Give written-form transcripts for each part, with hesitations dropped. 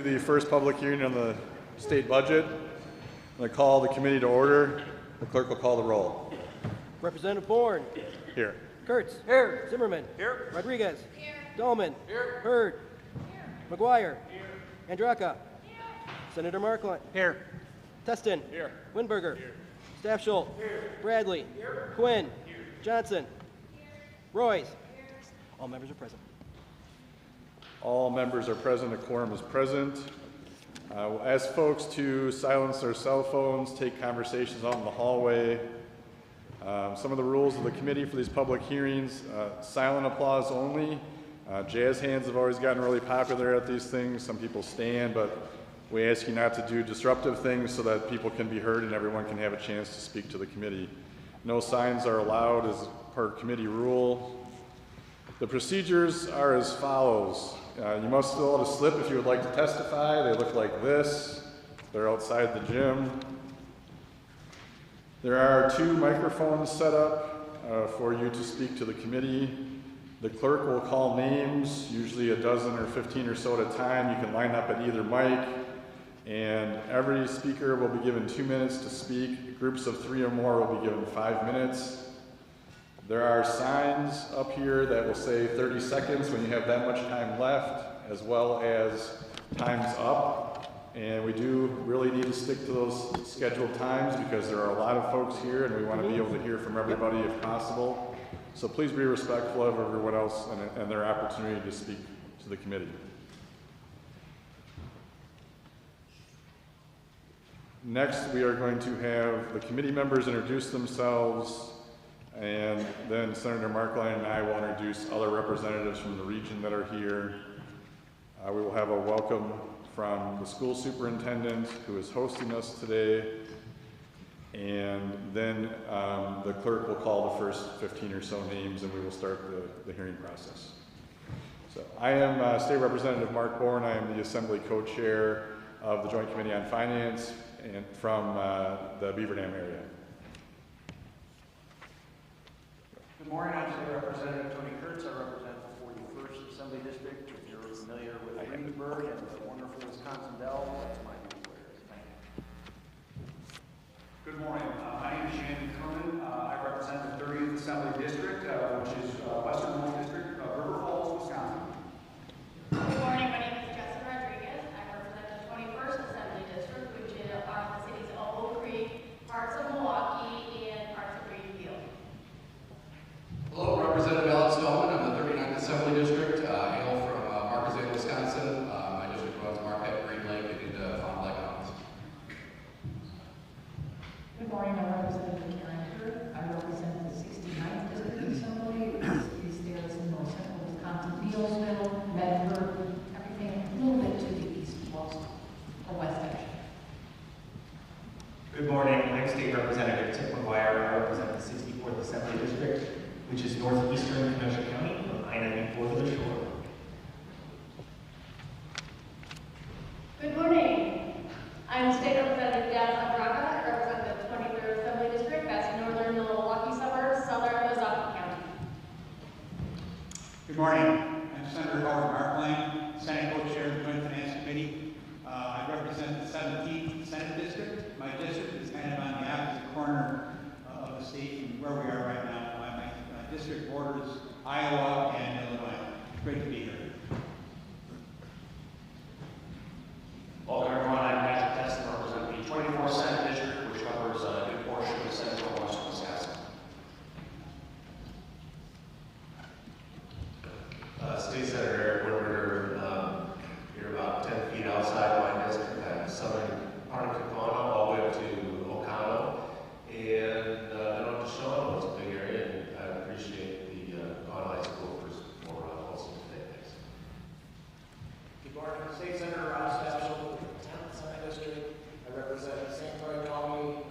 The first public hearing on the state budget. I'm going to call the committee to order. The clerk will call the roll. Representative Bourne. Here. Kurtz. Here. Zimmerman. Here. Rodriguez. Here. Dolman. Here. Hurd. Here. McGuire. Here. Andraka. Here. Senator Markline. Here. Teston. Here. Winberger. Here. Staff Schultz. Here. Bradley. Here. Quinn. Here. Johnson. Here. Royce. Here. All members are present. All members are present. A quorum is present. We'll ask folks to silence their cell phones, take conversations out in the hallway. Some of the rules of the committee for these public hearings, silent applause only. Jazz hands have always gotten really popular at these things. Some people stand, but we ask you not to do disruptive things so that people can be heard and everyone can have a chance to speak to the committee. No signs are allowed as per committee rule. The procedures are as follows. You must fill out a slip if you would like to testify. They look like this. They're outside the gym. There are 2 microphones set up for you to speak to the committee. The clerk will call names, usually a dozen or 15 or so at a time. You can line up at either mic, and every speaker will be given 2 minutes to speak. Groups of 3 or more will be given 5 minutes. There are signs up here that will say 30 seconds when you have that much time left, as well as time's up. And we do really need to stick to those scheduled times because there are a lot of folks here and we want to be able to hear from everybody if possible. So please be respectful of everyone else and their opportunity to speak to the committee. Next, we are going to have the committee members introduce themselves, and then Senator Markline and I will introduce other representatives from the region that are here. We will have a welcome from the school superintendent who is hosting us today, and then the clerk will call the first 15 or so names and we will start the hearing process. So I am State Representative Mark Bourne. I am the Assembly co-chair of the Joint Committee on Finance and from the Beaver Dam area. Good morning, I'm State Representative Tony Kurtz. I represent the 41st Assembly District. If you're familiar with Greensburg and the wonderful Wisconsin Dells, that's my newsletter. Thank you. Good morning. My name is Shannon Kerman. I represent the 30th Assembly District, which is Westernmost District, River Falls, Wisconsin. Good morning. My name is Jessica Rodriguez. I represent the 21st Assembly District, which are the cities of Oak Creek, parts of Milwaukee, and parts of Greenfield. Hello, Representative Alex Dolman. I'm the 39th Assembly District. I hail from Marquezine, Wisconsin. My district runs Marquette, Green Lake, and Fond du Lac Mountains. Good morning, I'm Representative Karen Hurd. I represent the 69th District Assembly, which is there in north central Wisconsin, Neillsville, Medford, everything a little bit to the east, most, or west actually. Good morning, I'm State Representative Tim McGuire. I represent the 64th Assembly District, which is northeastern Kenosha County from I-94 to the shore. Good morning. I'm State Representative Andraka. I represent the 23rd Assembly District. That's northern Milwaukee suburbs, southern Ozaukee County. Good morning. I'm Senator Markline, Senate co-chair of the Joint Finance Committee. I represent the 17th Senate District. My district is kind of on the opposite corner of the state from where we are right now. My district borders Iowa and Illinois. Great to be here. Welcome everyone, I'm Patrick Teston, representing the 24th Senate District, which covers a good portion of the central and western Wisconsin. State Senator Eric Winberger, you're about 10 feet outside my district. I'm southern part of Kaukauna, all the way up to Kaukauna. And I don't just show up, it's a big area, and I appreciate the High School for hosting today. Thanks. Good morning, State Senator Staff Schultz, 10th Senate District. I represent St. Clair County,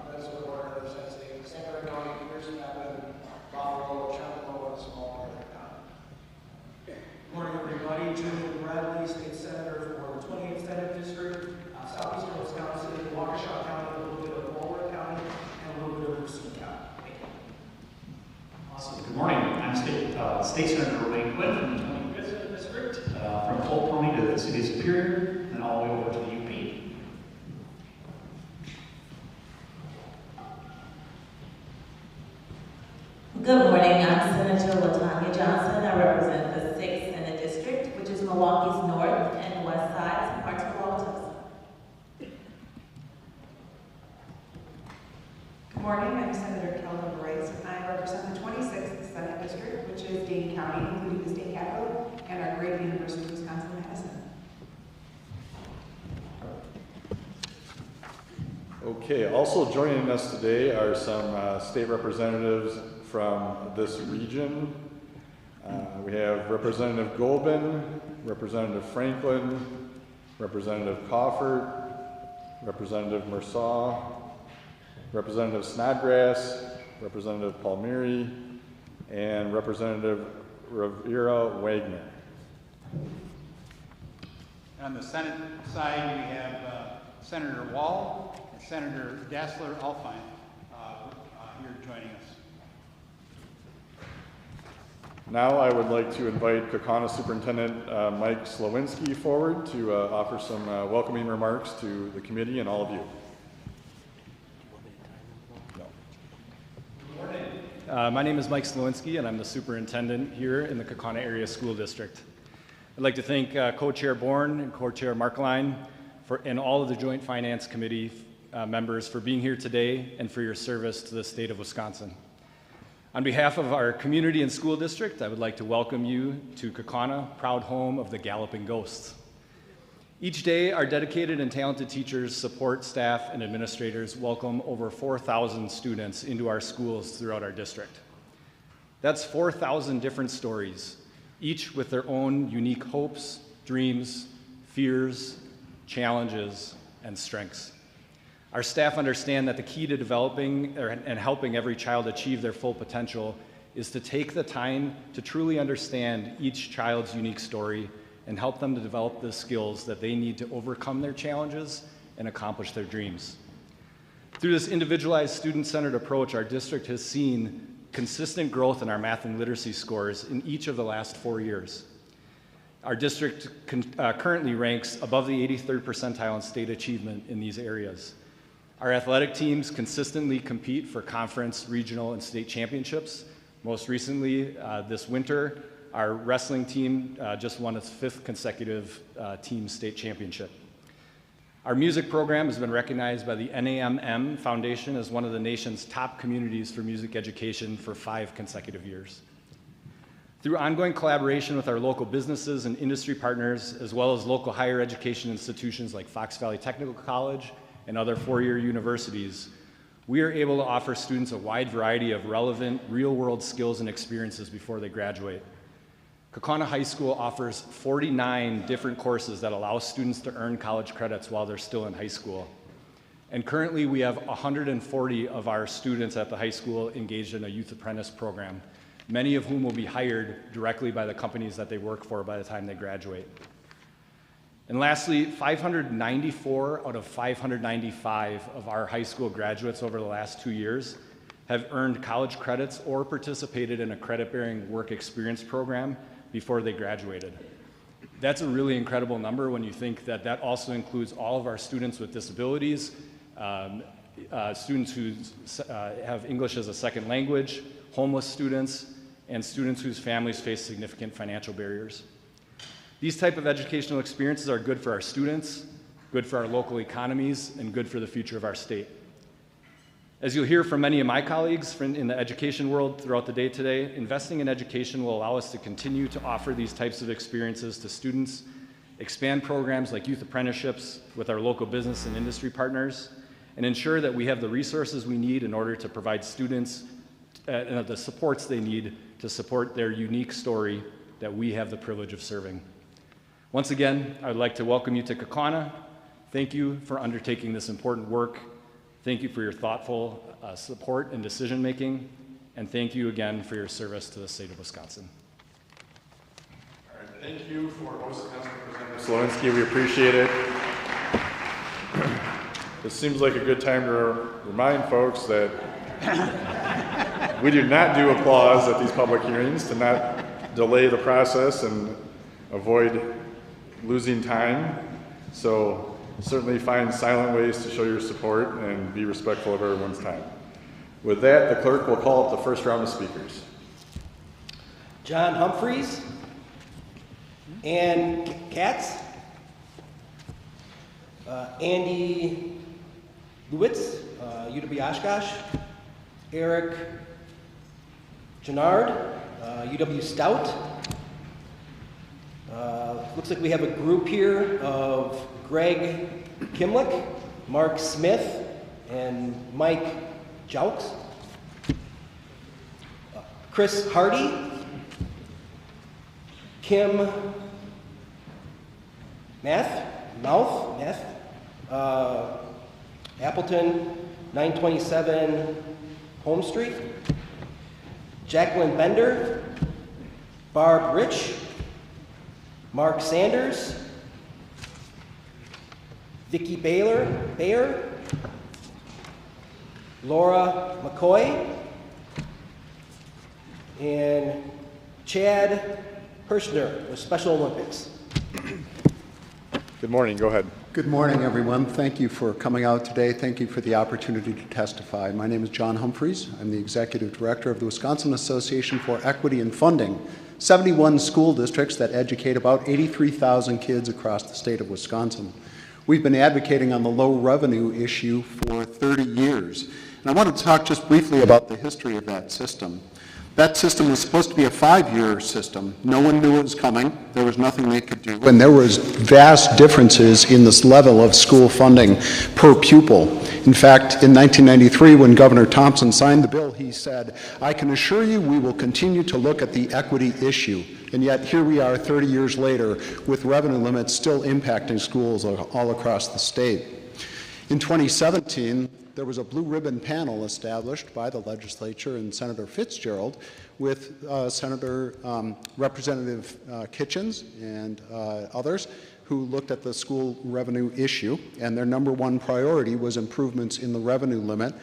Minnesota border, represents St. Clair County, Pearson, Rapid, Buffalo, Chapel, and small part of the county. Good morning, everybody. Julian Bradley, State Senator for the 28th Senate District, southeastern Wisconsin, Waukesha County, a little bit of Boulder County, and a little bit of Racine County. Thank you. Awesome. Good morning. I'm State Senator Wayne Quinn from the 25th District, from Polk County to the City of Superior. And then all the way over to the UP. Good morning, I'm Senator LaTanya Johnson. I represent the 6th Senate District, which is Milwaukee's north and west sides and parts of Wauwatosa. Good morning, I'm Senator Kelvin Royce. I represent the 26th Senate District, which is Dane County, including the state capital and our great University of Wisconsin-Madison. Okay, also joining us today are some state representatives from this region. We have Representative Golbin, Representative Franklin, Representative Coffert, Representative Mersaw, Representative Snodgrass, Representative Palmieri, and Representative Rivera Wagner. On the Senate side, we have Senator Wall and Senator Dassler-Alfine here joining us. Now I would like to invite Kaukauna Superintendent Mike Slowinski forward to offer some welcoming remarks to the committee and all of you. My name is Mike Slowinski, and I'm the superintendent here in the Kaukauna Area School District. I'd like to thank Co-Chair Bourne and Co-Chair Markline and all of the Joint Finance Committee members for being here today and for your service to the state of Wisconsin. On behalf of our community and school district, I would like to welcome you to Kaukauna, proud home of the Galloping Ghosts. Each day, our dedicated and talented teachers, support staff, and administrators welcome over 4,000 students into our schools throughout our district. That's 4,000 different stories, each with their own unique hopes, dreams, fears, challenges, and strengths. Our staff understand that the key to developing and helping every child achieve their full potential is to take the time to truly understand each child's unique story and help them to develop the skills that they need to overcome their challenges and accomplish their dreams. Through this individualized, student-centered approach, our district has seen consistent growth in our math and literacy scores in each of the last 4 years. Our district currently ranks above the 83rd percentile in state achievement in these areas. Our athletic teams consistently compete for conference, regional, and state championships. Most recently, this winter, our wrestling team just won its 5th consecutive team state championship. Our music program has been recognized by the NAMM Foundation as one of the nation's top communities for music education for 5 consecutive years. Through ongoing collaboration with our local businesses and industry partners, as well as local higher education institutions like Fox Valley Technical College and other 4-year universities, we are able to offer students a wide variety of relevant, real-world skills and experiences before they graduate. Kaukauna High School offers 49 different courses that allow students to earn college credits while they're still in high school. And currently we have 140 of our students at the high school engaged in a youth apprentice program, many of whom will be hired directly by the companies that they work for by the time they graduate. And lastly, 594 out of 595 of our high school graduates over the last 2 years have earned college credits or participated in a credit-bearing work experience program before they graduated. That's a really incredible number when you think that that also includes all of our students with disabilities, students who have English as a second language, homeless students, and students whose families face significant financial barriers. These type of educational experiences are good for our students, good for our local economies, and good for the future of our state. As you'll hear from many of my colleagues in the education world throughout the day today, investing in education will allow us to continue to offer these types of experiences to students, expand programs like youth apprenticeships with our local business and industry partners, and ensure that we have the resources we need in order to provide students the supports they need to support their unique story that we have the privilege of serving. Once again, I would like to welcome you to Kaukauna. Thank you for undertaking this important work. Thank you for your thoughtful support and decision-making, and thank you again for your service to the state of Wisconsin. All right, thank you for hosting us, Representative Slowinski. We appreciate it. This seems like a good time to remind folks that we do not do applause at these public hearings to not delay the process and avoid losing time. So certainly find silent ways to show your support and be respectful of everyone's time. With that, the clerk will call up the first round of speakers. John Humphreys, Ann Katz, Andy Lewitz, UW Oshkosh, Eric Gennard, UW Stout. Looks like we have a group here of Greg Kimlick, Mark Smith, and Mike Jaux. Chris Hardy, Kim Math, Appleton, 927 Home Street, Jacqueline Bender, Barb Rich, Mark Sanders, Vicki Bayer, Laura McCoy, and Chad Hirschner with Special Olympics. Good morning, go ahead. Good morning, everyone. Thank you for coming out today. Thank you for the opportunity to testify. My name is John Humphreys. I'm the Executive Director of the Wisconsin Association for Equity and Funding, 71 school districts that educate about 83,000 kids across the state of Wisconsin. We've been advocating on the low revenue issue for 30 years. And I want to talk just briefly about the history of that system. That system was supposed to be a 5-year system. No one knew it was coming. There was nothing they could do. And there was vast differences in this level of school funding per pupil. In fact, in 1993, when Governor Thompson signed the bill, he said, "I can assure you we will continue to look at the equity issue." And yet here we are 30 years later with revenue limits still impacting schools all across the state. In 2017, there was a blue ribbon panel established by the legislature and Senator Fitzgerald with Representative Kitchens and others who looked at the school revenue issue, and their number one priority was improvements in the revenue limit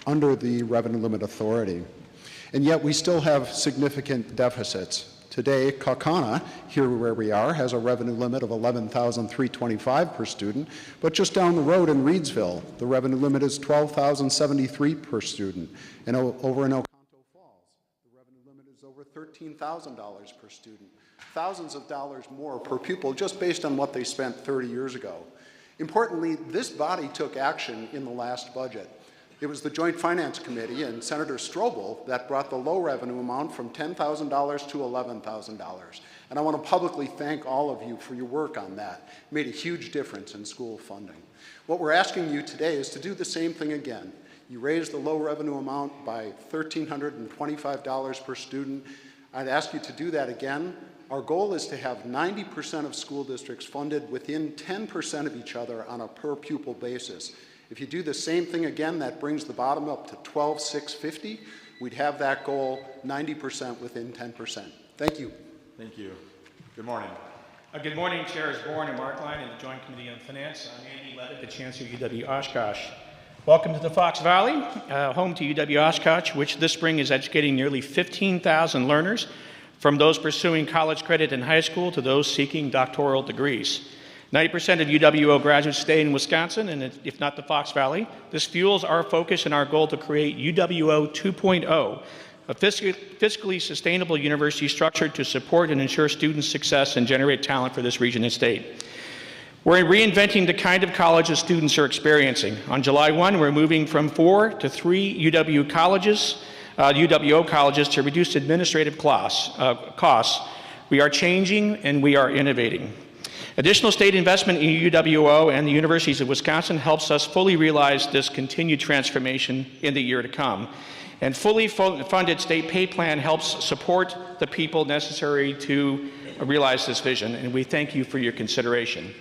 under the revenue limit authority. And yet we still have significant deficits. Today, Kaukauna, here where we are, has a revenue limit of $11,325 per student, but just down the road in Reedsville, the revenue limit is $12,073 per student. And over in Oconto Falls, the revenue limit is over $13,000 per student. Thousands of dollars more per pupil just based on what they spent 30 years ago. Importantly, this body took action in the last budget. It was the Joint Finance Committee and Senator Strobel that brought the low revenue amount from $10,000 to $11,000. And I want to publicly thank all of you for your work on that. It made a huge difference in school funding. What we're asking you today is to do the same thing again. You raised the low revenue amount by $1,325 per student. I'd ask you to do that again. Our goal is to have 90% of school districts funded within 10% of each other on a per pupil basis. If you do the same thing again, that brings the bottom up to $12,650. We'd have that goal 90% within 10%. Thank you. Thank you. Good morning. Good morning, Chairs Bourne and Markline and the Joint Committee on Finance. I'm Andy Levitt, the Chancellor of UW Oshkosh. Welcome to the Fox Valley, home to UW Oshkosh, which this spring is educating nearly 15,000 learners, from those pursuing college credit in high school to those seeking doctoral degrees. 90% of UWO graduates stay in Wisconsin, and if not the Fox Valley. This fuels our focus and our goal to create UWO 2.0, a fiscally sustainable university structured to support and ensure student success and generate talent for this region and state. We're reinventing the kind of colleges students are experiencing. On July 1, we're moving from 4 to 3 UWO colleges to reduce administrative costs. We are changing and we are innovating. Additional state investment in UWO and the universities of Wisconsin helps us fully realize this continued transformation in the year to come. And fully funded state pay plan helps support the people necessary to realize this vision, and we thank you for your consideration.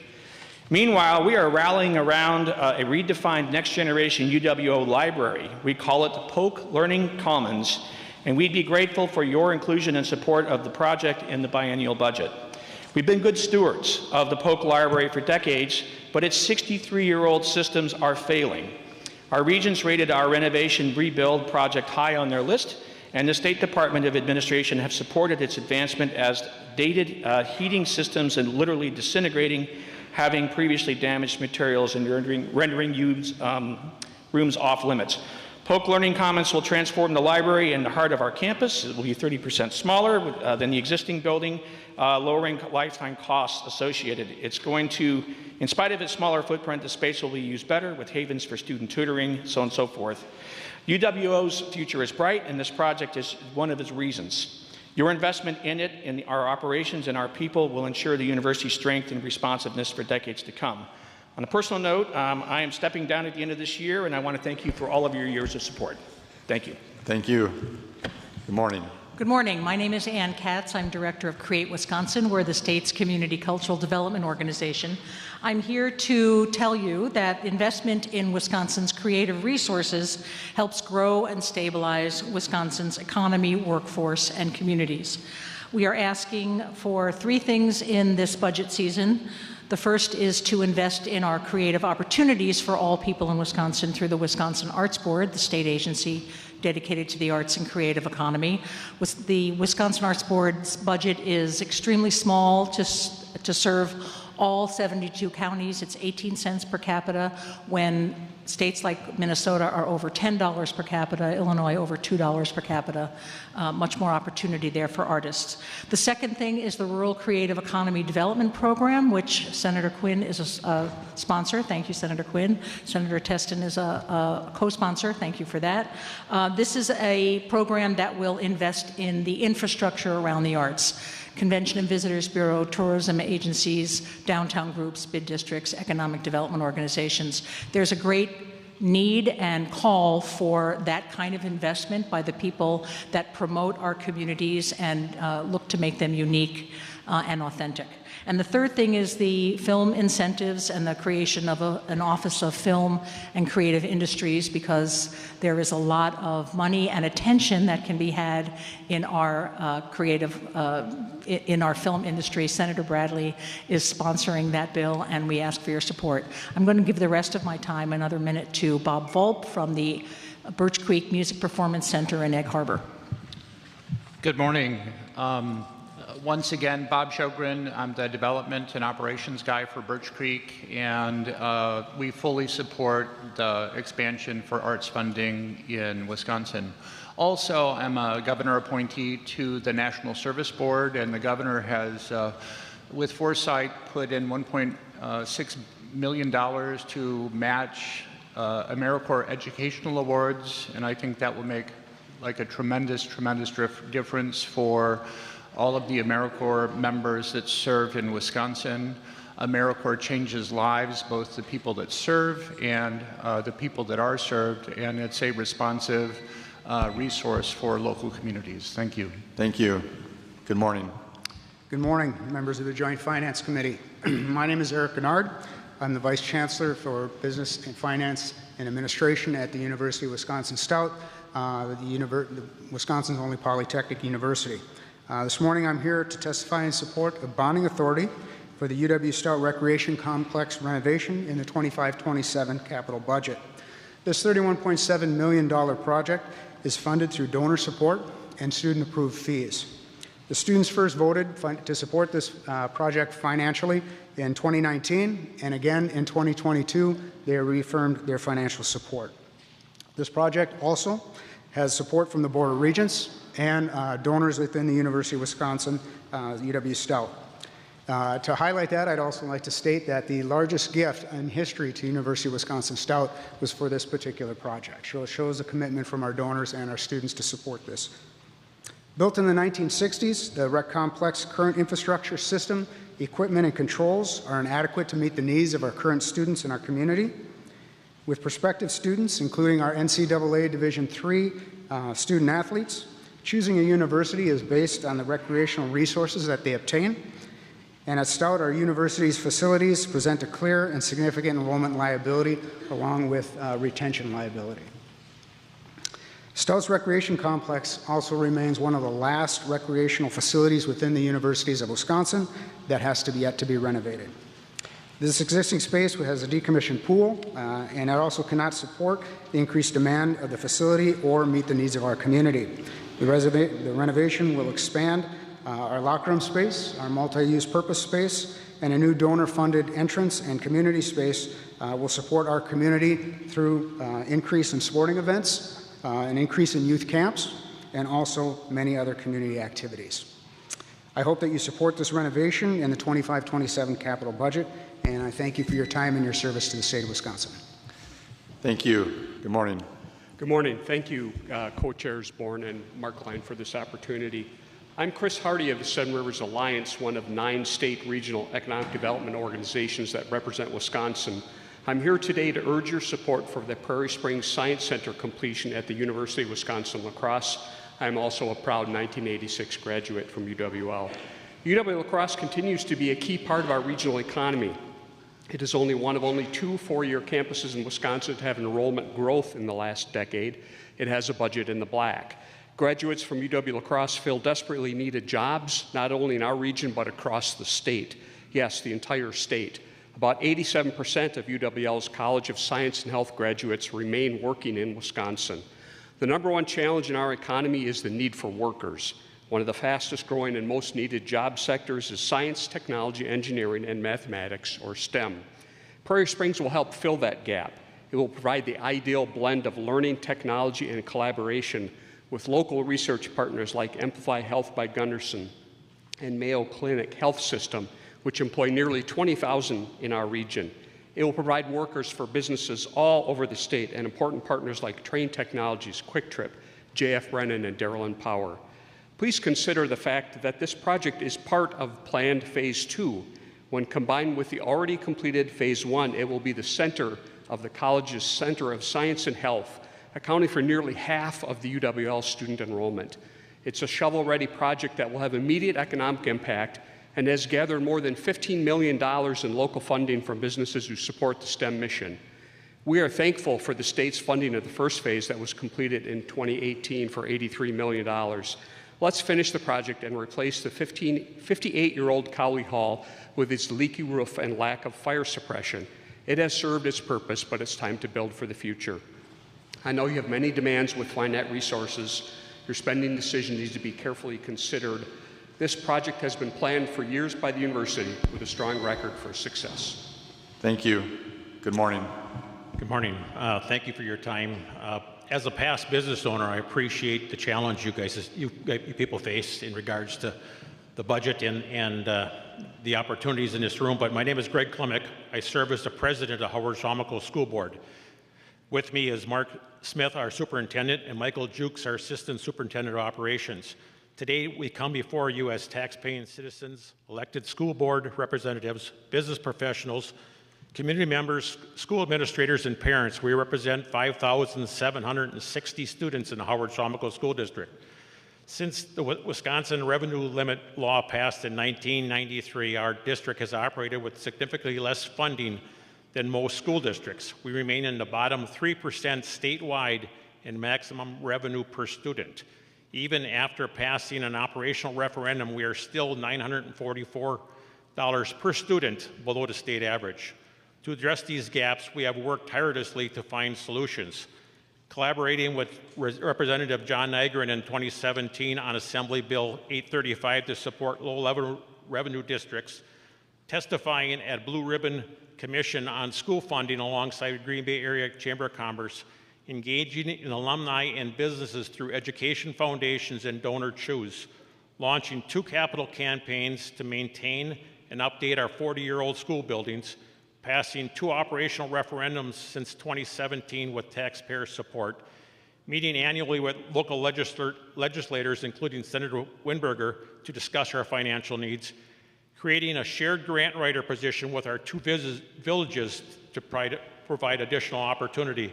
Meanwhile, we are rallying around a redefined next generation UWO library. We call it the Polk Learning Commons, and we'd be grateful for your inclusion and support of the project in the biennial budget. We've been good stewards of the Polk Library for decades, but its 63-year-old systems are failing. Our regents rated our renovation rebuild project high on their list, and the State Department of Administration have supported its advancement as dated heating systems and literally disintegrating having previously damaged materials and rendering rooms off limits. Polk Learning Commons will transform the library in the heart of our campus. It will be 30% smaller than the existing building, lowering lifetime costs associated. It's going to, in spite of its smaller footprint, the space will be used better with havens for student tutoring, so on and so forth. UWO's future is bright, and this project is one of its reasons. Your investment in it, in our operations, and our people will ensure the university's strength and responsiveness for decades to come. On a personal note, I am stepping down at the end of this year, and I want to thank you for all of your years of support. Thank you. Thank you. Good morning. Good morning. My name is Ann Katz. I'm director of Create Wisconsin. We're the state's community cultural development organization. I'm here to tell you that investment in Wisconsin's creative resources helps grow and stabilize Wisconsin's economy, workforce, and communities. We are asking for 3 things in this budget season. The first is to invest in our creative opportunities for all people in Wisconsin through the Wisconsin Arts Board, the state agency dedicated to the arts and creative economy. The Wisconsin Arts Board's budget is extremely small to serve all 72 counties. It's 18 cents per capita, when states like Minnesota are over $10 per capita, Illinois over $2 per capita. Much more opportunity there for artists. The second thing is the Rural Creative Economy Development Program, which Senator Quinn is a sponsor. Thank you, Senator Quinn. Senator Teston is a co-sponsor. Thank you for that. This is a program that will invest in the infrastructure around the arts. Convention and Visitors Bureau, tourism agencies, downtown groups, bid districts, economic development organizations. There's a great need and call for that kind of investment by the people that promote our communities and look to make them unique and authentic. And the third thing is the film incentives and the creation of an Office of Film and Creative Industries, because there is a lot of money and attention that can be had in our in our film industry. Senator Bradley is sponsoring that bill, and we ask for your support. I'm going to give the rest of my time, another minute, to Bob Volp from the Birch Creek Music Performance Center in Egg Harbor. Good morning. Once again, Bob Sjogren. I'm the development and operations guy for Birch Creek, and we fully support the expansion for arts funding in Wisconsin. Also, I'm a governor appointee to the National Service Board, and the governor has, with foresight, put in $1.6 million to match AmeriCorps educational awards, and I think that will make like a tremendous difference for all of the AmeriCorps members that serve in Wisconsin. AmeriCorps changes lives, both the people that serve and the people that are served, and it's a responsive resource for local communities. Thank you. Thank you. Good morning. Good morning, members of the Joint Finance Committee. My name is Eric Gennard. I'm the Vice Chancellor for Business and Finance and Administration at the University of Wisconsin-Stout, Wisconsin's only polytechnic university. This morning I'm here to testify in support of bonding authority for the UW-Stout Recreation Complex renovation in the 25-27 capital budget. This $31.7 million project is funded through donor support and student-approved fees. The students first voted to support this project financially in 2019, and again in 2022 they reaffirmed their financial support. This project also has support from the Board of Regents and donors within the University of Wisconsin, UW-Stout. To highlight that, I'd also like to state that the largest gift in history to University of Wisconsin-Stout was for this particular project. So it shows a commitment from our donors and our students to support this. Built in the 1960s, the rec complex current infrastructure system, equipment, and controls are inadequate to meet the needs of our current students in our community. With prospective students, including our NCAA Division III student athletes, choosing a university is based on the recreational resources that they obtain. And at Stout, our university's facilities present a clear and significant enrollment liability along with retention liability. Stout's recreation complex also remains one of the last recreational facilities within the universities of Wisconsin that has to be yet to be renovated. This existing space has a decommissioned pool, and it also cannot support the increased demand of the facility or meet the needs of our community. The renovation will expand our locker room space, our multi-use purpose space, and a new donor-funded entrance and community space will support our community through increase in sporting events, an increase in youth camps, and also many other community activities. I hope that you support this renovation in the 25-27 capital budget, and I thank you for your time and your service to the state of Wisconsin. Thank you. Good morning. Good morning. Thank you, co-chairs Bourne and Markline, for this opportunity. I'm Chris Hardy of the Seven Rivers Alliance, one of 9 state regional economic development organizations that represent Wisconsin. I'm here today to urge your support for the Prairie Springs Science Center completion at the University of Wisconsin-La Crosse. I'm also a proud 1986 graduate from UWL. UW-La Crosse continues to be a key part of our regional economy. It is only one of only 2 four-year campuses in Wisconsin to have enrollment growth in the last decade. It has a budget in the black. Graduates from UW-La Crosse fill desperately needed jobs, not only in our region, but across the state. Yes, the entire state. About 87% of UWL's College of Science and Health graduates remain working in Wisconsin. The #1 challenge in our economy is the need for workers. One of the fastest growing and most needed job sectors is science, technology, engineering, and mathematics, or STEM. Prairie Springs will help fill that gap. It will provide the ideal blend of learning, technology, and collaboration with local research partners like Amplify Health by Gunderson and Mayo Clinic Health System, which employ nearly 20,000 in our region. It will provide workers for businesses all over the state and important partners like Train Technologies, Quick Trip, J.F. Brennan, and Darrell & Power. Please consider the fact that this project is part of planned Phase 2. When combined with the already completed Phase 1, it will be the center of the college's Center of Science and Health, accounting for nearly half of the UWL student enrollment. It's a shovel-ready project that will have immediate economic impact and has gathered more than $15 million in local funding from businesses who support the STEM mission. We are thankful for the state's funding of the first phase that was completed in 2018 for $83 million. Let's finish the project and replace the 58-year-old Cowley Hall with its leaky roof and lack of fire suppression. It has served its purpose, but it's time to build for the future. I know you have many demands with finite resources. Your spending decision needs to be carefully considered. This project has been planned for years by the university with a strong record for success. Thank you. Good morning. Good morning. Thank you for your time. As a past business owner, I appreciate the challenge you people face in regards to the budget and the opportunities in this room. But my name is Greg Klimek. I serve as the president of Howard-Schwalmackel School Board. With me is Mark Smith, our superintendent, and Michael Jukes, our assistant superintendent of operations. Today, we come before you as tax-paying citizens, elected school board representatives, business professionals, community members, school administrators, and parents. We represent 5,760 students in the Howard-Schwalmackel School District. Since the Wisconsin revenue limit law passed in 1993, our district has operated with significantly less funding than most school districts. We remain in the bottom 3% statewide in maximum revenue per student. Even after passing an operational referendum, we are still $944 per student below the state average. To address these gaps, we have worked tirelessly to find solutions. Collaborating with Representative John Nygren in 2017 on Assembly Bill 835 to support low-level revenue districts, testifying at Blue Ribbon Commission on school funding alongside Green Bay Area Chamber of Commerce, engaging in alumni and businesses through education foundations and donor choose, launching 2 capital campaigns to maintain and update our 40-year-old school buildings, passing 2 operational referendums since 2017 with taxpayer support, meeting annually with local legislators, including Senator Winberger, to discuss our financial needs, creating a shared grant writer position with our 2 villages to provide additional opportunity.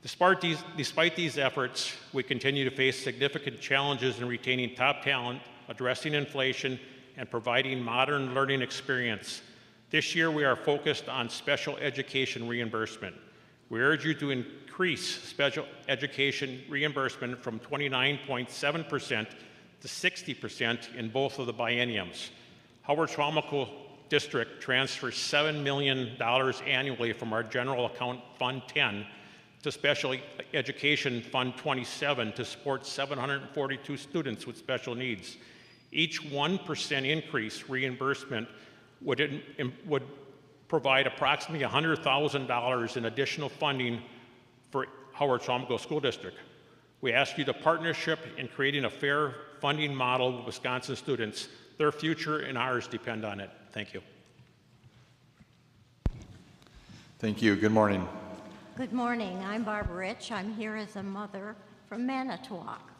Despite these efforts, we continue to face significant challenges in retaining top talent, addressing inflation, and providing modern learning experience. This year, we are focused on special education reimbursement. We urge you to increase special education reimbursement from 29.7% to 60% in both of the bienniums. Howard-Schwalmackel District transfers $7 million annually from our General Account Fund 10 to Special Education Fund 27 to support 742 students with special needs. Each 1% increase reimbursement would provide approximately $100,000 in additional funding for Howard Swampscott School District. We ask you to partnership in creating a fair funding model with Wisconsin students. Their future and ours depend on it. Thank you. Thank you. Good morning. Good morning. I'm Barbara Rich. I'm here as a mother from Manitowoc.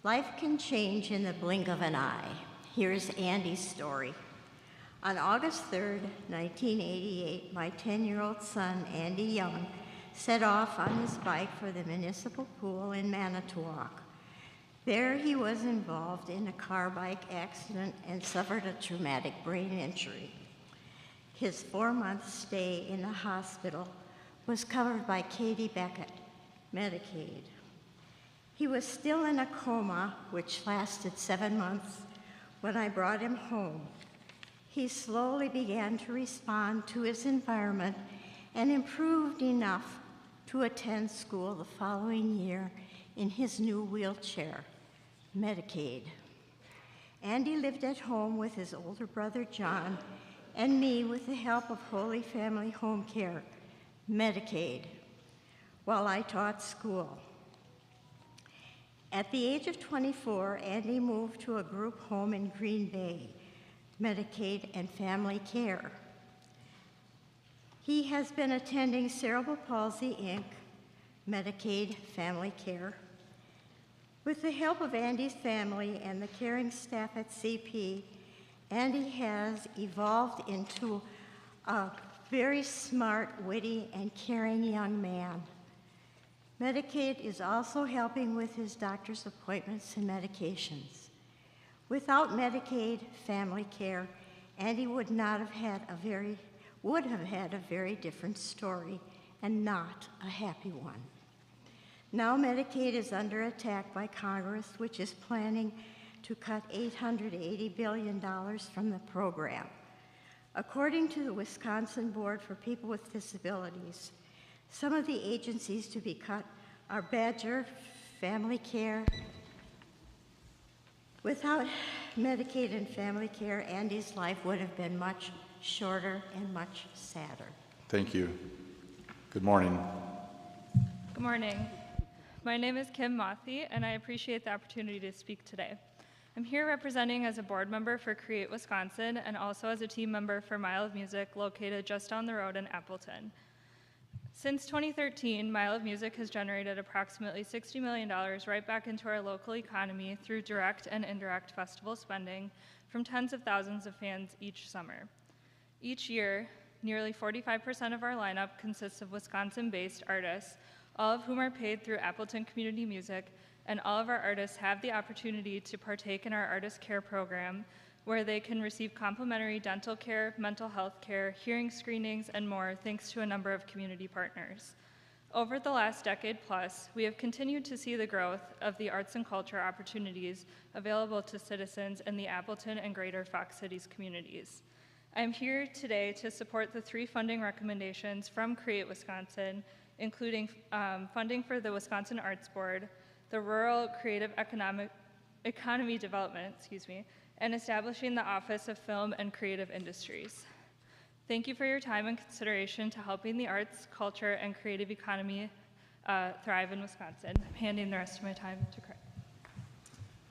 Life can change in the blink of an eye. Here's Andy's story. On August 3rd, 1988, my 10-year-old son, Andy Young, set off on his bike for the municipal pool in Manitowoc. There he was involved in a car bike accident and suffered a traumatic brain injury. His 4-month stay in the hospital was covered by Katie Beckett, Medicaid. He was still in a coma, which lasted 7 months, when I brought him home. He slowly began to respond to his environment and improved enough to attend school the following year in his new wheelchair, Medicaid. Andy lived at home with his older brother John and me with the help of Holy Family Home Care, Medicaid, while I taught school. At the age of 24, Andy moved to a group home in Green Bay, Medicaid and Family Care. He has been attending Cerebral Palsy, Inc., Medicaid, Family Care. With the help of Andy's family and the caring staff at CP, Andy has evolved into a very smart, witty, and caring young man. Medicaid is also helping with his doctor's appointments and medications. Without Medicaid Family Care, Andy would have had a very different story and not a happy one. Now Medicaid is under attack by Congress, which is planning to cut $880 billion from the program. According to the Wisconsin Board for People with Disabilities, some of the agencies to be cut are Badger, Family Care. Without Medicaid and Family Care, Andy's life would have been much shorter and much sadder. Thank you. Good morning. Good morning. My name is Kim Mothie, and I appreciate the opportunity to speak today. I'm here representing as a board member for Create Wisconsin and also as a team member for Mile of Music, located just down the road in Appleton. Since 2013, Mile of Music has generated approximately $60 million right back into our local economy through direct and indirect festival spending from tens of thousands of fans each summer. Each year, nearly 45% of our lineup consists of Wisconsin-based artists, all of whom are paid through Appleton Community Music, and all of our artists have the opportunity to partake in our Artist Care program, where they can receive complimentary dental care, mental health care, hearing screenings, and more, thanks to a number of community partners. Over the last decade plus, we have continued to see the growth of the arts and culture opportunities available to citizens in the Appleton and Greater Fox Cities communities. I am here today to support the 3 funding recommendations from Create Wisconsin, including funding for the Wisconsin Arts Board, the Rural Creative Economy Development, and establishing the Office of Film and Creative Industries. Thank you for your time and consideration to helping the arts, culture, and creative economy thrive in Wisconsin. I'm handing the rest of my time to Craig.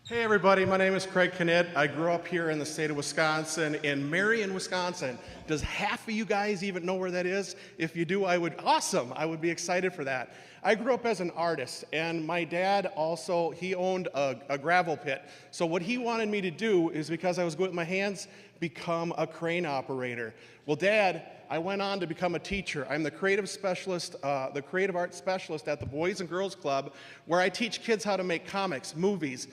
Hey everybody, my name is Craig Knitt. I grew up here in the state of Wisconsin, in Marion, Wisconsin. Does half of you guys even know where that is? If you do, awesome, I would be excited for that. I grew up as an artist, and my dad also, he owned a gravel pit. So what he wanted me to do is, because I was good with my hands, become a crane operator. Well, Dad, I went on to become a teacher. I'm the creative specialist, the creative arts specialist at the Boys and Girls Club, where I teach kids how to make comics, movies,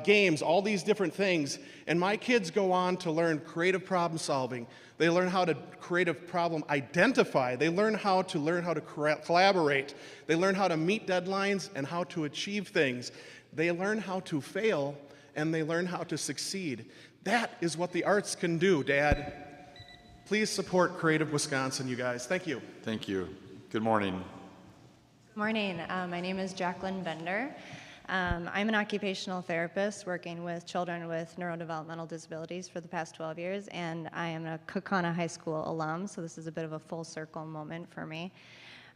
games, all these different things. And my kids go on to learn creative problem solving. They learn how to creative problem identify. They learn how to collaborate. They learn how to meet deadlines and how to achieve things. They learn how to fail, and they learn how to succeed. That is what the arts can do, Dad. Please support Creative Wisconsin, you guys. Thank you. Thank you. Good morning. Good morning. My name is Jacqueline Bender. I'm an occupational therapist working with children with neurodevelopmental disabilities for the past 12 years, and I am a Kaukauna High School alum, so this is a bit of a full circle moment for me.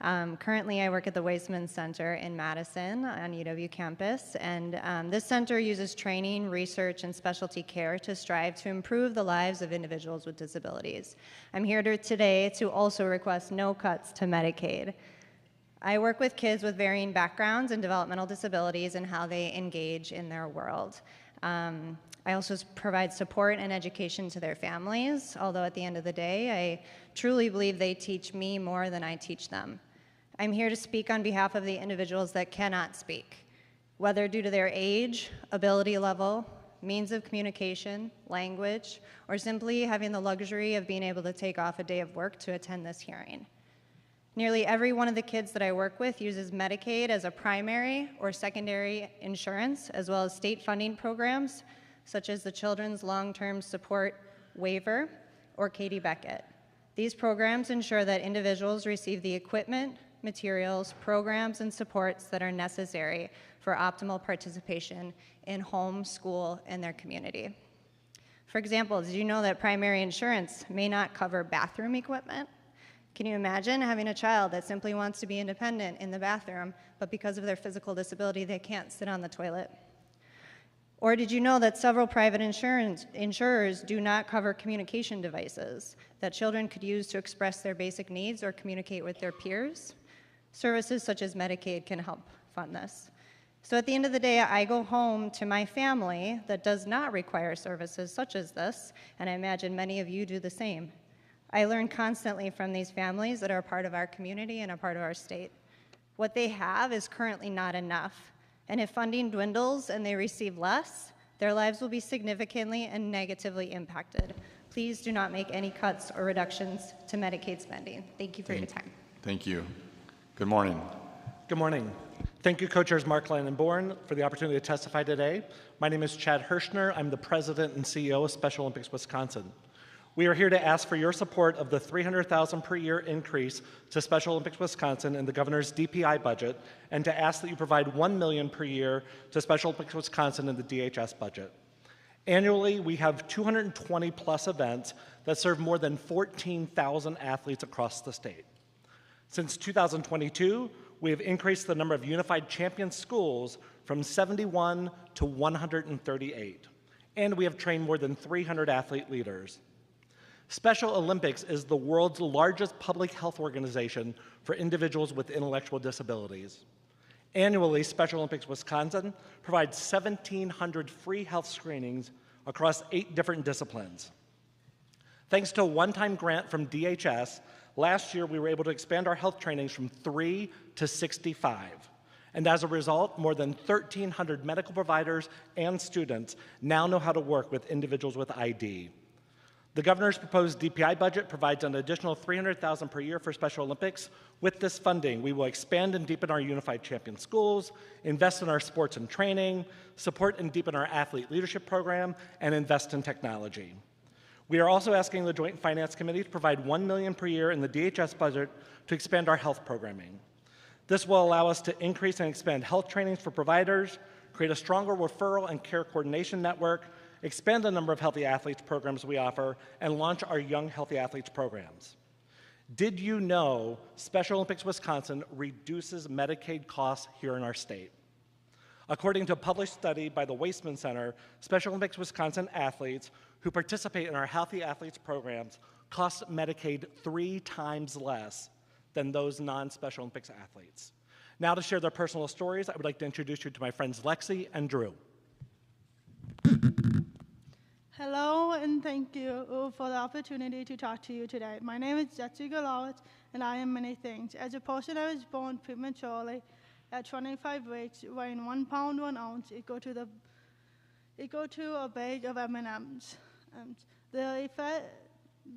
Currently, I work at the Weissman Center in Madison on UW campus, and this center uses training, research, and specialty care to strive to improve the lives of individuals with disabilities. I'm here today to also request no cuts to Medicaid. I work with kids with varying backgrounds and developmental disabilities and how they engage in their world. I also provide support and education to their families, although at the end of the day, I truly believe they teach me more than I teach them. I'm here to speak on behalf of the individuals that cannot speak, whether due to their age, ability level, means of communication, language, or simply having the luxury of being able to take off a day of work to attend this hearing. Nearly every one of the kids that I work with uses Medicaid as a primary or secondary insurance, as well as state funding programs, such as the Children's Long-Term Support Waiver, or Katie Beckett. These programs ensure that individuals receive the equipment, materials, programs, and supports that are necessary for optimal participation in home, school, and their community. For example, did you know that primary insurance may not cover bathroom equipment? Can you imagine having a child that simply wants to be independent in the bathroom, but because of their physical disability, they can't sit on the toilet? Or did you know that several private insurers do not cover communication devices that children could use to express their basic needs or communicate with their peers? Services such as Medicaid can help fund this. So at the end of the day, I go home to my family that does not require services such as this, and I imagine many of you do the same. I learn constantly from these families that are a part of our community and a part of our state. What they have is currently not enough, and if funding dwindles and they receive less, their lives will be significantly and negatively impacted. Please do not make any cuts or reductions to Medicaid spending. Thank you for your time. Thank you. Good morning. Good morning. Thank you, co-chairs Markline and Bourne, for the opportunity to testify today. My name is Chad Hirschner. I'm the president and CEO of Special Olympics Wisconsin. We are here to ask for your support of the $300,000 per year increase to Special Olympics Wisconsin in the governor's DPI budget, and to ask that you provide $1 million per year to Special Olympics Wisconsin in the DHS budget. Annually, we have 220 plus events that serve more than 14,000 athletes across the state. Since 2022, we have increased the number of unified champion schools from 71 to 138, and we have trained more than 300 athlete leaders. Special Olympics is the world's largest public health organization for individuals with intellectual disabilities. Annually, Special Olympics Wisconsin provides 1,700 free health screenings across 8 different disciplines. Thanks to a one-time grant from DHS, last year we were able to expand our health trainings from 3 to 65. And as a result, more than 1,300 medical providers and students now know how to work with individuals with ID. The governor's proposed DPI budget provides an additional $300,000 per year for Special Olympics. With this funding, we will expand and deepen our unified champion schools, invest in our sports and training, support and deepen our athlete leadership program, and invest in technology. We are also asking the Joint Finance Committee to provide $1 million per year in the DHS budget to expand our health programming. This will allow us to increase and expand health trainings for providers, create a stronger referral and care coordination network, expand the number of Healthy Athletes programs we offer, and launch our Young Healthy Athletes programs. Did you know Special Olympics Wisconsin reduces Medicaid costs here in our state? According to a published study by the Weissman Center, Special Olympics Wisconsin athletes who participate in our Healthy Athletes programs cost Medicaid 3 times less than those non-Special Olympics athletes. Now to share their personal stories, I would like to introduce you to my friends Lexi and Drew. Hello, and thank you for the opportunity to talk to you today. My name is Jessica Lawrence, and I am many things. As a person, I was born prematurely at 25 weeks, weighing 1 pound 1 ounce. It go to a bag of M&Ms.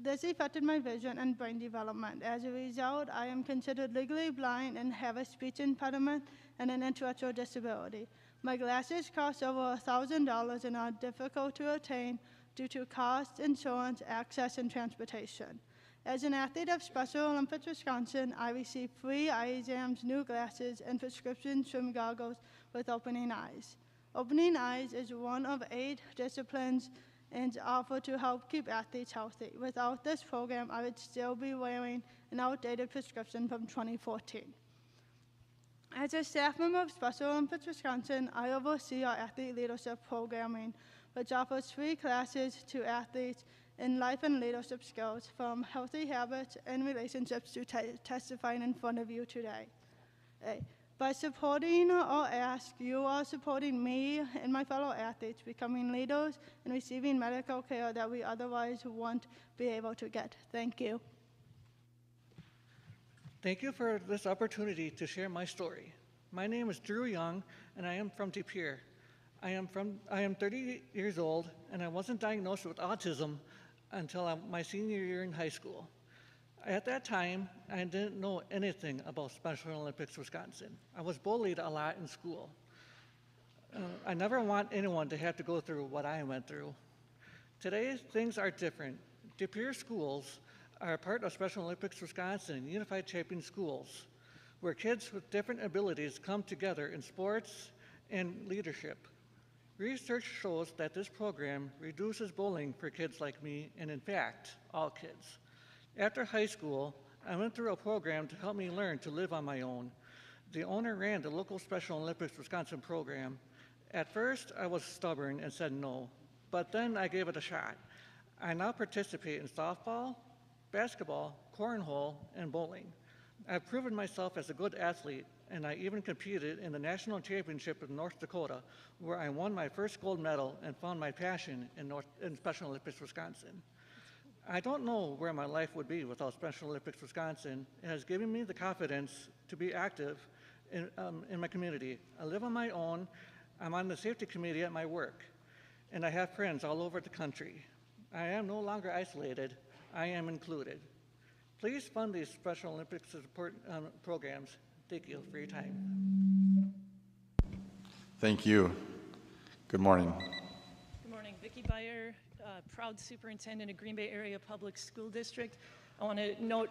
This affected my vision and brain development. As a result, I am considered legally blind and have a speech impediment and an intellectual disability. My glasses cost over $1,000 and are difficult to attain due to cost, insurance, access, and transportation. As an athlete of Special Olympics Wisconsin, I received free eye exams, new glasses, and prescription swim goggles with Opening Eyes. Opening Eyes is one of 8 disciplines and offered to help keep athletes healthy. Without this program, I would still be wearing an outdated prescription from 2014. As a staff member of Special Olympics Wisconsin, I oversee our athlete leadership programming, which offers free classes to athletes in life and leadership skills, from healthy habits and relationships to testifying in front of you today. By supporting our ask, you are supporting me and my fellow athletes, becoming leaders and receiving medical care that we otherwise won't be able to get. Thank you. Thank you for this opportunity to share my story. My name is Drew Young, and I am from De Pere. I am 30 years old, and I wasn't diagnosed with autism until my senior year in high school. At that time, I didn't know anything about Special Olympics Wisconsin. I was bullied a lot in school. I never want anyone to have to go through what I went through. Today, things are different. De Pere schools are part of Special Olympics Wisconsin Unified Champion Schools, where kids with different abilities come together in sports and leadership. Research shows that this program reduces bullying for kids like me, and in fact, all kids. After high school, I went through a program to help me learn to live on my own. The owner ran the local Special Olympics Wisconsin program. At first, I was stubborn and said no, but then I gave it a shot. I now participate in softball, basketball, cornhole, and bowling. I've proven myself as a good athlete, and I even competed in the national championship in North Dakota, where I won my first gold medal and found my passion in Special Olympics Wisconsin. I don't know where my life would be without Special Olympics Wisconsin. It has given me the confidence to be active in my community. I live on my own. I'm on the safety committee at my work, and I have friends all over the country. I am no longer isolated. I am included. Please fund these Special Olympics support programs. Thank you for your time. Thank you. Good morning. Good morning. Vicki Beyer, proud superintendent of Green Bay Area Public School District. I want to note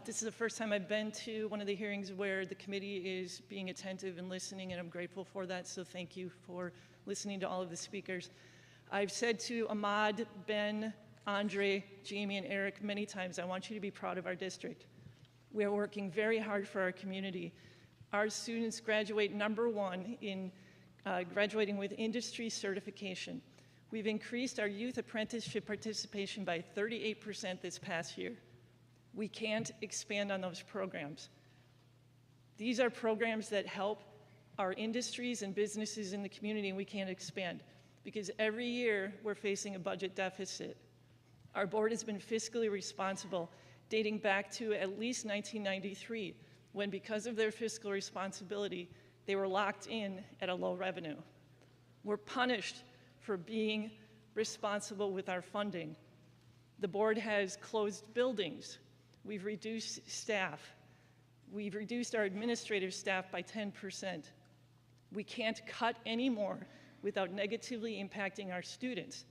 this is the first time I've been to one of the hearings where the committee is being attentive and listening, and I'm grateful for that, so thank you for listening to all of the speakers. I've said to Ahmad, Ben, Andre, Jamie, and Eric many times, I want you to be proud of our district. We are working very hard for our community. Our students graduate #1 in graduating with industry certification. We've increased our youth apprenticeship participation by 38% this past year. We can't expand on those programs. These are programs that help our industries and businesses in the community, and we can't expand because every year we're facing a budget deficit. Our board has been fiscally responsible dating back to at least 1993, when because of their fiscal responsibility, they were locked in at a low revenue. We're punished for being responsible with our funding. The board has closed buildings. We've reduced staff. We've reduced our administrative staff by 10%. We can't cut anymore without negatively impacting our students.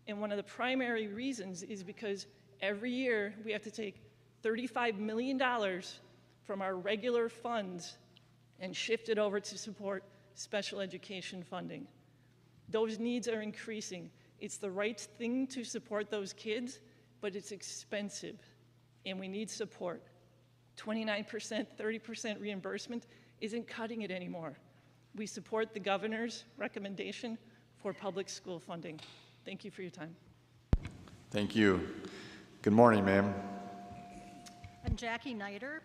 And one of the primary reasons is because every year we have to take $35 million from our regular funds and shift it over to support special education funding. Those needs are increasing. It's the right thing to support those kids, but it's expensive, and we need support. 29%, 30% reimbursement isn't cutting it anymore. We support the governor's recommendation for public school funding. Thank you for your time. Thank you. Good morning, ma'am. I'm Jackie Nider,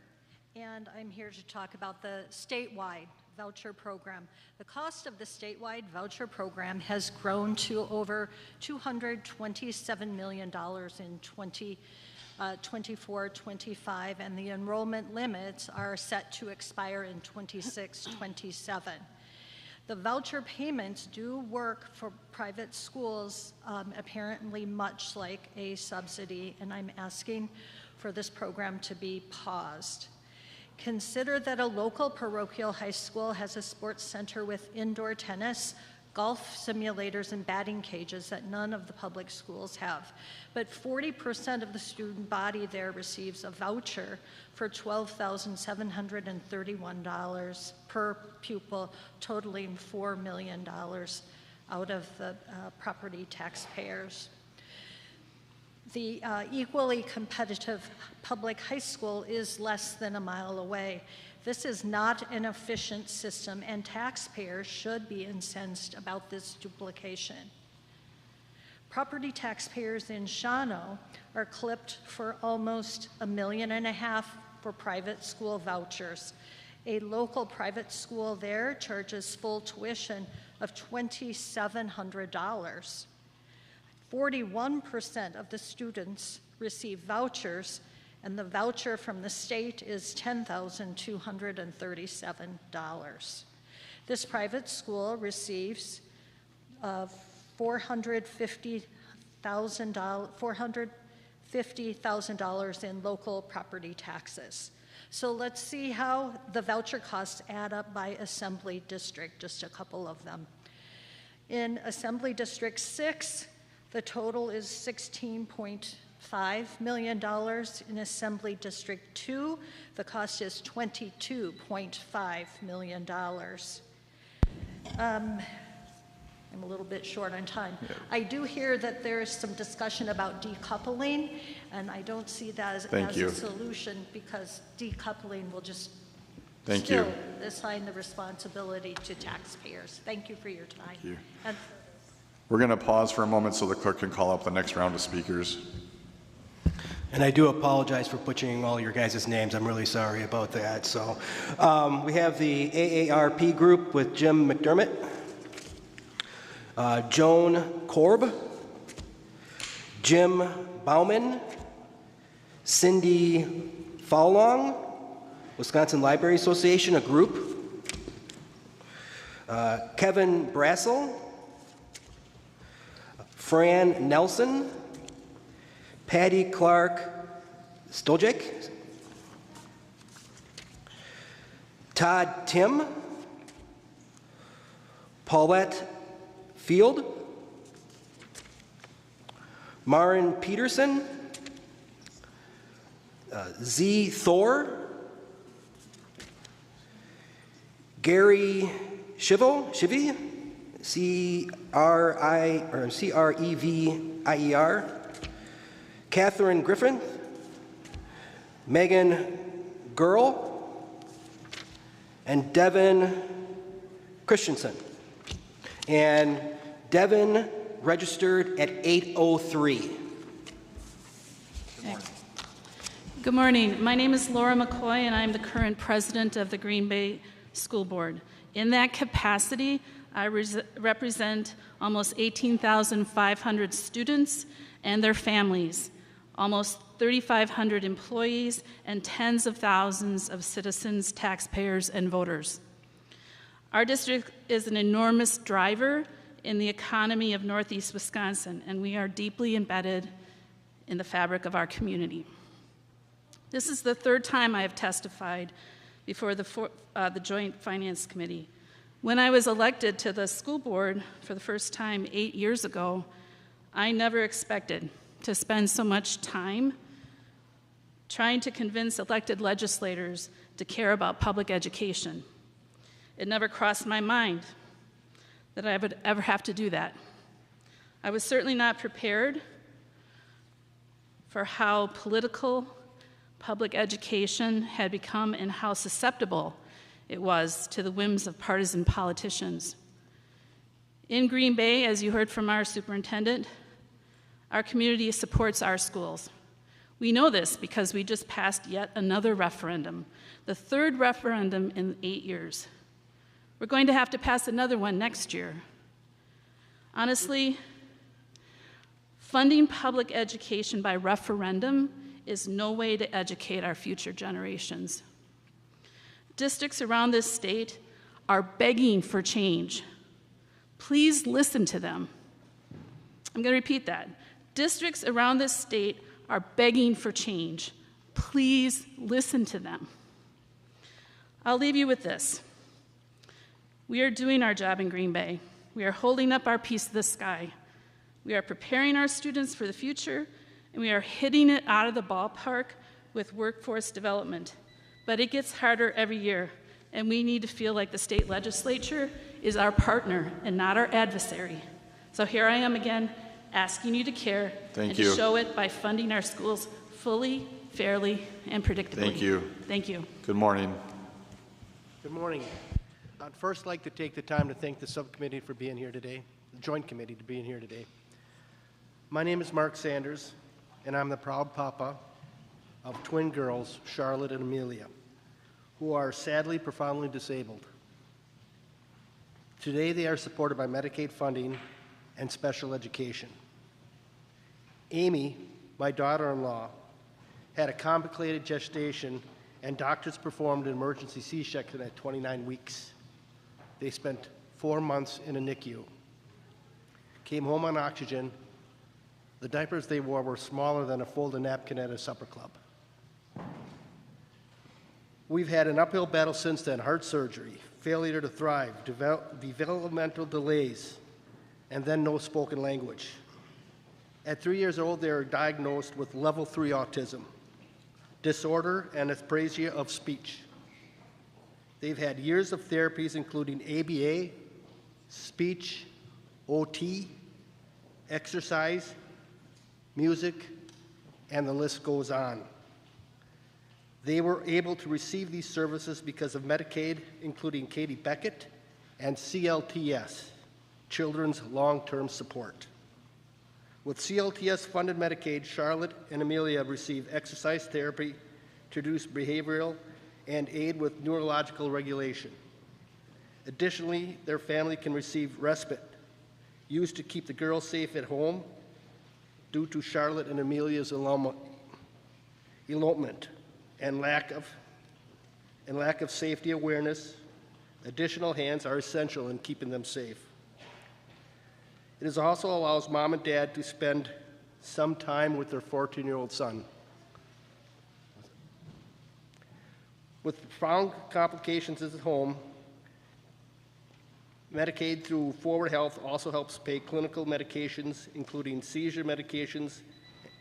and I'm here to talk about the statewide voucher program. The cost of the statewide voucher program has grown to over $227 million in 24-25, and the enrollment limits are set to expire in 26-27. The voucher payments do work for private schools, apparently much like a subsidy, and I'm asking for this program to be paused. Consider that a local parochial high school has a sports center with indoor tennis, golf simulators, and batting cages that none of the public schools have. But 40% of the student body there receives a voucher for $12,731 per pupil, totaling $4 million out of the property taxpayers. The equally competitive public high school is less than a mile away. This is not an efficient system, and taxpayers should be incensed about this duplication. Property taxpayers in Shawano are clipped for almost $1.5 million for private school vouchers. A local private school there charges full tuition of $2,700. 41% of the students receive vouchers, and the voucher from the state is $10,237. This private school receives $450,000 in local property taxes. So let's see how the voucher costs add up by Assembly District, just a couple of them. In Assembly District 6, the total is $16.5 million. In Assembly District 2, the cost is $22.5 million. I'm a little bit short on time. I do hear that there is some discussion about decoupling, and I don't see that as a solution, because decoupling will just still assign the responsibility to taxpayers. Thank you for your time. Thank you. And we're going to pause for a moment so the clerk can call up the next round of speakers. And I do apologize for butchering all your guys' names. I'm really sorry about that. So we have the AARP group with Jim McDermott, Joan Korb, Jim Bauman, Cindy Fowlong, Wisconsin Library Association, a group, Kevin Brassel, Fran Nelson, Patty Clark Stojek, Todd Tim, Paulette Field, Maren Peterson, Z. Thor, Gary Shivey, Crevier, Catherine Griffin, Megan Girl, and Devin Christensen. And Devin registered at 8:03. Good morning. My name is Laura McCoy, and I'm the current president of the Green Bay School Board. In that capacity, I represent almost 18,500 students and their families, almost 3,500 employees, and tens of thousands of citizens, taxpayers, and voters. Our district is an enormous driver in the economy of Northeast Wisconsin, and we are deeply embedded in the fabric of our community. This is the third time I have testified before the Joint Finance Committee. When I was elected to the school board for the first time 8 years ago, I never expected to spend so much time trying to convince elected legislators to care about public education. It never crossed my mind that I would ever have to do that. I was certainly not prepared for how political public education had become and how susceptible it was to the whims of partisan politicians. In Green Bay, as you heard from our superintendent, our community supports our schools. We know this because we just passed yet another referendum, the third referendum in 8 years. We're going to have to pass another one next year. Honestly, funding public education by referendum is no way to educate our future generations. Districts around this state are begging for change. Please listen to them. I'm going to repeat that. Districts around this state are begging for change. Please listen to them. I'll leave you with this. We are doing our job in Green Bay. We are holding up our piece of the sky. We are preparing our students for the future, and we are hitting it out of the ballpark with workforce development. But it gets harder every year, and we need to feel like the state legislature is our partner and not our adversary. So here I am again, asking you to care and to show it by funding our schools fully, fairly, and predictably. Thank you. Thank you. Good morning. Good morning. I'd first like to take the time to thank the subcommittee for being here today, the joint committee to being here today. My name is Mark Sanders, and I'm the proud papa of twin girls, Charlotte and Amelia, who are sadly profoundly disabled. Today they are supported by Medicaid funding and special education. Amy, my daughter-in-law, had a complicated gestation and doctors performed an emergency C-section at 29 weeks. They spent 4 months in a NICU. Came home on oxygen. The diapers they wore were smaller than a folded napkin at a supper club. We've had an uphill battle since then: heart surgery, failure to thrive, developmental delays, and then no spoken language. At 3 years old, they were diagnosed with level 3 autism, disorder and apraxia of speech. They've had years of therapies including ABA, speech, OT, exercise, music, and the list goes on. They were able to receive these services because of Medicaid, including Katie Beckett and CLTS, Children's Long-Term Support. With CLTS-funded Medicaid, Charlotte and Amelia receive exercise therapy to reduce behavioral and aid with neurological regulation. Additionally, their family can receive respite, used to keep the girls safe at home due to Charlotte and Amelia's elopement and lack of safety awareness. Additional hands are essential in keeping them safe. It also allows mom and dad to spend some time with their 14-year-old son. With profound complications at home, Medicaid through Forward Health also helps pay clinical medications, including seizure medications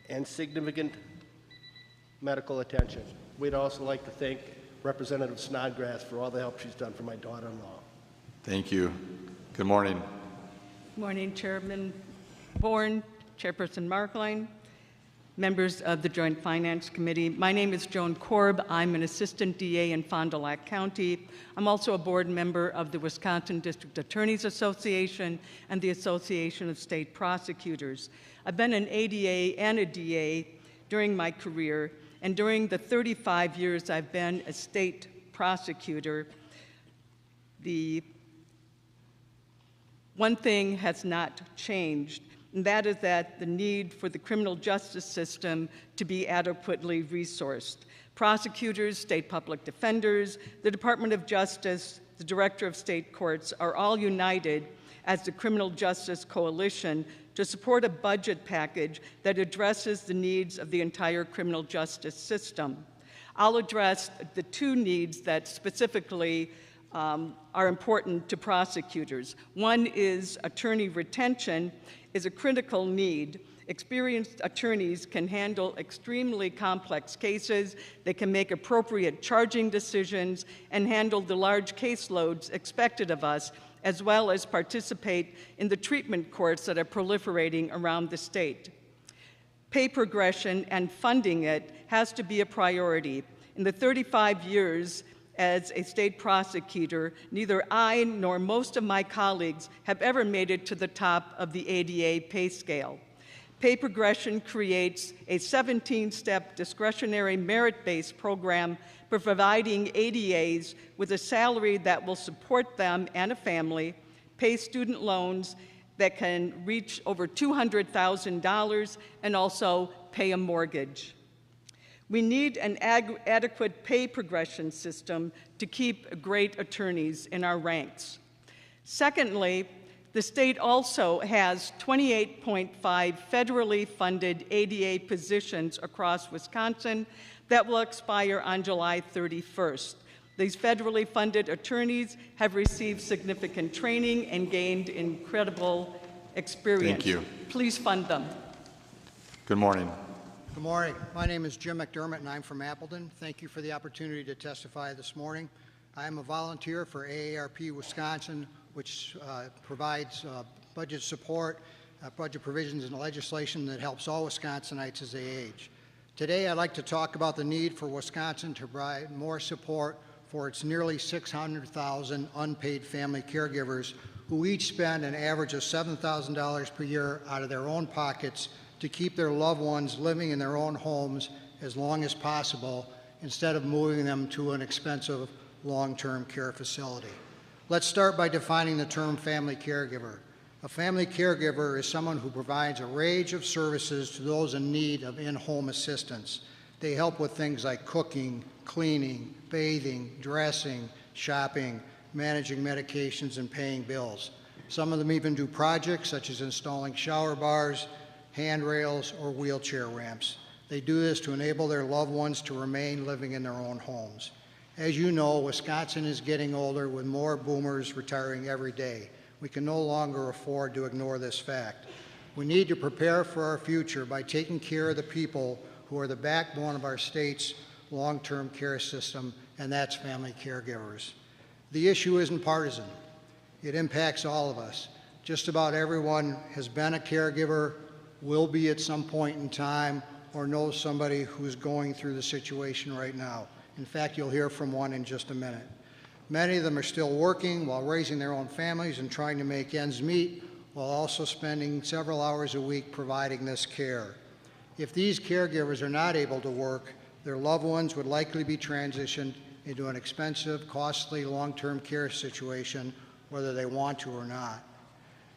and significant medical attention. We'd also like to thank Representative Snodgrass for all the help she's done for my daughter-in-law. Thank you. Good morning. Morning, Chairman Bourne, Chairperson Markline, members of the Joint Finance Committee. My name is Joan Korb. I'm an assistant DA in Fond du Lac County. I'm also a board member of the Wisconsin District Attorneys Association and the Association of State Prosecutors. I've been an ADA and a DA during my career, and during the 35 years I've been a state prosecutor, the one thing has not changed, and that is that the need for the criminal justice system to be adequately resourced. Prosecutors, state public defenders, the Department of Justice, the Director of State Courts are all united as the Criminal Justice Coalition to support a budget package that addresses the needs of the entire criminal justice system. I'll address the two needs that specifically are important to prosecutors. One is attorney retention is a critical need. Experienced attorneys can handle extremely complex cases, they can make appropriate charging decisions, and handle the large caseloads expected of us, as well as participate in the treatment courts that are proliferating around the state. Pay progression and funding it has to be a priority. In the 35 years as a state prosecutor, neither I nor most of my colleagues have ever made it to the top of the ADA pay scale. Pay progression creates a 17-step discretionary merit-based program for providing ADAs with a salary that will support them and a family, pay student loans that can reach over $200,000, and also pay a mortgage. We need an adequate pay progression system to keep great attorneys in our ranks. Secondly, the state also has 28.5 federally funded ADA positions across Wisconsin that will expire on July 31st. These federally funded attorneys have received significant training and gained incredible experience. Thank you. Please fund them. Good morning. Good morning. My name is Jim McDermott, and I'm from Appleton. Thank you for the opportunity to testify this morning. I am a volunteer for AARP Wisconsin, which provides budget support, budget provisions and legislation that helps all Wisconsinites as they age. Today, I'd like to talk about the need for Wisconsin to provide more support for its nearly 600,000 unpaid family caregivers who each spend an average of $7,000 per year out of their own pockets to keep their loved ones living in their own homes as long as possible instead of moving them to an expensive long-term care facility. Let's start by defining the term family caregiver. A family caregiver is someone who provides a range of services to those in need of in-home assistance. They help with things like cooking, cleaning, bathing, dressing, shopping, managing medications, and paying bills. Some of them even do projects such as installing shower bars, handrails, or wheelchair ramps. They do this to enable their loved ones to remain living in their own homes. As you know, Wisconsin is getting older with more boomers retiring every day. We can no longer afford to ignore this fact. We need to prepare for our future by taking care of the people who are the backbone of our state's long-term care system, and that's family caregivers. The issue isn't partisan. It impacts all of us. Just about everyone has been a caregiver, will be at some point in time, or knows somebody who's going through the situation right now. In fact, you'll hear from one in just a minute. Many of them are still working while raising their own families and trying to make ends meet, while also spending several hours a week providing this care. If these caregivers are not able to work, their loved ones would likely be transitioned into an expensive, costly, long-term care situation, whether they want to or not.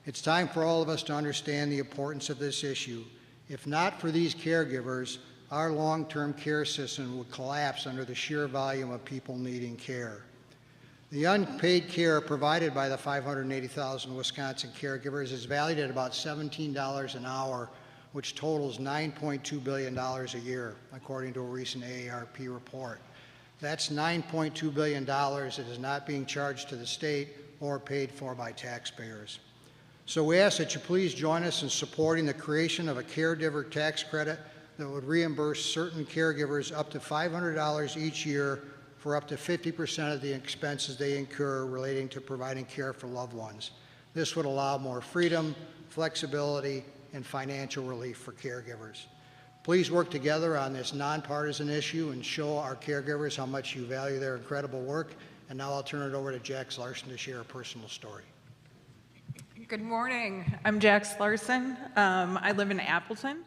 It's time for all of us to understand the importance of this issue. If not for these caregivers, our long-term care system would collapse under the sheer volume of people needing care. The unpaid care provided by the 580,000 Wisconsin caregivers is valued at about $17 an hour, which totals $9.2 billion a year, according to a recent AARP report. That's $9.2 billion that is not being charged to the state or paid for by taxpayers. So we ask that you please join us in supporting the creation of a caregiver tax credit that would reimburse certain caregivers up to $500 each year for up to 50% of the expenses they incur relating to providing care for loved ones. This would allow more freedom, flexibility, and financial relief for caregivers. Please work together on this nonpartisan issue and show our caregivers how much you value their incredible work. And now I'll turn it over to Jax Larson to share a personal story. Good morning. I'm Jax Larson. I live in Appleton.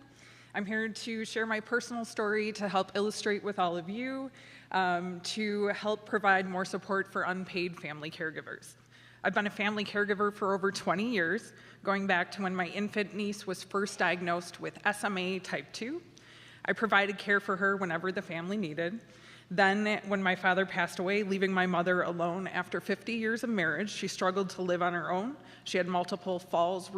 I'm here to share my personal story to help illustrate with all of you, to help provide more support for unpaid family caregivers. I've been a family caregiver for over 20 years, going back to when my infant niece was first diagnosed with SMA type 2. I provided care for her whenever the family needed. Then, when my father passed away, leaving my mother alone after 50 years of marriage, she struggled to live on her own. She had multiple falls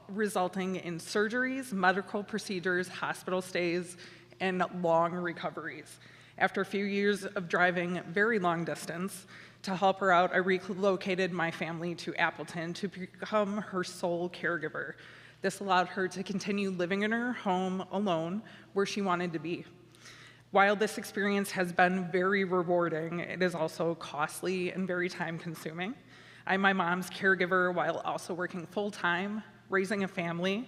resulting in surgeries, medical procedures, hospital stays, and long recoveries. After a few years of driving very long distance to help her out, I relocated my family to Appleton to become her sole caregiver. This allowed her to continue living in her home alone where she wanted to be. While this experience has been very rewarding, it is also costly and very time-consuming. I'm my mom's caregiver while also working full-time, raising a family,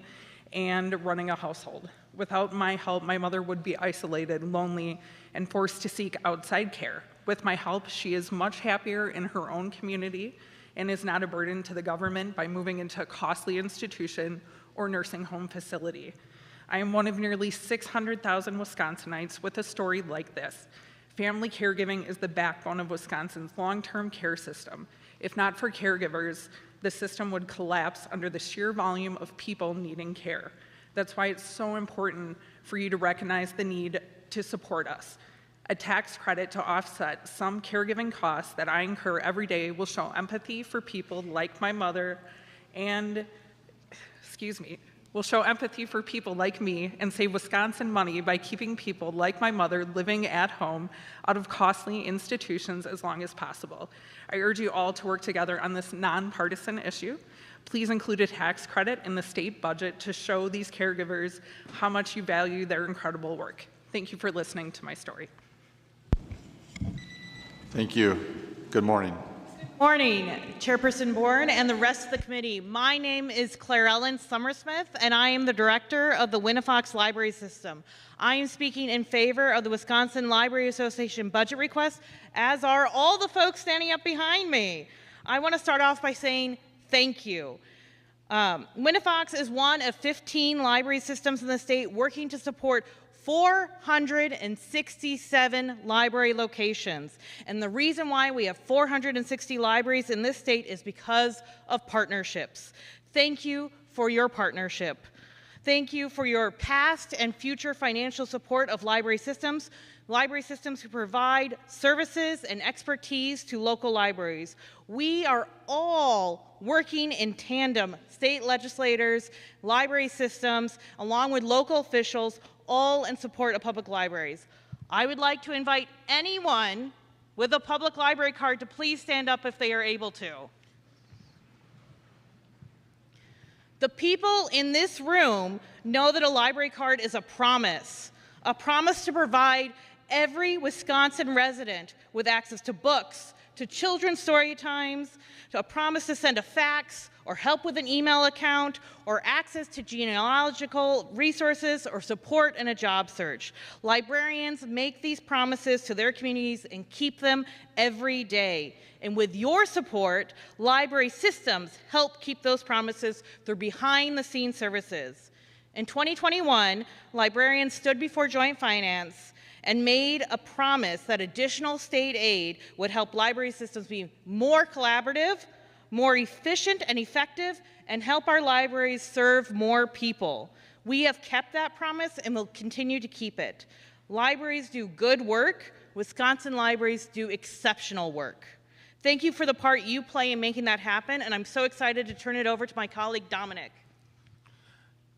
and running a household. Without my help, my mother would be isolated, lonely, and forced to seek outside care. With my help, she is much happier in her own community and is not a burden to the government by moving into a costly institution or nursing home facility. I am one of nearly 600,000 Wisconsinites with a story like this. Family caregiving is the backbone of Wisconsin's long-term care system. If not for caregivers, the system would collapse under the sheer volume of people needing care. That's why it's so important for you to recognize the need to support us. A tax credit to offset some caregiving costs that I incur every day will show empathy for people like my mother and, We'll show empathy for people like me and save Wisconsin money by keeping people like my mother living at home out of costly institutions as long as possible. I urge you all to work together on this nonpartisan issue. Please include a tax credit in the state budget to show these caregivers how much you value their incredible work. Thank you for listening to my story. Thank you. Good morning. Morning, Chairperson Bourne and the rest of the committee. My name is Claire Ellen Summersmith, and I am the director of the Winnifox Library System. I am speaking in favor of the Wisconsin Library Association budget request, as are all the folks standing up behind me. I want to start off by saying thank you. Winnifox is one of 15 library systems in the state working to support 467 library locations. And the reason why we have 460 libraries in this state is because of partnerships. Thank you for your partnership. Thank you for your past and future financial support of library systems who provide services and expertise to local libraries. We are all working in tandem, state legislators, library systems, along with local officials, all in support of public libraries. I would like to invite anyone with a public library card to please stand up if they are able to. The people in this room know that a library card is a promise to provide every Wisconsin resident with access to books, to children's story times, to a promise to send a fax or help with an email account or access to genealogical resources or support in a job search. Librarians make these promises to their communities and keep them every day. And with your support, library systems help keep those promises through behind-the-scenes services. In 2021, librarians stood before Joint Finance and made a promise that additional state aid would help library systems be more collaborative, more efficient and effective, and help our libraries serve more people. We have kept that promise and will continue to keep it. Libraries do good work. Wisconsin libraries do exceptional work. Thank you for the part you play in making that happen, and I'm so excited to turn it over to my colleague, Dominic.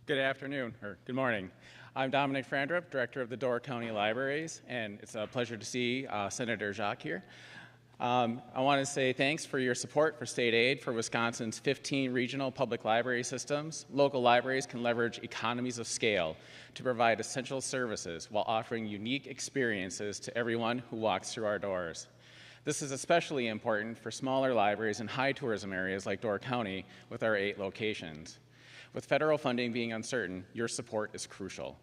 Good afternoon, or good morning. I'm Dominic Frandrup, Director of the Door County Libraries, and it's a pleasure to see Senator Jacques here. I want to say thanks for your support for state aid for Wisconsin's 15 regional public library systems. Local libraries can leverage economies of scale to provide essential services while offering unique experiences to everyone who walks through our doors. This is especially important for smaller libraries in high tourism areas like Door County with our 8 locations. With federal funding being uncertain, your support is crucial.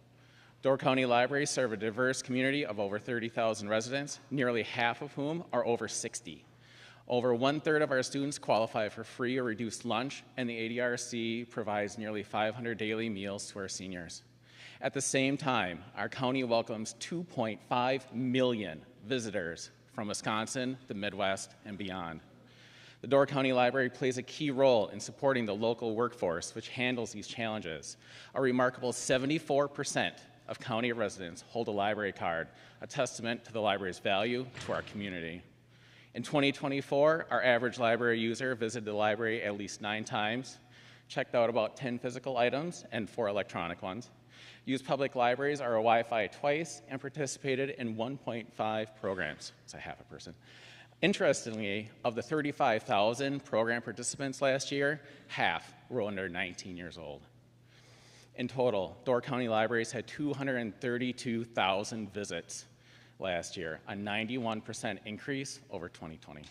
Door County Libraries serve a diverse community of over 30,000 residents, nearly half of whom are over 60. Over 1/3 of our students qualify for free or reduced lunch, and the ADRC provides nearly 500 daily meals to our seniors. At the same time, our county welcomes 2.5 million visitors from Wisconsin, the Midwest, and beyond. The Door County Library plays a key role in supporting the local workforce, which handles these challenges. A remarkable 74% of county residents hold a library card, a testament to the library's value to our community. In 2024, our average library user visited the library at least 9 times, checked out about 10 physical items and 4 electronic ones, used public libraries or Wi-Fi twice, and participated in 1.5 programs. It's a half a person. Interestingly, of the 35,000 program participants last year, half were under 19 years old. In total, Door County Libraries had 232,000 visits last year, a 91% increase over 2020.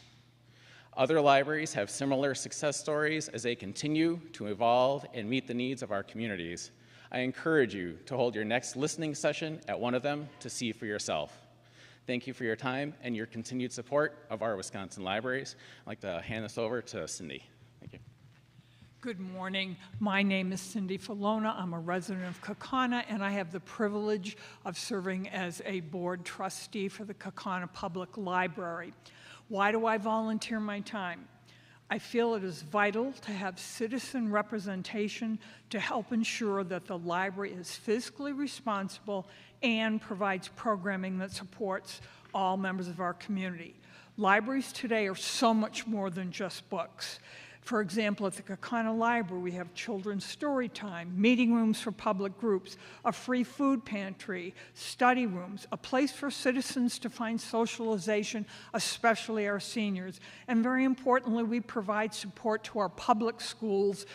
Other libraries have similar success stories as they continue to evolve and meet the needs of our communities. I encourage you to hold your next listening session at one of them to see for yourself. Thank you for your time and your continued support of our Wisconsin libraries. I'd like to hand this over to Cindy. Thank you. Good morning. My name is Cindy Falona. I'm a resident of Kaukauna, and I have the privilege of serving as a board trustee for the Kaukauna Public Library. Why do I volunteer my time? I feel it is vital to have citizen representation to help ensure that the library is fiscally responsible and provides programming that supports all members of our community. Libraries today are so much more than just books. For example, at the Kaukauna Library, we have children's story time, meeting rooms for public groups, a free food pantry, study rooms, a place for citizens to find socialization, especially our seniors. And very importantly, we provide support to our public schools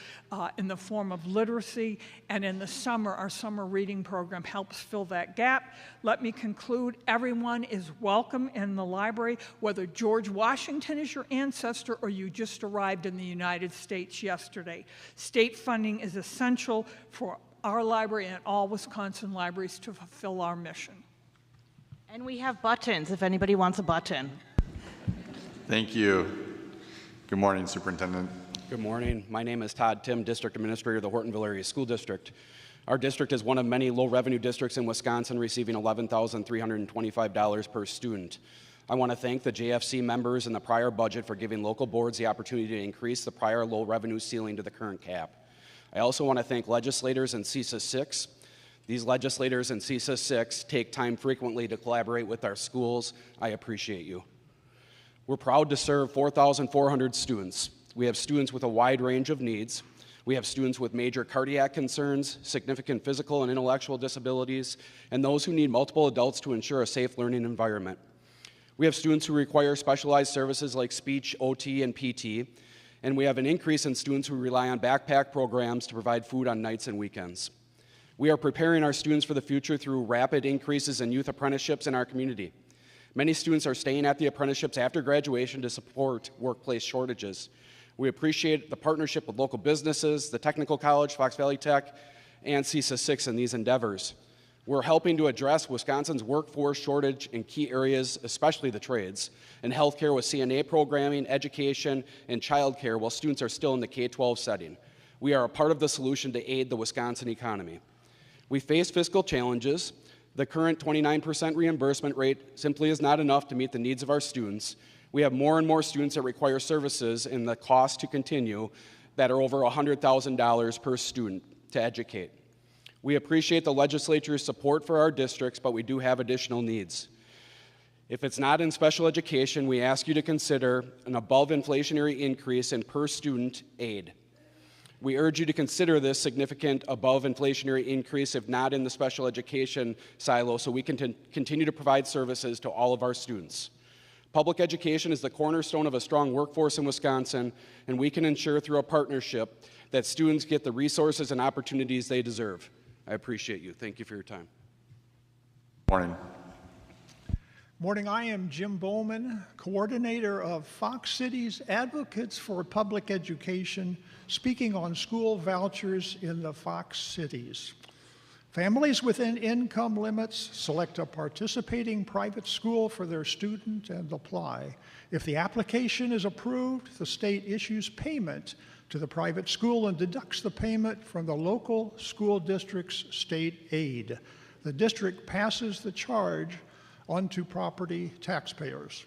in the form of literacy, and in the summer, our summer reading program helps fill that gap. Let me conclude, everyone is welcome in the library, whether George Washington is your ancestor or you just arrived in the United States yesterday. State funding is essential for our library and all Wisconsin libraries to fulfill our mission. And we have buttons if anybody wants a button. Thank you. Good morning, Superintendent. Good morning. My name is Todd Tim, District Administrator of the Hortonville Area School District. Our district is one of many low-revenue districts in Wisconsin, receiving $11,325 per student. I want to thank the JFC members in the prior budget for giving local boards the opportunity to increase the prior low-revenue ceiling to the current cap. I also want to thank legislators in CESA 6. These legislators in CESA 6 take time frequently to collaborate with our schools. I appreciate you. We're proud to serve 4,400 students. We have students with a wide range of needs. We have students with major cardiac concerns, significant physical and intellectual disabilities, and those who need multiple adults to ensure a safe learning environment. We have students who require specialized services like speech, OT, and PT, and we have an increase in students who rely on backpack programs to provide food on nights and weekends. We are preparing our students for the future through rapid increases in youth apprenticeships in our community. Many students are staying at the apprenticeships after graduation to support workplace shortages. We appreciate the partnership with local businesses, the Technical College, Fox Valley Tech, and CESA 6 in these endeavors. We're helping to address Wisconsin's workforce shortage in key areas, especially the trades, and healthcare with CNA programming, education, and childcare while students are still in the K-12 setting. We are a part of the solution to aid the Wisconsin economy. We face fiscal challenges. The current 29% reimbursement rate simply is not enough to meet the needs of our students. We have more and more students that require services and the cost to continue that are over $100,000 per student to educate. We appreciate the legislature's support for our districts, but we do have additional needs. If it's not in special education, we ask you to consider an above-inflationary increase in per-student aid. We urge you to consider this significant above-inflationary increase, if not in the special education silo, so we can continue to provide services to all of our students. Public education is the cornerstone of a strong workforce in Wisconsin, and we can ensure through a partnership that students get the resources and opportunities they deserve. I appreciate you. Thank you for your time. Morning. Morning. I am Jim Bowman, coordinator of Fox Cities Advocates for Public Education, speaking on school vouchers in the Fox Cities. Families within income limits select a participating private school for their student and apply. If the application is approved, the state issues payment to the private school and deducts the payment from the local school district's state aid. The district passes the charge onto property taxpayers.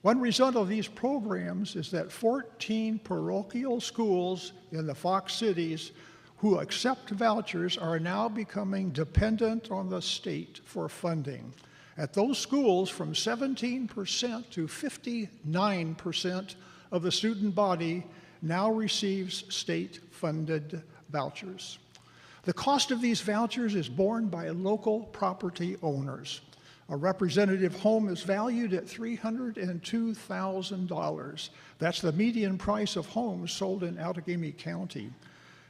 One result of these programs is that 14 parochial schools in the Fox Cities who accept vouchers are now becoming dependent on the state for funding. At those schools, from 17% to 59% of the student body now receives state-funded vouchers. The cost of these vouchers is borne by local property owners. A representative home is valued at $302,000. That's the median price of homes sold in Outagamie County.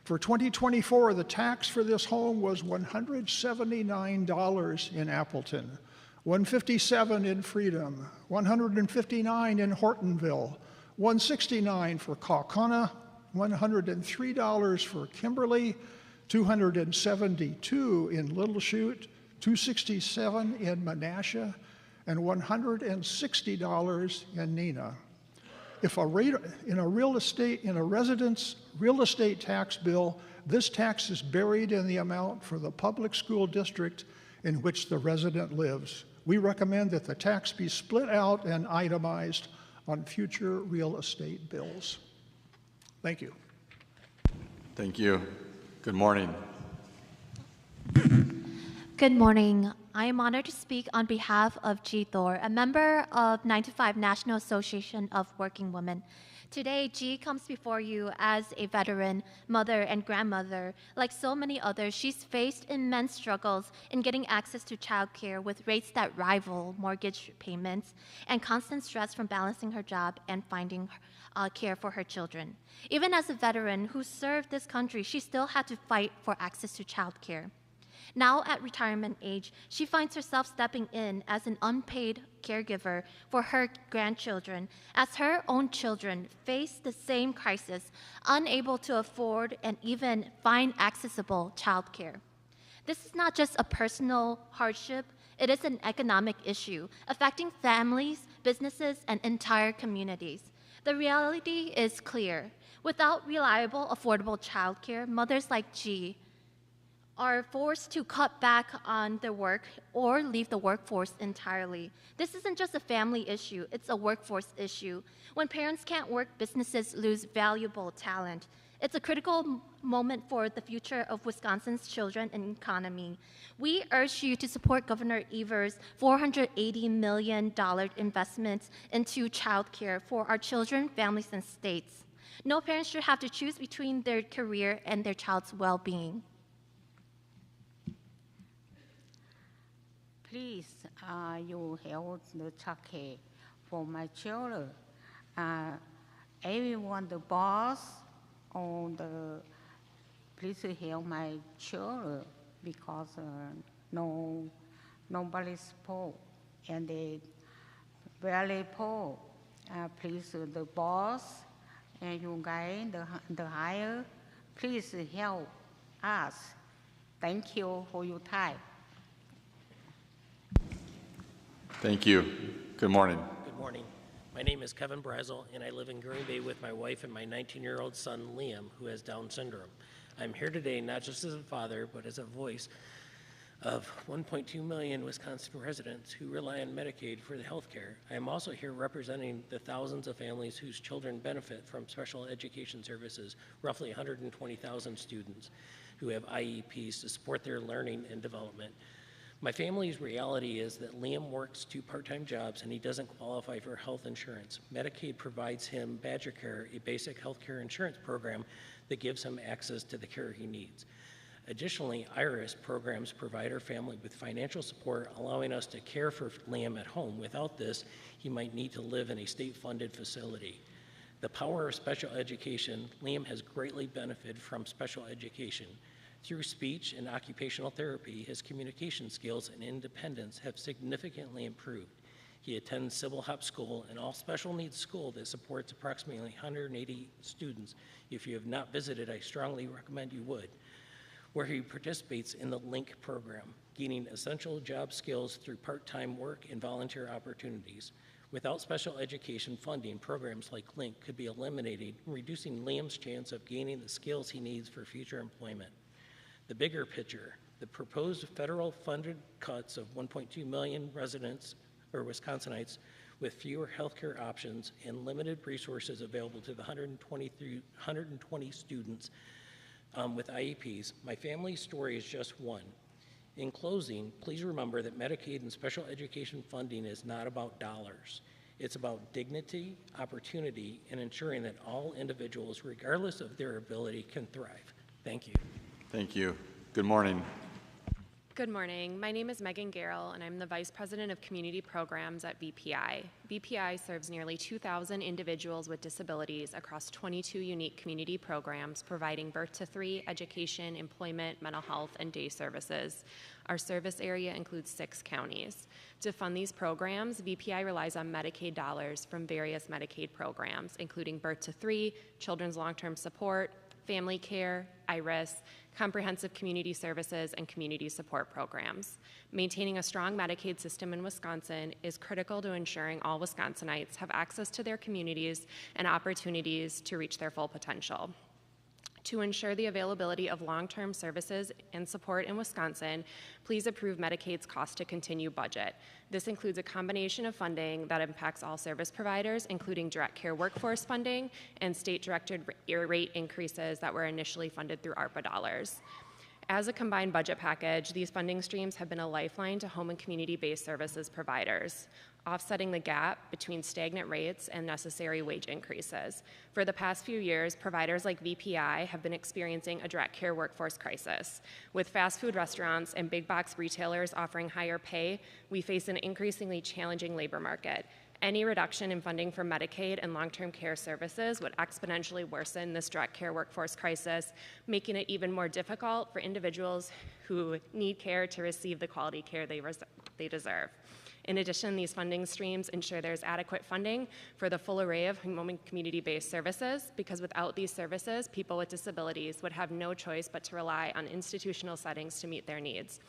For 2024, the tax for this home was $179 in Appleton, $157 in Freedom, $159 in Hortonville, $169 for Kaukauna, $103 for Kimberly, $272 in Little Chute, $267 in Menasha, and $160 in Neenah. If a resident's real estate tax bill, this tax is buried in the amount for the public school district in which the resident lives. We recommend that the tax be split out and itemized on future real estate bills. Thank you. Thank you. Good morning. Good morning. I am honored to speak on behalf of G. Thor, a member of 9 to 5 National Association of Working Women. Today, G comes before you as a veteran, mother, and grandmother. Like so many others, she's faced immense struggles in getting access to childcare with rates that rival mortgage payments and constant stress from balancing her job and finding care for her children. Even as a veteran who served this country, she still had to fight for access to childcare. Now at retirement age, she finds herself stepping in as an unpaid caregiver for her grandchildren as her own children face the same crisis, unable to afford and even find accessible childcare. This is not just a personal hardship, it is an economic issue affecting families, businesses, and entire communities. The reality is clear. Without reliable, affordable childcare, mothers like G are forced to cut back on their work or leave the workforce entirely. This isn't just a family issue, it's a workforce issue. When parents can't work, businesses lose valuable talent. It's a critical moment for the future of Wisconsin's children and economy. We urge you to support Governor Evers' $480 million investment into childcare for our children, families, and states. No parent should have to choose between their career and their child's well-being. Please, you help the childcare for my children. Everyone, the boss, or please help my children because nobody's poor and they very poor. Please, the boss and you guys, the higher, please help us. Thank you for your time. Thank you. Good morning. Good morning. My name is Kevin Brazel, and I live in Green Bay with my wife and my 19-year-old son, Liam, who has Down syndrome. I'm here today not just as a father, but as a voice of 1.2 million Wisconsin residents who rely on Medicaid for the health care. I am also here representing the thousands of families whose children benefit from special education services, roughly 120,000 students who have IEPs to support their learning and development. My family's reality is that Liam works 2 part-time jobs and he doesn't qualify for health insurance. Medicaid provides him Badger Care, a basic health care insurance program that gives him access to the care he needs. Additionally, IRIS programs provide our family with financial support, allowing us to care for Liam at home. Without this, he might need to live in a state-funded facility. The power of special education, Liam has greatly benefited from special education. Through speech and occupational therapy, his communication skills and independence have significantly improved. He attends Sybil Hop School, an all-special needs school that supports approximately 180 students. If you have not visited, I strongly recommend you would, where he participates in the LINK program, gaining essential job skills through part-time work and volunteer opportunities. Without special education funding, programs like LINK could be eliminated, reducing Liam's chance of gaining the skills he needs for future employment. The bigger picture, the proposed federal funded cuts of 1.2 million residents or Wisconsinites with fewer healthcare options and limited resources available to the 120 students with IEPs. My family's story is just one. In closing, please remember that Medicaid and special education funding is not about dollars. It's about dignity, opportunity, and ensuring that all individuals, regardless of their ability, can thrive. Thank you. Thank you. Good morning. Good morning. My name is Megan Garrell, and I'm the Vice President of Community Programs at VPI. VPI serves nearly 2,000 individuals with disabilities across 22 unique community programs, providing birth to 3, education, employment, mental health, and day services. Our service area includes 6 counties. To fund these programs, VPI relies on Medicaid dollars from various Medicaid programs, including birth to 3, children's long-term support, family care, IRIS, comprehensive community services, and community support programs. Maintaining a strong Medicaid system in Wisconsin is critical to ensuring all Wisconsinites have access to their communities and opportunities to reach their full potential. To ensure the availability of long-term services and support in Wisconsin, please approve Medicaid's cost to continue budget. This includes a combination of funding that impacts all service providers, including direct care workforce funding and state-directed rate increases that were initially funded through ARPA dollars. As a combined budget package, these funding streams have been a lifeline to home and community-based services providers. offsetting the gap between stagnant rates and necessary wage increases. For the past few years, providers like VPI have been experiencing a direct care workforce crisis. With fast food restaurants and big box retailers offering higher pay, we face an increasingly challenging labor market. Any reduction in funding for Medicaid and long-term care services would exponentially worsen this direct care workforce crisis, making it even more difficult for individuals who need care to receive the quality care they deserve. In addition, these funding streams ensure there's adequate funding for the full array of home and community-based services, because without these services, people with disabilities would have no choice but to rely on institutional settings to meet their needs.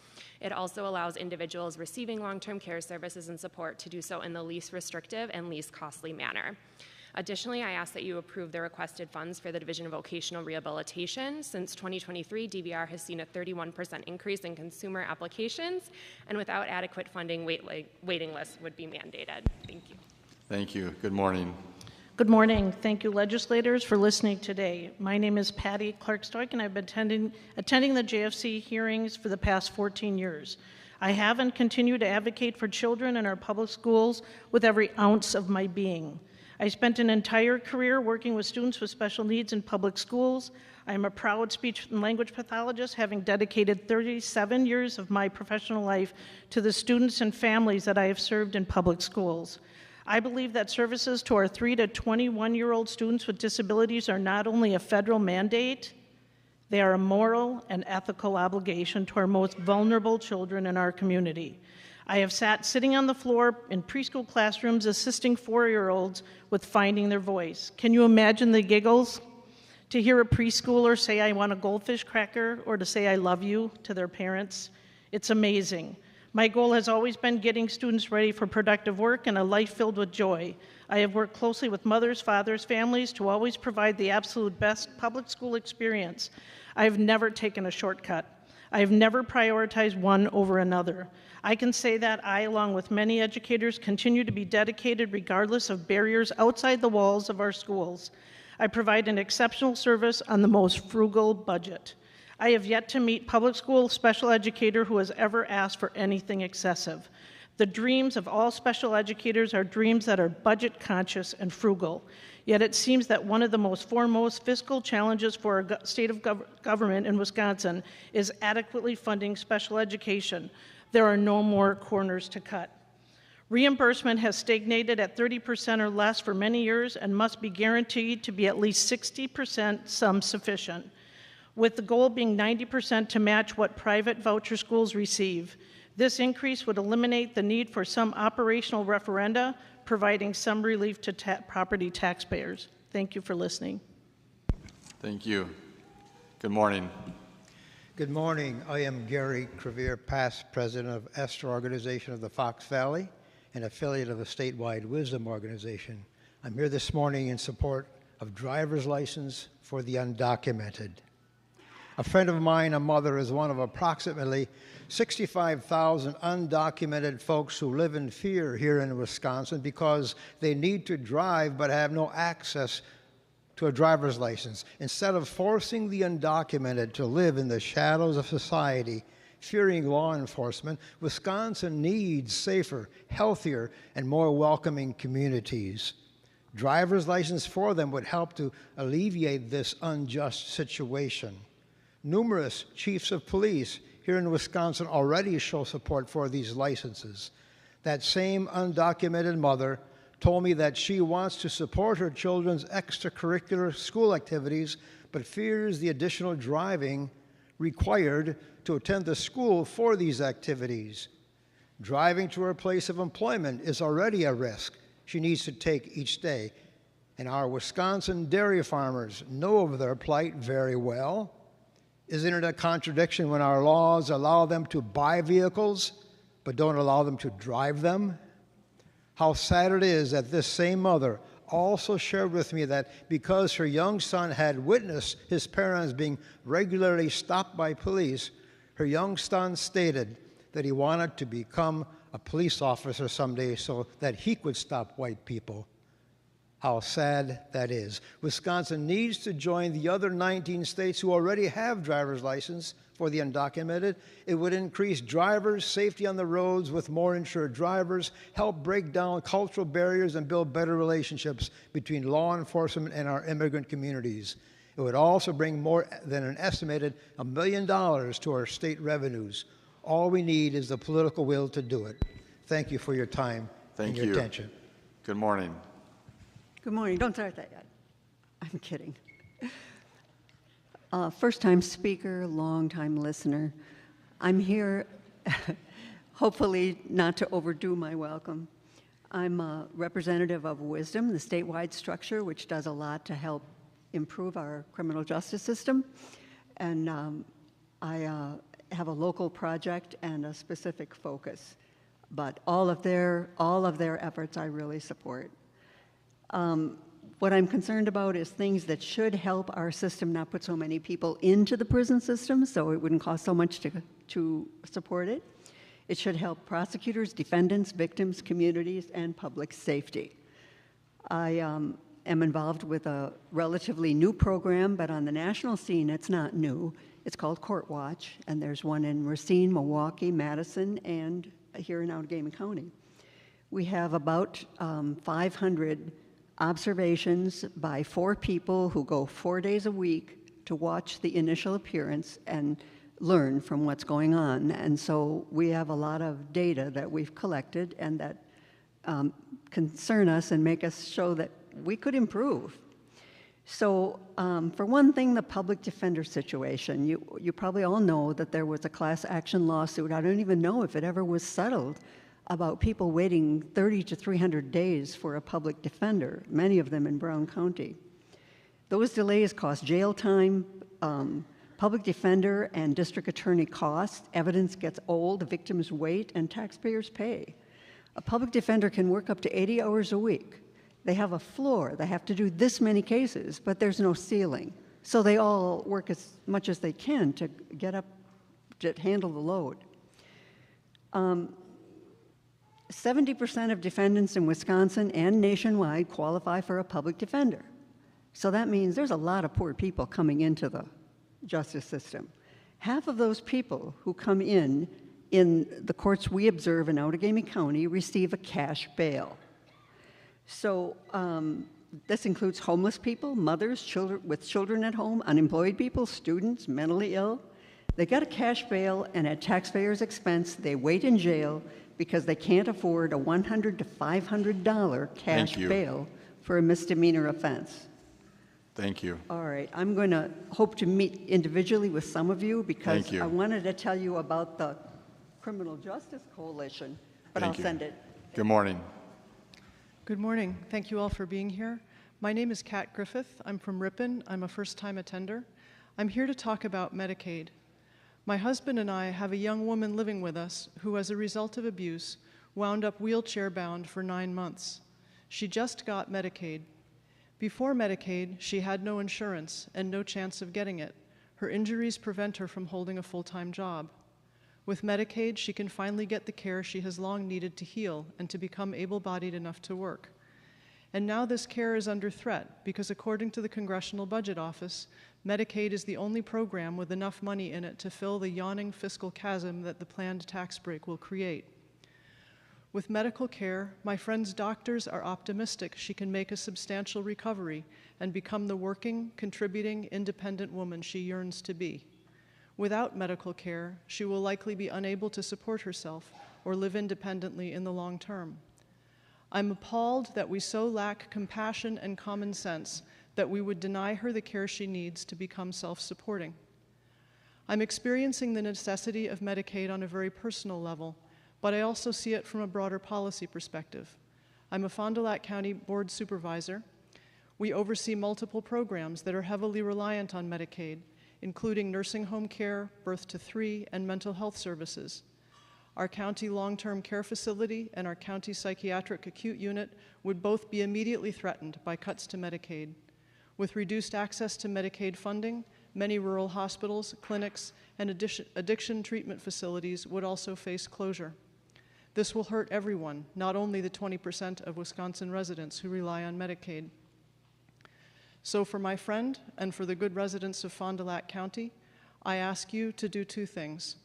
It also allows individuals receiving long-term care services and support to do so in the least restrictive and least costly manner. Additionally, I ask that you approve the requested funds for the Division of Vocational Rehabilitation. Since 2023, DVR has seen a 31% increase in consumer applications, and without adequate funding, waiting lists would be mandated. Thank you. Thank you. Good morning. Good morning. Thank you, legislators, for listening today. My name is Patty Clark-Stoik, and I've been attending the JFC hearings for the past 14 years. I have and continue to advocate for children in our public schools with every ounce of my being. I spent an entire career working with students with special needs in public schools. I am a proud speech and language pathologist, having dedicated 37 years of my professional life to the students and families that I have served in public schools. I believe that services to our 3 to 21-year-old students with disabilities are not only a federal mandate, they are a moral and ethical obligation to our most vulnerable children in our community. I have sat sitting on the floor in preschool classrooms assisting 4-year-olds with finding their voice. Can you imagine the giggles? To hear a preschooler say, "I want a goldfish cracker," or to say, "I love you" to their parents. It's amazing. My goal has always been getting students ready for productive work and a life filled with joy. I have worked closely with mothers, fathers, families to always provide the absolute best public school experience. I have never taken a shortcut. I have never prioritized one over another. I can say that I, along with many educators, continue to be dedicated regardless of barriers outside the walls of our schools. I provide an exceptional service on the most frugal budget. I have yet to meet public school special educator who has ever asked for anything excessive. The dreams of all special educators are dreams that are budget conscious and frugal. Yet it seems that one of the most foremost fiscal challenges for our state of government in Wisconsin is adequately funding special education. There are no more corners to cut. Reimbursement has stagnated at 30% or less for many years and must be guaranteed to be at least 60% sum sufficient, with the goal being 90% to match what private voucher schools receive. This increase would eliminate the need for some operational referenda, providing some relief to property taxpayers. Thank you for listening. Thank you. Good morning. Good morning. I am Gary Crevier, past president of Esther Organization of the Fox Valley, an affiliate of the statewide Wisdom Organization. I'm here this morning in support of driver's license for the undocumented. A friend of mine, a mother, is one of approximately 65,000 undocumented folks who live in fear here in Wisconsin because they need to drive but have no access to a driver's license. Instead of forcing the undocumented to live in the shadows of society, fearing law enforcement, Wisconsin needs safer, healthier, and more welcoming communities. Driver's license for them would help to alleviate this unjust situation. Numerous chiefs of police here in Wisconsin already show support for these licenses. That same undocumented mother told me that she wants to support her children's extracurricular school activities, but fears the additional driving required to attend the school for these activities. Driving to her place of employment is already a risk she needs to take each day, and our Wisconsin dairy farmers know of their plight very well. Isn't it a contradiction when our laws allow them to buy vehicles but don't allow them to drive them? How sad it is that this same mother also shared with me that because her young son had witnessed his parents being regularly stopped by police, her young son stated that he wanted to become a police officer someday so that he could stop white people. How sad that is. Wisconsin needs to join the other 19 states who already have driver's license for the undocumented. It would increase drivers' safety on the roads with more insured drivers, help break down cultural barriers, and build better relationships between law enforcement and our immigrant communities. It would also bring more than an estimated $1 million to our state revenues. All we need is the political will to do it. Thank you for your time and your attention. Good morning. Good morning. Don't start that yet. I'm kidding. First-time speaker, long-time listener. I'm here, hopefully not to overdo my welcome. I'm a representative of Wisdom, the statewide structure, which does a lot to help improve our criminal justice system. And I have a local project and a specific focus. But all of their efforts I really support. What I'm concerned about is things that should help our system not put so many people into the prison system, so it wouldn't cost so much to support it. It should help prosecutors, defendants, victims, communities, and public safety. I am involved with a relatively new program, but on the national scene, it's not new. It's called Court Watch, and there's one in Racine, Milwaukee, Madison, and here in Allegheny County. We have about 500 observations by 4 people who go 4 days a week to watch the initial appearance and learn from what's going on. And so we have a lot of data that we've collected and that concern us and make us show that we could improve. So for one thing, the public defender situation, you probably all know that there was a class action lawsuit. I don't even know if it ever was settled, about people waiting 30 to 300 days for a public defender, many of them in Brown County. Those delays cost jail time, public defender and district attorney costs, evidence gets old, victims wait, and taxpayers pay. A public defender can work up to 80 hours a week. They have a floor. They have to do this many cases, but there's no ceiling. So they all work as much as they can to get up, to handle the load. 70% of defendants in Wisconsin and nationwide qualify for a public defender. So that means there's a lot of poor people coming into the justice system. Half of those people who come in the courts we observe in Outagamie County receive a cash bail. So this includes homeless people, mothers, children with children at home, unemployed people, students, mentally ill. They get a cash bail, and at taxpayers' expense, they wait in jail because they can't afford a $100 to $500 cash bail for a misdemeanor offense. Thank you. All right, I'm going to hope to meet individually with some of you because I wanted to tell you about the Criminal Justice Coalition, but I'll send it. Good morning. Good morning. Thank you all for being here. My name is Kat Griffith. I'm from Ripon. I'm a first-time attender. I'm here to talk about Medicaid. My husband and I have a young woman living with us who, as a result of abuse, wound up wheelchair-bound for 9 months. She just got Medicaid. Before Medicaid, she had no insurance and no chance of getting it. Her injuries prevent her from holding a full-time job. With Medicaid, she can finally get the care she has long needed to heal and to become able-bodied enough to work. And now this care is under threat because, according to the Congressional Budget Office, Medicaid is the only program with enough money in it to fill the yawning fiscal chasm that the planned tax break will create. With medical care, my friend's doctors are optimistic she can make a substantial recovery and become the working, contributing, independent woman she yearns to be. Without medical care, she will likely be unable to support herself or live independently in the long term. I'm appalled that we so lack compassion and common sense that we would deny her the care she needs to become self-supporting. I'm experiencing the necessity of Medicaid on a very personal level, but I also see it from a broader policy perspective. I'm a Fond du Lac County Board Supervisor. We oversee multiple programs that are heavily reliant on Medicaid, including nursing home care, birth to 3, and mental health services. Our county long-term care facility and our county psychiatric acute unit would both be immediately threatened by cuts to Medicaid. With reduced access to Medicaid funding, many rural hospitals, clinics, and addiction treatment facilities would also face closure. This will hurt everyone, not only the 20% of Wisconsin residents who rely on Medicaid. So for my friend and for the good residents of Fond du Lac County, I ask you to do two things.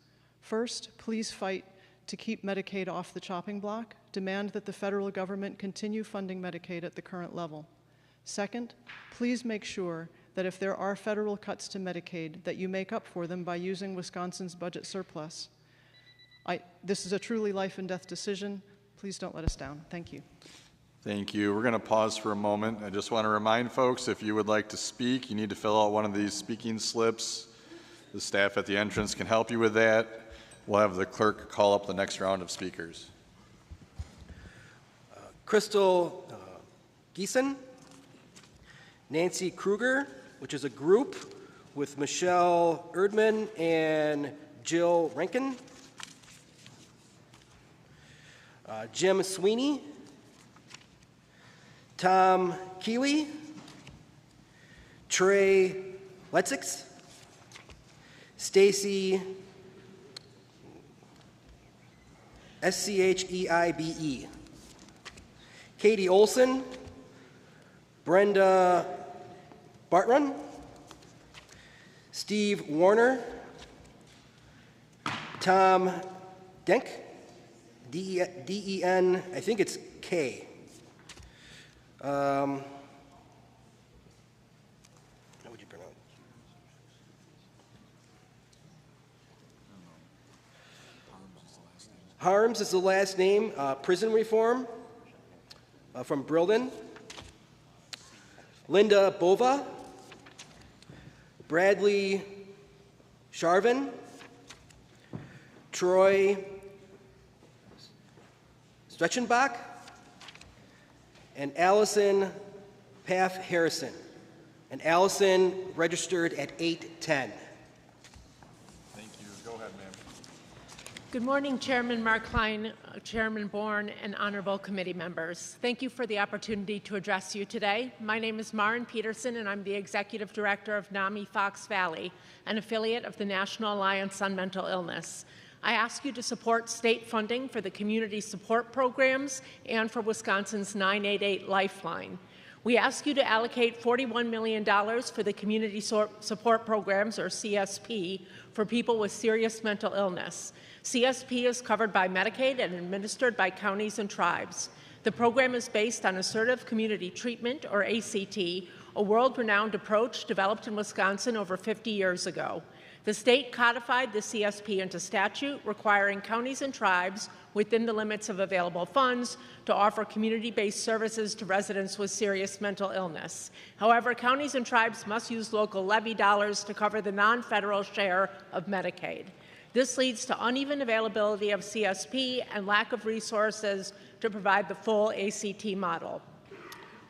First, please fight to keep Medicaid off the chopping block. Demand that the federal government continue funding Medicaid at the current level. Second, please make sure that if there are federal cuts to Medicaid, that you make up for them by using Wisconsin's budget surplus. This is a truly life and death decision. Please don't let us down. Thank you. Thank you. We're going to pause for a moment. I just want to remind folks, if you would like to speak, you need to fill out one of these speaking slips. The staff at the entrance can help you with that. We'll have the clerk call up the next round of speakers. Crystal Geeson, Nancy Kruger, which is a group with Michelle Erdman and Jill Rankin, Jim Sweeney, Tom Keeley, Trey Letzix, Stacy Scheibe, Katie Olson, Brenda Bartrun, Steve Warner, Tom Denk, D-E-N, I think it's K. How would you pronounce? Harms is the last name. Prison reform from Brilden. Linda Bova. Bradley Sharvin. Troy Stretchenbach. And Allison Paff Harrison. And Allison registered at 8:10. Thank you. Go ahead, ma'am. Good morning, Chairman Mark Klein, Chairman Bourne, and honorable committee members. Thank you for the opportunity to address you today. My name is Maren Peterson, and I'm the Executive Director of NAMI Fox Valley, an affiliate of the National Alliance on Mental Illness. I ask you to support state funding for the community support programs and for Wisconsin's 988 Lifeline. We ask you to allocate $41 million for the community support programs, or CSP, for people with serious mental illness. CSP is covered by Medicaid and administered by counties and tribes. The program is based on assertive community treatment, or ACT, a world-renowned approach developed in Wisconsin over 50 years ago. The state codified the CSP into statute, requiring counties and tribes, within the limits of available funds, to offer community-based services to residents with serious mental illness. However, counties and tribes must use local levy dollars to cover the non-federal share of Medicaid. This leads to uneven availability of CSP and lack of resources to provide the full ACT model.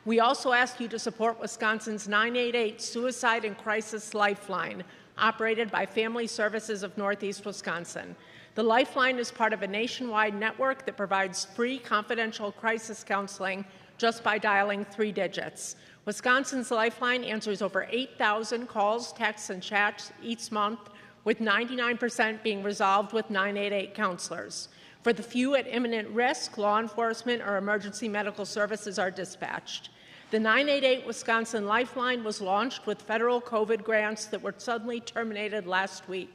We also ask you to support Wisconsin's 988 Suicide and Crisis Lifeline, operated by Family Services of Northeast Wisconsin. The Lifeline is part of a nationwide network that provides free, confidential crisis counseling just by dialing 3 digits. Wisconsin's Lifeline answers over 8,000 calls, texts, and chats each month, with 99% being resolved with 988 counselors. For the few at imminent risk, law enforcement or emergency medical services are dispatched. The 988 Wisconsin Lifeline was launched with federal COVID grants that were suddenly terminated last week.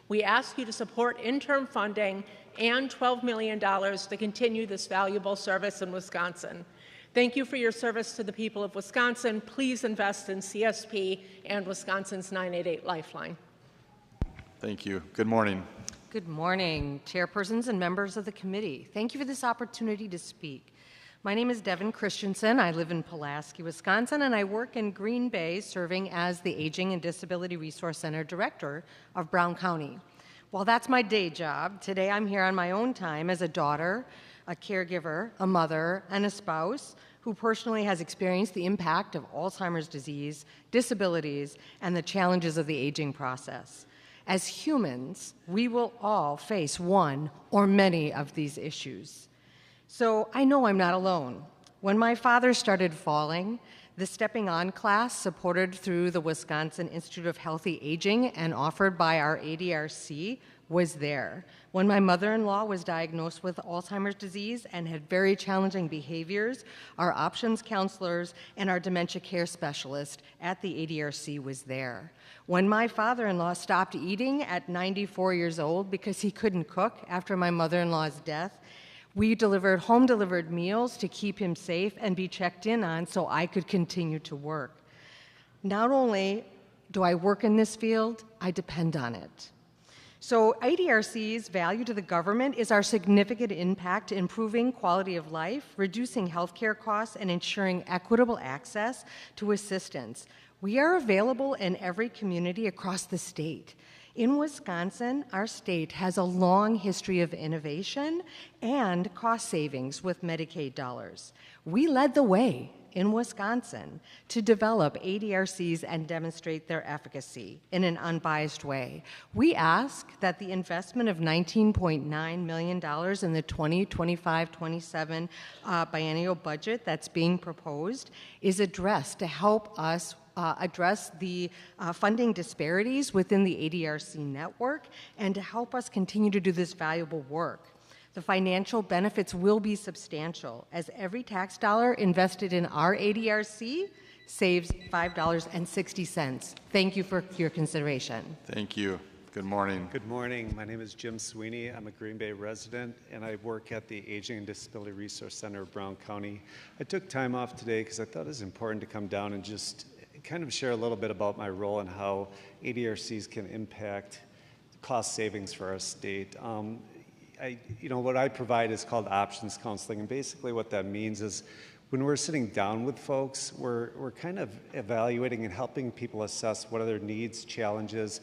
We ask you to support interim funding and $12 million to continue this valuable service in Wisconsin. Thank you for your service to the people of Wisconsin. Please invest in CSP and Wisconsin's 988 Lifeline. Thank you. Good morning. Good morning, chairpersons and members of the committee. Thank you for this opportunity to speak. My name is Devin Christensen. I live in Pulaski, Wisconsin, and I work in Green Bay, serving as the Aging and Disability Resource Center Director of Brown County. While that's my day job, today I'm here on my own time as a daughter, a caregiver, a mother, and a spouse who personally has experienced the impact of Alzheimer's disease, disabilities, and the challenges of the aging process. As humans, we will all face one or many of these issues. So I know I'm not alone. When my father started falling, the Stepping On class, supported through the Wisconsin Institute of Healthy Aging and offered by our ADRC, was there. When my mother-in-law was diagnosed with Alzheimer's disease and had very challenging behaviors, our options counselors and our dementia care specialist at the ADRC was there. When my father-in-law stopped eating at 94 years old because he couldn't cook after my mother-in-law's death, we delivered home-delivered meals to keep him safe and be checked in on so I could continue to work. Not only do I work in this field, I depend on it. So ADRC's value to the government is our significant impact to improving quality of life, reducing healthcare costs, and ensuring equitable access to assistance. We are available in every community across the state. In Wisconsin, our state has a long history of innovation and cost savings with Medicaid dollars. We led the way in Wisconsin to develop ADRCs and demonstrate their efficacy in an unbiased way. We ask that the investment of $19.9 million in the 2025-27 biennial budget that's being proposed is addressed to help us address the funding disparities within the ADRC network and to help us continue to do this valuable work. The financial benefits will be substantial, as every tax dollar invested in our ADRC saves $5.60. Thank you for your consideration. Thank you. Good morning. Good morning. My name is Jim Sweeney. I'm a Green Bay resident, and I work at the Aging and Disability Resource Center of Brown County. I took time off today because I thought it was important to come down and just kind of share a little bit about my role and how ADRCs can impact cost savings for our state. What I provide is called options counseling, and basically what that means is when we're sitting down with folks, we're kind of evaluating and helping people assess what are their needs, challenges,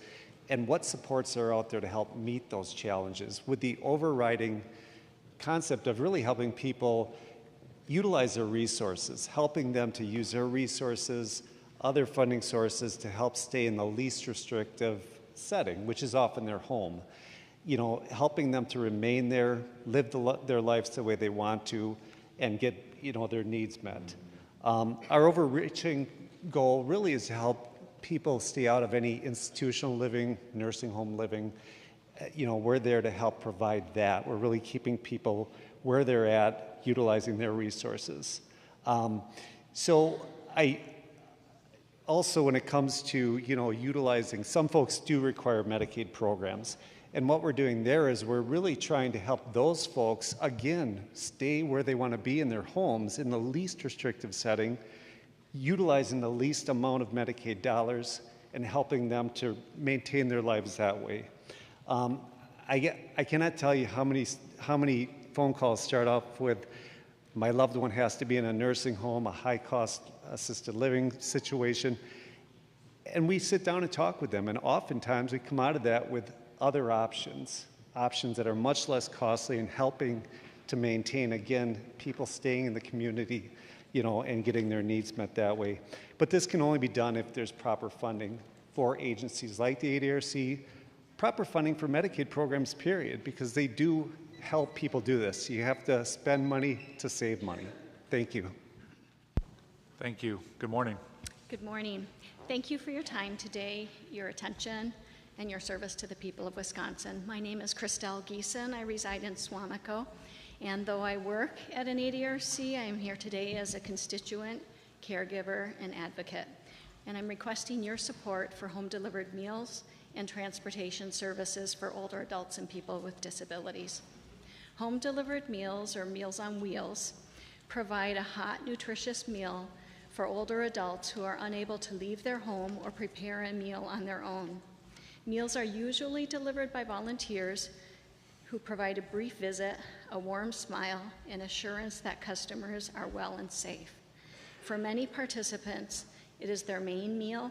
and what supports are out there to help meet those challenges, with the overriding concept of really helping people utilize their resources, helping them to use their resources, other funding sources to help stay in the least restrictive setting, which is often their home. Helping them to remain there, live their lives the way they want to, and get, their needs met. Our overreaching goal really is to help people stay out of any institutional living, nursing home living. We're there to help provide that. We're really keeping people where they're at, utilizing their resources. Also, when it comes to, utilizing, some folks do require Medicaid programs. And what we're doing there is we're really trying to help those folks, again, stay where they want to be in their homes in the least restrictive setting, utilizing the least amount of Medicaid dollars and helping them to maintain their lives that way. I cannot tell you how many phone calls start off with, my loved one has to be in a nursing home, a high-cost assisted living situation. And we sit down and talk with them, and oftentimes we come out of that with other options that are much less costly and helping to maintain, again, people staying in the community, and getting their needs met that way. But this can only be done if there's proper funding for agencies like the ADRC, proper funding for Medicaid programs, period, because they do help people do this. You have to spend money to save money. Thank you. Thank you. Good morning. Good morning. Thank you for your time today, your attention, and your service to the people of Wisconsin. My name is Christelle Giesen. I reside in Swamico, and though I work at an ADRC, I am here today as a constituent, caregiver, and advocate. And I'm requesting your support for home-delivered meals and transportation services for older adults and people with disabilities. Home-delivered meals, or Meals on Wheels, provide a hot, nutritious meal for older adults who are unable to leave their home or prepare a meal on their own. Meals are usually delivered by volunteers who provide a brief visit, a warm smile, and assurance that customers are well and safe. For many participants, it is their main meal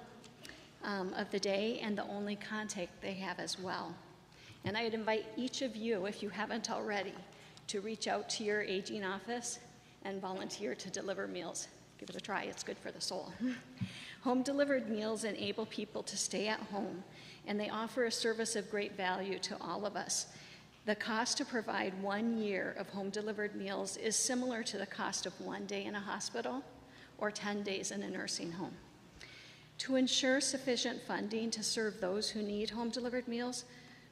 of the day and the only contact they have as well. And I'd invite each of you, if you haven't already, to reach out to your aging office and volunteer to deliver meals. Give it a try, it's good for the soul. Home-delivered meals enable people to stay at home, and they offer a service of great value to all of us. The cost to provide 1 year of home-delivered meals is similar to the cost of 1 day in a hospital or 10 days in a nursing home. To ensure sufficient funding to serve those who need home-delivered meals,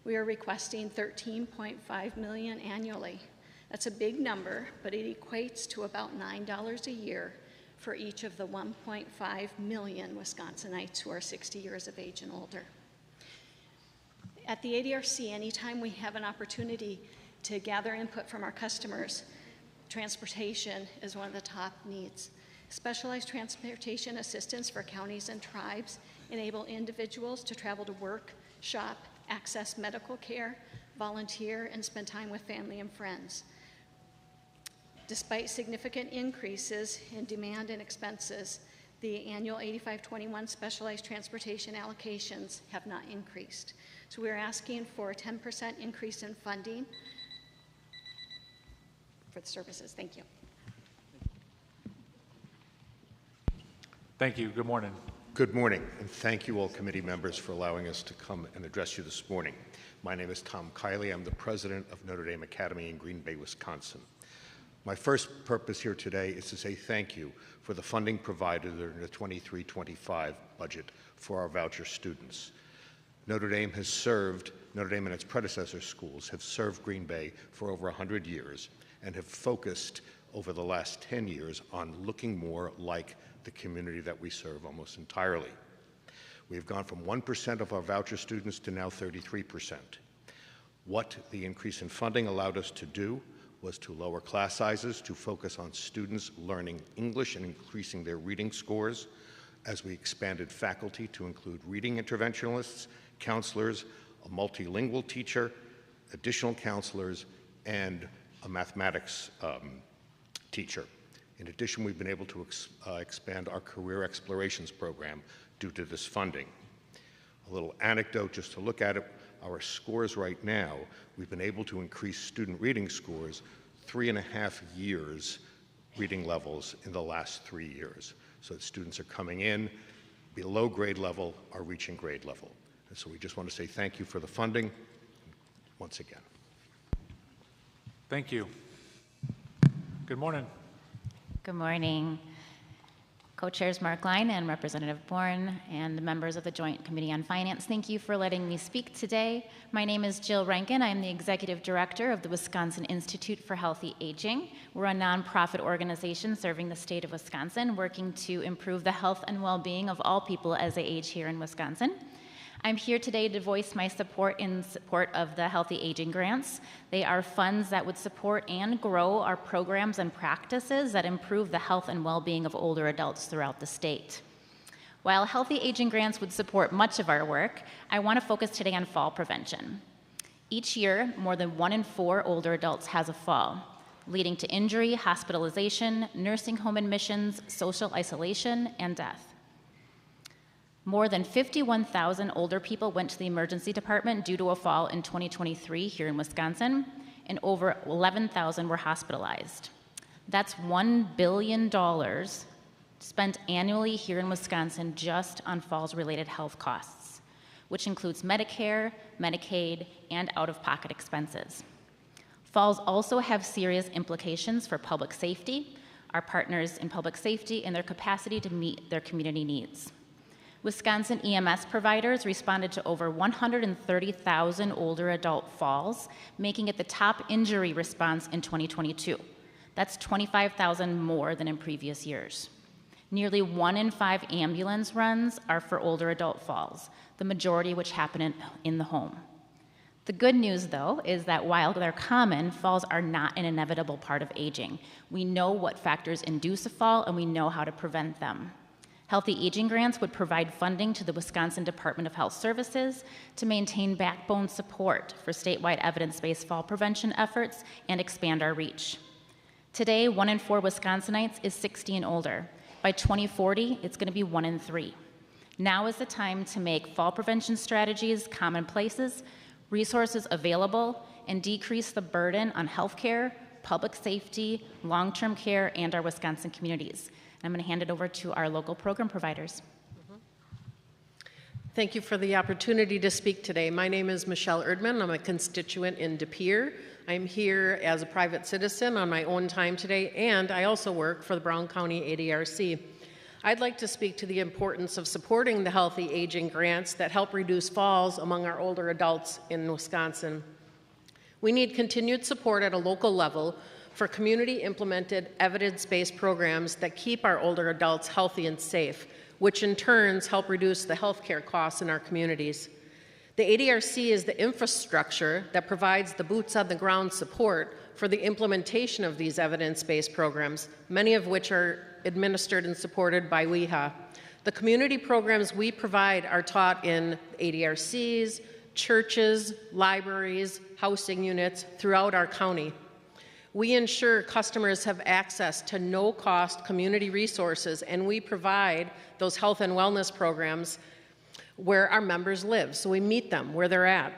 We are requesting $13.5 million annually. That's a big number, but it equates to about $9 a year for each of the 1.5 million Wisconsinites who are 60 years of age and older. At the ADRC, anytime we have an opportunity to gather input from our customers, transportation is one of the top needs. Specialized transportation assistance for counties and tribes enable individuals to travel to work, shop, access medical care, volunteer, and spend time with family and friends. Despite significant increases in demand and expenses, the annual 8521 specialized transportation allocations have not increased. So we're asking for a 10% increase in funding for the services. Thank you. Thank you. Good morning. Good morning, and thank you all committee members for allowing us to come and address you this morning. My name is Tom Kiley. I'm the president of Notre Dame Academy in Green Bay, Wisconsin. My first purpose here today is to say thank you for the funding provided in the 23-25 budget for our voucher students. Notre Dame and its predecessor schools have served Green Bay for over 100 years and have focused over the last 10 years on looking more like the community that we serve almost entirely. We have gone from 1% of our voucher students to now 33%. What the increase in funding allowed us to do was to lower class sizes, to focus on students learning English and increasing their reading scores, as we expanded faculty to include reading interventionalists, counselors, a multilingual teacher, additional counselors, and a mathematics teacher. In addition, we've been able to expand our career explorations program due to this funding. A little anecdote just to look at it, our scores right now, we've been able to increase student reading scores 3.5 years reading levels in the last 3 years. So that students are coming in below grade level, are reaching grade level. And so we just want to say thank you for the funding once again. Thank you. Good morning. Good morning. Co-chairs Mark Line and Representative Bourne and the members of the Joint Committee on Finance, thank you for letting me speak today. My name is Jill Rankin. I am the Executive Director of the Wisconsin Institute for Healthy Aging. We're a nonprofit organization serving the state of Wisconsin, working to improve the health and well-being of all people as they age here in Wisconsin. I'm here today to voice my support of the Healthy Aging Grants. They are funds that would support and grow our programs and practices that improve the health and well-being of older adults throughout the state. While Healthy Aging Grants would support much of our work, I want to focus today on fall prevention. Each year, more than 1 in 4 older adults has a fall, leading to injury, hospitalization, nursing home admissions, social isolation, and death. More than 51,000 older people went to the emergency department due to a fall in 2023 here in Wisconsin, and over 11,000 were hospitalized. That's $1 billion spent annually here in Wisconsin just on falls-related health costs, which includes Medicare, Medicaid, and out-of-pocket expenses. Falls also have serious implications for public safety, our partners in public safety, and their capacity to meet their community needs. Wisconsin EMS providers responded to over 130,000 older adult falls, making it the top injury response in 2022. That's 25,000 more than in previous years. Nearly 1 in 5 ambulance runs are for older adult falls, the majority of which happen in the home. The good news, though, is that while they're common, falls are not an inevitable part of aging. We know what factors induce a fall, and we know how to prevent them. Healthy Aging Grants would provide funding to the Wisconsin Department of Health Services to maintain backbone support for statewide evidence-based fall prevention efforts and expand our reach. Today, 1 in 4 Wisconsinites is 60 and older. By 2040, it's going to be 1 in 3. Now is the time to make fall prevention strategies commonplaces, resources available, and decrease the burden on healthcare, public safety, long-term care, and our Wisconsin communities. I'm going to hand it over to our local program providers. Thank you for the opportunity to speak today. My name is Michelle Erdman. I'm a constituent in De Pere. I'm here as a private citizen on my own time today, and I also work for the Brown County ADRC. I'd like to speak to the importance of supporting the Healthy Aging grants that help reduce falls among our older adults in Wisconsin. We need continued support at a local level for community-implemented, evidence-based programs that keep our older adults healthy and safe, which in turn help reduce the healthcare costs in our communities. The ADRC is the infrastructure that provides the boots-on-the-ground support for the implementation of these evidence-based programs, many of which are administered and supported by WIHA. The community programs we provide are taught in ADRCs, churches, libraries, housing units throughout our county. We ensure customers have access to no-cost community resources, and we provide those health and wellness programs where our members live, so we meet them where they're at.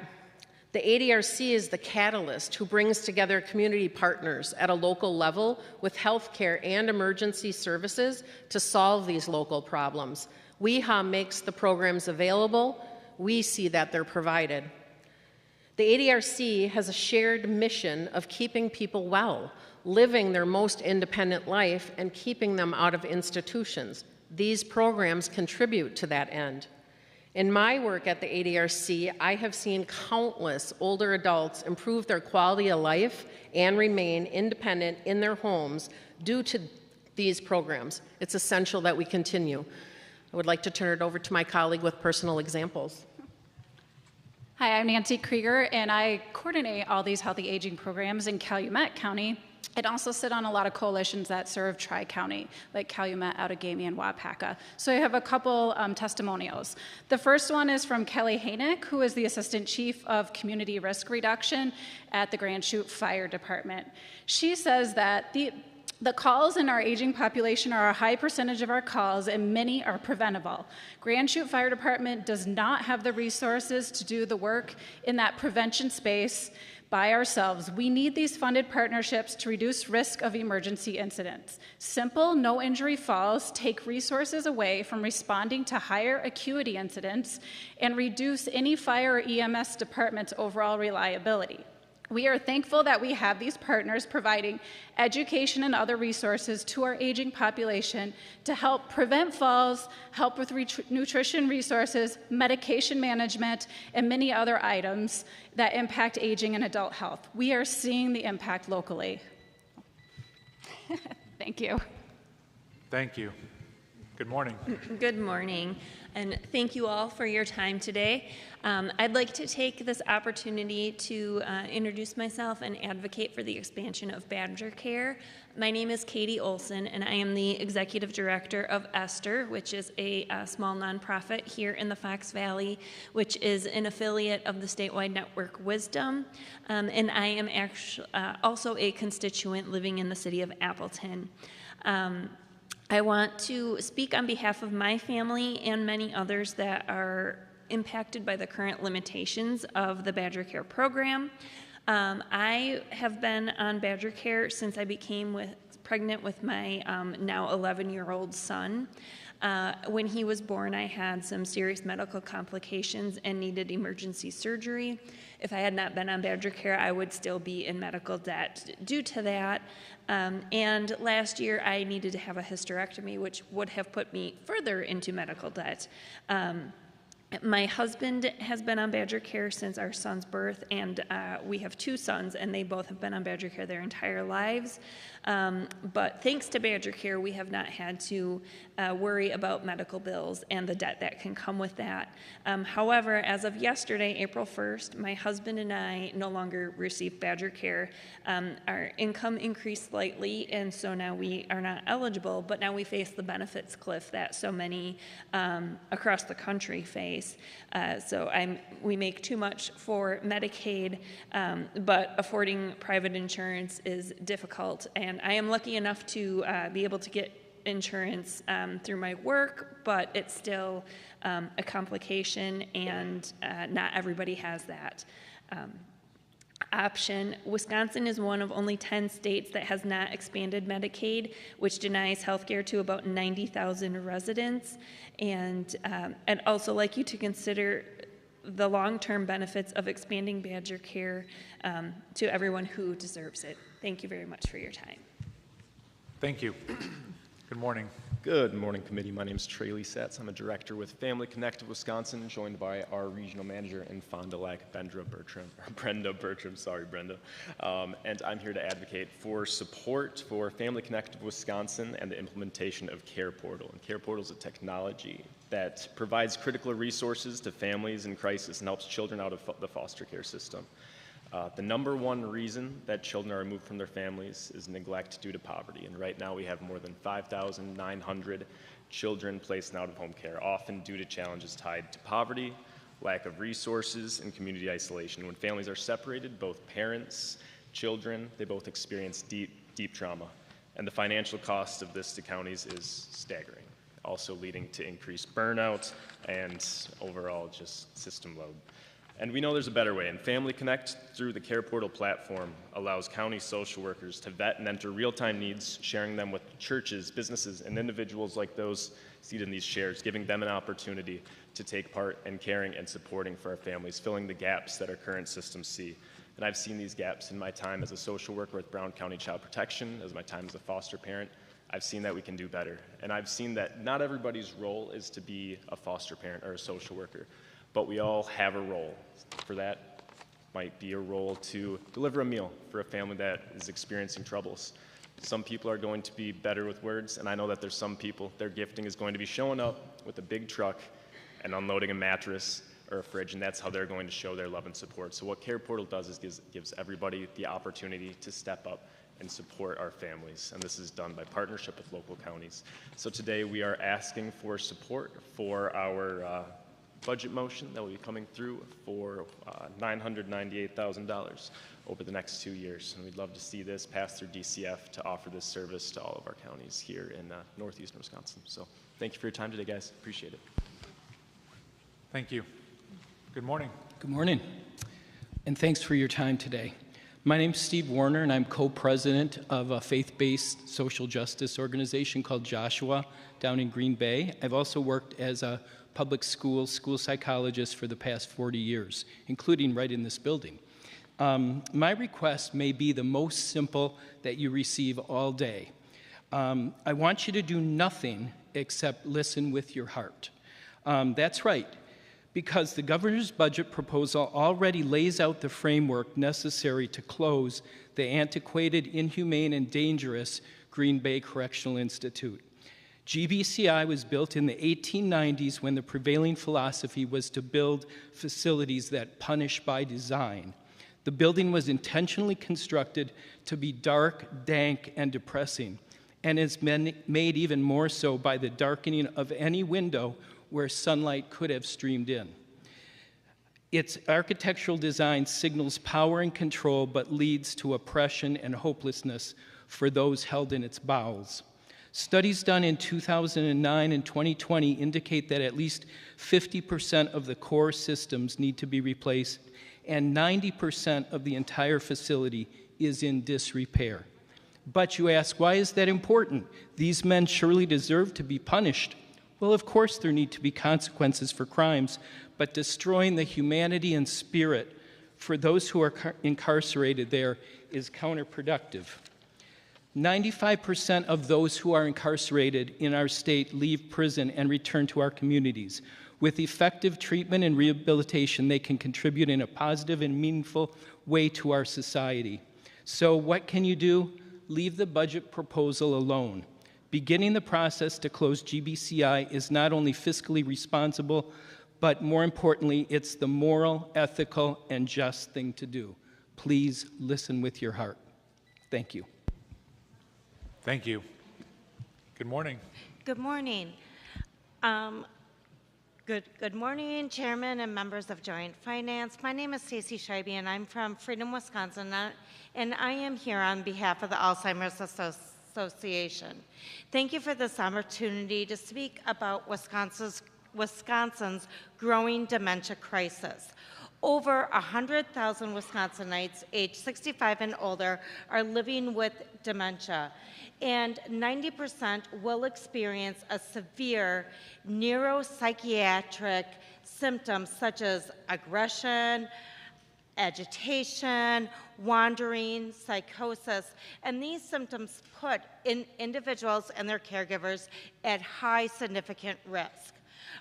The ADRC is the catalyst who brings together community partners at a local level with healthcare and emergency services to solve these local problems. WIHA makes the programs available. We see that they're provided. The ADRC has a shared mission of keeping people well, living their most independent life, and keeping them out of institutions. These programs contribute to that end. In my work at the ADRC, I have seen countless older adults improve their quality of life and remain independent in their homes due to these programs. It's essential that we continue. I would like to turn it over to my colleague with personal examples. Hi, I'm Nancy Krieger, and I coordinate all these healthy aging programs in Calumet County, and also sit on a lot of coalitions that serve Tri-County, like Calumet, Outagamie, and Wapaka. So I have a couple testimonials. The first one is from Kelly Hanick, who is the Assistant Chief of Community Risk Reduction at the Grand Chute Fire Department. She says that the calls in our aging population are a high percentage of our calls, and many are preventable. Grand Chute Fire Department does not have the resources to do the work in that prevention space by ourselves. We need these funded partnerships to reduce risk of emergency incidents. Simple, no-injury falls take resources away from responding to higher acuity incidents and reduce any fire or EMS department's overall reliability. We are thankful that we have these partners providing education and other resources to our aging population to help prevent falls, help with nutrition resources, medication management, and many other items that impact aging and adult health. We are seeing the impact locally. Thank you. Thank you. Good morning. Good morning, and thank you all for your time today. I'd like to take this opportunity to introduce myself and advocate for the expansion of Badger Care. My name is Katie Olson, and I am the Executive Director of Esther, which is a small nonprofit here in the Fox Valley, which is an affiliate of the statewide network Wisdom. And I am actually also a constituent living in the city of Appleton. I want to speak on behalf of my family and many others that are impacted by the current limitations of the Badger Care program. I have been on Badger Care since I became pregnant with my now 11-year-old son. When he was born, I had some serious medical complications and needed emergency surgery. If I had not been on Badger Care, I would still be in medical debt due to that. And last year, I needed to have a hysterectomy, which would have put me further into medical debt. My husband has been on Badger Care since our son's birth, and we have two sons, and they both have been on Badger Care their entire lives. But thanks to Badger Care, we have not had to worry about medical bills and the debt that can come with that. However, as of yesterday, April 1st, my husband and I no longer receive Badger Care. Our income increased slightly, and so now we are not eligible, but now we face the benefits cliff that so many across the country face. We make too much for Medicaid, but affording private insurance is difficult. And I am lucky enough to be able to get insurance through my work, but it's still a complication, and not everybody has that option. Wisconsin is one of only 10 states that has not expanded Medicaid, which denies health care to about 90,000 residents. And I'd also like you to consider the long-term benefits of expanding Badger Care to everyone who deserves it. Thank you very much for your time. Thank you. Good morning. Good morning, committee. My name is Trey Lee Setz. I'm a director with Family Connect of Wisconsin, joined by our regional manager in Fond du Lac, Brenda Bertram, sorry, Brenda. And I'm here to advocate for support for Family Connect of Wisconsin and the implementation of Care Portal. And Care Portal is a technology that provides critical resources to families in crisis and helps children out of the foster care system. The number one reason that children are removed from their families is neglect due to poverty. And right now we have more than 5,900 children placed in out-of-home care, often due to challenges tied to poverty, lack of resources, and community isolation. When families are separated, both parents, children, they both experience deep trauma. And the financial cost of this to counties is staggering, also leading to increased burnout and overall just system load. And we know there's a better way, and Family Connect, through the Care Portal platform, allows county social workers to vet and enter real-time needs, sharing them with churches, businesses, and individuals like those seated in these chairs, giving them an opportunity to take part in caring and supporting for our families, filling the gaps that our current systems see. And I've seen these gaps in my time as a social worker with Brown County Child Protection, as my time as a foster parent. I've seen that we can do better. And I've seen that not everybody's role is to be a foster parent or a social worker, but we all have a role. For that might be a role to deliver a meal for a family that is experiencing troubles. Some people are going to be better with words, and I know that there's some people, their gifting is going to be showing up with a big truck and unloading a mattress or a fridge, and that's how they're going to show their love and support. So what Care Portal does is gives everybody the opportunity to step up and support our families, and this is done by partnership with local counties. So today we are asking for support for our budget motion that will be coming through for $998,000 over the next 2 years. And we'd love to see this pass through DCF to offer this service to all of our counties here in northeastern Wisconsin. So thank you for your time today, guys. Appreciate it. Thank you. Good morning. Good morning, and thanks for your time today. My name's Steve Warner, and I'm co-president of a faith-based social justice organization called Joshua down in Green Bay. I've also worked as a public school psychologist for the past 40 years, including right in this building. My request may be the most simple that you receive all day. I want you to do nothing except listen with your heart. That's right, because the governor's budget proposal already lays out the framework necessary to close the antiquated, inhumane, and dangerous Green Bay Correctional Institute. GBCI was built in the 1890s when the prevailing philosophy was to build facilities that punish by design. The building was intentionally constructed to be dark, dank, and depressing, and is made even more so by the darkening of any window where sunlight could have streamed in. Its architectural design signals power and control, but leads to oppression and hopelessness for those held in its bowels. Studies done in 2009 and 2020 indicate that at least 50% of the core systems need to be replaced, and 90% of the entire facility is in disrepair. But you ask, why is that important? These men surely deserve to be punished. Well, of course there need to be consequences for crimes, but destroying the humanity and spirit for those who are incarcerated there is counterproductive. 95% of those who are incarcerated in our state leave prison and return to our communities. With effective treatment and rehabilitation, they can contribute in a positive and meaningful way to our society. So what can you do? Leave the budget proposal alone. Beginning the process to close GBCI is not only fiscally responsible, but more importantly, it's the moral, ethical, and just thing to do. Please listen with your heart. Thank you. Thank you. Good morning. Good morning. Good morning, Chairman and members of Joint Finance. My name is Stacey Scheibe, and I'm from Freedom, Wisconsin, and I am here on behalf of the Alzheimer's Association. Thank you for this opportunity to speak about Wisconsin's growing dementia crisis. Over 100,000 Wisconsinites aged 65 and older are living with dementia, and 90% will experience a severe neuropsychiatric symptoms such as aggression, agitation, wandering, psychosis, and these symptoms put individuals and their caregivers at high significant risk.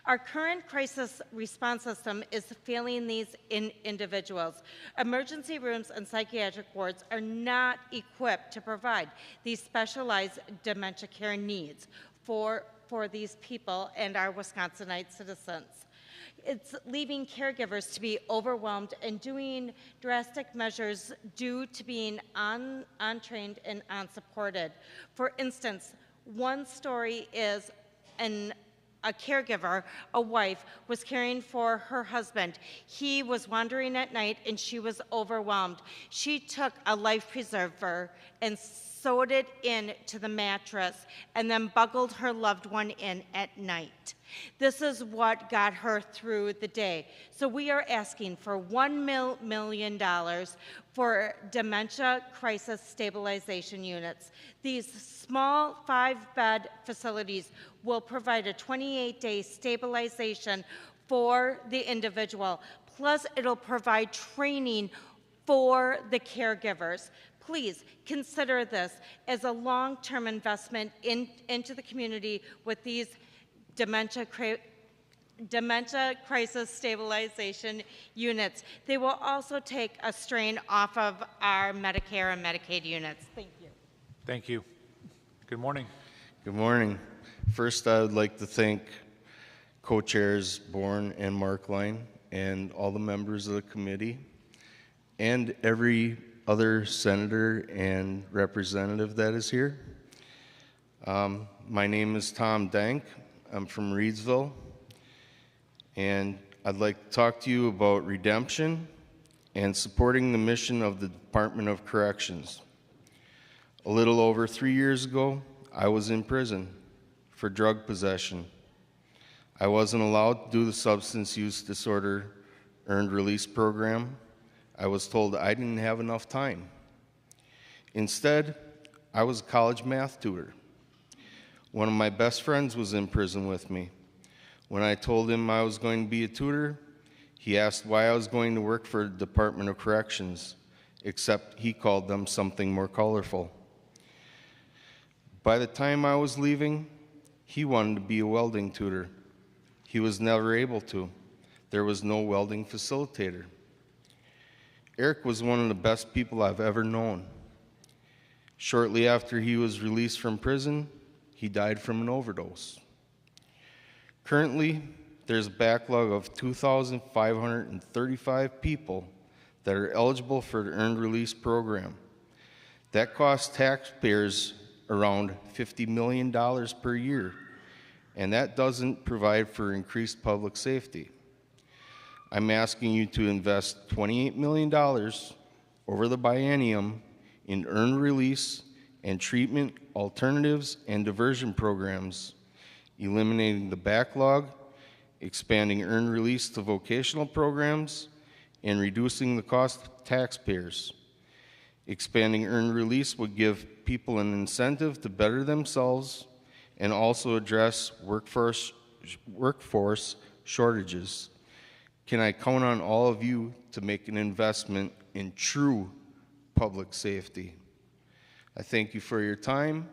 Our current crisis response system is failing these individuals. Emergency rooms and psychiatric wards are not equipped to provide these specialized dementia care needs for these people and our Wisconsinite citizens. It's leaving caregivers to be overwhelmed and doing drastic measures due to being untrained and unsupported. For instance, one story is a caregiver, a wife, was caring for her husband. He was wandering at night and she was overwhelmed. She took a life preserver and sewed it into the mattress and then buckled her loved one in at night. This is what got her through the day. So we are asking for $1 million for dementia crisis stabilization units. These small 5-bed facilities will provide a 28-day stabilization for the individual. Plus, it'll provide training for the caregivers. Please consider this as a long-term investment into the community with these dementia crisis stabilization units. They will also take a strain off of our Medicare and Medicaid units. Thank you. Thank you. Good morning. Good morning. First, I would like to thank co-chairs Bourne and Markline and all the members of the committee and every other senator and representative that is here. My name is Tom Dank. I'm from Reedsville, and I'd like to talk to you about redemption and supporting the mission of the Department of Corrections. A little over 3 years ago, I was in prison for drug possession. I wasn't allowed to do the substance use disorder earned release program. I was told I didn't have enough time. Instead, I was a college math tutor. One of my best friends was in prison with me. When I told him I was going to be a tutor, he asked why I was going to work for the Department of Corrections, except he called them something more colorful. By the time I was leaving, he wanted to be a welding tutor. He was never able to. There was no welding facilitator. Eric was one of the best people I've ever known. Shortly after he was released from prison, he died from an overdose. Currently, there's a backlog of 2,535 people that are eligible for the earned release program. That costs taxpayers around $50 million per year, and that doesn't provide for increased public safety. I'm asking you to invest $28 million over the biennium in earned release and treatment alternatives and diversion programs, eliminating the backlog, expanding earned release to vocational programs, and reducing the cost to taxpayers. Expanding earned release would give people an incentive to better themselves and also address workforce shortages. Can I count on all of you to make an investment in true public safety? I thank you for your time,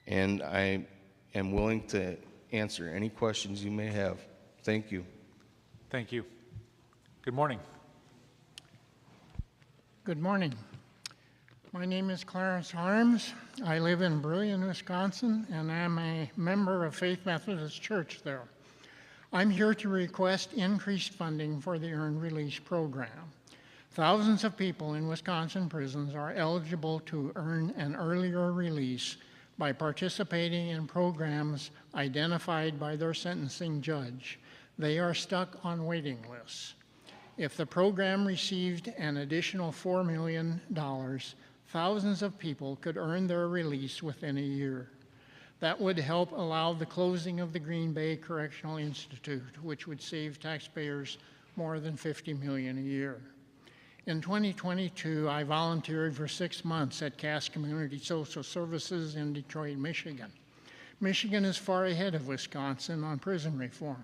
and I am willing to answer any questions you may have. Thank you. Thank you. Good morning. Good morning. My name is Clarence Harms. I live in Brillion, Wisconsin, and I'm a member of Faith Methodist Church there. I'm here to request increased funding for the Earned Release Program. Thousands of people in Wisconsin prisons are eligible to earn an earlier release by participating in programs identified by their sentencing judge. They are stuck on waiting lists. If the program received an additional $4 million, thousands of people could earn their release within a year. That would help allow the closing of the Green Bay Correctional Institute, which would save taxpayers more than $50 million a year. In 2022, I volunteered for 6 months at Cass Community Social Services in Detroit, Michigan. Michigan is far ahead of Wisconsin on prison reform.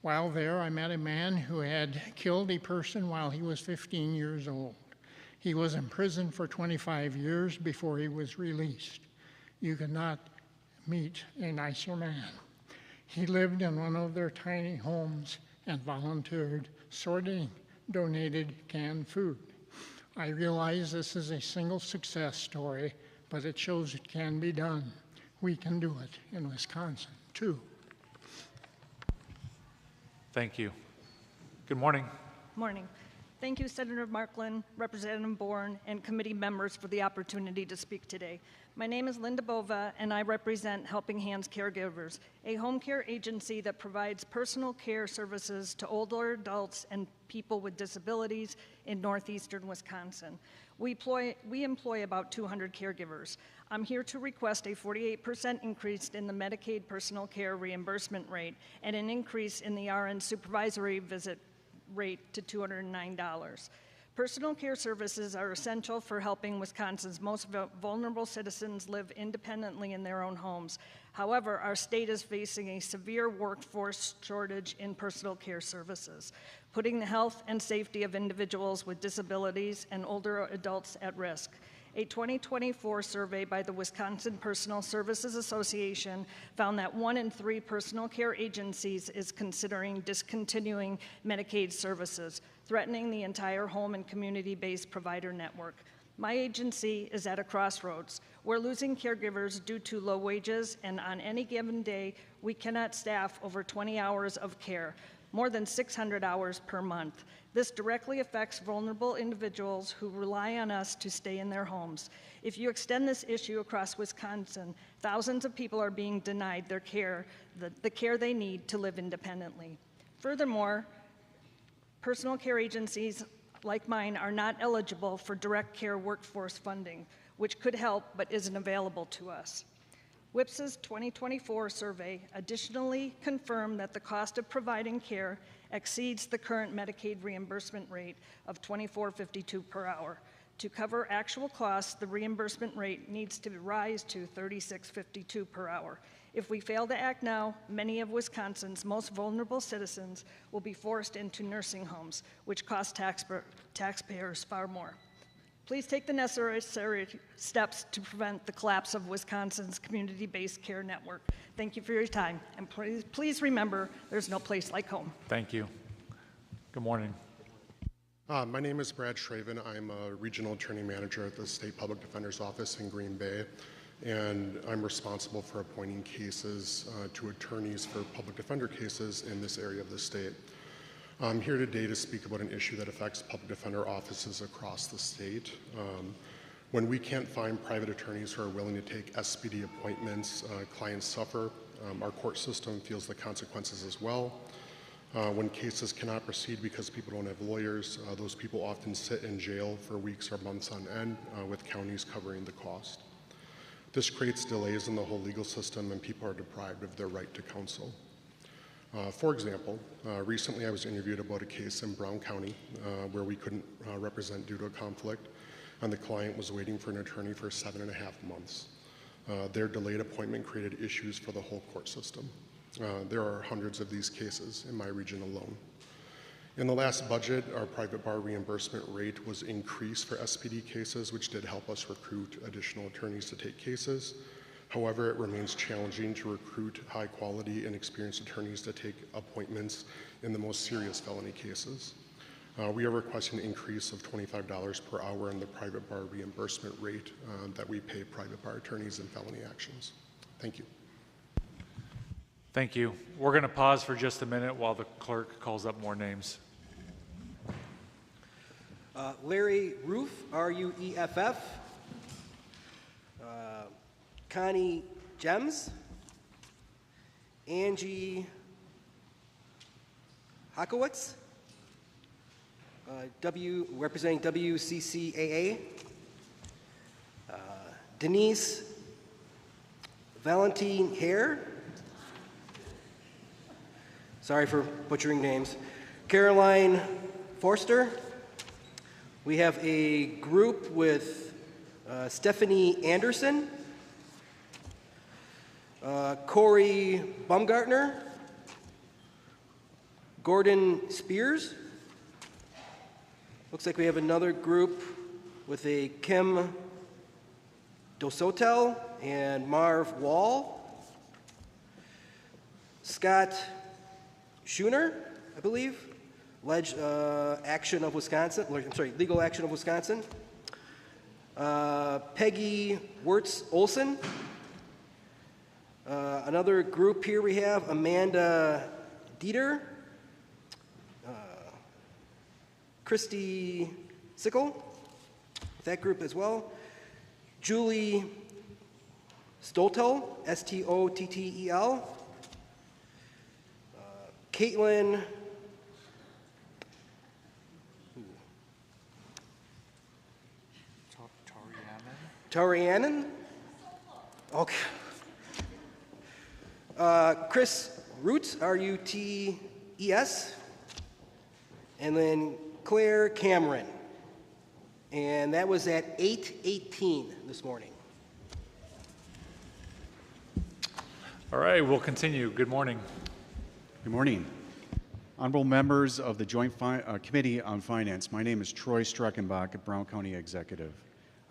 While there, I met a man who had killed a person while he was 15 years old. He was in prison for 25 years before he was released. You could not meet a nicer man. He lived in one of their tiny homes and volunteered sorting donated canned food. I realize this is a single success story, but it shows it can be done. We can do it in Wisconsin, too. Thank you. Good morning. Morning. Thank you, Senator Marklin, Representative Bourne, and committee members for the opportunity to speak today. My name is Linda Bova, and I represent Helping Hands Caregivers, a home care agency that provides personal care services to older adults and people with disabilities in northeastern Wisconsin. We employ about 200 caregivers. I'm here to request a 48% increase in the Medicaid personal care reimbursement rate and an increase in the RN supervisory visit rate to $209. Personal care services are essential for helping Wisconsin's most vulnerable citizens live independently in their own homes. However, our state is facing a severe workforce shortage in personal care services, putting the health and safety of individuals with disabilities and older adults at risk. A 2024 survey by the Wisconsin Personal Services Association found that 1 in 3 personal care agencies is considering discontinuing Medicaid services, threatening the entire home and community-based provider network. My agency is at a crossroads. We're losing caregivers due to low wages, and on any given day, we cannot staff over 20 hours of care, more than 600 hours per month. This directly affects vulnerable individuals who rely on us to stay in their homes. If you extend this issue across Wisconsin, thousands of people are being denied their care, the care they need to live independently. Furthermore, personal care agencies like mine are not eligible for direct care workforce funding, which could help but isn't available to us. WIPS's 2024 survey additionally confirmed that the cost of providing care exceeds the current Medicaid reimbursement rate of $24.52 per hour. To cover actual costs, the reimbursement rate needs to rise to $36.52 per hour. If we fail to act now, many of Wisconsin's most vulnerable citizens will be forced into nursing homes, which cost taxpayers far more. Please take the necessary steps to prevent the collapse of Wisconsin's community-based care network. Thank you for your time, and please remember, there's no place like home. Thank you. Good morning. My name is Brad Shraven. I'm a regional attorney manager at the State Public Defender's Office in Green Bay, and I'm responsible for appointing cases to attorneys for public defender cases in this area of the state. I'm here today to speak about an issue that affects public defender offices across the state. When we can't find private attorneys who are willing to take SPD appointments, clients suffer. Our court system feels the consequences as well. When cases cannot proceed because people don't have lawyers, those people often sit in jail for weeks or months on end, with counties covering the cost. This creates delays in the whole legal system, and people are deprived of their right to counsel. For example, recently I was interviewed about a case in Brown County where we couldn't represent due to a conflict, and the client was waiting for an attorney for 7.5 months. Their delayed appointment created issues for the whole court system. There are hundreds of these cases in my region alone. In the last budget, our private bar reimbursement rate was increased for SPD cases, which did help us recruit additional attorneys to take cases. However, it remains challenging to recruit high quality and experienced attorneys to take appointments in the most serious felony cases. We are requesting an increase of $25 per hour in the private bar reimbursement rate that we pay private bar attorneys in felony actions. Thank you. Thank you. We're going to pause for just a minute while the clerk calls up more names. Larry Roof, R-U-E-F-F. Connie Gems, Angie Hakowitz, representing WCCAA, Denise Valentine Hare, sorry for butchering names, Caroline Forster. We have a group with Stephanie Anderson, Corey Baumgartner, Gordon Spears. Looks like we have another group with a Kim Dosotel and Marv Wall. Scott Schooner, I believe, Action of Wisconsin, Legal Action of Wisconsin. Peggy Wirtz Olson. Another group here we have Amanda Dieter, Christy Sickle, that group as well. Julie Stoltel, Stottel. Caitlin Tarianen. Okay. Chris Roots, Rutes, and then Claire Cameron. And that was at 8:18 this morning. All right, we'll continue. Good morning. Good morning. Honorable members of the Joint Committee on Finance, my name is Troy Streckenbach, a Brown County Executive.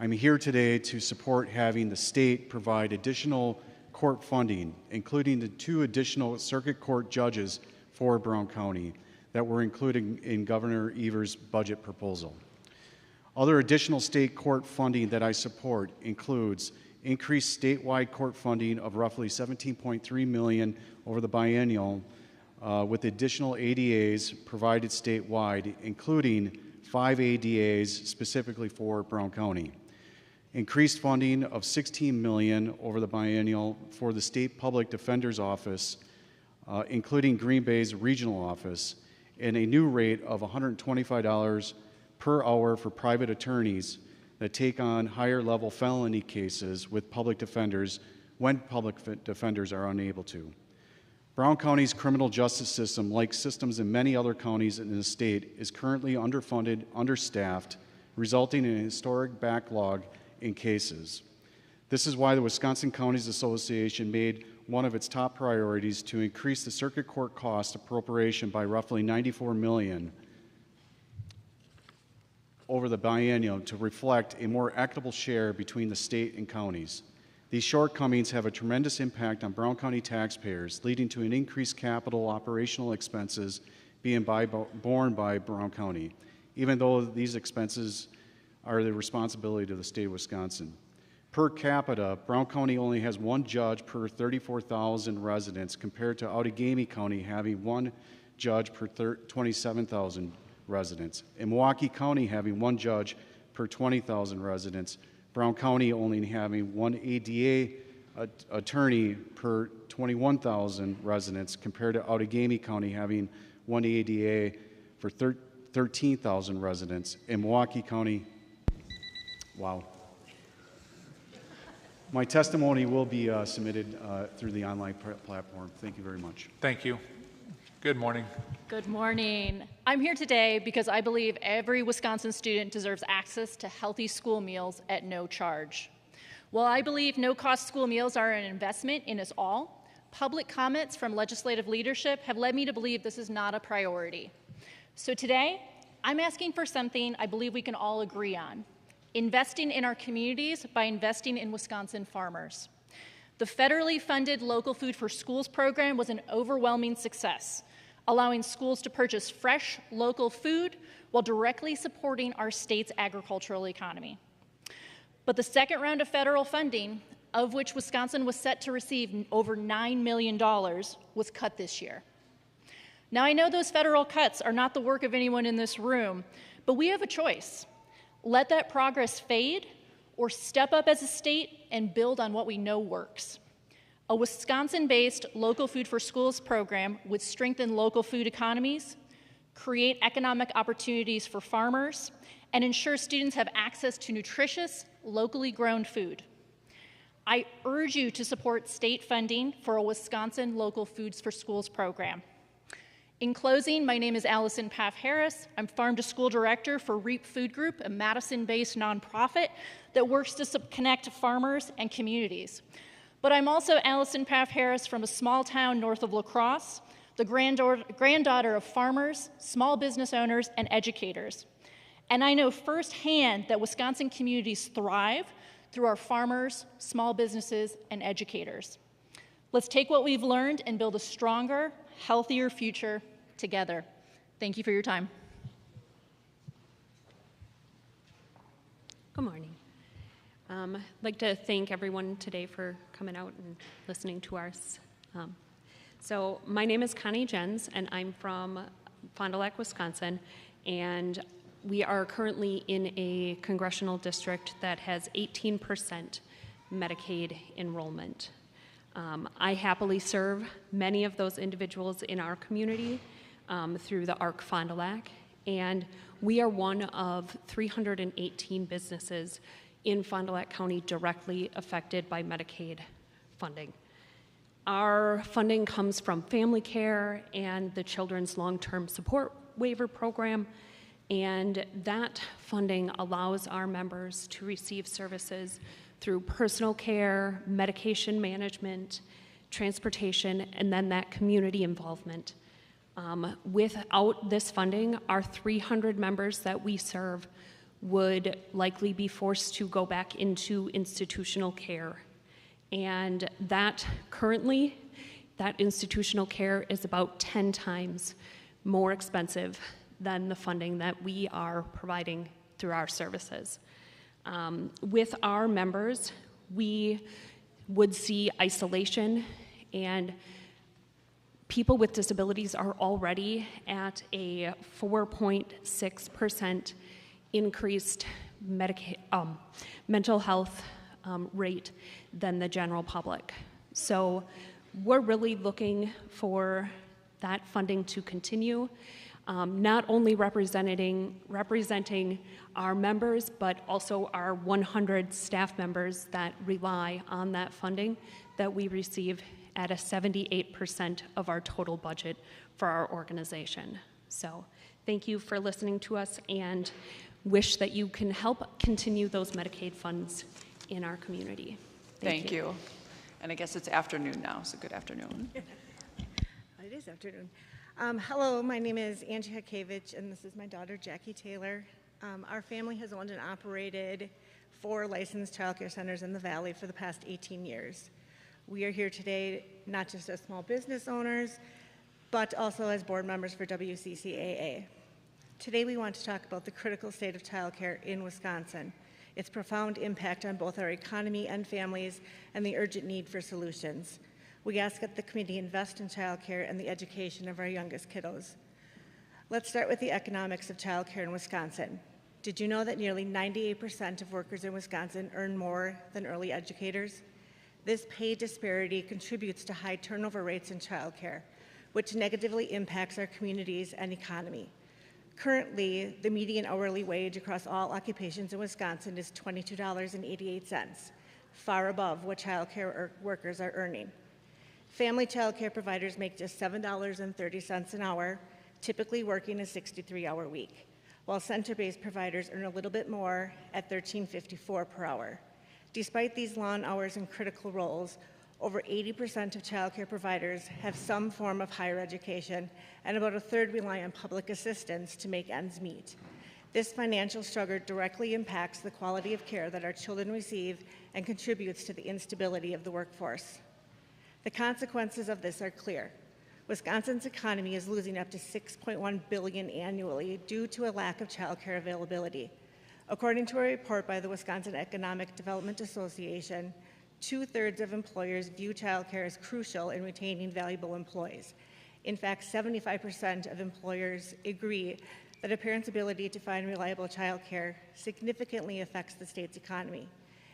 I'm here today to support having the state provide additional court funding, including the 2 additional circuit court judges for Brown County that were included in Governor Evers' budget proposal. Other additional state court funding that I support includes increased statewide court funding of roughly $17.3 million over the biennial, with additional ADAs provided statewide, including 5 ADAs specifically for Brown County. Increased funding of $16 million over the biennial for the State Public Defender's Office, including Green Bay's regional office, and a new rate of $125 per hour for private attorneys that take on higher level felony cases with public defenders when public defenders are unable to. Brown County's criminal justice system, like systems in many other counties in the state, is currently underfunded, understaffed, resulting in a historic backlog in cases. This is why the Wisconsin Counties Association made one of its top priorities to increase the circuit court cost appropriation by roughly $94 million over the biennium to reflect a more equitable share between the state and counties. These shortcomings have a tremendous impact on Brown County taxpayers, leading to an increased capital operational expenses being borne by Brown County, even though these expenses are the responsibility of the state of Wisconsin. Per capita, Brown County only has 1 judge per 34,000 residents, compared to Outagamie County having 1 judge per 27,000 residents, and Milwaukee County having 1 judge per 20,000 residents, Brown County only having 1 ADA attorney per 21,000 residents, compared to Outagamie County having 1 ADA for 13,000 residents, and Milwaukee County, wow. My testimony will be submitted through the online platform. Thank you very much. Thank you. Good morning. Good morning. I'm here today because I believe every Wisconsin student deserves access to healthy school meals at no charge. While I believe no-cost school meals are an investment in us all, public comments from legislative leadership have led me to believe this is not a priority. So today, I'm asking for something I believe we can all agree on: investing in our communities by investing in Wisconsin farmers. The federally funded Local Food for Schools program was an overwhelming success, allowing schools to purchase fresh, local food while directly supporting our state's agricultural economy. But the second round of federal funding, of which Wisconsin was set to receive over $9 million, was cut this year. Now, I know those federal cuts are not the work of anyone in this room, but we have a choice. Let that progress fade, or step up as a state and build on what we know works. A Wisconsin-based Local Food for Schools program would strengthen local food economies, create economic opportunities for farmers, and ensure students have access to nutritious, locally grown food. I urge you to support state funding for a Wisconsin Local Foods for Schools program. In closing, my name is Allison Paff-Harris. I'm Farm to School Director for REAP Food Group, a Madison-based nonprofit that works to connect farmers and communities. But I'm also Allison Paff-Harris from a small town north of La Crosse, the granddaughter of farmers, small business owners, and educators. And I know firsthand that Wisconsin communities thrive through our farmers, small businesses, and educators. Let's take what we've learned and build a stronger, healthier future together. Thank you for your time. Good morning. I'd like to thank everyone today for coming out and listening to us. So my name is Connie Jens, and I'm from Fond du Lac, Wisconsin, and we are currently in a congressional district that has 18% Medicaid enrollment. I happily serve many of those individuals in our community through the ARC Fond du Lac, and we are one of 318 businesses in Fond du Lac County directly affected by Medicaid funding. Our funding comes from family care and the Children's Long-Term Support Waiver Program, and that funding allows our members to receive services through personal care, medication management, transportation, and then that community involvement. Without this funding, our 300 members that we serve would likely be forced to go back into institutional care. And that currently, that institutional care is about 10 times more expensive than the funding that we are providing through our services. With our members, we would see isolation, and people with disabilities are already at a 4.6% increased mental health rate than the general public. So we're really looking for that funding to continue, not only representing our members, but also our 100 staff members that rely on that funding that we receive at a 78% of our total budget for our organization. So thank you for listening to us, and wish that you can help continue those Medicaid funds in our community. Thank you. And I guess it's afternoon now, so good afternoon. It is afternoon. Hello, my name is Angie Hakevich, and this is my daughter, Jackie Taylor. Our family has owned and operated 4 licensed child care centers in the Valley for the past 18 years. We are here today not just as small business owners, but also as board members for WCCAA. Today we want to talk about the critical state of child care in Wisconsin, its profound impact on both our economy and families, and the urgent need for solutions. We ask that the committee invest in child care and the education of our youngest kiddos. Let's start with the economics of child care in Wisconsin. Did you know that nearly 98% of workers in Wisconsin earn more than early educators? This pay disparity contributes to high turnover rates in child care, which negatively impacts our communities and economy. Currently, the median hourly wage across all occupations in Wisconsin is $22.88, far above what child care workers are earning. Family child care providers make just $7.30 an hour, typically working a 63-hour week, while center-based providers earn a little bit more at $13.54 per hour. Despite these long hours and critical roles, over 80% of child care providers have some form of higher education, and about a third rely on public assistance to make ends meet. This financial struggle directly impacts the quality of care that our children receive and contributes to the instability of the workforce. The consequences of this are clear. Wisconsin's economy is losing up to $6.1 billion annually due to a lack of child care availability. According to a report by the Wisconsin Economic Development Association, 2/3 of employers view child care as crucial in retaining valuable employees. In fact, 75% of employers agree that a parent's ability to find reliable child care significantly affects the state's economy.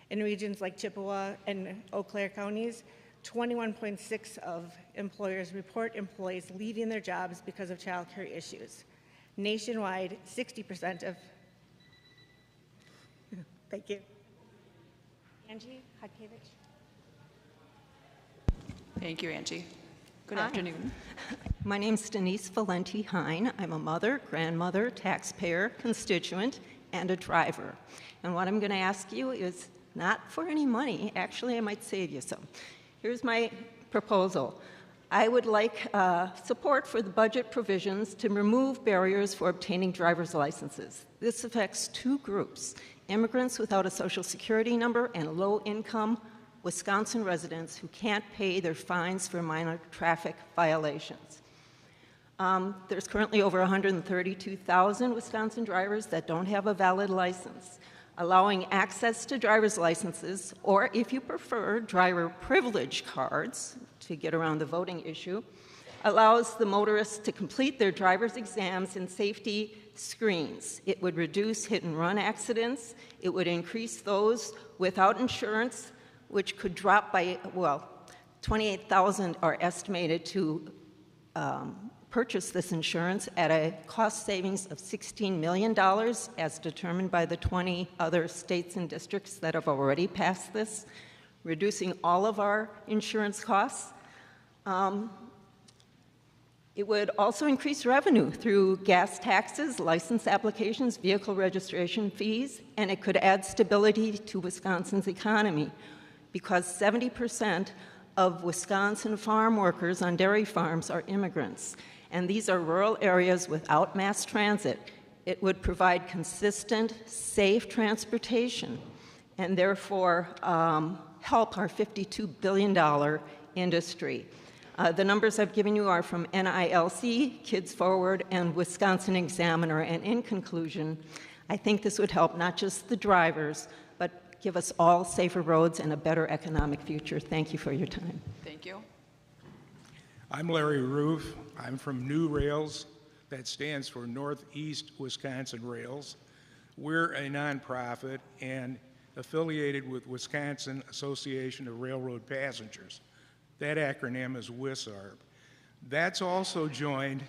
In regions like Chippewa and Eau Claire counties, 21.6% of employers report employees leaving their jobs because of child care issues. Nationwide, 60% of Thank you. Angie Hodkiewicz. Thank you, Angie. Good Hi. afternoon. My name's Denise Valenti Hine. I'm a mother, grandmother, taxpayer, constituent, and a driver. And what I'm going to ask you is not for any money. Actually, I might save you some. Here's my proposal. I would like support for the budget provisions to remove barriers for obtaining driver's licenses. This affects two groups: immigrants without a Social Security number and low-income Wisconsin residents who can't pay their fines for minor traffic violations. There's currently over 132,000 Wisconsin drivers that don't have a valid license. Allowing access to driver's licenses, or if you prefer, driver privilege cards to get around the voting issue, allows the motorists to complete their driver's exams and safety screens. It would reduce hit and run accidents. It would increase those without insurance, which could drop by, well, 28,000 are estimated to purchase this insurance at a cost savings of $16 million, as determined by the 20 other states and districts that have already passed this, reducing all of our insurance costs. It would also increase revenue through gas taxes, license applications, vehicle registration fees, and it could add stability to Wisconsin's economy, because 70% of Wisconsin farm workers on dairy farms are immigrants, and these are rural areas without mass transit. It would provide consistent, safe transportation, and therefore help our $52 billion industry. The numbers I've given you are from NILC, Kids Forward, and Wisconsin Examiner, and in conclusion, I think this would help not just the drivers, but give us all safer roads and a better economic future. Thank you for your time. Thank you. I'm Larry Roof. I'm from New Rails. That stands for Northeast Wisconsin Rails. We're a nonprofit and affiliated with Wisconsin Association of Railroad Passengers. That acronym is WisARP. That's also joined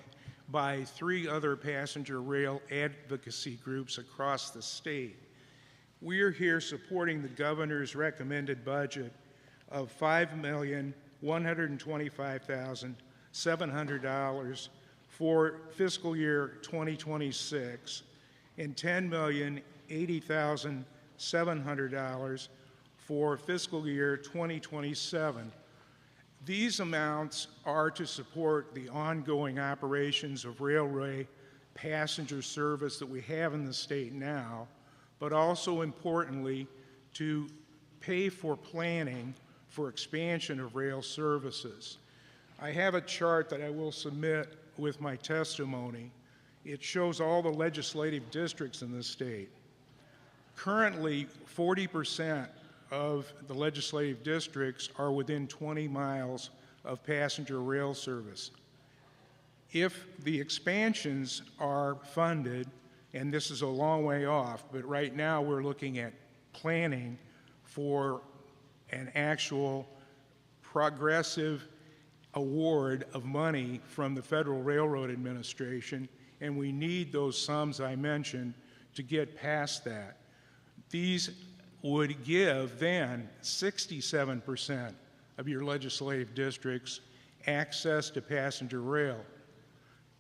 by 3 other passenger rail advocacy groups across the state. We're here supporting the governor's recommended budget of $5,125,700 for fiscal year 2026 and $10,080,700 for fiscal year 2027. These amounts are to support the ongoing operations of railway passenger service that we have in the state now, but also importantly to pay for planning for expansion of rail services. I have a chart that I will submit with my testimony. It shows all the legislative districts in the state. Currently, 40% of the legislative districts are within 20 miles of passenger rail service. If the expansions are funded, and this is a long way off, but right now we're looking at planning for an actual progressive award of money from the Federal Railroad Administration, and we need those sums I mentioned to get past that. These would give then 67% of your legislative districts access to passenger rail,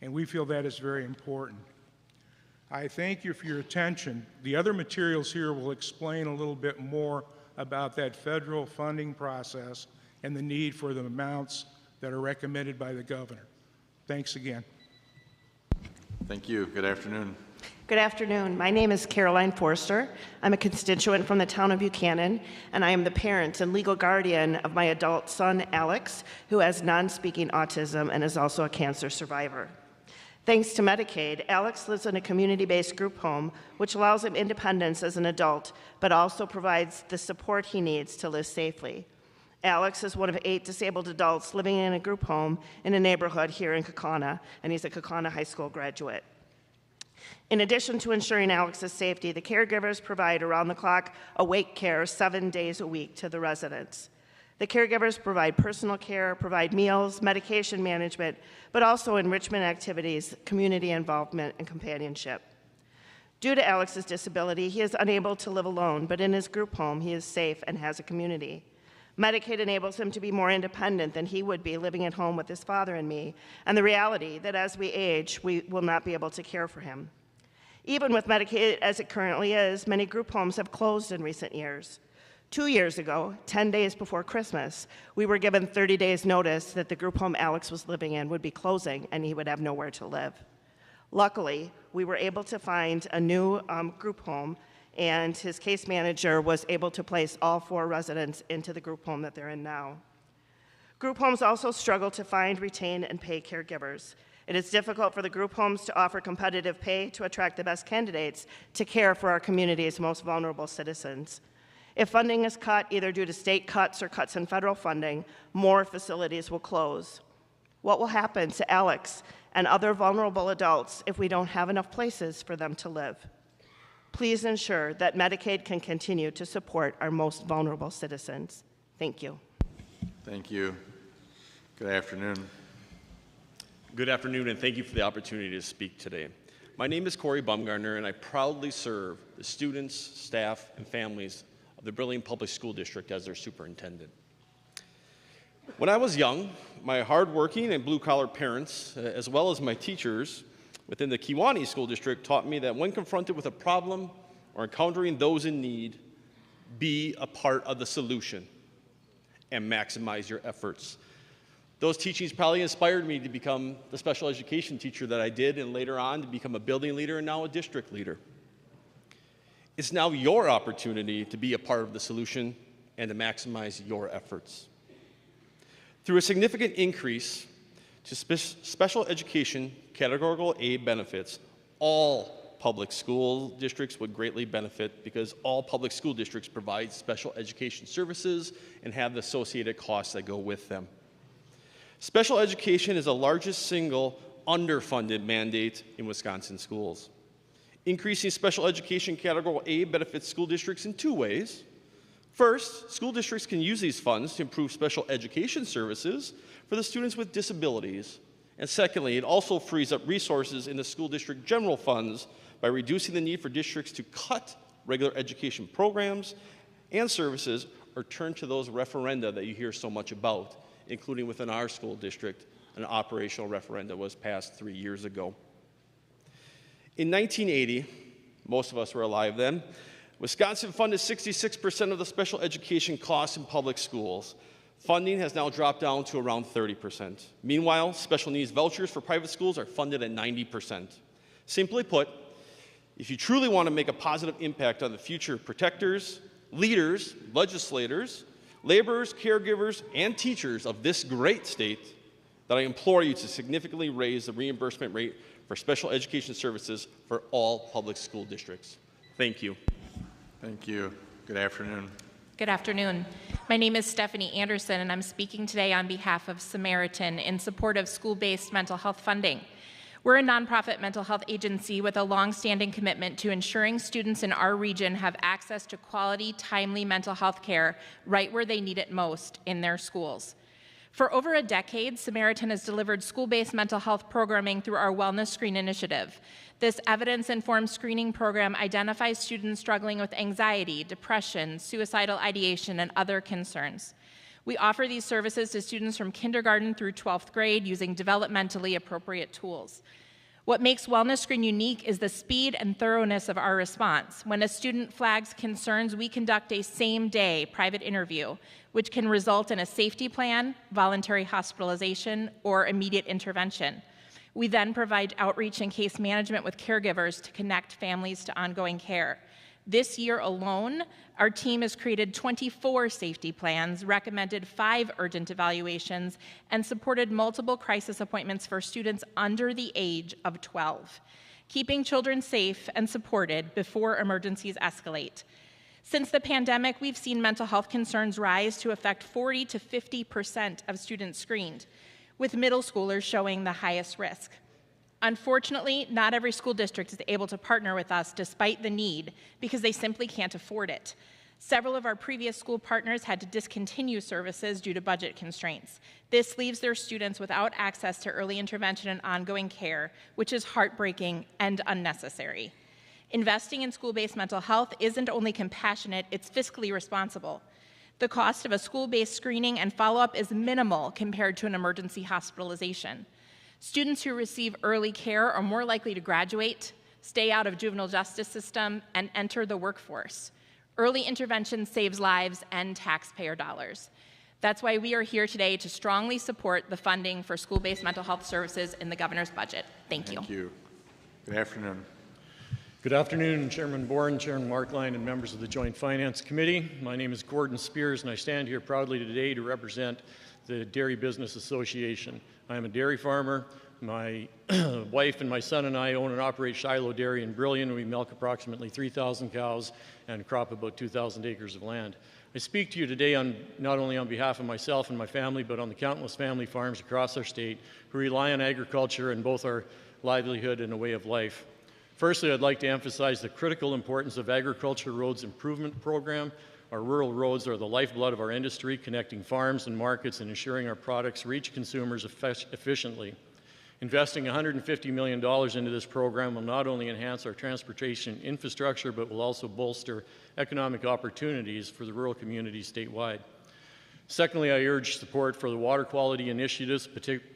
and we feel that is very important. I thank you for your attention. The other materials here will explain a little bit more about that federal funding process and the need for the amounts that are recommended by the governor. Thanks again. Thank you. Good afternoon. Good afternoon. My name is Caroline Forster. I'm a constituent from the town of Buchanan, and I am the parent and legal guardian of my adult son, Alex, who has non-speaking autism and is also a cancer survivor. Thanks to Medicaid, Alex lives in a community-based group home, which allows him independence as an adult, but also provides the support he needs to live safely. Alex is one of 8 disabled adults living in a group home in a neighborhood here in Kaukauna, and he's a Kaukauna High School graduate. In addition to ensuring Alex's safety, the caregivers provide around-the-clock awake care 7 days a week to the residents. The caregivers provide personal care, provide meals, medication management, but also enrichment activities, community involvement, and companionship. Due to Alex's disability, he is unable to live alone, but in his group home, he is safe and has a community. Medicaid enables him to be more independent than he would be living at home with his father and me, and the reality that as we age, we will not be able to care for him. Even with Medicaid as it currently is, many group homes have closed in recent years. 2 years ago, 10 days before Christmas, we were given 30 days notice that the group home Alex was living in would be closing and he would have nowhere to live. Luckily, we were able to find a new group home, and his case manager was able to place all 4 residents into the group home that they're in now. Group homes also struggle to find, retain, and pay caregivers. It is difficult for the group homes to offer competitive pay to attract the best candidates to care for our community's most vulnerable citizens. If funding is cut, either due to state cuts or cuts in federal funding, more facilities will close. What will happen to Alex and other vulnerable adults if we don't have enough places for them to live? Please ensure that Medicaid can continue to support our most vulnerable citizens. Thank you. Thank you. Good afternoon. Good afternoon, and thank you for the opportunity to speak today. My name is Corey Baumgartner, and I proudly serve the students, staff, and families of the Brilliant Public School District as their superintendent. When I was young, my hardworking and blue-collar parents, as well as my teachers within the Kewanee School District, taught me that when confronted with a problem or encountering those in need, be a part of the solution and maximize your efforts. Those teachings probably inspired me to become the special education teacher that I did, and later on to become a building leader and now a district leader. It's now your opportunity to be a part of the solution and to maximize your efforts. Through a significant increase to special education categorical A benefits, all public school districts would greatly benefit because all public school districts provide special education services and have the associated costs that go with them. Special education is the largest single underfunded mandate in Wisconsin schools. Increasing special education category A benefits school districts in 2 ways. First, school districts can use these funds to improve special education services for the students with disabilities. And secondly, it also frees up resources in the school district general funds by reducing the need for districts to cut regular education programs and services or turn to those referenda that you hear so much about, including within our school district. An operational referenda was passed 3 years ago. In 1980, most of us were alive then, Wisconsin funded 66% of the special education costs in public schools. Funding has now dropped down to around 30%. Meanwhile, special needs vouchers for private schools are funded at 90%. Simply put, if you truly want to make a positive impact on the future protectors, leaders, legislators, laborers, caregivers, and teachers of this great state, that I implore you to significantly raise the reimbursement rate for special education services for all public school districts. Thank you. Thank you. Good afternoon. Good afternoon. My name is Stephanie Anderson, and I'm speaking today on behalf of Samaritan in support of school-based mental health funding. We're a nonprofit mental health agency with a long-standing commitment to ensuring students in our region have access to quality, timely mental health care right where they need it most, in their schools. For over a decade, Samaritan has delivered school-based mental health programming through our Wellness Screen initiative. This evidence-informed screening program identifies students struggling with anxiety, depression, suicidal ideation, and other concerns. We offer these services to students from kindergarten through 12th grade using developmentally appropriate tools. What makes Wellness Screen unique is the speed and thoroughness of our response. When a student flags concerns, we conduct a same-day private interview, which can result in a safety plan, voluntary hospitalization, or immediate intervention. We then provide outreach and case management with caregivers to connect families to ongoing care. This year alone, our team has created 24 safety plans, recommended 5 urgent evaluations, and supported multiple crisis appointments for students under the age of 12, keeping children safe and supported before emergencies escalate. Since the pandemic, we've seen mental health concerns rise to affect 40 to 50% of students screened, with middle schoolers showing the highest risk. Unfortunately, not every school district is able to partner with us despite the need because they simply can't afford it. Several of our previous school partners had to discontinue services due to budget constraints. This leaves their students without access to early intervention and ongoing care, which is heartbreaking and unnecessary. Investing in school-based mental health isn't only compassionate, it's fiscally responsible. The cost of a school-based screening and follow-up is minimal compared to an emergency hospitalization. Students who receive early care are more likely to graduate, stay out of juvenile justice system, and enter the workforce. Early intervention saves lives and taxpayer dollars. That's why we are here today to strongly support the funding for school-based mental health services in the governor's budget. Thank you. Thank you. Good afternoon. Good afternoon, Chairman Bourne, Chairman Markline, and members of the Joint Finance Committee. My name is Gordon Spears, and I stand here proudly today to represent the Dairy Business Association. I am a dairy farmer. My wife and my son and I own and operate Shiloh Dairy in Brillion. We milk approximately 3,000 cows and crop about 2,000 acres of land. I speak to you today not only on behalf of myself and my family, but on the countless family farms across our state who rely on agriculture in both our livelihood and a way of life. Firstly, I'd like to emphasize the critical importance of Agriculture Roads Improvement Program. Our rural roads are the lifeblood of our industry, connecting farms and markets and ensuring our products reach consumers efficiently. Investing $150 million into this program will not only enhance our transportation infrastructure, but will also bolster economic opportunities for the rural communities statewide. Secondly, I urge support for the water quality initiatives,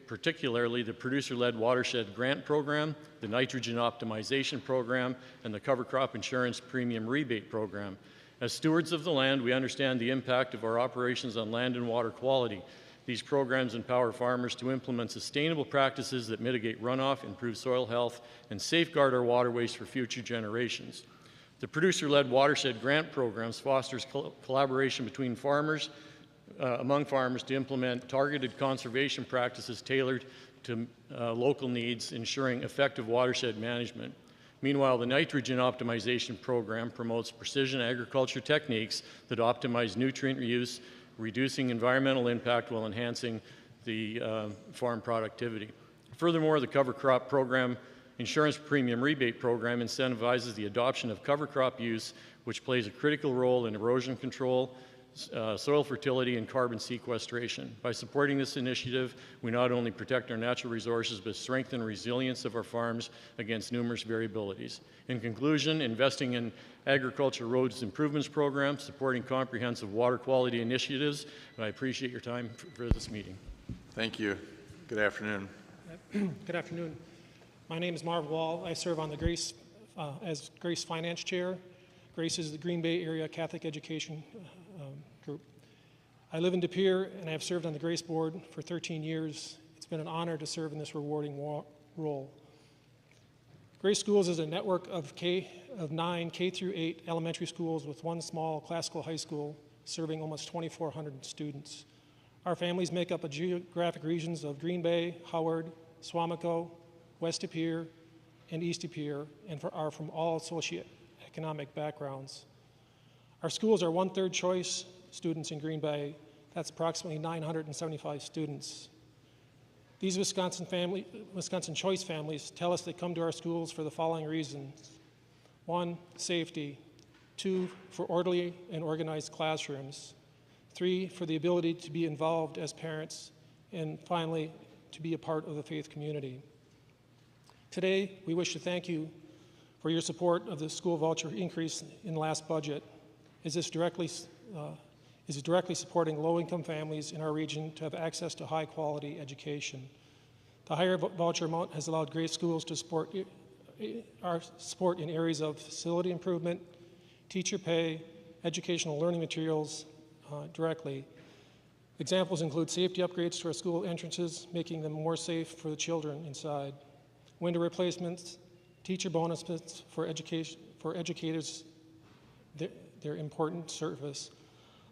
particularly the Producer-Led Watershed Grant Program, the Nitrogen Optimization Program, and the Cover Crop Insurance Premium Rebate Program. As stewards of the land, we understand the impact of our operations on land and water quality. These programs empower farmers to implement sustainable practices that mitigate runoff, improve soil health, and safeguard our waterways for future generations. The Producer-Led Watershed Grant Programs fosters collaboration between farmers, among farmers to implement targeted conservation practices tailored to local needs, ensuring effective watershed management. Meanwhile, the Nitrogen Optimization Program promotes precision agriculture techniques that optimize nutrient reuse, reducing environmental impact while enhancing the farm productivity. Furthermore, the Cover Crop Program Insurance Premium Rebate Program incentivizes the adoption of cover crop use, which plays a critical role in erosion control, soil fertility, and carbon sequestration. By supporting this initiative, we not only protect our natural resources, but strengthen resilience of our farms against numerous variabilities. In conclusion, investing in agriculture roads improvements programs, supporting comprehensive water quality initiatives, and I appreciate your time for this meeting. Thank you. Good afternoon. Good afternoon. My name is Marv Wall. I serve on the Grace as Grace Finance Chair. Grace is the Green Bay Area Catholic Education Group. I live in De Pere, and I have served on the Grace Board for 13 years. It's been an honor to serve in this rewarding role. Grace Schools is a network of 9 K through 8 elementary schools with one small classical high school serving almost 2,400 students. Our families make up a geographic regions of Green Bay, Howard, Swamico, West De Pere, and East De Pere, and are from all socioeconomic backgrounds. Our schools are 1/3 choice students in Green Bay. That's approximately 975 students. These Wisconsin choice families tell us they come to our schools for the following reasons. 1, safety. 2, for orderly and organized classrooms. 3, for the ability to be involved as parents. And finally, to be a part of the faith community. Today, we wish to thank you for your support of the school voucher increase in the last budget. Is directly supporting low-income families in our region to have access to high-quality education. The higher voucher amount has allowed Grace Schools to support our support in areas of facility improvement, teacher pay, educational learning materials directly. Examples include safety upgrades to our school entrances, making them more safe for the children inside, window replacements, teacher bonuses for educators, their important service,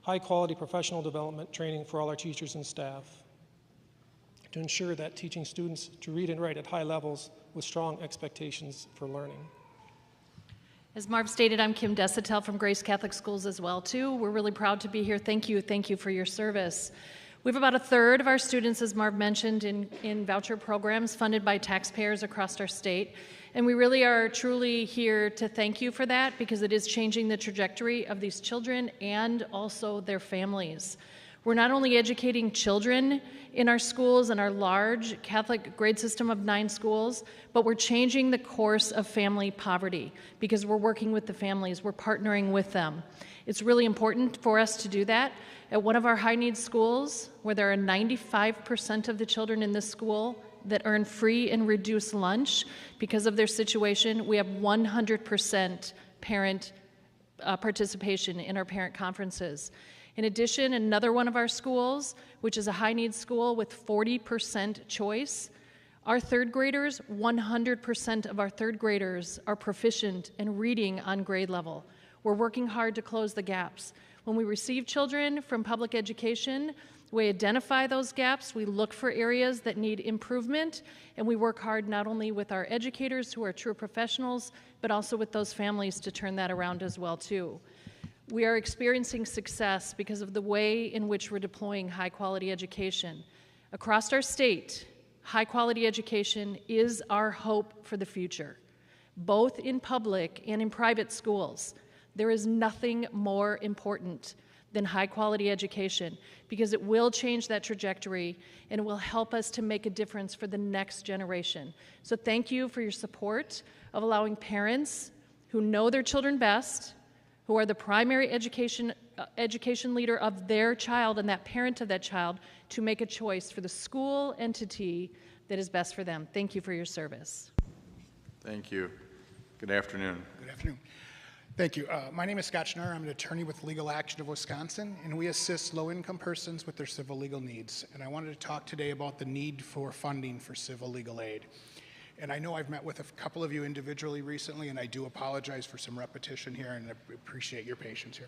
high-quality professional development training for all our teachers and staff to ensure that teaching students to read and write at high levels with strong expectations for learning. As Marv stated, I'm Kim Desatel from Grace Catholic Schools as well, too. We're really proud to be here. Thank you for your service. We have about 1/3 of our students, as Marv mentioned, in voucher programs funded by taxpayers across our state. And we really are truly here to thank you for that because it is changing the trajectory of these children and also their families. We're not only educating children in our schools and our large Catholic grade system of 9 schools, but we're changing the course of family poverty because we're working with the families, we're partnering with them. It's really important for us to do that. At one of our high-needs schools, where there are 95% of the children in this school that earn free and reduced lunch because of their situation, we have 100% parent participation in our parent conferences. In addition, another one of our schools, which is a high-needs school with 40% choice, our third graders, 100% of our third graders are proficient in reading on grade level. We're working hard to close the gaps. When we receive children from public education, we identify those gaps, we look for areas that need improvement, and we work hard not only with our educators who are true professionals, but also with those families to turn that around as well too. We are experiencing success because of the way in which we're deploying high-quality education. Across our state, high-quality education is our hope for the future, both in public and in private schools. There is nothing more important than high-quality education because it will change that trajectory and it will help us to make a difference for the next generation. So thank you for your support of allowing parents who know their children best, who are the primary education leader of their child and that parent of that child, to make a choice for the school entity that is best for them. Thank you for your service. Thank you. Good afternoon. Good afternoon. Thank you. My name is Scott Schnarr. I'm an attorney with Legal Action of Wisconsin, and we assist low-income persons with their civil legal needs. And I wanted to talk today about the need for funding for civil legal aid. And I know I've met with a couple of you individually recently, and I do apologize for some repetition here, and I appreciate your patience here.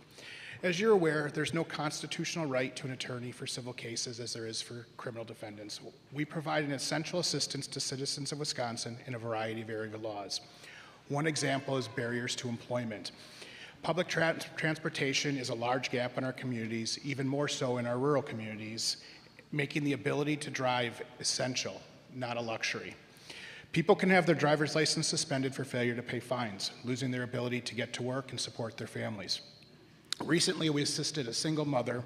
As you're aware, there's no constitutional right to an attorney for civil cases as there is for criminal defendants. We provide an essential assistance to citizens of Wisconsin in a variety of area laws. One example is barriers to employment. Public transportation is a large gap in our communities, even more so in our rural communities, making the ability to drive essential, not a luxury. People can have their driver's license suspended for failure to pay fines, losing their ability to get to work and support their families. Recently, we assisted a single mother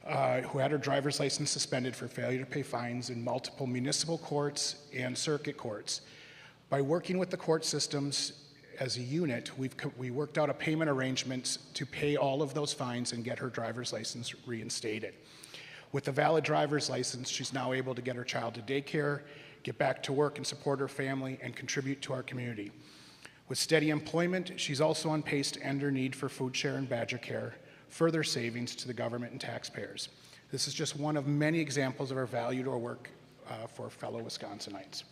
who had her driver's license suspended for failure to pay fines in multiple municipal courts and circuit courts. By working with the court systems as a unit, we worked out a payment arrangement to pay all of those fines and get her driver's license reinstated. With a valid driver's license, she's now able to get her child to daycare, get back to work and support her family, and contribute to our community. With steady employment, she's also on pace to end her need for food share and Badger Care, further savings to the government and taxpayers. This is just one of many examples of our value to our work for fellow Wisconsinites.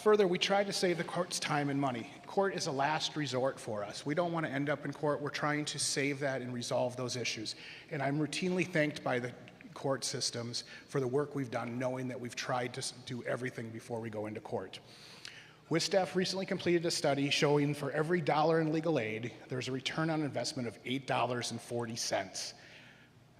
Further, we try to save the court's time and money. Court is a last resort for us. We don't want to end up in court. We're trying to save that and resolve those issues. And I'm routinely thanked by the court systems for the work we've done, knowing that we've tried to do everything before we go into court. WisStaff recently completed a study showing for every dollar in legal aid, there's a return on investment of $8.40.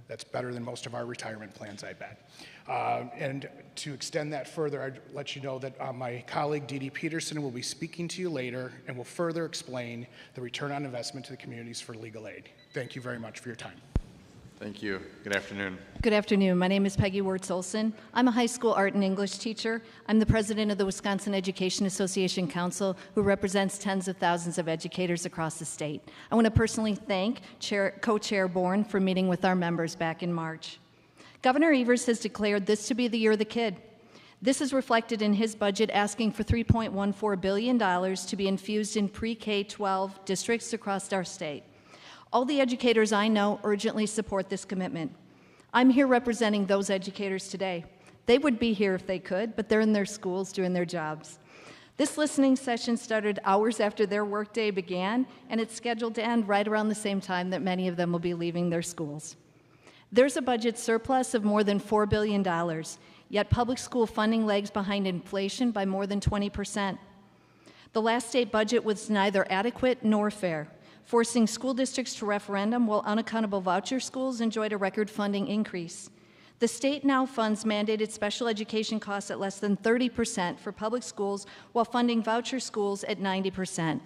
That's better than most of our retirement plans, I bet. And to extend that further, I'd let you know that my colleague, Dee Dee Peterson, will be speaking to you later and will further explain the return on investment to the communities for legal aid. Thank you very much for your time. Thank you. Good afternoon. Good afternoon. My name is Peggy Wirtz-Olson. I'm a high school art and English teacher. I'm the president of the Wisconsin Education Association Council, who represents tens of thousands of educators across the state. I want to personally thank Co-Chair Bourne for meeting with our members back in March. Governor Evers has declared this to be the year of the kid. This is reflected in his budget, asking for $3.14 billion to be infused in pre-K-12 districts across our state. All the educators I know urgently support this commitment. I'm here representing those educators today. They would be here if they could, but they're in their schools doing their jobs. This listening session started hours after their workday began, and it's scheduled to end right around the same time that many of them will be leaving their schools. There's a budget surplus of more than $4 billion, yet public school funding lags behind inflation by more than 20%. The last state budget was neither adequate nor fair, forcing school districts to referendum while unaccountable voucher schools enjoyed a record funding increase. The state now funds mandated special education costs at less than 30% for public schools while funding voucher schools at 90%.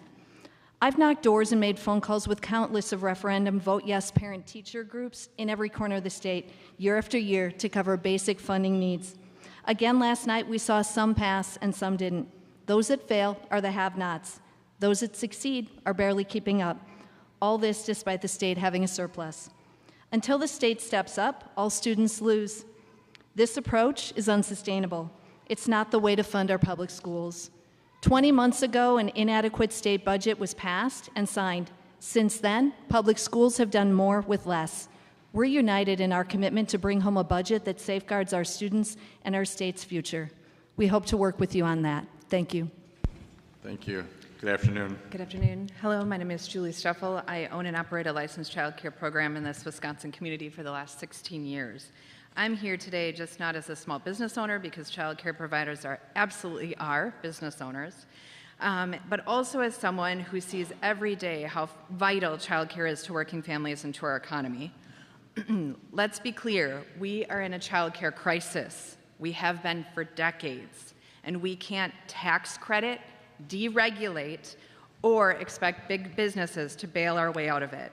I've knocked doors and made phone calls with countless of referendum vote yes parent-teacher groups in every corner of the state, year after year, to cover basic funding needs. Again, last night we saw some pass and some didn't. Those that fail are the have-nots. Those that succeed are barely keeping up. All this despite the state having a surplus. Until the state steps up, all students lose. This approach is unsustainable. It's not the way to fund our public schools. 20 months ago, an inadequate state budget was passed and signed. Since then, public schools have done more with less. We're united in our commitment to bring home a budget that safeguards our students and our state's future. We hope to work with you on that. Thank you. Thank you. Good afternoon. Good afternoon. Hello, my name is Julie Stuffel. I own and operate a licensed child care program in this Wisconsin community for the last 16 years. I'm here today just not as a small business owner, because child care providers absolutely are business owners, but also as someone who sees every day how vital child care is to working families and to our economy. Let's be clear, we are in a child care crisis. We have been for decades, and we can't tax credit, deregulate, or expect big businesses to bail our way out of it.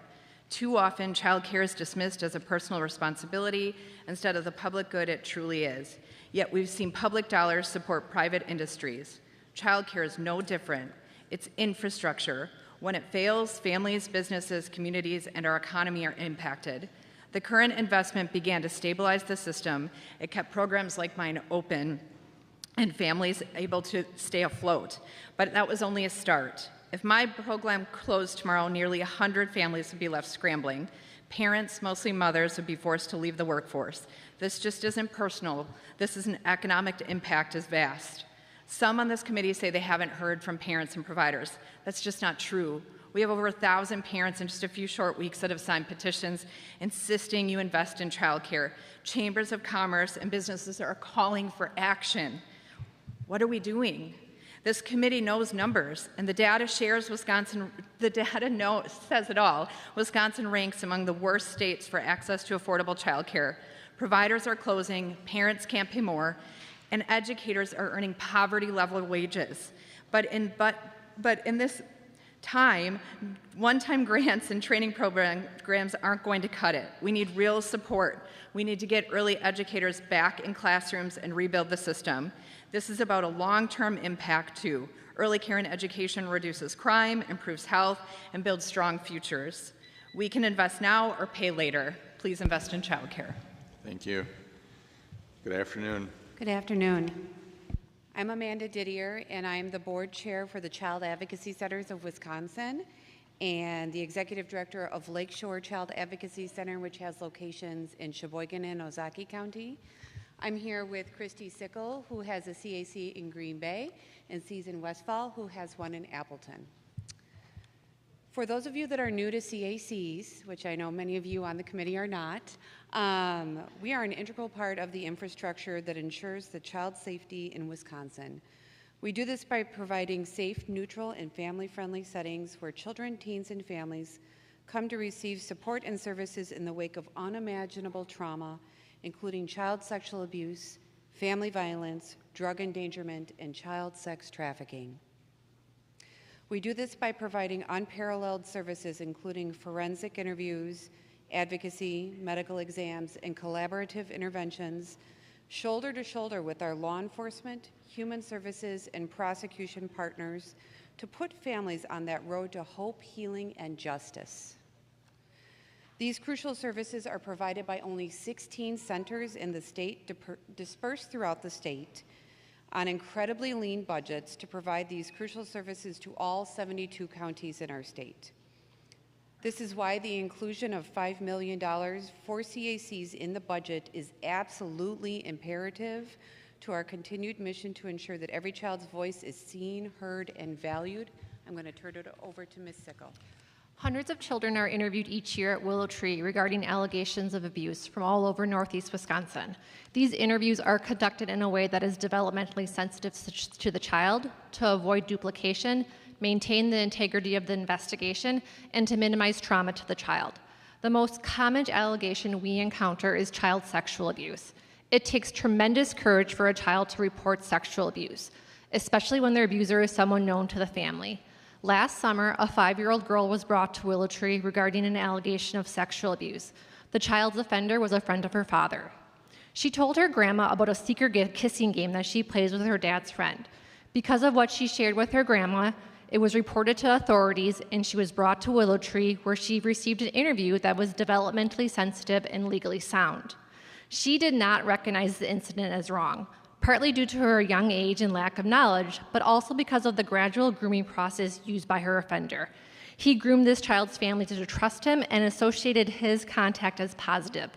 Too often, child care is dismissed as a personal responsibility instead of the public good it truly is. Yet we've seen public dollars support private industries. Child care is no different. It's infrastructure. When it fails, families, businesses, communities, and our economy are impacted. The current investment began to stabilize the system. It kept programs like mine open and families able to stay afloat. But that was only a start. If my program closed tomorrow, nearly 100 families would be left scrambling. Parents, mostly mothers, would be forced to leave the workforce. This just isn't personal. This is an economic impact is vast. Some on this committee say they haven't heard from parents and providers. That's just not true. We have over 1,000 parents in just a few short weeks that have signed petitions insisting you invest in childcare. Chambers of commerce and businesses are calling for action. What are we doing? This committee knows numbers, and the data says it all. Wisconsin ranks among the worst states for access to affordable childcare. Providers are closing, parents can't pay more, and educators are earning poverty-level wages. But in this time, one-time grants and training programs aren't going to cut it. We need real support. We need to get early educators back in classrooms and rebuild the system. This is about a long-term impact, too. Early care and education reduces crime, improves health, and builds strong futures. We can invest now or pay later. Please invest in childcare. Thank you. Good afternoon. Good afternoon. I'm Amanda Didier, and I'm the board chair for the Child Advocacy Centers of Wisconsin and the executive director of Lakeshore Child Advocacy Center, which has locations in Sheboygan and Ozaukee County. I'm here with Christy Sickle, who has a CAC in Green Bay, and Susan Westfall, who has one in Appleton. For those of you that are new to CACs, which I know many of you on the committee are not, we are an integral part of the infrastructure that ensures the child safety in Wisconsin. We do this by providing safe, neutral, and family-friendly settings where children, teens, and families come to receive support and services in the wake of unimaginable trauma, including child sexual abuse, family violence, drug endangerment, and child sex trafficking. We do this by providing unparalleled services, including forensic interviews, advocacy, medical exams, and collaborative interventions, shoulder to shoulder with our law enforcement, human services, and prosecution partners to put families on that road to hope, healing, and justice. These crucial services are provided by only 16 centers in the state, dispersed throughout the state, on incredibly lean budgets to provide these crucial services to all 72 counties in our state. This is why the inclusion of $5 million for CACs in the budget is absolutely imperative to our continued mission to ensure that every child's voice is seen, heard, and valued. I'm going to turn it over to Ms. Sickle. Hundreds of children are interviewed each year at Willow Tree regarding allegations of abuse from all over Northeast Wisconsin. These interviews are conducted in a way that is developmentally sensitive to the child, to avoid duplication, maintain the integrity of the investigation, and to minimize trauma to the child. The most common allegation we encounter is child sexual abuse. It takes tremendous courage for a child to report sexual abuse, especially when their abuser is someone known to the family. Last summer, a 5-year-old girl was brought to Willow Tree regarding an allegation of sexual abuse. The child's offender was a friend of her father. She told her grandma about a secret kissing game that she plays with her dad's friend. Because of what she shared with her grandma, it was reported to authorities, and she was brought to Willow Tree, where she received an interview that was developmentally sensitive and legally sound. She did not recognize the incident as wrong, partly due to her young age and lack of knowledge, but also because of the gradual grooming process used by her offender. He groomed this child's family to trust him and associated his contact as positive,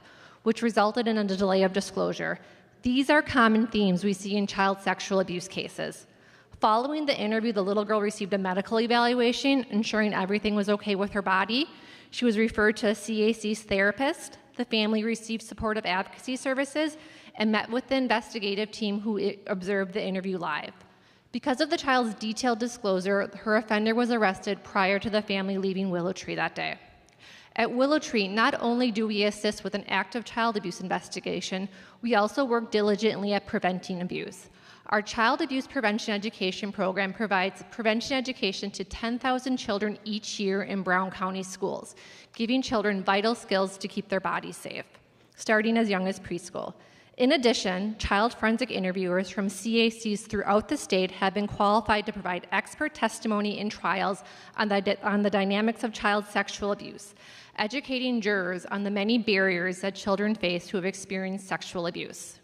which resulted in a delay of disclosure. These are common themes we see in child sexual abuse cases. Following the interview, the little girl received a medical evaluation, ensuring everything was okay with her body. She was referred to a CAC's therapist. The family received supportive advocacy services and met with the investigative team who observed the interview live. Because of the child's detailed disclosure, her offender was arrested prior to the family leaving Willow Tree that day. At Willow Tree, not only do we assist with an active child abuse investigation, we also work diligently at preventing abuse. Our child abuse prevention education program provides prevention education to 10,000 children each year in Brown County schools, giving children vital skills to keep their bodies safe, starting as young as preschool. In addition, child forensic interviewers from CACs throughout the state have been qualified to provide expert testimony in trials on the dynamics of child sexual abuse, educating jurors on the many barriers that children face who have experienced sexual abuse.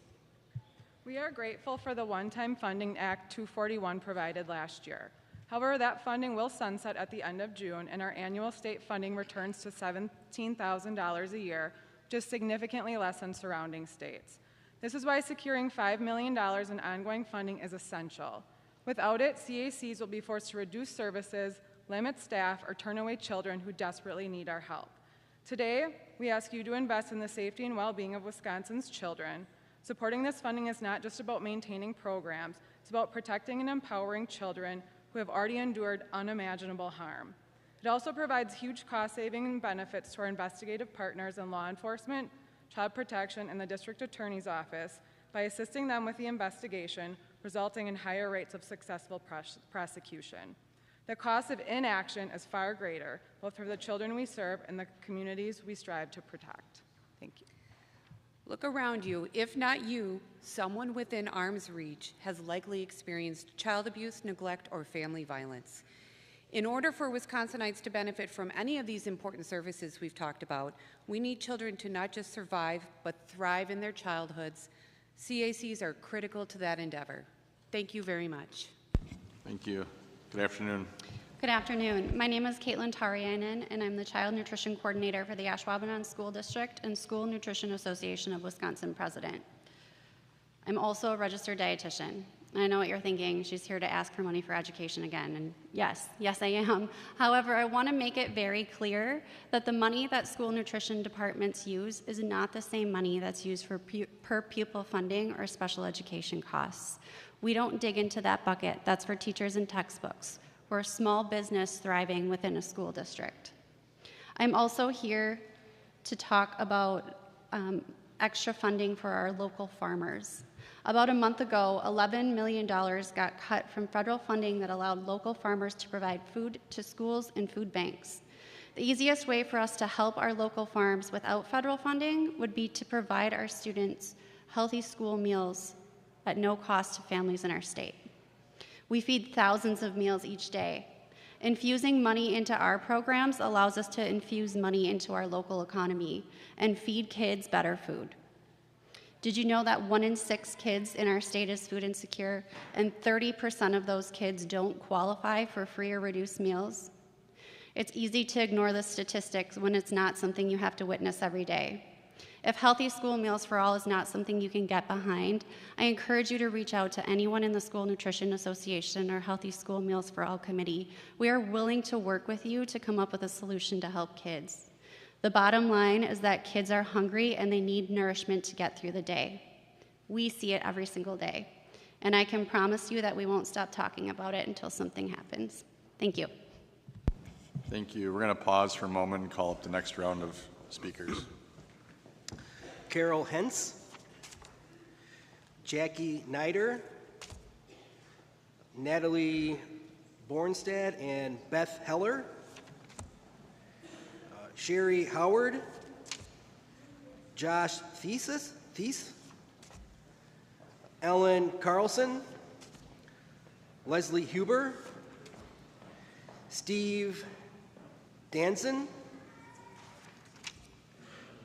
We are grateful for the one-time funding Act 241 provided last year. However, that funding will sunset at the end of June, and our annual state funding returns to $17,000 a year, which is significantly less than surrounding states. This is why securing $5 million in ongoing funding is essential. Without it, CACs will be forced to reduce services, limit staff, or turn away children who desperately need our help. Today, we ask you to invest in the safety and well-being of Wisconsin's children. Supporting this funding is not just about maintaining programs, it's about protecting and empowering children who have already endured unimaginable harm. It also provides huge cost-saving benefits to our investigative partners in law enforcement, child protection, and the district attorney's office by assisting them with the investigation, resulting in higher rates of successful prosecution. The cost of inaction is far greater, both for the children we serve and the communities we strive to protect. Thank you. Look around you. If not you, someone within arm's reach has likely experienced child abuse, neglect, or family violence. In order for Wisconsinites to benefit from any of these important services we've talked about, we need children to not just survive, but thrive in their childhoods. CACs are critical to that endeavor. Thank you very much. Thank you. Good afternoon. Good afternoon. My name is Caitlin Tariainen, and I'm the Child Nutrition Coordinator for the Ashwaubenon School District and School Nutrition Association of Wisconsin President. I'm also a registered dietitian. And I know what you're thinking, she's here to ask for money for education again, and yes, I am. However, I want to make it very clear that the money that school nutrition departments use is not the same money that's used for per pupil funding or special education costs. We don't dig into that bucket. That's for teachers and textbooks. We're a small business thriving within a school district. I'm also here to talk about extra funding for our local farmers. About a month ago, $11 million got cut from federal funding that allowed local farmers to provide food to schools and food banks. The easiest way for us to help our local farms without federal funding would be to provide our students healthy school meals at no cost to families in our state. We feed thousands of meals each day. Infusing money into our programs allows us to infuse money into our local economy and feed kids better food. Did you know that 1 in 6 kids in our state is food insecure, and 30% of those kids don't qualify for free or reduced meals? It's easy to ignore the statistics when it's not something you have to witness every day. If healthy school meals for all is not something you can get behind, I encourage you to reach out to anyone in the School Nutrition Association or Healthy School Meals for All committee. We are willing to work with you to come up with a solution to help kids. The bottom line is that kids are hungry and they need nourishment to get through the day. We see it every single day. And I can promise you that we won't stop talking about it until something happens. Thank you. Thank you. We're going to pause for a moment and call up the next round of speakers. Carol Hentz, Jackie Nider, Natalie Bornstad and Beth Heller, Sherry Howard, Josh Thies, Ellen Carlson, Leslie Huber, Steve Danson,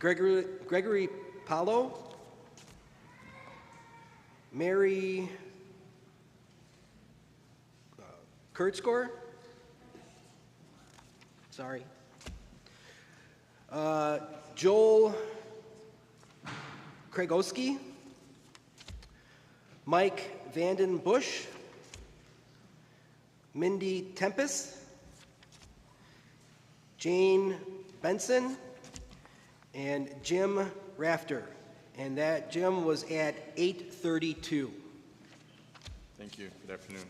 Gregory Paulo, Mary Kurtzgor, Sorry. Joel Kragowski, Mike Vanden Bush, Mindy Tempest, Jane Benson, and Jim Rafter. And that Jim was at 8:32. Thank you. Good afternoon.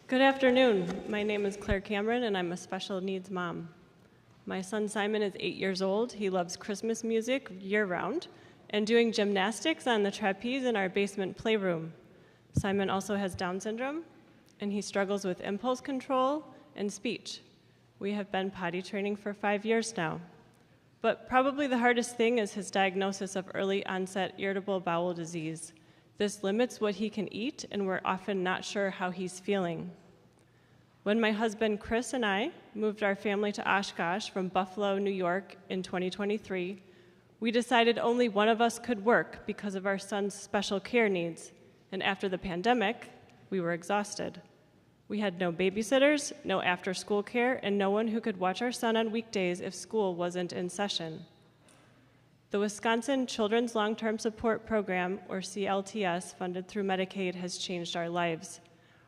Good afternoon. My name is Claire Cameron, and I'm a special needs mom. My son Simon is 8 years old. He loves Christmas music year-round and doing gymnastics on the trapeze in our basement playroom. Simon also has Down syndrome, and he struggles with impulse control and speech. We have been potty training for 5 years now. But probably the hardest thing is his diagnosis of early onset irritable bowel disease. This limits what he can eat, and we're often not sure how he's feeling. When my husband Chris and I moved our family to Oshkosh from Buffalo, New York in 2023, we decided only one of us could work because of our son's special care needs. And after the pandemic, we were exhausted. We had no babysitters, no after-school care, and no one who could watch our son on weekdays if school wasn't in session. The Wisconsin Children's Long-Term Support Program, or CLTS, funded through Medicaid, has changed our lives.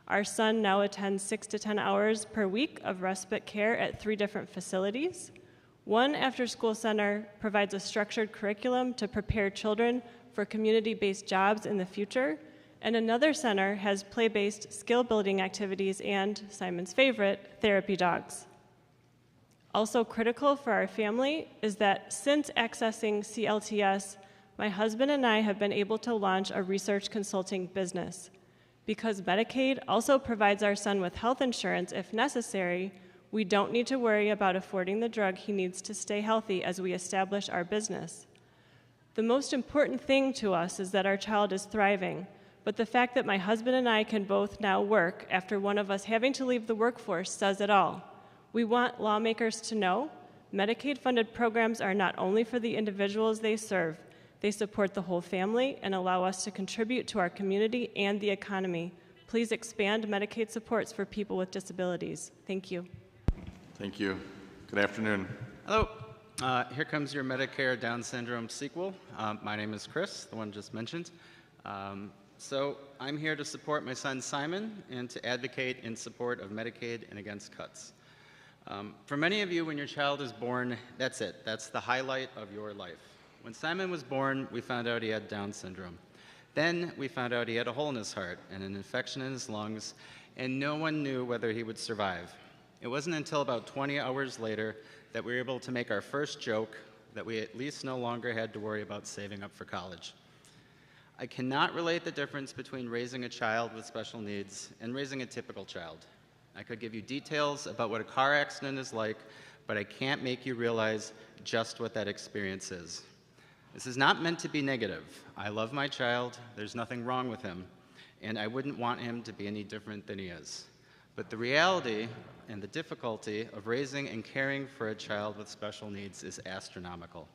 Our son now attends 6 to 10 hours per week of respite care at 3 different facilities. One after-school center provides a structured curriculum to prepare children for community-based jobs in the future, and another center has play-based skill-building activities and, Simon's favorite, therapy dogs. Also critical for our family is that since accessing CLTS, my husband and I have been able to launch a research consulting business. Because Medicaid also provides our son with health insurance if necessary, we don't need to worry about affording the drug he needs to stay healthy as we establish our business. The most important thing to us is that our child is thriving, but the fact that my husband and I can both now work after one of us having to leave the workforce says it all. We want lawmakers to know Medicaid-funded programs are not only for the individuals they serve, they support the whole family and allow us to contribute to our community and the economy. Please expand Medicaid supports for people with disabilities. Thank you. Thank you. Good afternoon. Hello. Here comes your Medicare Down syndrome sequel. My name is Chris, the one just mentioned. So I'm here to support my son Simon and to advocate in support of Medicaid and against cuts. For many of you, when your child is born, that's it. That's the highlight of your life. When Simon was born, we found out he had Down syndrome. Then we found out he had a hole in his heart and an infection in his lungs, and no one knew whether he would survive. It wasn't until about 20 hours later that we were able to make our first joke that we at least no longer had to worry about saving up for college. I cannot relate the difference between raising a child with special needs and raising a typical child. I could give you details about what a car accident is like, but I can't make you realize just what that experience is. This is not meant to be negative. I love my child, there's nothing wrong with him, and I wouldn't want him to be any different than he is. But the reality and the difficulty of raising and caring for a child with special needs is astronomical.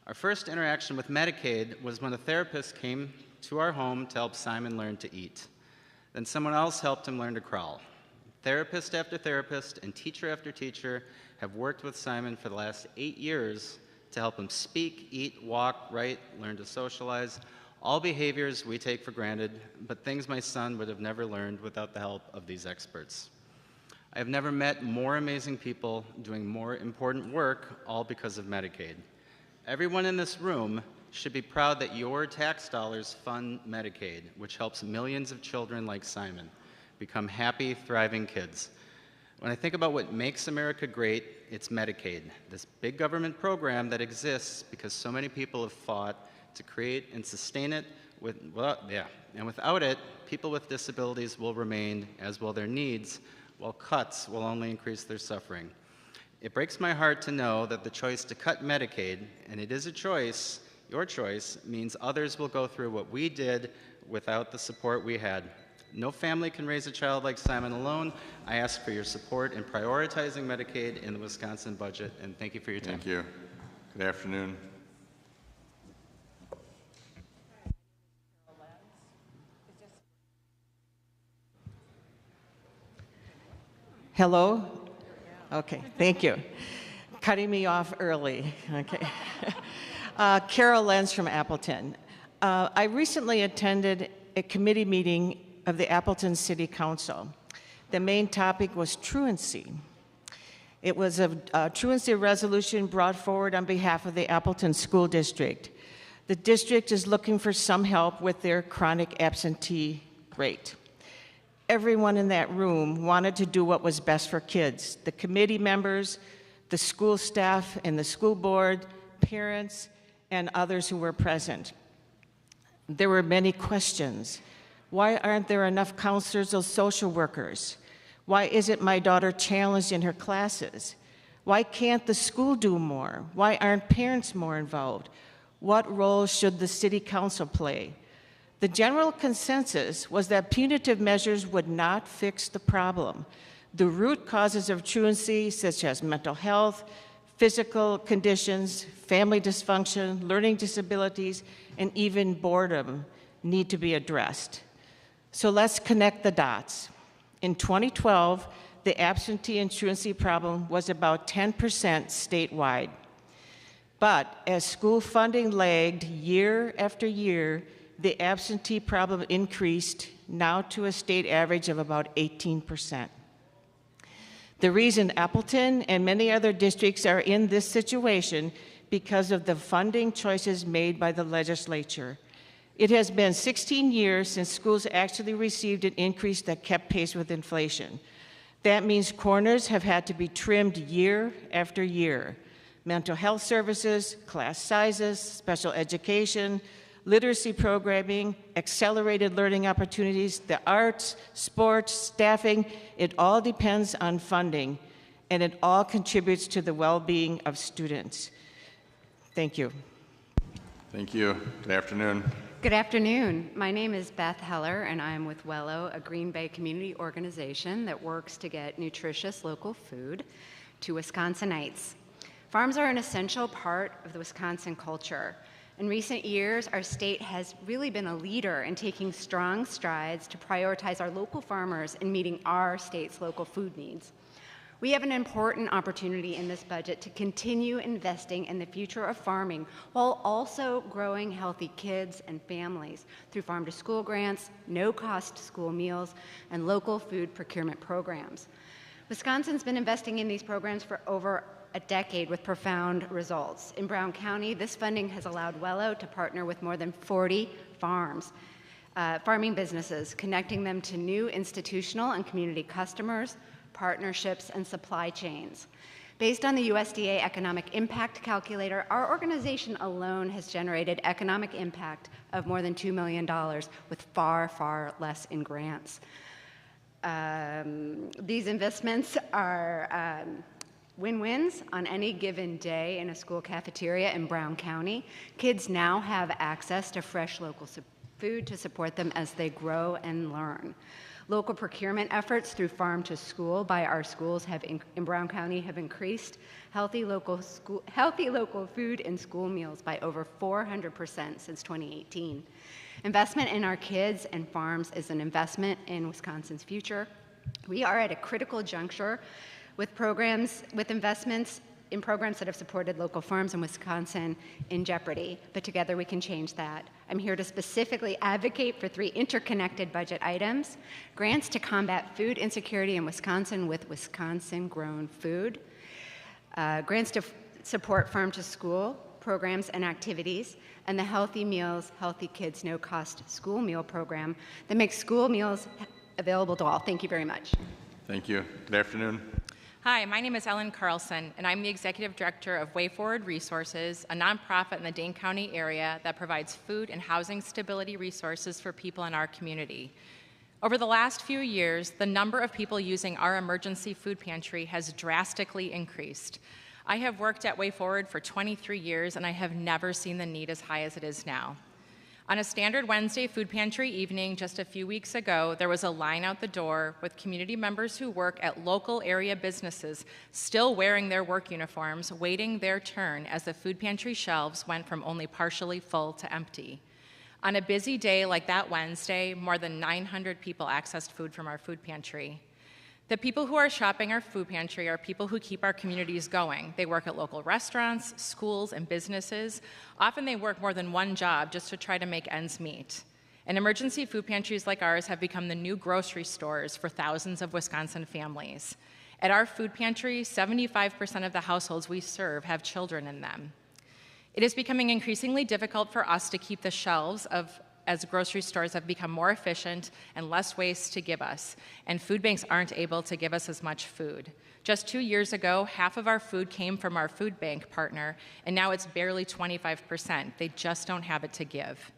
Our first interaction with Medicaid was when a therapist came to our home to help Simon learn to eat. Then someone else helped him learn to crawl. Therapist after therapist and teacher after teacher have worked with Simon for the last 8 years to help him speak, eat, walk, write, learn to socialize, all behaviors we take for granted, but things my son would have never learned without the help of these experts. I have never met more amazing people doing more important work, all because of Medicaid. Everyone in this room should be proud that your tax dollars fund Medicaid, which helps millions of children like Simon become happy, thriving kids. When I think about what makes America great, it's Medicaid, this big government program that exists because so many people have fought to create and sustain it. And without it, people with disabilities will remain, as will their needs, while cuts will only increase their suffering. It breaks my heart to know that the choice to cut Medicaid, and it is a choice, your choice, means others will go through what we did without the support we had. No family can raise a child like Simon alone. I ask for your support in prioritizing Medicaid in the Wisconsin budget, and thank you for your time. Thank you. Good afternoon. Hello. Okay, thank you. Cutting me off early. Okay. Carol Lenz from Appleton. I recently attended a committee meeting of the Appleton City Council. The main topic was truancy. It was a truancy resolution brought forward on behalf of the Appleton School District. The district is looking for some help with their chronic absentee rate. Everyone in that room wanted to do what was best for kids. The committee members, the school staff and the school board, parents, and others who were present. There were many questions. Why aren't there enough counselors or social workers? Why isn't my daughter challenged in her classes? Why can't the school do more? Why aren't parents more involved? What role should the city council play? The general consensus was that punitive measures would not fix the problem. The root causes of truancy, such as mental health, physical conditions, family dysfunction, learning disabilities, and even boredom, need to be addressed. So let's connect the dots. In 2012, the absentee and truancy problem was about 10% statewide. But as school funding lagged year after year, the absentee problem increased, now to a state average of about 18%. The reason Appleton and many other districts are in this situation because of the funding choices made by the legislature. It has been 16 years since schools actually received an increase that kept pace with inflation. That means corners have had to be trimmed year after year. Mental health services, class sizes, special education, literacy programming, accelerated learning opportunities, the arts, sports, staffing, it all depends on funding, and it all contributes to the well-being of students. Thank you. Thank you. Good afternoon. Good afternoon. My name is Beth Heller, and I'm with WELLO, a Green Bay community organization that works to get nutritious local food to Wisconsinites. Farms are an essential part of the Wisconsin culture. In recent years, our state has really been a leader in taking strong strides to prioritize our local farmers in meeting our state's local food needs. We have an important opportunity in this budget to continue investing in the future of farming while also growing healthy kids and families through farm-to-school grants, no-cost school meals, and local food procurement programs. Wisconsin's been investing in these programs for over a decade with profound results. In Brown County, this funding has allowed WELLO to partner with more than 40 farming businesses, connecting them to new institutional and community customers, partnerships, and supply chains. Based on the USDA Economic Impact Calculator, our organization alone has generated economic impact of more than $2 million with far, far less in grants. These investments are win-wins on any given day in a school cafeteria in Brown County. Kids now have access to fresh local food to support them as they grow and learn. Local procurement efforts through Farm to School by our schools in Brown County have increased healthy local food and school meals by over 400% since 2018. Investment in our kids and farms is an investment in Wisconsin's future. We are at a critical juncture with investments in programs that have supported local farms in Wisconsin in jeopardy, but together we can change that. I'm here to specifically advocate for 3 interconnected budget items: grants to combat food insecurity in Wisconsin with Wisconsin-grown food, grants to support farm-to-school programs and activities, and the Healthy Meals, Healthy Kids, No-Cost School Meal Program that makes school meals available to all. Thank you very much. Thank you. Good afternoon. Hi, my name is Ellen Carlson, and I'm the Executive Director of Way Forward Resources, a nonprofit in the Dane County area that provides food and housing stability resources for people in our community. Over the last few years, the number of people using our emergency food pantry has drastically increased. I have worked at Way Forward for 23 years, and I have never seen the need as high as it is now. On a standard Wednesday food pantry evening just a few weeks ago, there was a line out the door with community members who work at local area businesses still wearing their work uniforms, waiting their turn as the food pantry shelves went from only partially full to empty. On a busy day like that Wednesday, more than 900 people accessed food from our food pantry. The people who are shopping our food pantry are people who keep our communities going. They work at local restaurants, schools, and businesses. Often they work more than one job just to try to make ends meet. And emergency food pantries like ours have become the new grocery stores for thousands of Wisconsin families. At our food pantry, 75% of the households we serve have children in them. It is becoming increasingly difficult for us to keep the shelves as grocery stores have become more efficient and less waste to give us, and food banks aren't able to give us as much food. Just 2 years ago, half of our food came from our food bank partner, and now it's barely 25%. They just don't have it to give.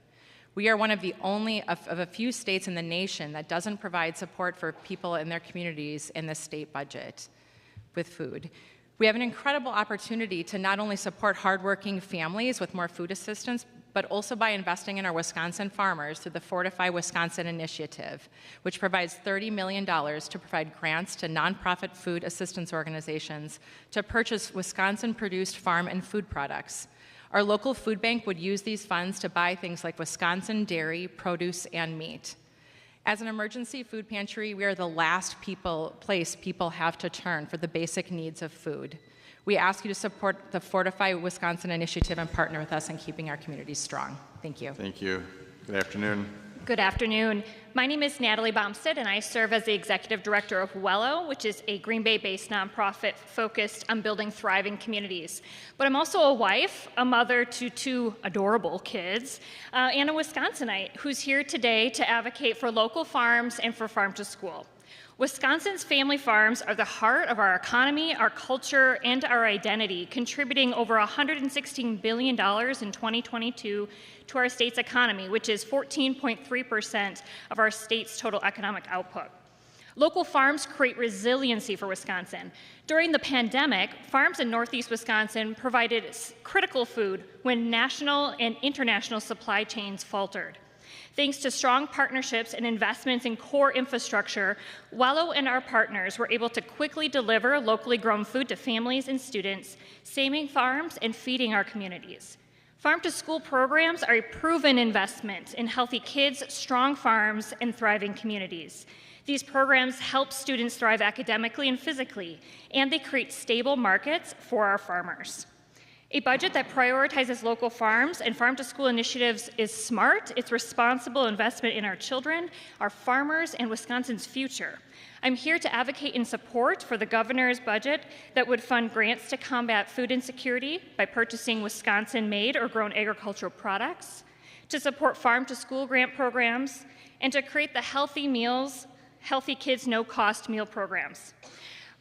We are one of the only of a few states in the nation that doesn't provide support for people in their communities in the state budget with food. We have an incredible opportunity to not only support hardworking families with more food assistance, but also by investing in our Wisconsin farmers through the Fortify Wisconsin initiative, which provides $30 million to provide grants to nonprofit food assistance organizations to purchase Wisconsin-produced farm and food products. Our local food bank would use these funds to buy things like Wisconsin dairy, produce, and meat. As an emergency food pantry, we are the last place people have to turn for the basic needs of food. We ask you to support the Fortify Wisconsin initiative and partner with us in keeping our communities strong. Thank you. Thank you. Good afternoon. Good afternoon. My name is Natalie Baumstead, and I serve as the Executive Director of WELLO, which is a Green Bay-based nonprofit focused on building thriving communities. But I'm also a wife, a mother to 2 adorable kids, and a Wisconsinite who's here today to advocate for local farms and for farm to school. Wisconsin's family farms are the heart of our economy, our culture, and our identity, contributing over $116 billion in 2022 to our state's economy, which is 14.3% of our state's total economic output. Local farms create resiliency for Wisconsin. During the pandemic, farms in Northeast Wisconsin provided critical food when national and international supply chains faltered. Thanks to strong partnerships and investments in core infrastructure, WELLO and our partners were able to quickly deliver locally grown food to families and students, saving farms and feeding our communities. Farm-to-school programs are a proven investment in healthy kids, strong farms, and thriving communities. These programs help students thrive academically and physically, and they create stable markets for our farmers. A budget that prioritizes local farms and farm-to-school initiatives is smart. It's responsible investment in our children, our farmers, and Wisconsin's future. I'm here to advocate in support for the governor's budget that would fund grants to combat food insecurity by purchasing Wisconsin-made or grown agricultural products, to support farm-to-school grant programs, and to create the Healthy Meals, Healthy Kids No-Cost meal programs.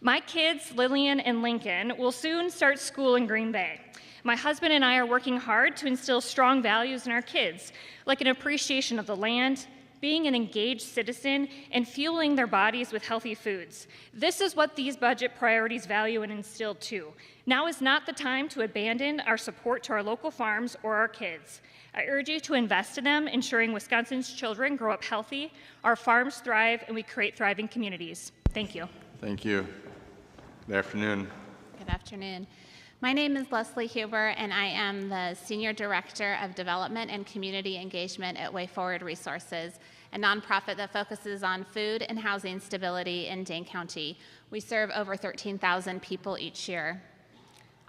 My kids, Lillian and Lincoln, will soon start school in Green Bay. My husband and I are working hard to instill strong values in our kids, like an appreciation of the land, being an engaged citizen, and fueling their bodies with healthy foods. This is what these budget priorities value and instill too. Now is not the time to abandon our support to our local farms or our kids. I urge you to invest in them, ensuring Wisconsin's children grow up healthy, our farms thrive, and we create thriving communities. Thank you. Thank you. Good afternoon. Good afternoon. My name is Leslie Huber, and I am the Senior Director of Development and Community Engagement at Way Forward Resources, a nonprofit that focuses on food and housing stability in Dane County. We serve over 13,000 people each year.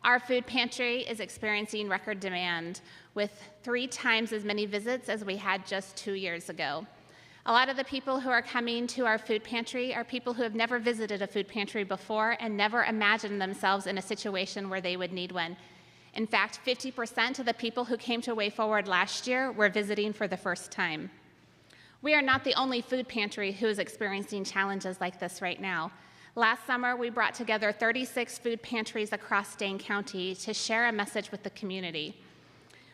Our food pantry is experiencing record demand, with 3 times as many visits as we had just 2 years ago. A lot of the people who are coming to our food pantry are people who have never visited a food pantry before and never imagined themselves in a situation where they would need one. In fact, 50% of the people who came to Way Forward last year were visiting for the first time. We are not the only food pantry who is experiencing challenges like this right now. Last summer, we brought together 36 food pantries across Dane County to share a message with the community.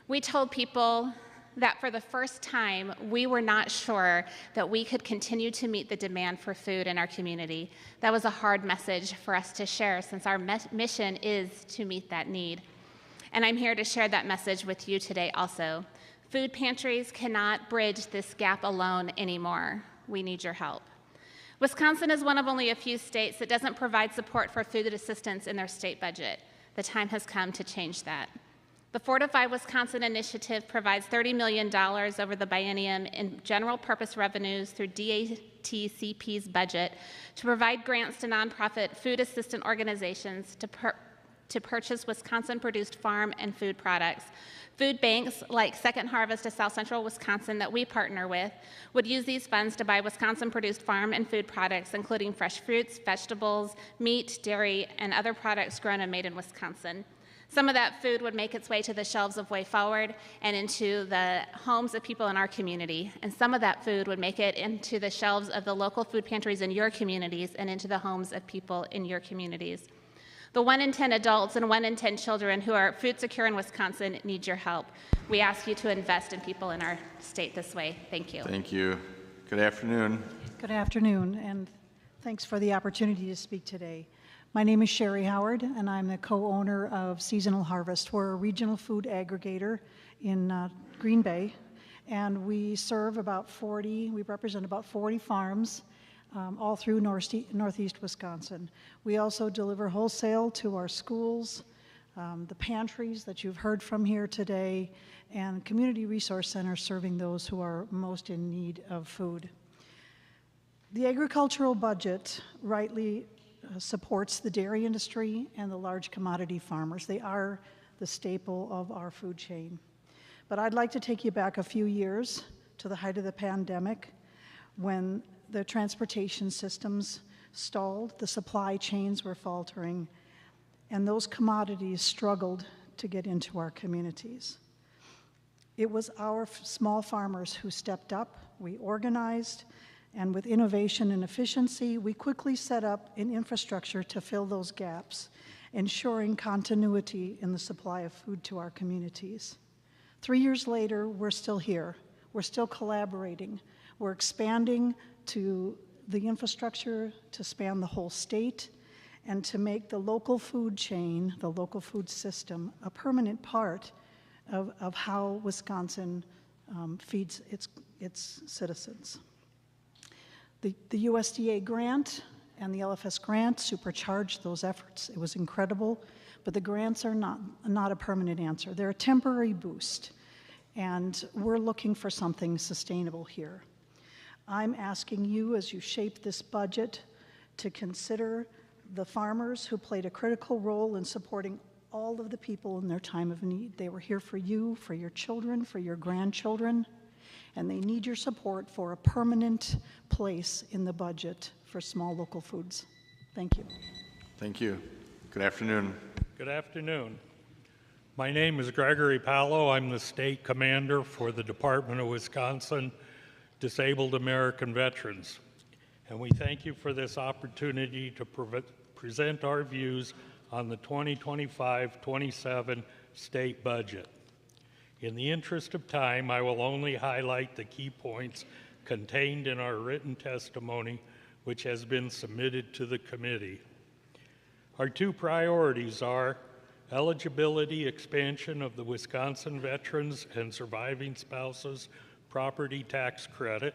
We told people that for the first time, we were not sure that we could continue to meet the demand for food in our community. That was a hard message for us to share, since our mission is to meet that need. And I'm here to share that message with you today also. Food pantries cannot bridge this gap alone anymore. We need your help. Wisconsin is one of only a few states that doesn't provide support for food assistance in their state budget. The time has come to change that. The Fortify Wisconsin initiative provides $30 million over the biennium in general purpose revenues through DAT WCTCP's budget to provide grants to nonprofit food assistant organizations to purchase Wisconsin-produced farm and food products. Food banks like Second Harvest of South Central Wisconsin that we partner with would use these funds to buy Wisconsin-produced farm and food products, including fresh fruits, vegetables, meat, dairy, and other products grown and made in Wisconsin. Some of that food would make its way to the shelves of Way Forward and into the homes of people in our community. And some of that food would make it into the shelves of the local food pantries in your communities and into the homes of people in your communities. The 1 in 10 adults and 1 in 10 children who are food secure in Wisconsin need your help. We ask you to invest in people in our state this way. Thank you. Thank you. Good afternoon. Good afternoon, and thanks for the opportunity to speak today. My name is Sherry Howard, and I'm the co-owner of Seasonal Harvest. We're a regional food aggregator in Green Bay, and we represent about 40 farms all through northeast Wisconsin. We also deliver wholesale to our schools, the pantries that you've heard from here today, and community resource centers serving those who are most in need of food. The agricultural budget rightly supports the dairy industry and the large commodity farmers. They are the staple of our food chain. But I'd like to take you back a few years to the height of the pandemic, when the transportation systems stalled, the supply chains were faltering, and those commodities struggled to get into our communities. It was our small farmers who stepped up. We organized, and with innovation and efficiency, we quickly set up an infrastructure to fill those gaps, ensuring continuity in the supply of food to our communities. 3 years later, we're still here. We're still collaborating. We're expanding to the infrastructure to span the whole state and to make the local food chain, the local food system, a permanent part of how Wisconsin feeds its citizens. The USDA grant and the LFS grant supercharged those efforts. It was incredible, but the grants are not a permanent answer. They're a temporary boost, and we're looking for something sustainable here. I'm asking you, as you shape this budget, to consider the farmers who played a critical role in supporting all of the people in their time of need. They were here for you, for your children, for your grandchildren, and they need your support for a permanent place in the budget for small local foods. Thank you. Thank you. Good afternoon. Good afternoon. My name is Gregory Palo. I'm the state commander for the Department of Wisconsin Disabled American Veterans. And we thank you for this opportunity to present our views on the 2025-27 state budget. In the interest of time, I will only highlight the key points contained in our written testimony, which has been submitted to the committee. Our two priorities are eligibility expansion of the Wisconsin Veterans and Surviving Spouses Property Tax Credit,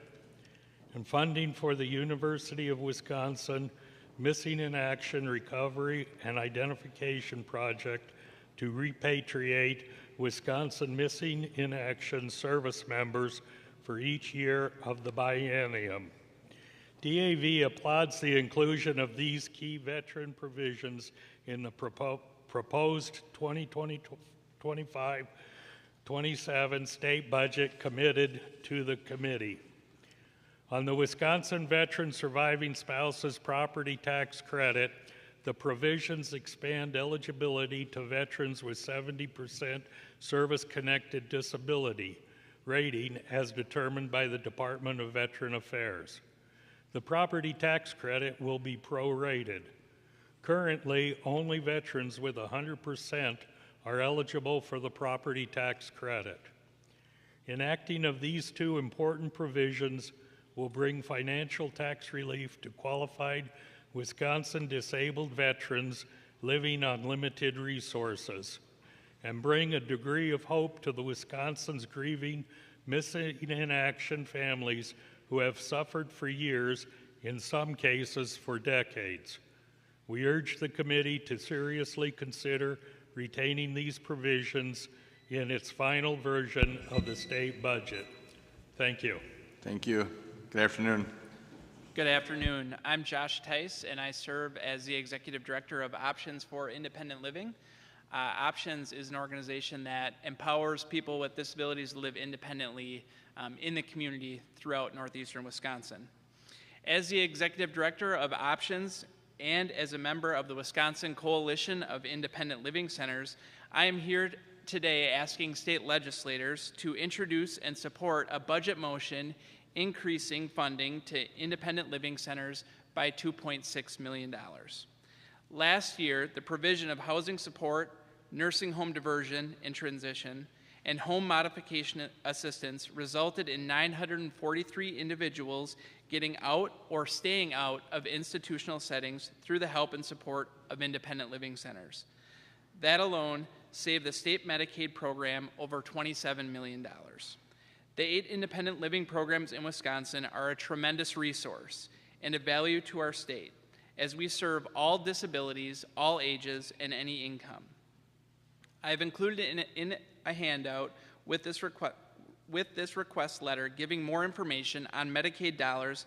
and funding for the University of Wisconsin Missing in Action Recovery and Identification Project to repatriate Wisconsin Missing in Action service members for each year of the biennium. DAV applauds the inclusion of these key veteran provisions in the proposed 2025-27 state budget committed to the committee. On the Wisconsin Veteran Surviving Spouses Property Tax Credit, the provisions expand eligibility to veterans with 70% service-connected disability rating as determined by the Department of Veteran Affairs. The property tax credit will be prorated. Currently, only veterans with 100% are eligible for the property tax credit. Enacting of these two important provisions will bring financial tax relief to qualified Wisconsin disabled veterans living on limited resources, and bring a degree of hope to the Wisconsin's grieving, missing in action families who have suffered for years, in some cases for decades. We urge the committee to seriously consider retaining these provisions in its final version of the state budget. Thank you. Thank you. Good afternoon. Good afternoon. I'm Josh Tice, and I serve as the Executive Director of Options for Independent Living. Options is an organization that empowers people with disabilities to live independently in the community throughout northeastern Wisconsin. As the Executive Director of Options and as a member of the Wisconsin Coalition of Independent Living Centers, I am here today asking state legislators to introduce and support a budget motion increasing funding to independent living centers by $2.6 million. Last year, the provision of housing support, nursing home diversion and transition, and home modification assistance resulted in 943 individuals getting out or staying out of institutional settings through the help and support of independent living centers. That alone saved the state Medicaid program over $27 million. The 8 independent living programs in Wisconsin are a tremendous resource and a value to our state, as we serve all disabilities, all ages, and any income. I have included in a handout with this request letter giving more information on Medicaid dollars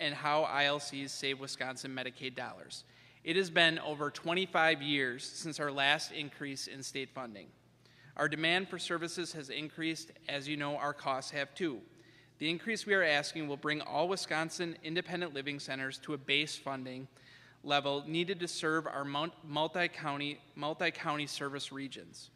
and how ILCs save Wisconsin Medicaid dollars. It has been over 25 years since our last increase in state funding. Our demand for services has increased, as you know, our costs have too. The increase we are asking will bring all Wisconsin independent living centers to a base funding level needed to serve our multi-county service regions.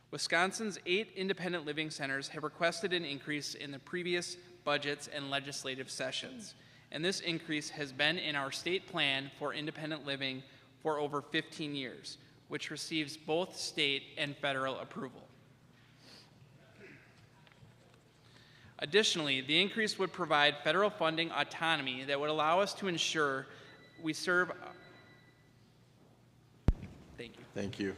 Wisconsin's 8 independent living centers have requested an increase in the previous budgets and legislative sessions, and this increase has been in our state plan for independent living for over 15 years, which receives both state and federal approval. Additionally, the increase would provide federal funding autonomy that would allow us to ensure we serve. Thank you. Thank you.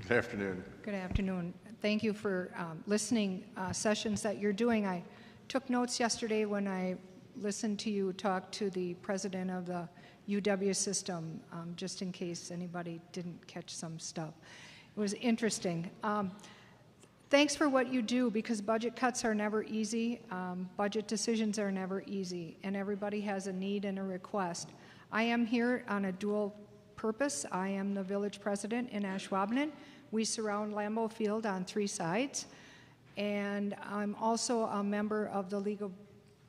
Good afternoon. Good afternoon. Thank you for listening sessions that you're doing. I took notes yesterday when I listened to you talk to the president of the UW system, just in case anybody didn't catch some stuff. It was interesting. Thanks for what you do, because budget cuts are never easy. Budget decisions are never easy, and everybody has a need and a request. I am here on a dual purpose. I am the village president in Ashwaubenon. We surround Lambeau Field on 3 sides, and I'm also a member of the League of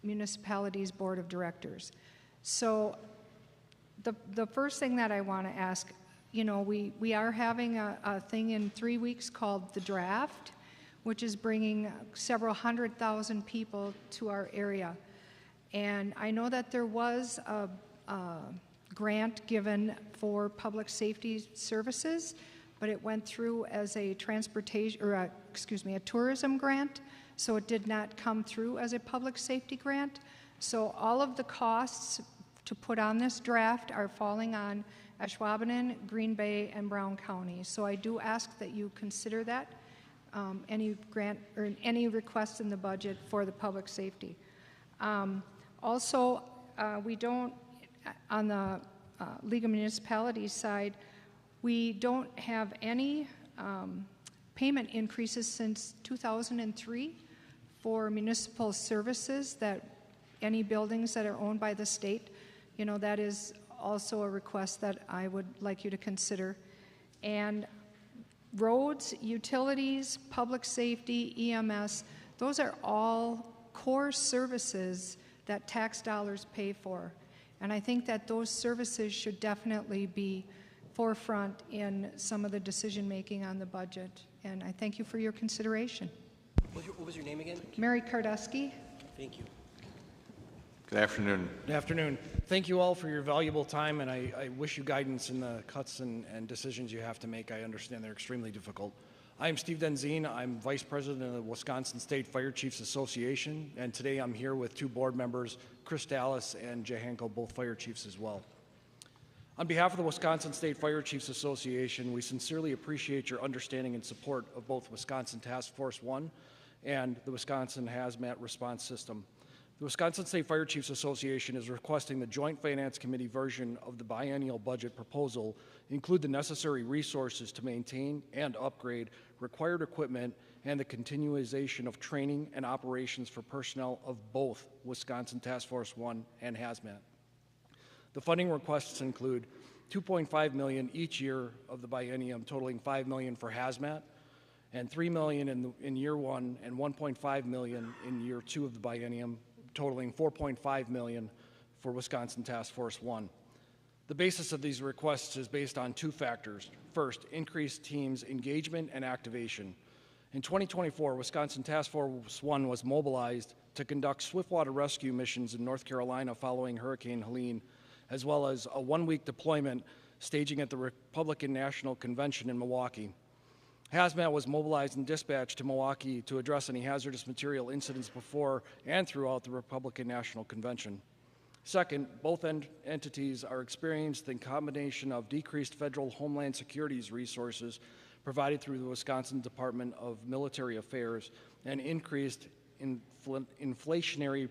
Municipalities Board of Directors. So the first thing that I want to ask, you know, we are having a thing in 3 weeks called the draft, which is bringing several 100,000 people to our area. And I know that there was a grant given for public safety services, but it went through as a transportation, or a tourism grant, so it did not come through as a public safety grant. So all of the costs to put on this draft are falling on Ashwaubenon, Green Bay, and Brown County. So I do ask that you consider that, any grant or any request in the budget for the public safety. Also, we don't, on the League of Municipalities side, we don't have any payment increases since 2003 for municipal services, that any buildings that are owned by the state. You know, that is also a request that I would like you to consider. And roads, utilities, public safety, EMS, those are all core services that tax dollars pay for. And I think that those services should definitely be forefront in some of the decision making on the budget. And I thank you for your consideration. What was your name again? Mary Kardusky. Thank you. Good afternoon. Good afternoon. Thank you all for your valuable time, and I wish you guidance in the cuts and decisions you have to make. I understand they're extremely difficult. I am Steve Denzine. I'm Vice President of the Wisconsin State Fire Chiefs Association, and today I'm here with 2 board members, Chris Dallas and Jay Hankel, both fire chiefs as well. On behalf of the Wisconsin State Fire Chiefs Association, we sincerely appreciate your understanding and support of both Wisconsin Task Force 1 and the Wisconsin Hazmat Response System. The Wisconsin State Fire Chiefs Association is requesting the Joint Finance Committee version of the biennial budget proposal include the necessary resources to maintain and upgrade required equipment and the continuation of training and operations for personnel of both Wisconsin Task Force 1 and HAZMAT. The funding requests include $2.5 million each year of the biennium, totaling $5 million for HAZMAT, and $3 million in year one, and $1.5 million in year two of the biennium, totaling $4.5 million for Wisconsin Task Force 1. The basis of these requests is based on two factors. First, increased teams' engagement and activation. In 2024, Wisconsin Task Force 1 was mobilized to conduct swiftwater rescue missions in North Carolina following Hurricane Helene, as well as a one-week deployment staging at the Republican National Convention in Milwaukee. HAZMAT was mobilized and dispatched to Milwaukee to address any hazardous material incidents before and throughout the Republican National Convention. Second, both entities are experienced in combination of decreased federal Homeland Security's resources provided through the Wisconsin Department of Military Affairs and increased inflationary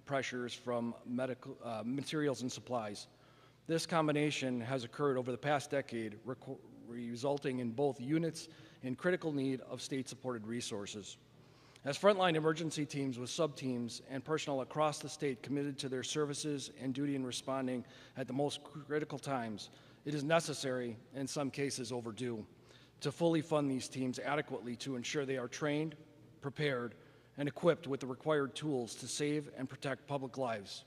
pressures from materials and supplies. This combination has occurred over the past decade, resulting in both units in critical need of state-supported resources. As frontline emergency teams with sub-teams and personnel across the state committed to their services and duty in responding at the most critical times, it is necessary, in some cases overdue, to fully fund these teams adequately to ensure they are trained, prepared, and equipped with the required tools to save and protect public lives.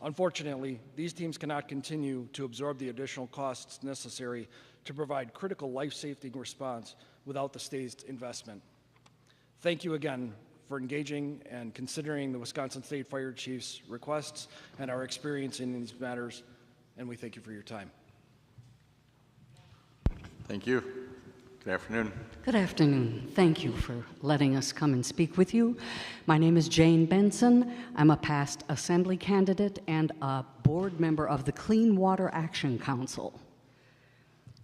Unfortunately, these teams cannot continue to absorb the additional costs necessary to provide critical life-saving response without the state's investment. Thank you again for engaging and considering the Wisconsin State Fire Chief's requests and our experience in these matters, and we thank you for your time. Thank you. Good afternoon. Good afternoon. Thank you for letting us come and speak with you. My name is Jane Benson. I'm a past assembly candidate and a board member of the Clean Water Action Council.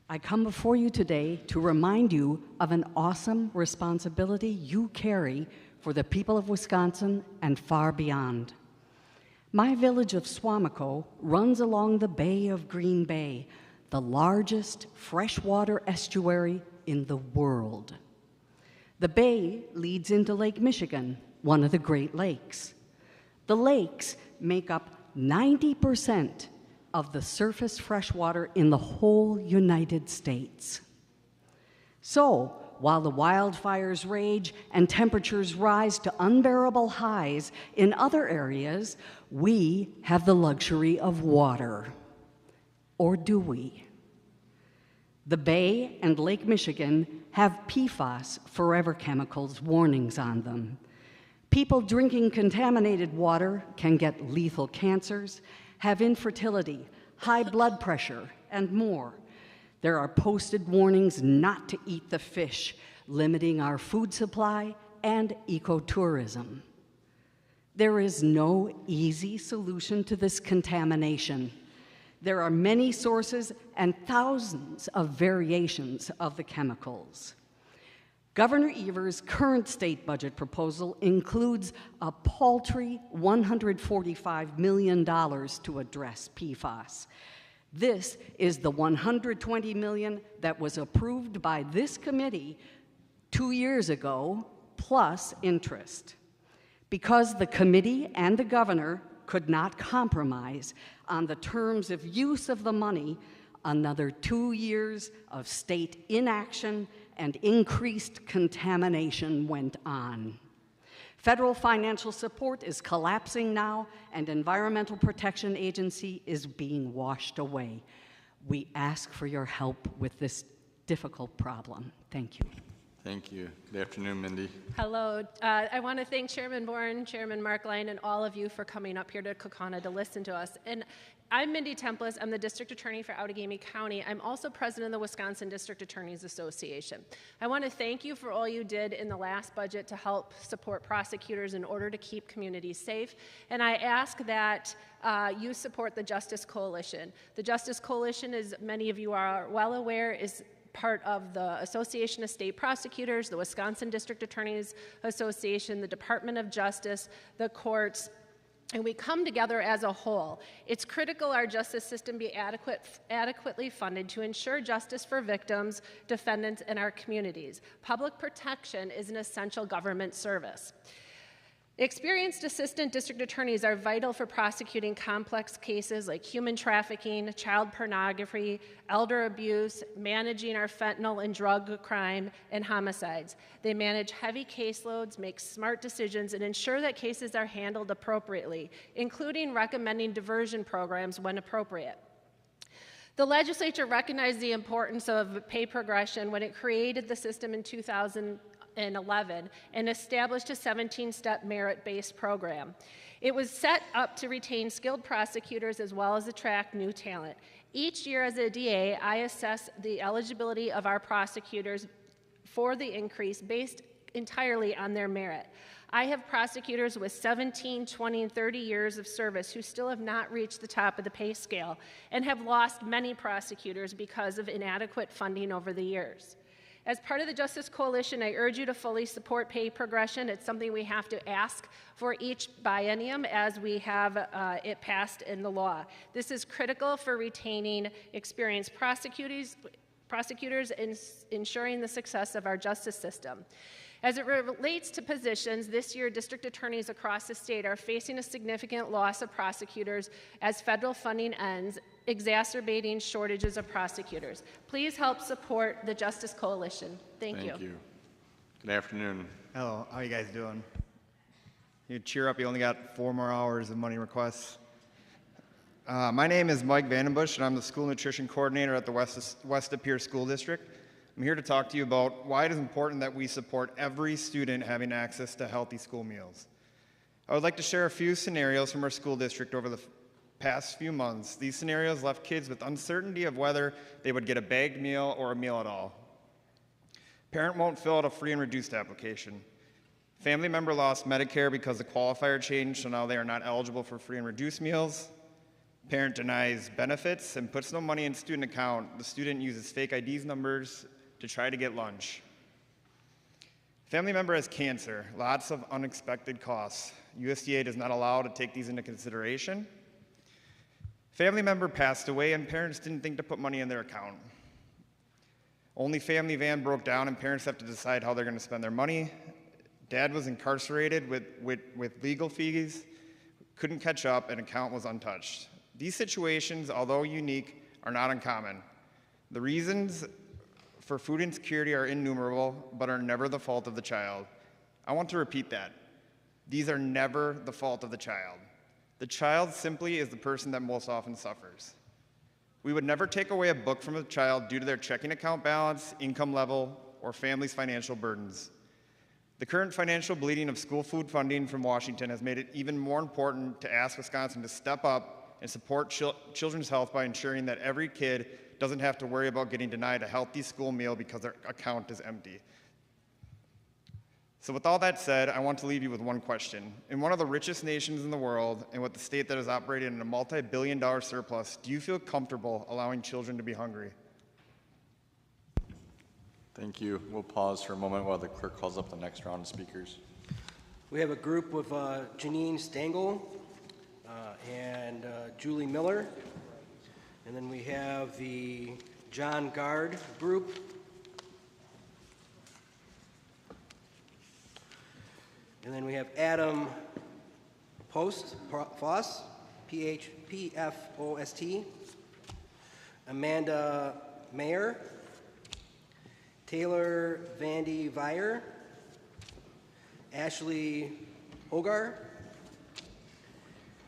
I come before you today to remind you of an awesome responsibility you carry for the people of Wisconsin and far beyond. My village of Swamico runs along the Bay of Green Bay, the largest freshwater estuary in the world. The bay leads into Lake Michigan, one of the Great Lakes. The lakes make up 90% of the surface freshwater in the whole United States. So, while the wildfires rage and temperatures rise to unbearable highs in other areas, we have the luxury of water. Or do we? The Bay and Lake Michigan have PFAS, forever chemicals, warnings on them. People drinking contaminated water can get lethal cancers, have infertility, high blood pressure, and more. There are posted warnings not to eat the fish, limiting our food supply and ecotourism. There is no easy solution to this contamination. There are many sources and thousands of variations of the chemicals. Governor Evers' current state budget proposal includes a paltry $145 million to address PFAS. This is the $120 million that was approved by this committee 2 years ago, plus interest. Because the committee and the governor could not compromise on the terms of use of the money, another 2 years of state inaction and increased contamination went on. Federal financial support is collapsing now, and Environmental Protection Agency is being washed away. We ask for your help with this difficult problem. Thank you. Thank you. Good afternoon, Mindy. Hello. I want to thank Chairman Bourne, Chairman Markline, and all of you for coming up here to Kaukauna to listen to us. And I'm Mindy Templis. I'm the District Attorney for Outagamie County. I'm also President of the Wisconsin District Attorneys Association. I want to thank you for all you did in the last budget to help support prosecutors in order to keep communities safe. And I ask that you support the Justice Coalition. The Justice Coalition, as many of you are well aware, is part of the Association of State Prosecutors, the Wisconsin District Attorneys Association, the Department of Justice, the courts, and we come together as a whole. It's critical our justice system be adequately funded to ensure justice for victims, defendants, and our communities. Public protection is an essential government service. Experienced assistant district attorneys are vital for prosecuting complex cases like human trafficking, child pornography, elder abuse, managing our fentanyl and drug crime, and homicides. They manage heavy caseloads, make smart decisions, and ensure that cases are handled appropriately, including recommending diversion programs when appropriate. The legislature recognized the importance of pay progression when it created the system in 2011 and established a 17-step merit-based program. It was set up to retain skilled prosecutors as well as attract new talent. Each year as a DA, I assess the eligibility of our prosecutors for the increase based entirely on their merit. I have prosecutors with 17, 20, and 30 years of service who still have not reached the top of the pay scale and have lost many prosecutors because of inadequate funding over the years. As part of the Justice Coalition, I urge you to fully support pay progression. It's something we have to ask for each biennium as we have it passed in the law. This is critical for retaining experienced prosecutors and ensuring the success of our justice system. As it relates to positions, this year district attorneys across the state are facing a significant loss of prosecutors as federal funding ends, exacerbating shortages of prosecutors. Please help support the Justice Coalition. Thank you. Thank you. Good afternoon. Hello, how you guys doing? You cheer up, you only got 4 more hours of money requests. My name is Mike Vandenbush, and I'm the school nutrition coordinator at the West Appear School District. I'm here to talk to you about why it is important that we support every student having access to healthy school meals. I would like to share a few scenarios from our school district over the past few months. These scenarios left kids with uncertainty of whether they would get a bagged meal or a meal at all. Parent won't fill out a free and reduced application. Family member lost Medicare because the qualifier changed, so now they are not eligible for free and reduced meals. Parent denies benefits and puts no money in student account. The student uses fake IDs numbers to try to get lunch. Family member has cancer, lots of unexpected costs. USDA does not allow to take these into consideration. Family member passed away and parents didn't think to put money in their account. Only family van broke down and parents have to decide how they're going to spend their money. Dad was incarcerated with legal fees, couldn't catch up, and account was untouched. These situations, although unique, are not uncommon. The reasons for food insecurity are innumerable, but are never the fault of the child. I want to repeat that. These are never the fault of the child. The child simply is the person that most often suffers. We would never take away a book from a child due to their checking account balance, income level, or family's financial burdens. The current financial bleeding of school food funding from Washington has made it even more important to ask Wisconsin to step up and support children's health by ensuring that every kid doesn't have to worry about getting denied a healthy school meal because their account is empty. So with all that said, I want to leave you with one question. In one of the richest nations in the world, and with the state that is operating in a multi-billion-dollar surplus, do you feel comfortable allowing children to be hungry? Thank you. We'll pause for a moment while the clerk calls up the next round of speakers. We have a group with Janine Stengel and Julie Miller. And then we have the John Gard group. And then we have Adam Foss, P-F-O-S-T, Amanda Mayer, Taylor Vandy Vire, Ashley Hogar,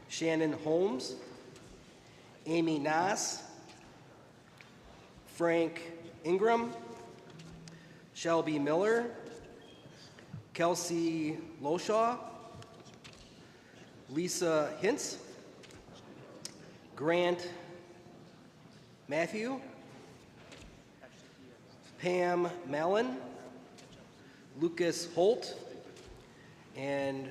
Shannon Holmes, Amy Nass, Frank Ingram, Shelby Miller, Kelsey Loshaw, Lisa Hintz, Grant Matthew, Pam Mallon, Lucas Holt, and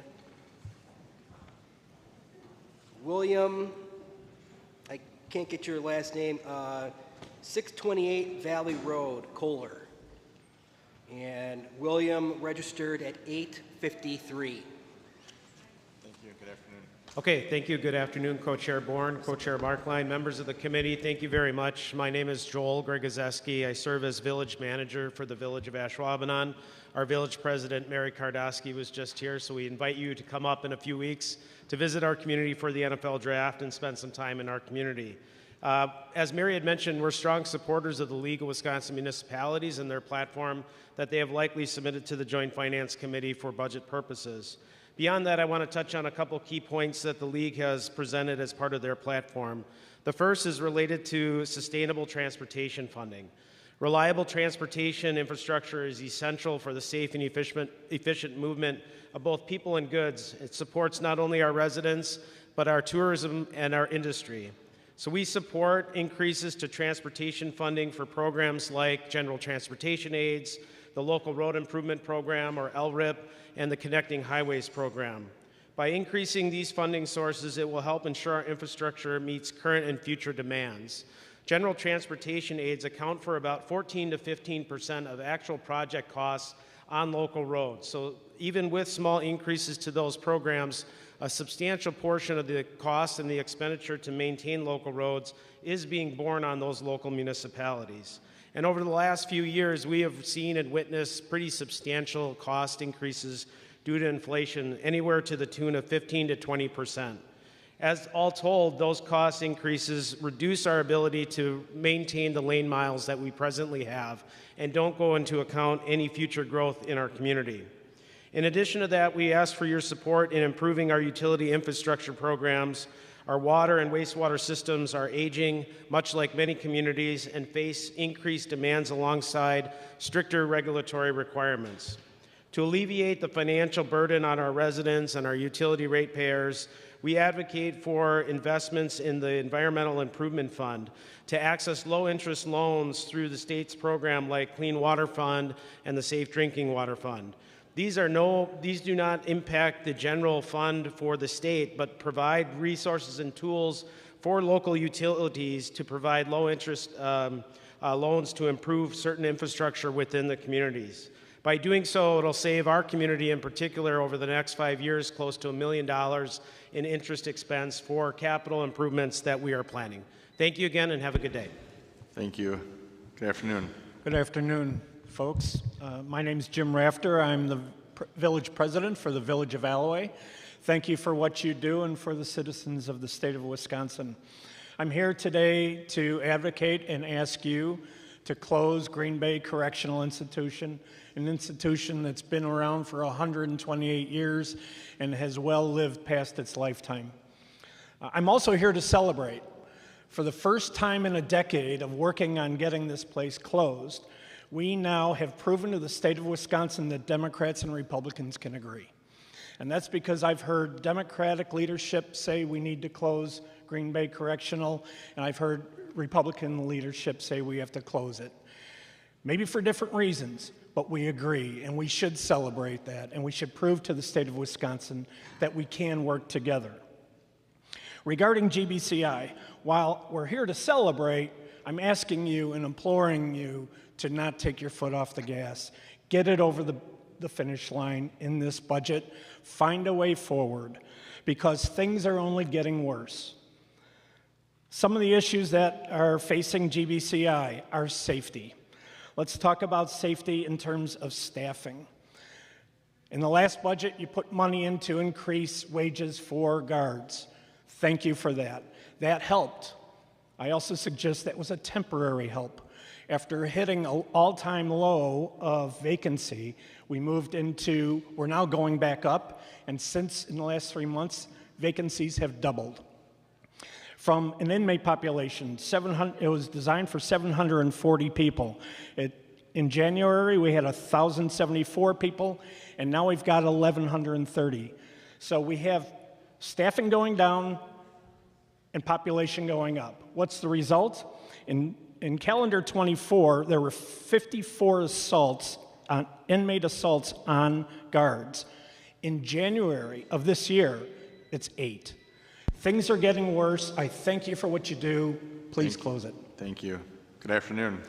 William, I can't get your last name, 628 Valley Road, Kohler. And William registered at 8:53. Thank you. Good afternoon. Okay, thank you. Good afternoon, Co-Chair Bourne, Co-Chair Markline, members of the committee. Thank you very much. My name is Joel Gregozeski. I serve as village manager for the village of Ashwaubenon. Our village president, Mary Kardowski, was just here, so we invite you to come up in a few weeks to visit our community for the NFL draft and spend some time in our community. As Mary had mentioned, we're strong supporters of the League of Wisconsin Municipalities and their platform that they have likely submitted to the Joint Finance Committee for budget purposes. Beyond that, I want to touch on a couple key points that the League has presented as part of their platform. The first is related to sustainable transportation funding. Reliable transportation infrastructure is essential for the safe and efficient movement of both people and goods. It supports not only our residents, but our tourism and our industry. So we support increases to transportation funding for programs like General Transportation Aids, the Local Road Improvement Program, or LRIP, and the Connecting Highways Program. By increasing these funding sources, it will help ensure our infrastructure meets current and future demands. General Transportation Aids account for about 14 to 15% of actual project costs on local roads. So even with small increases to those programs, a substantial portion of the cost and the expenditure to maintain local roads is being borne on those local municipalities. And over the last few years, we have seen and witnessed pretty substantial cost increases due to inflation, anywhere to the tune of 15 to 20%. As all told, those cost increases reduce our ability to maintain the lane miles that we presently have and don't go into account any future growth in our community. In addition to that, we ask for your support in improving our utility infrastructure programs. Our water and wastewater systems are aging, much like many communities, and face increased demands alongside stricter regulatory requirements. To alleviate the financial burden on our residents and our utility ratepayers, we advocate for investments in the Environmental Improvement Fund to access low-interest loans through the state's program like Clean Water Fund and the Safe Drinking Water Fund. These do not impact the general fund for the state, but provide resources and tools for local utilities to provide low-interest loans to improve certain infrastructure within the communities. By doing so, it'll save our community in particular over the next 5 years close to $1 million in interest expense for capital improvements that we are planning. Thank you again and have a good day. Thank you. Good afternoon. Good afternoon, folks. My name is Jim Rafter. I'm the village president for the village of Alloway. Thank you for what you do and for the citizens of the state of Wisconsin. I'm here today to advocate and ask you to close Green Bay Correctional Institution, an institution that's been around for 128 years and has well lived past its lifetime. I'm also here to celebrate. For the first time in a decade of working on getting this place closed, we now have proven to the state of Wisconsin that Democrats and Republicans can agree. And that's because I've heard Democratic leadership say we need to close Green Bay Correctional, and I've heard Republican leadership say we have to close it. Maybe for different reasons, but we agree, and we should celebrate that, and we should prove to the state of Wisconsin that we can work together. Regarding GBCI, while we're here to celebrate, I'm asking you and imploring you to not take your foot off the gas. Get it over the finish line in this budget. Find a way forward, because things are only getting worse. Some of the issues that are facing GBCI are safety. Let's talk about safety in terms of staffing. In the last budget, you put money in to increase wages for guards. Thank you for that. That helped. I also suggest that was a temporary help. After hitting an all-time low of vacancy, we're now going back up, and since in the last 3 months, vacancies have doubled. From an inmate population, it was designed for 740 people. In January, we had 1,074 people, and now we've got 1,130. So we have staffing going down and population going up. What's the result? In calendar 24, there were 54 inmate assaults on guards. In January of this year, it's 8. Things are getting worse. I thank you for what you do. Please close it. Thank you. Good afternoon.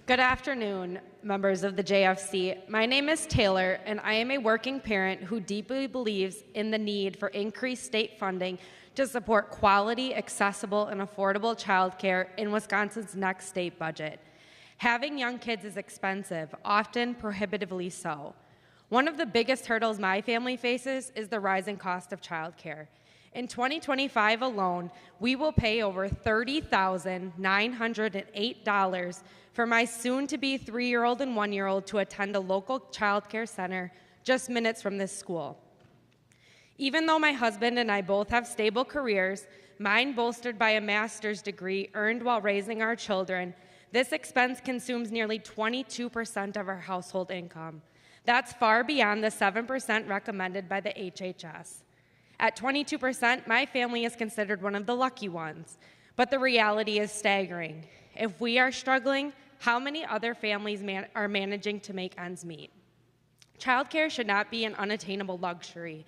Good afternoon, members of the JFC. My name is Taylor, and I am a working parent who deeply believes in the need for increased state funding to support quality, accessible, and affordable childcare in Wisconsin's next state budget. Having young kids is expensive, often prohibitively so. One of the biggest hurdles my family faces is the rising cost of childcare. In 2025 alone, we will pay over $30,908 for my soon-to-be 3-year-old and 1-year-old to attend a local childcare center just minutes from this school. Even though my husband and I both have stable careers, mine bolstered by a master's degree earned while raising our children, this expense consumes nearly 22% of our household income. That's far beyond the 7% recommended by the HHS. At 22%, my family is considered one of the lucky ones, but the reality is staggering. If we are struggling, how many other families are managing to make ends meet? Childcare should not be an unattainable luxury.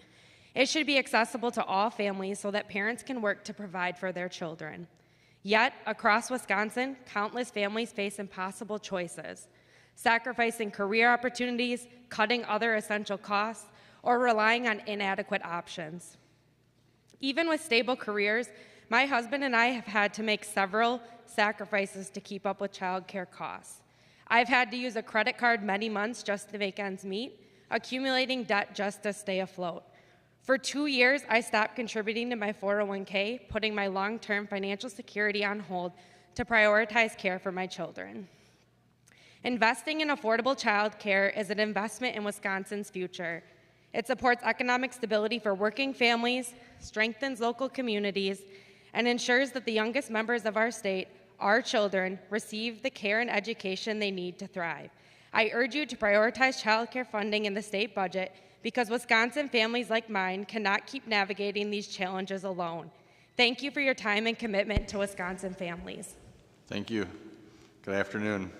It should be accessible to all families so that parents can work to provide for their children. Yet, across Wisconsin, countless families face impossible choices, sacrificing career opportunities, cutting other essential costs, or relying on inadequate options. Even with stable careers, my husband and I have had to make several sacrifices to keep up with childcare costs. I've had to use a credit card many months just to make ends meet, accumulating debt just to stay afloat. For 2 years, I stopped contributing to my 401k, putting my long-term financial security on hold to prioritize care for my children. Investing in affordable child care is an investment in Wisconsin's future. It supports economic stability for working families, strengthens local communities, and ensures that the youngest members of our state, our children, receive the care and education they need to thrive. I urge you to prioritize child care funding in the state budget because Wisconsin families like mine cannot keep navigating these challenges alone. Thank you for your time and commitment to Wisconsin families. Thank you. Good afternoon.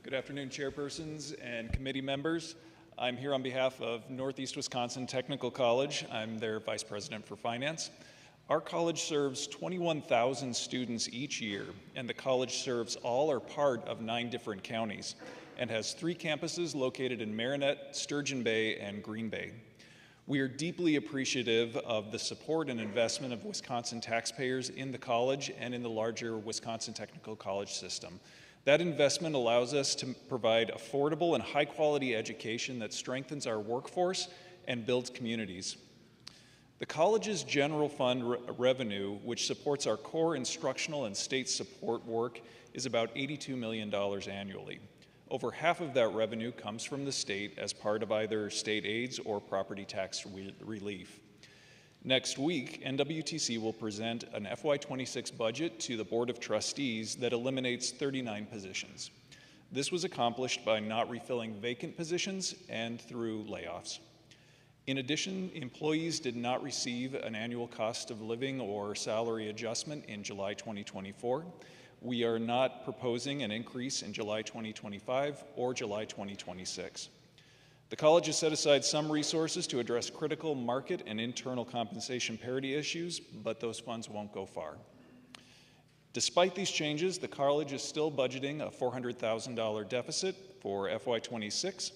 Good afternoon, chairpersons and committee members. I'm here on behalf of Northeast Wisconsin Technical College. I'm their vice president for finance. Our college serves 21,000 students each year, and the college serves all or part of 9 different counties and has 3 campuses located in Marinette, Sturgeon Bay, and Green Bay. We are deeply appreciative of the support and investment of Wisconsin taxpayers in the college and in the larger Wisconsin Technical College system. That investment allows us to provide affordable and high-quality education that strengthens our workforce and builds communities. The college's general fund revenue, which supports our core instructional and state support work, is about $82 million annually. Over half of that revenue comes from the state as part of either state aids or property tax relief. Next week, NWTC will present an FY26 budget to the Board of Trustees that eliminates 39 positions. This was accomplished by not refilling vacant positions and through layoffs. In addition, employees did not receive an annual cost of living or salary adjustment in July 2024. We are not proposing an increase in July 2025 or July 2026. The college has set aside some resources to address critical market and internal compensation parity issues, but those funds won't go far. Despite these changes, the college is still budgeting a $400,000 deficit for FY26,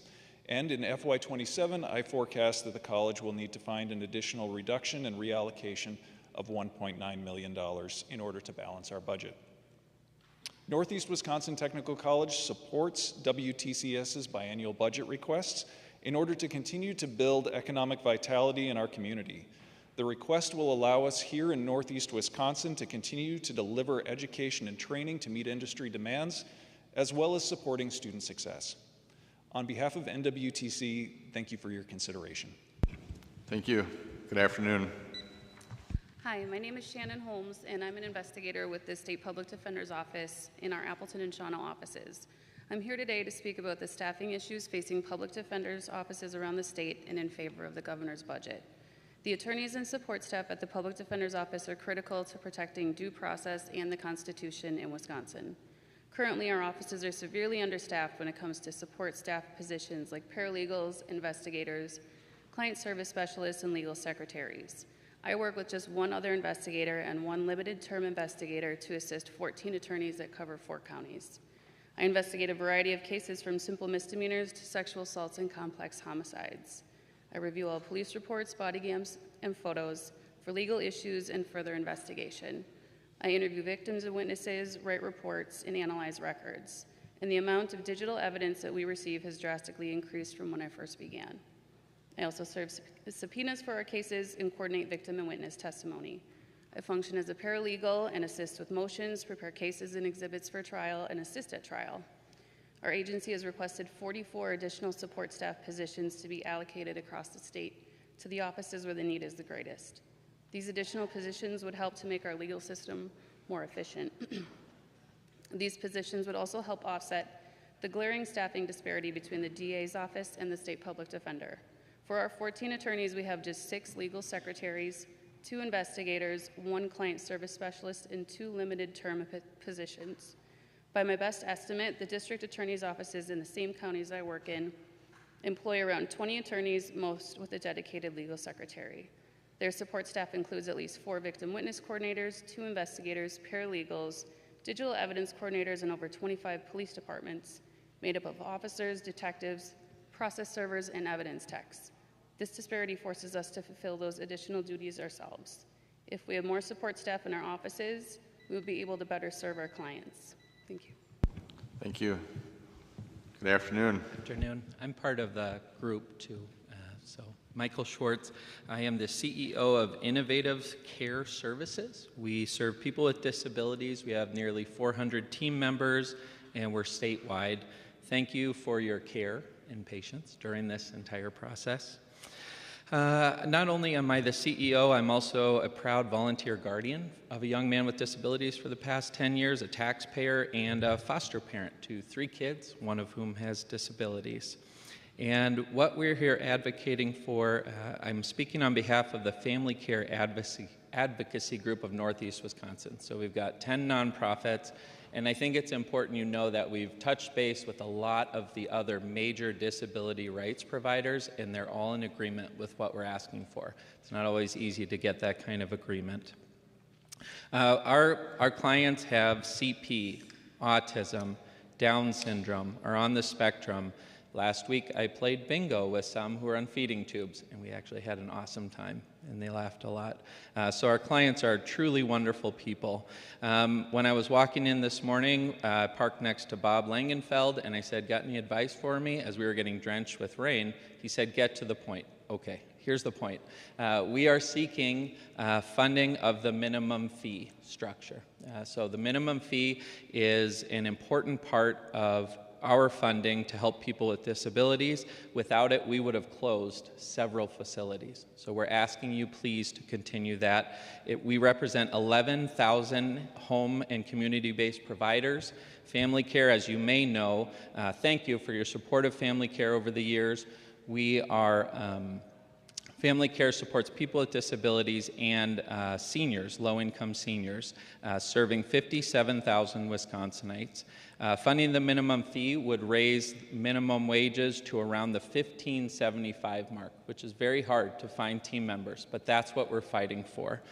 and in FY27, I forecast that the college will need to find an additional reduction and reallocation of $1.9 million in order to balance our budget. Northeast Wisconsin Technical College supports WTCS's biannual budget requests in order to continue to build economic vitality in our community. The request will allow us here in Northeast Wisconsin to continue to deliver education and training to meet industry demands, as well as supporting student success. On behalf of NWTC, thank you for your consideration. Thank you. Good afternoon. Hi, my name is Shannon Holmes, and I'm an investigator with the State Public Defender's Office in our Appleton and Shawano offices. I'm here today to speak about the staffing issues facing public defenders' offices around the state and in favor of the governor's budget. The attorneys and support staff at the Public Defender's Office are critical to protecting due process and the Constitution in Wisconsin. Currently, our offices are severely understaffed when it comes to support staff positions like paralegals, investigators, client service specialists, and legal secretaries. I work with just one other investigator and one limited term investigator to assist 14 attorneys that cover 4 counties. I investigate a variety of cases from simple misdemeanors to sexual assaults and complex homicides. I review all police reports, body cams, and photos for legal issues and further investigation. I interview victims and witnesses, write reports, and analyze records. And the amount of digital evidence that we receive has drastically increased from when I first began. I also serve subpoenas for our cases and coordinate victim and witness testimony. I function as a paralegal and assist with motions, prepare cases and exhibits for trial, and assist at trial. Our agency has requested 44 additional support staff positions to be allocated across the state to the offices where the need is the greatest. These additional positions would help to make our legal system more efficient. These positions would also help offset the glaring staffing disparity between the DA's office and the state public defender. For our 14 attorneys, we have just 6 legal secretaries, 2 investigators, 1 client service specialist, and 2 limited term positions. By my best estimate, the district attorney's offices in the same counties I work in employ around 20 attorneys, most with a dedicated legal secretary. Their support staff includes at least 4 victim witness coordinators, 2 investigators, paralegals, digital evidence coordinators, and over 25 police departments made up of officers, detectives, process servers, and evidence techs. This disparity forces us to fulfill those additional duties ourselves. If we have more support staff in our offices, we will be able to better serve our clients. Thank you. Thank you. Good afternoon. Afternoon. I'm part of the group too. Michael Schwartz. I am the CEO of Innovative Care Services. We serve people with disabilities. We have nearly 400 team members, and we're statewide. Thank you for your care and patience during this entire process. Not only am I the CEO, I'm also a proud volunteer guardian of a young man with disabilities for the past 10 years, a taxpayer, and a foster parent to 3 kids, one of whom has disabilities. And what we're here advocating for, I'm speaking on behalf of the Family Care Advocacy Group of Northeast Wisconsin. So we've got 10 nonprofits, and I think it's important you know that we've touched base with a lot of the other major disability rights providers, and they're all in agreement with what we're asking for. It's not always easy to get that kind of agreement. Our clients have CP, autism, Down syndrome, are on the spectrum. Last week, I played bingo with some who are on feeding tubes, and we actually had an awesome time, and they laughed a lot. So our clients are truly wonderful people. When I was walking in this morning, I parked next to Bob Langenfeld, and I said, "Got any advice for me?" As we were getting drenched with rain, he said, "Get to the point." Okay, here's the point. We are seeking funding of the minimum fee structure. So the minimum fee is an important part of our funding to help people with disabilities. Without it, we would have closed several facilities. So we're asking you please to continue that. We represent 11,000 home and community-based providers. Family Care, as you may know, thank you for your support of Family Care over the years. Family Care supports people with disabilities and seniors, low-income seniors, serving 57,000 Wisconsinites. Funding the minimum fee would raise minimum wages to around the $15.75 mark, which is very hard to find team members, but that's what we're fighting for.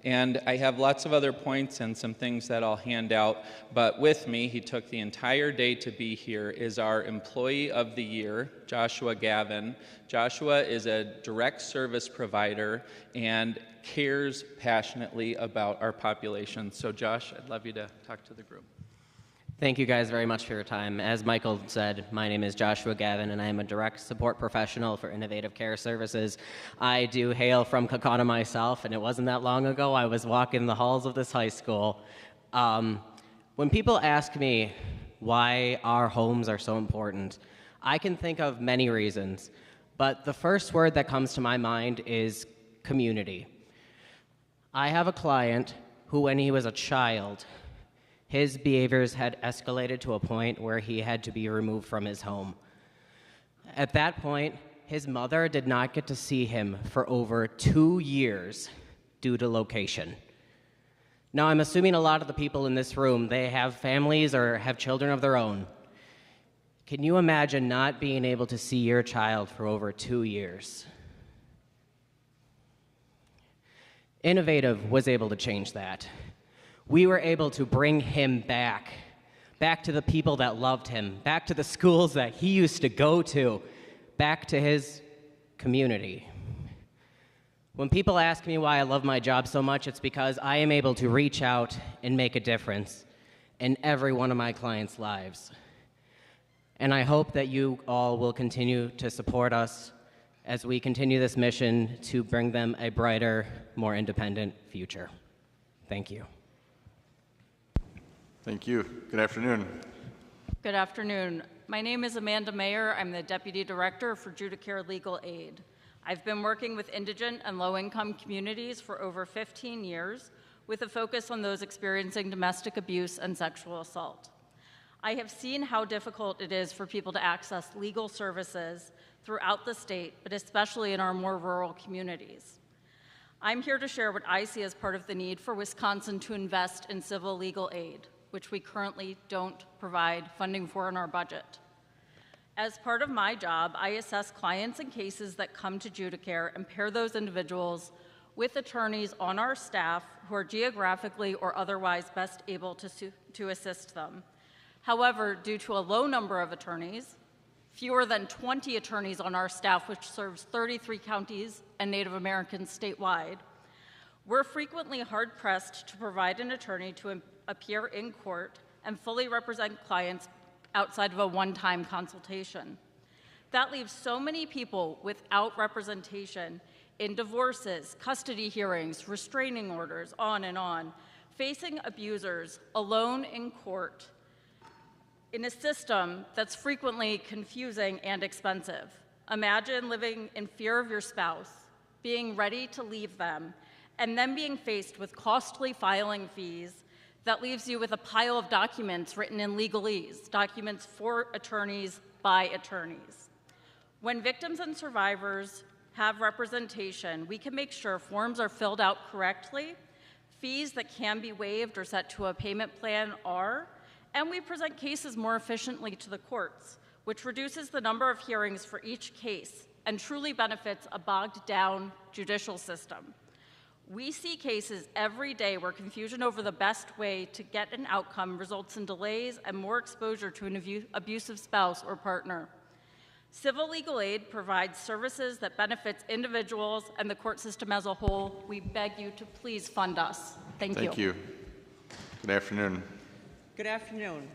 And I have lots of other points and some things that I'll hand out, but with me, he took the entire day to be here, is our Employee of the Year, Joshua Gavin. Joshua is a direct service provider and cares passionately about our population. So Josh, I'd love you to talk to the group. Thank you guys very much for your time. As Michael said, my name is Joshua Gavin, and I am a direct support professional for Innovative Care Services. I do hail from Kaukauna myself, and it wasn't that long ago I was walking the halls of this high school. When people ask me why our homes are so important, I can think of many reasons, but the first word that comes to my mind is community. I have a client who, when he was a child, his behaviors had escalated to a point where he had to be removed from his home. At that point, his mother did not get to see him for over 2 years due to location. Now, I'm assuming a lot of the people in this room, they have families or have children of their own. Can you imagine not being able to see your child for over 2 years? Innovative was able to change that. We were able to bring him back back to the people that loved him, back to the schools that he used to go to, back to his community. When people ask me why I love my job so much, it's because I am able to reach out and make a difference in every one of my clients' lives. And I hope that you all will continue to support us as we continue this mission to bring them a brighter, more independent future. Thank you. Thank you. Good afternoon. Good afternoon. My name is Amanda Mayer. I'm the Deputy Director for Judicare Legal Aid. I've been working with indigent and low-income communities for over 15 years with a focus on those experiencing domestic abuse and sexual assault. I have seen how difficult it is for people to access legal services throughout the state, but especially in our more rural communities. I'm here to share what I see as part of the need for Wisconsin to invest in civil legal aid, which we currently don't provide funding for in our budget. As part of my job, I assess clients and cases that come to Judicare and pair those individuals with attorneys on our staff who are geographically or otherwise best able to assist them. However, due to a low number of attorneys, fewer than 20 attorneys on our staff, which serves 33 counties and Native Americans statewide, we're frequently hard-pressed to provide an attorney to appear in court and fully represent clients outside of a one-time consultation. That leaves so many people without representation in divorces, custody hearings, restraining orders, on, facing abusers alone in court in a system that's frequently confusing and expensive. Imagine living in fear of your spouse, being ready to leave them, and then being faced with costly filing fees that leaves you with a pile of documents written in legalese, documents for attorneys by attorneys. When victims and survivors have representation, we can make sure forms are filled out correctly, fees that can be waived or set to a payment plan are, and we present cases more efficiently to the courts, which reduces the number of hearings for each case and truly benefits a bogged down judicial system. We see cases every day where confusion over the best way to get an outcome results in delays and more exposure to an abusive spouse or partner. Civil legal aid provides services that benefits individuals and the court system as a whole. We beg you to please fund us. Thank you. Thank you. Good afternoon. Good afternoon.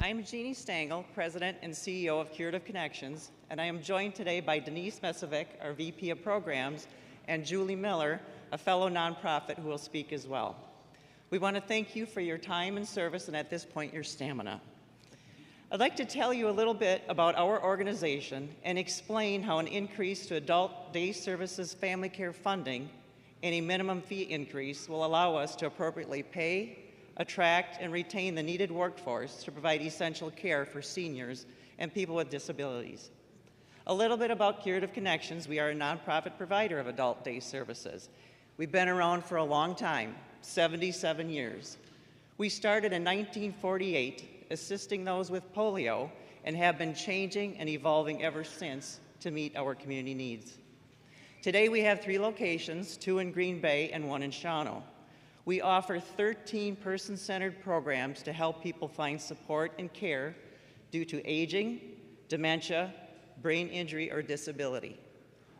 I'm Jeannie Stangl, President and CEO of Curative Connections, and I am joined today by Denise Mesovic, our VP of Programs, and Julie Miller, a fellow nonprofit who will speak as well. We want to thank you for your time and service, and at this point, your stamina. I'd like to tell you a little bit about our organization and explain how an increase to adult day services family care funding and a minimum fee increase will allow us to appropriately pay, attract, and retain the needed workforce to provide essential care for seniors and people with disabilities. A little bit about Curative Connections. We are a nonprofit provider of adult day services. We've been around for a long time, 77 years. We started in 1948 assisting those with polio and have been changing and evolving ever since to meet our community needs. Today we have 3 locations, 2 in Green Bay and 1 in Shawano. We offer 13 person-centered programs to help people find support and care due to aging, dementia, brain injury, or disability.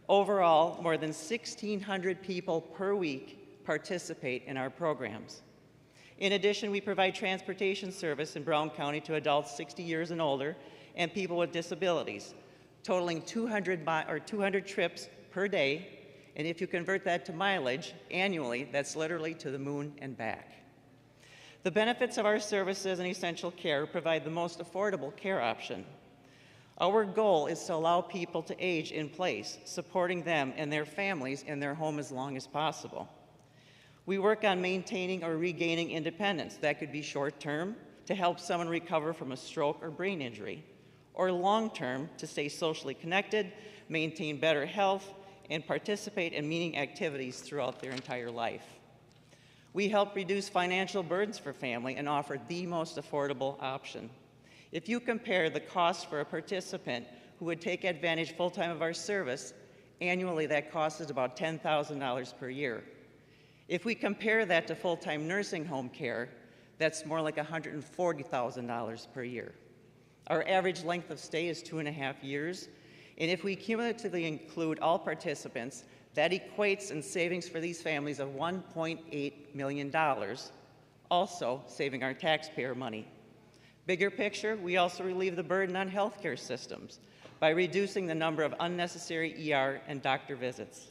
Overall, more than 1,600 people per week participate in our programs. In addition, we provide transportation service in Brown County to adults 60 years and older and people with disabilities, totaling 200 trips per day, and if you convert that to mileage annually, that's literally to the moon and back. The benefits of our services and essential care provide the most affordable care option. Our goal is to allow people to age in place, supporting them and their families in their home as long as possible. We work on maintaining or regaining independence. That could be short-term, to help someone recover from a stroke or brain injury, or long-term, to stay socially connected, maintain better health, and participate in meaning activities throughout their entire life. We help reduce financial burdens for family and offer the most affordable option. If you compare the cost for a participant who would take advantage full-time of our service, annually that cost is about $10,000 per year. If we compare that to full-time nursing home care, That's more like $140,000 per year. Our average length of stay is 2.5 years, and if we cumulatively include all participants, that equates in savings for these families of $1.8 million, also saving our taxpayer money. Bigger picture, we also relieve the burden on healthcare systems by reducing the number of unnecessary ER and doctor visits.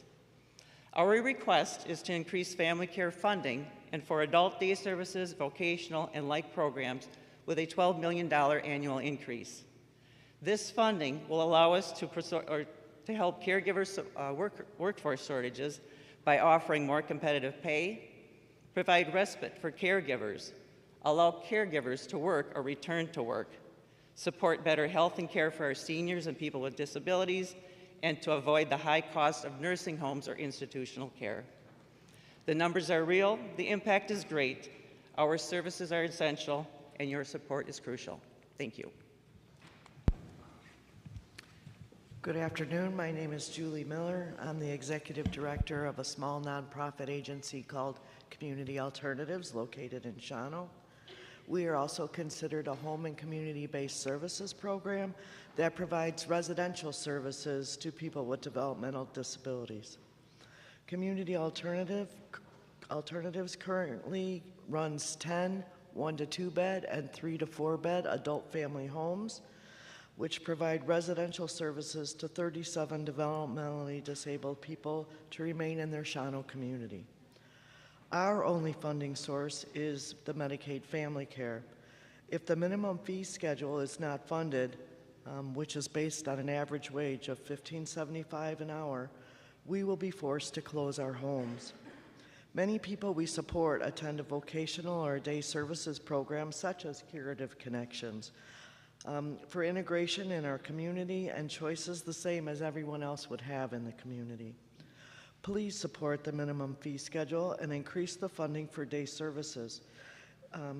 Our request is to increase family care funding and for adult day services, vocational, and like programs with a $12 million annual increase. This funding will allow us to help caregivers workforce shortages by offering more competitive pay, provide respite for caregivers, allow caregivers to work or return to work, support better health and care for our seniors and people with disabilities, and to avoid the high cost of nursing homes or institutional care. The numbers are real, the impact is great, our services are essential, and your support is crucial. Thank you. Good afternoon. My name is Julie Miller. I'm the executive director of a small nonprofit agency called Community Alternatives located in Shawano. We are also considered a home and community-based services program that provides residential services to people with developmental disabilities. Community Alternatives currently runs 10 1 to 2 bed and 3 to 4 bed adult family homes, which provide residential services to 37 developmentally disabled people to remain in their Shawano community. Our only funding source is the Medicaid family care. If the minimum fee schedule is not funded, which is based on an average wage of $15.75 an hour, we will be forced to close our homes. Many people we support attend a vocational or day services program such as Curative Connections for integration in our community and choices the same as everyone else would have in the community. Please support the minimum fee schedule and increase the funding for day services.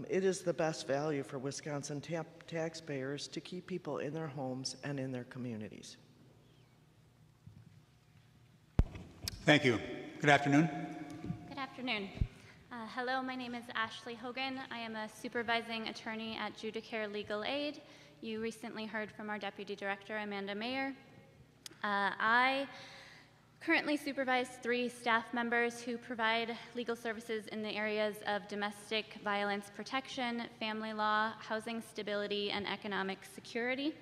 It is the best value for Wisconsin taxpayers to keep people in their homes and in their communities. Thank you. Good afternoon. Good afternoon. Hello, my name is Ashley Hogan. I am a supervising attorney at Judicare Legal Aid. You recently heard from our Deputy Director, Amanda Mayer. I currently supervise 3 staff members who provide legal services in the areas of domestic violence protection, family law, housing stability, and economic security.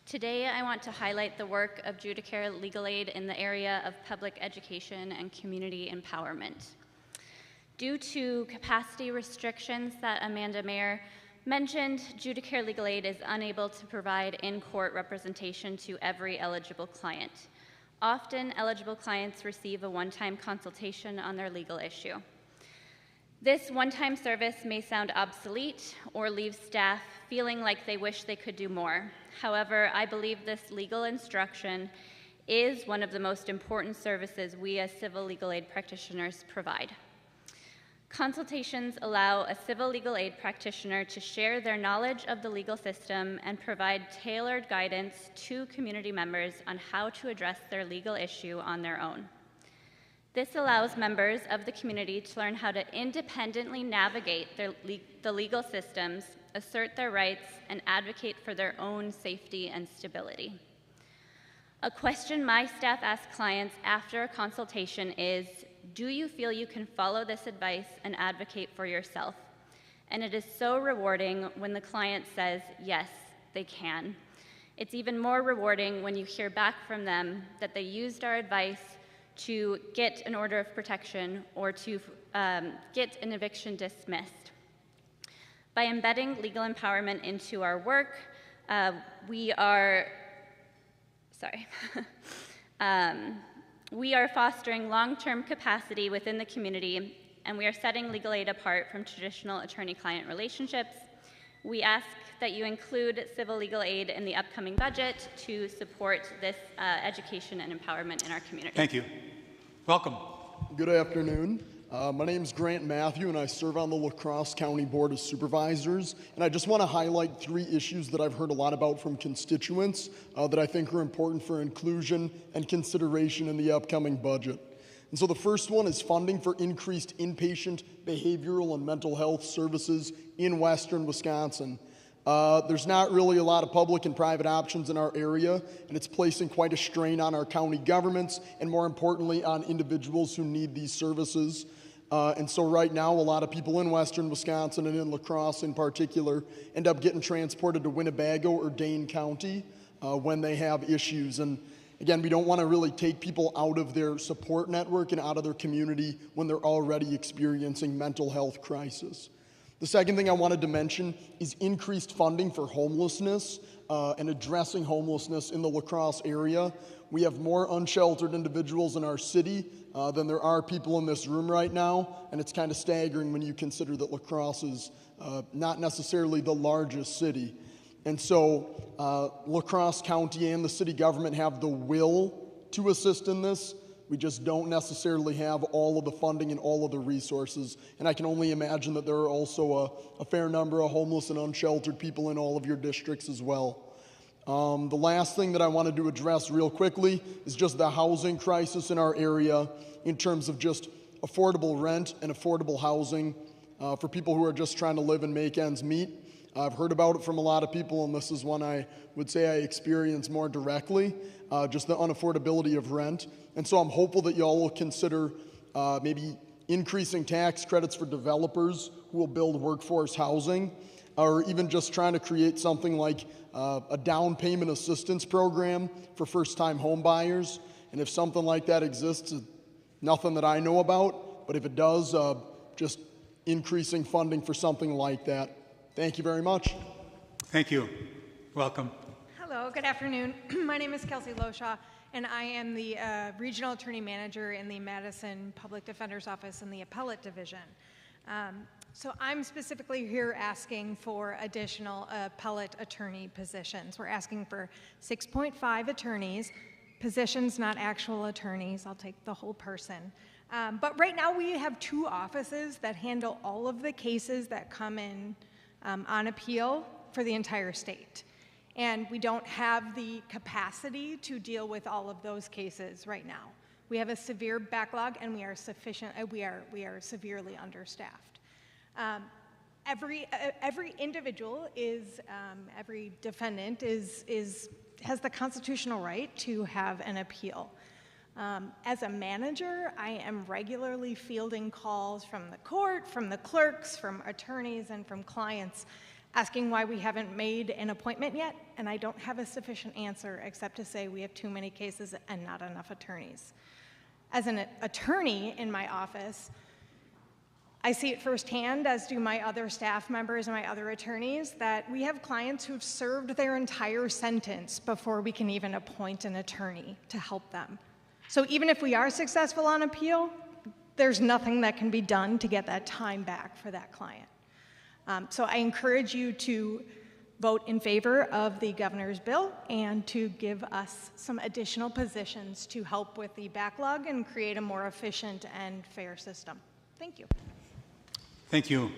Today, I want to highlight the work of Judicare Legal Aid in the area of public education and community empowerment. Due to capacity restrictions that Amanda Mayer mentioned, Judicare Legal Aid is unable to provide in-court representation to every eligible client. Often, eligible clients receive a one-time consultation on their legal issue. This one-time service may sound obsolete or leave staff feeling like they wish they could do more. However, I believe this legal instruction is one of the most important services we as civil legal aid practitioners provide. Consultations allow a civil legal aid practitioner to share their knowledge of the legal system and provide tailored guidance to community members on how to address their legal issue on their own. This allows members of the community to learn how to independently navigate the legal systems, assert their rights, and advocate for their own safety and stability. A question my staff asks clients after a consultation is, do you feel you can follow this advice and advocate for yourself? And it is so rewarding when the client says, yes, they can. It's even more rewarding when you hear back from them that they used our advice to get an order of protection or to get an eviction dismissed. By embedding legal empowerment into our work, we are fostering long-term capacity within the community, and we are setting legal aid apart from traditional attorney-client relationships. We ask that you include civil legal aid in the upcoming budget to support this education and empowerment in our community. Thank you. Welcome. Good afternoon. My name is Grant Matthew, and I serve on the La Crosse County Board of Supervisors. And I just want to highlight 3 issues that I've heard a lot about from constituents that I think are important for inclusion and consideration in the upcoming budget. And so the first one is funding for increased inpatient behavioral and mental health services in western Wisconsin. There's not really a lot of public and private options in our area, and it's placing quite a strain on our county governments and, more importantly, on individuals who need these services. And so right now, a lot of people in western Wisconsin and in La Crosse in particular end up getting transported to Winnebago or Dane County when they have issues. And again, we don't want to really take people out of their support network and out of their community when they're already experiencing mental health crisis. The second thing I wanted to mention is increased funding for homelessness and addressing homelessness in the La Crosse area. We have more unsheltered individuals in our city than there are people in this room right now, and it's kind of staggering when you consider that La Crosse is not necessarily the largest city. And so La Crosse County and the city government have the will to assist in this. We just don't necessarily have all of the funding and all of the resources. And I can only imagine that there are also a fair number of homeless and unsheltered people in all of your districts as well. The last thing that I wanted to address real quickly is just the housing crisis in our area in terms of just affordable rent and affordable housing for people who are just trying to live and make ends meet. I've heard about it from a lot of people, and this is one I would say I experience more directly, just the unaffordability of rent. And so I'm hopeful that y'all will consider maybe increasing tax credits for developers who will build workforce housing, or even just trying to create something like a down payment assistance program for first-time home buyers. And if something like that exists, nothing that I know about, but if it does, just increasing funding for something like that. Thank you very much. Thank you. Welcome. Hello, good afternoon. My name is Kelsey Loshaw, and I am the Regional Attorney Manager in the Madison Public Defender's Office in the Appellate Division. So I'm specifically here asking for additional appellate attorney positions. We're asking for 6.5 attorneys, positions, not actual attorneys. I'll take the whole person. But right now we have 2 offices that handle all of the cases that come in on appeal for the entire state. And we don't have the capacity to deal with all of those cases right now. We have a severe backlog, and we are severely understaffed. Every individual is, every defendant has the constitutional right to have an appeal. As a manager, I am regularly fielding calls from the court, from the clerks, from attorneys, and from clients asking why we haven't made an appointment yet, and I don't have a sufficient answer except to say we have too many cases and not enough attorneys. As an attorney in my office, I see it firsthand, as do my other staff members and my other attorneys, that we have clients who've served their entire sentence before we can even appoint an attorney to help them. So even if we are successful on appeal, there's nothing that can be done to get that time back for that client. So I encourage you to vote in favor of the governor's bill and to give us some additional positions to help with the backlog and create a more efficient and fair system. Thank you. Thank you.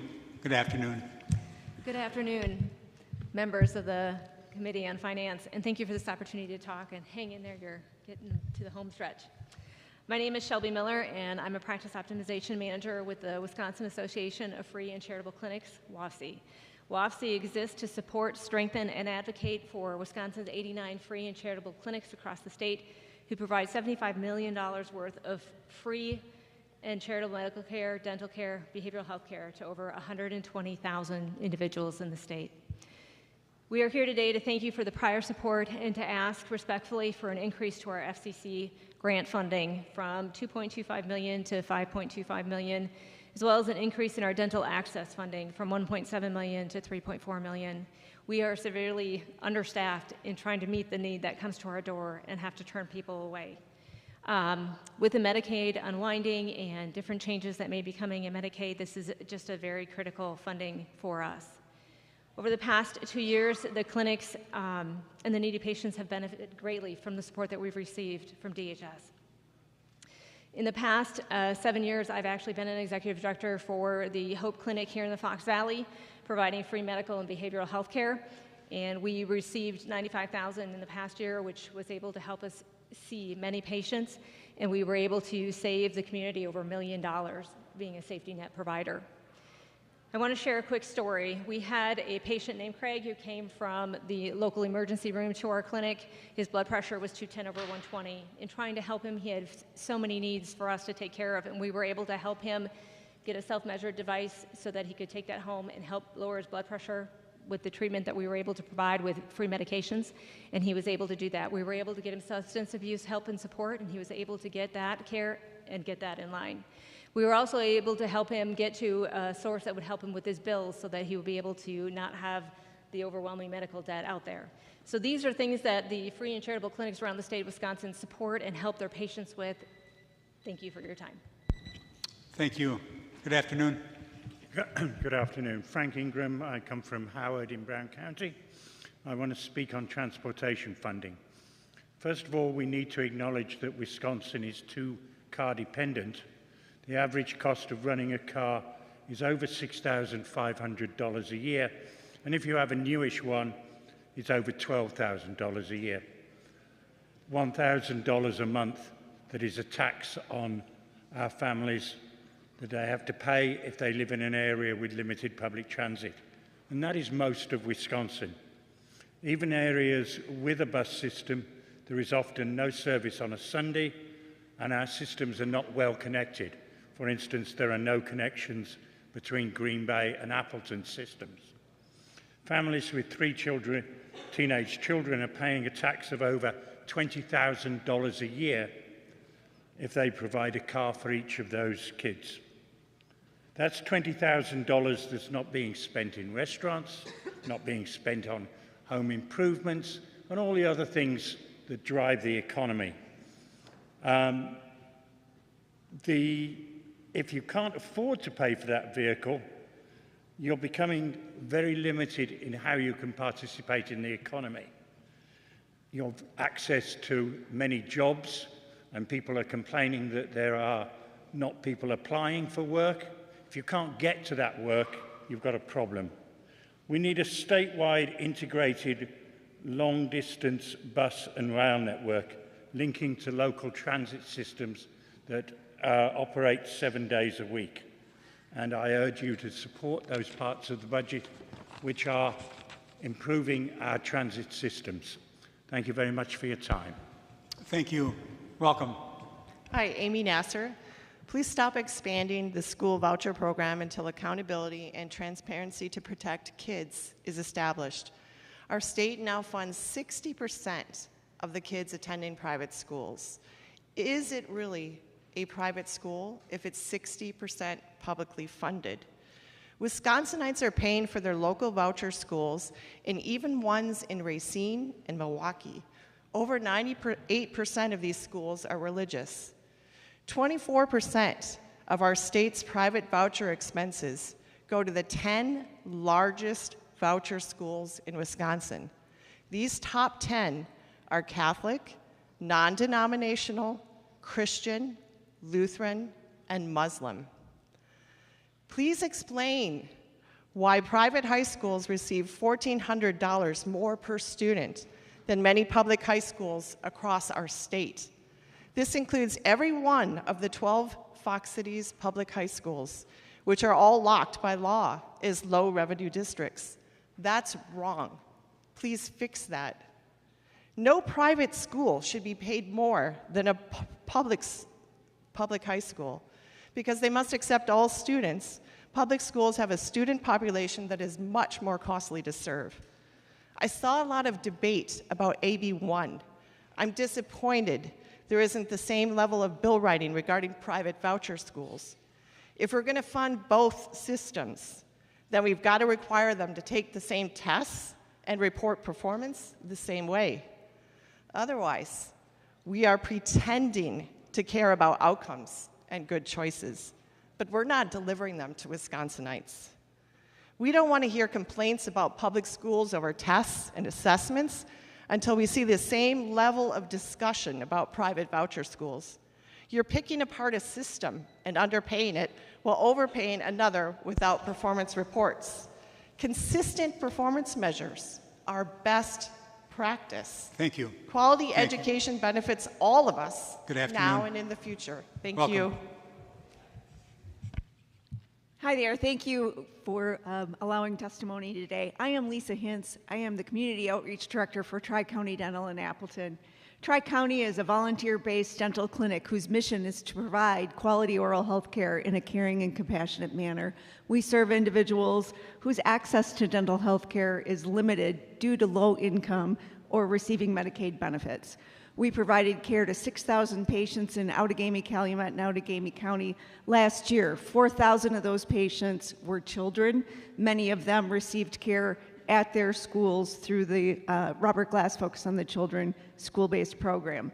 Good afternoon. Good afternoon, members of the Committee on Finance, and thank you for this opportunity to talk, and hang in there, you're getting to the home stretch. My name is Shelby Miller, and I'm a Practice Optimization Manager with the Wisconsin Association of Free and Charitable Clinics, WAFC. WAFC exists to support, strengthen, and advocate for Wisconsin's 89 free and charitable clinics across the state who provide $75 million worth of free and charitable medical care, dental care, behavioral health care to over 120,000 individuals in the state. We are here today to thank you for the prior support and to ask respectfully for an increase to our FCC grant funding from $2.25 million to $5.25 million, as well as an increase in our dental access funding from $1.7 million to $3.4 million. We are severely understaffed in trying to meet the need that comes to our door and have to turn people away. With the Medicaid unwinding and different changes that may be coming in Medicaid, this is just a very critical funding for us. Over the past 2 years, the clinics and the needy patients have benefited greatly from the support that we've received from DHS. In the past 7 years, I've actually been an executive director for the Hope Clinic here in the Fox Valley, providing free medical and behavioral health care. And we received $95,000 in the past year, which was able to help us see many patients, and we were able to save the community over $1 million being a safety net provider. I want to share a quick story. We had a patient named Craig who came from the local emergency room to our clinic. His blood pressure was 210/120. In trying to help him, he had so many needs for us to take care of, and we were able to help him get a self-measured device so that he could take that home and help lower his blood pressure with the treatment that we were able to provide with free medications, and he was able to do that. We were able to get him substance abuse help and support, and he was able to get that care and get that in line. We were also able to help him get to a source that would help him with his bills so that he would be able to not have the overwhelming medical debt out there. So these are things that the free and charitable clinics around the state of Wisconsin support and help their patients with. Thank you for your time. Thank you. Good afternoon. Good afternoon. Frank Ingram. I come from Howard in Brown County. I want to speak on transportation funding. First of all, we need to acknowledge that Wisconsin is too car dependent. The average cost of running a car is over $6,500 a year, and if you have a newish one, it's over $12,000 a year. $1,000 a month that is a tax on our families that they have to pay if they live in an area with limited public transit. And that is most of Wisconsin. Even areas with a bus system, there is often no service on a Sunday, and our systems are not well connected. For instance, there are no connections between Green Bay and Appleton systems. Families with 3 children, teenage children, are paying a tax of over $20,000 a year if they provide a car for each of those kids. That's $20,000 that's not being spent in restaurants, not being spent on home improvements, and all the other things that drive the economy. If you can't afford to pay for that vehicle, you're becoming very limited in how you can participate in the economy. You have access to many jobs, and people are complaining that there are not people applying for work. If you can't get to that work, you've got a problem. We need a statewide integrated long-distance bus and rail network linking to local transit systems that operate 7 days a week. And I urge you to support those parts of the budget which are improving our transit systems. Thank you very much for your time. Thank you. Welcome. Hi, Amy Nasser. Please stop expanding the school voucher program until accountability and transparency to protect kids is established. Our state now funds 60% of the kids attending private schools. Is it really a private school if it's 60% publicly funded? Wisconsinites are paying for their local voucher schools, and even ones in Racine and Milwaukee. Over 98% of these schools are religious. 24% of our state's private voucher expenses go to the 10 largest voucher schools in Wisconsin. These top 10 are Catholic, non-denominational, Christian, Lutheran, and Muslim. Please explain why private high schools receive $1,400 more per student than many public high schools across our state. This includes every one of the 12 Fox Cities public high schools, which are all locked by law as low revenue districts. That's wrong. Please fix that. No private school should be paid more than a public high school because they must accept all students. Public schools have a student population that is much more costly to serve. I saw a lot of debate about AB 1. I'm disappointed there isn't the same level of bill writing regarding private voucher schools. If we're going to fund both systems, then we've got to require them to take the same tests and report performance the same way. Otherwise, we are pretending to care about outcomes and good choices, but we're not delivering them to Wisconsinites. We don't want to hear complaints about public schools over tests and assessments until we see the same level of discussion about private voucher schools. You're picking apart a system and underpaying it while overpaying another without performance reports. Consistent performance measures are best practice. Thank you. Quality Thank you. education benefits all of us Good afternoon. now and in the future. Thank Welcome. you. Hi there. Thank you for allowing testimony today. I am Lisa Hintz. I am the Community Outreach Director for Tri-County Dental in Appleton. Tri-County is a volunteer-based dental clinic whose mission is to provide quality oral health care in a caring and compassionate manner. We serve individuals whose access to dental health care is limited due to low income or receiving Medicaid benefits. We provided care to 6,000 patients in Outagamie, Calumet, and Outagamie County last year. 4,000 of those patients were children. Many of them received care at their schools through the Robert Glass Focus on the Children school-based program.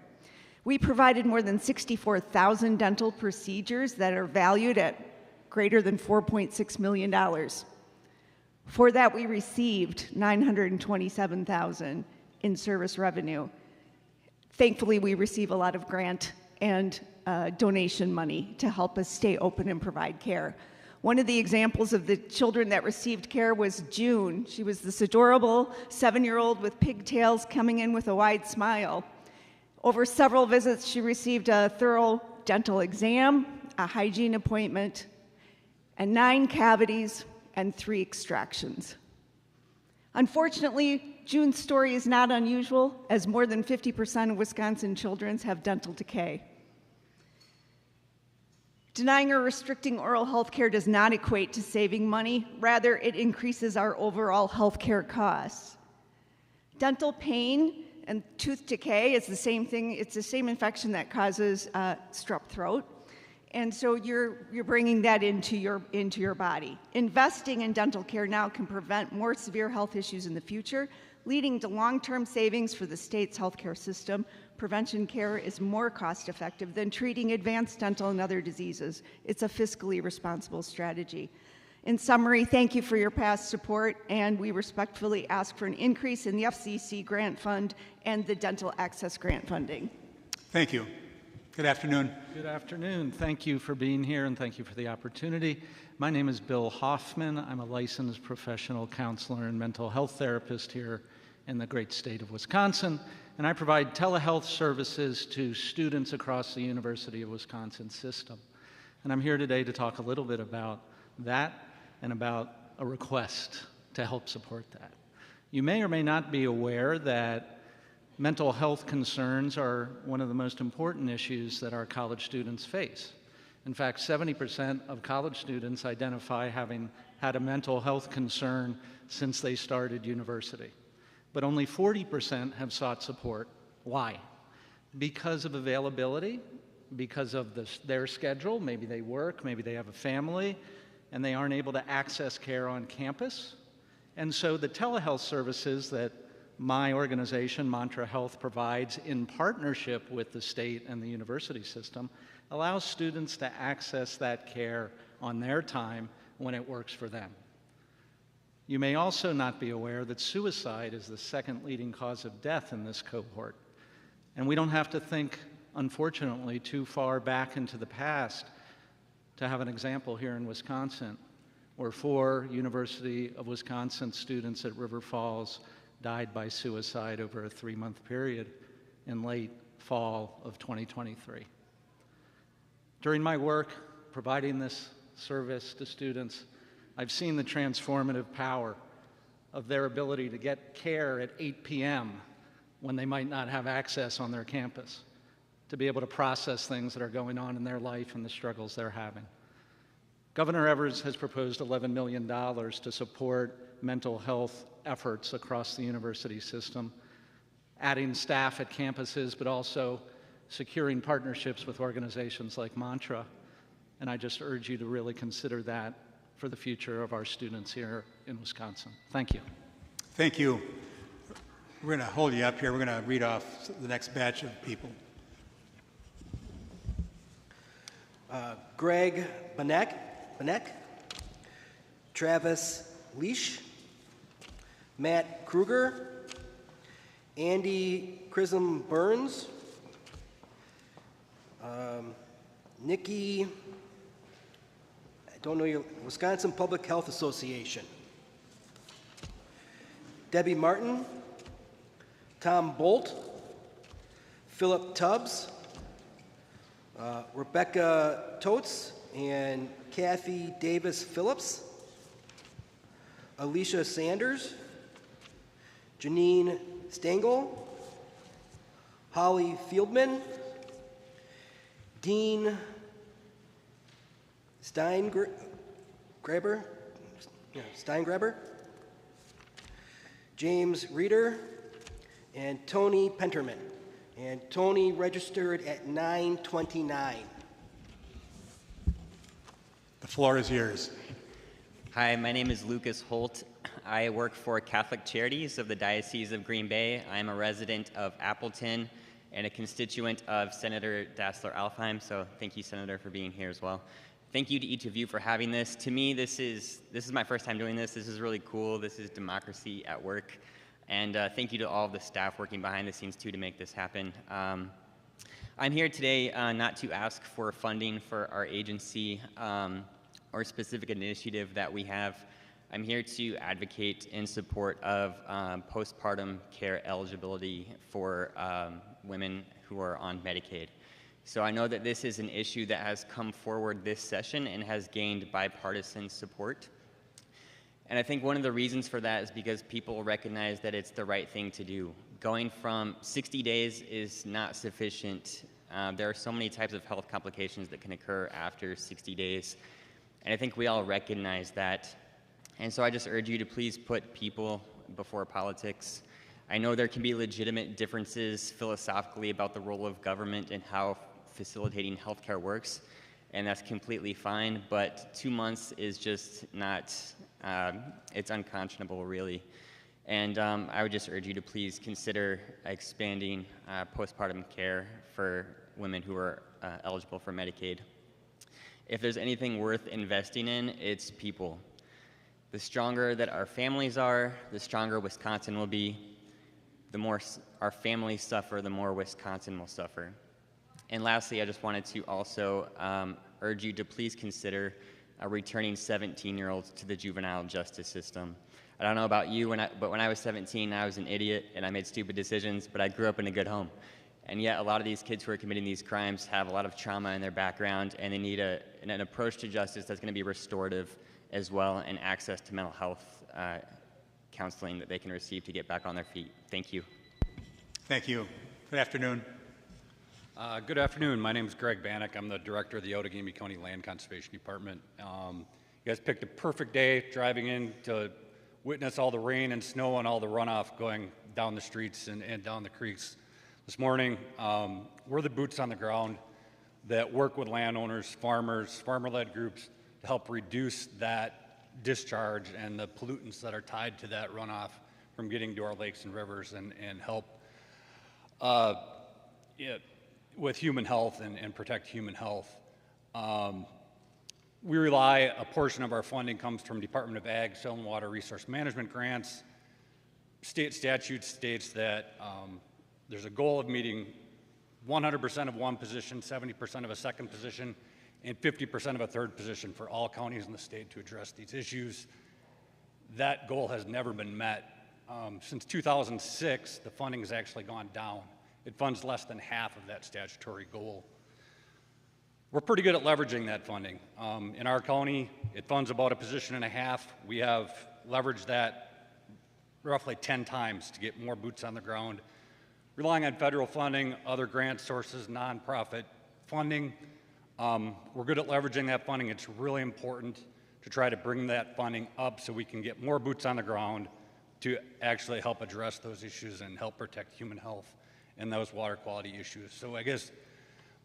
We provided more than 64,000 dental procedures that are valued at greater than $4.6 million. For that, we received $927,000 in service revenue. Thankfully, we receive a lot of grant and donation money to help us stay open and provide care. One of the examples of the children that received care was June. She was this adorable 7-year-old with pigtails coming in with a wide smile. Over several visits, she received a thorough dental exam, a hygiene appointment, and 9 cavities and 3 extractions. Unfortunately, June's story is not unusual, as more than 50% of Wisconsin children have dental decay. Denying or restricting oral health care does not equate to saving money. Rather, it increases our overall health care costs. Dental pain and tooth decay is the same thing. It's the same infection that causes strep throat. And so you're bringing that into your body. Investing in dental care now can prevent more severe health issues in the future, leading to long-term savings for the state's healthcare system. Prevention care is more cost-effective than treating advanced dental and other diseases. It's a fiscally responsible strategy. In summary, thank you for your past support, and we respectfully ask for an increase in the FCC grant fund and the dental access grant funding. Thank you. Good afternoon. Good afternoon. Thank you for being here and thank you for the opportunity. My name is Bill Hoffman. I'm a licensed professional counselor and mental health therapist here in the great state of Wisconsin, and I provide telehealth services to students across the University of Wisconsin system. And I'm here today to talk a little bit about that and about a request to help support that. You may or may not be aware that mental health concerns are one of the most important issues that our college students face. In fact, 70% of college students identify having had a mental health concern since they started university. But only 40% have sought support. Why? Because of availability, because of their schedule. Maybe they work, maybe they have a family, and they aren't able to access care on campus. And so the telehealth services that my organization, Mantra Health, provides in partnership with the state and the university system allows students to access that care on their time when it works for them. You may also not be aware that suicide is the second leading cause of death in this cohort. And we don't have to think, unfortunately, too far back into the past to have an example here in Wisconsin where 4 University of Wisconsin students at River Falls died by suicide over a 3-month period in late fall of 2023. During my work providing this service to students, I've seen the transformative power of their ability to get care at 8 p.m. when they might not have access on their campus, to be able to process things that are going on in their life and the struggles they're having. Governor Evers has proposed $11 million to support mental health efforts across the university system, adding staff at campuses, but also securing partnerships with organizations like Mantra. And I just urge you to really consider that for the future of our students here in Wisconsin. Thank you. Thank you. We're going to hold you up here. We're going to read off the next batch of people. Greg Benek, Travis Leash, Matt Kruger, Andy Chrism Burns, Nikki, I don't know your, Wisconsin Public Health Association, Debbie Martin, Tom Bolt, Philip Tubbs, Rebecca Totes, and Kathy Davis Phillips, Alicia Sanders, Janine Stengel, Holly Fieldman, Dean Steingraber, James Reeder, and Tony Penterman. And Tony registered at 9:29. The floor is yours. Hi, my name is Lucas Holt. I work for Catholic Charities of the Diocese of Green Bay. I'm a resident of Appleton and a constituent of Senator Dassler-Alfheim, so thank you, Senator, for being here as well. Thank you to each of you for having this. To me, this is my first time doing this. This is really cool. This is democracy at work. And thank you to all of the staff working behind the scenes, too, to make this happen. I'm here today not to ask for funding for our agency or specific initiative that we have. I'm here to advocate in support of postpartum care eligibility for women who are on Medicaid. So I know that this is an issue that has come forward this session and has gained bipartisan support. And I think one of the reasons for that is because people recognize that it's the right thing to do. Going from 60 days is not sufficient. There are so many types of health complications that can occur after 60 days. And I think we all recognize that. And so I just urge you to please put people before politics. I know there can be legitimate differences philosophically about the role of government and how facilitating healthcare works, and that's completely fine, but 2 months is just not, it's unconscionable, really. And I would just urge you to please consider expanding postpartum care for women who are eligible for Medicaid. If there's anything worth investing in, it's people. The stronger that our families are, the stronger Wisconsin will be. The more our families suffer, the more Wisconsin will suffer. And lastly, I just wanted to also urge you to please consider returning 17-year-olds to the juvenile justice system. I don't know about you, but when I was 17, I was an idiot and I made stupid decisions, but I grew up in a good home. And yet a lot of these kids who are committing these crimes have a lot of trauma in their background, and they need an approach to justice that's going to be restorative as well, and access to mental health counseling that they can receive to get back on their feet. Thank you. Thank you. Good afternoon. Good afternoon. My name is Greg Bannock. I'm the director of the Outagamie County Land Conservation Department. You guys picked a perfect day driving in to witness all the rain and snow and all the runoff going down the streets and down the creeks. This morning, we're the boots on the ground that work with landowners, farmers, farmer-led groups to help reduce that discharge and the pollutants that are tied to that runoff from getting to our lakes and rivers, and help with human health and protect human health. We rely, a portion of our funding comes from Department of Ag, Soil and Water Resource Management grants. State statute states that there's a goal of meeting 100% of one position, 70% of a second position, and 50% of a third position for all counties in the state to address these issues. That goal has never been met. Since 2006, the funding has actually gone down. It funds less than half of that statutory goal. We're pretty good at leveraging that funding. In our county, it funds about a position and a half. We have leveraged that roughly 10 times to get more boots on the ground, relying on federal funding, other grant sources, nonprofit funding. We're good at leveraging that funding. It's really important to try to bring that funding up so we can get more boots on the ground to actually help address those issues and help protect human health and those water quality issues. So I guess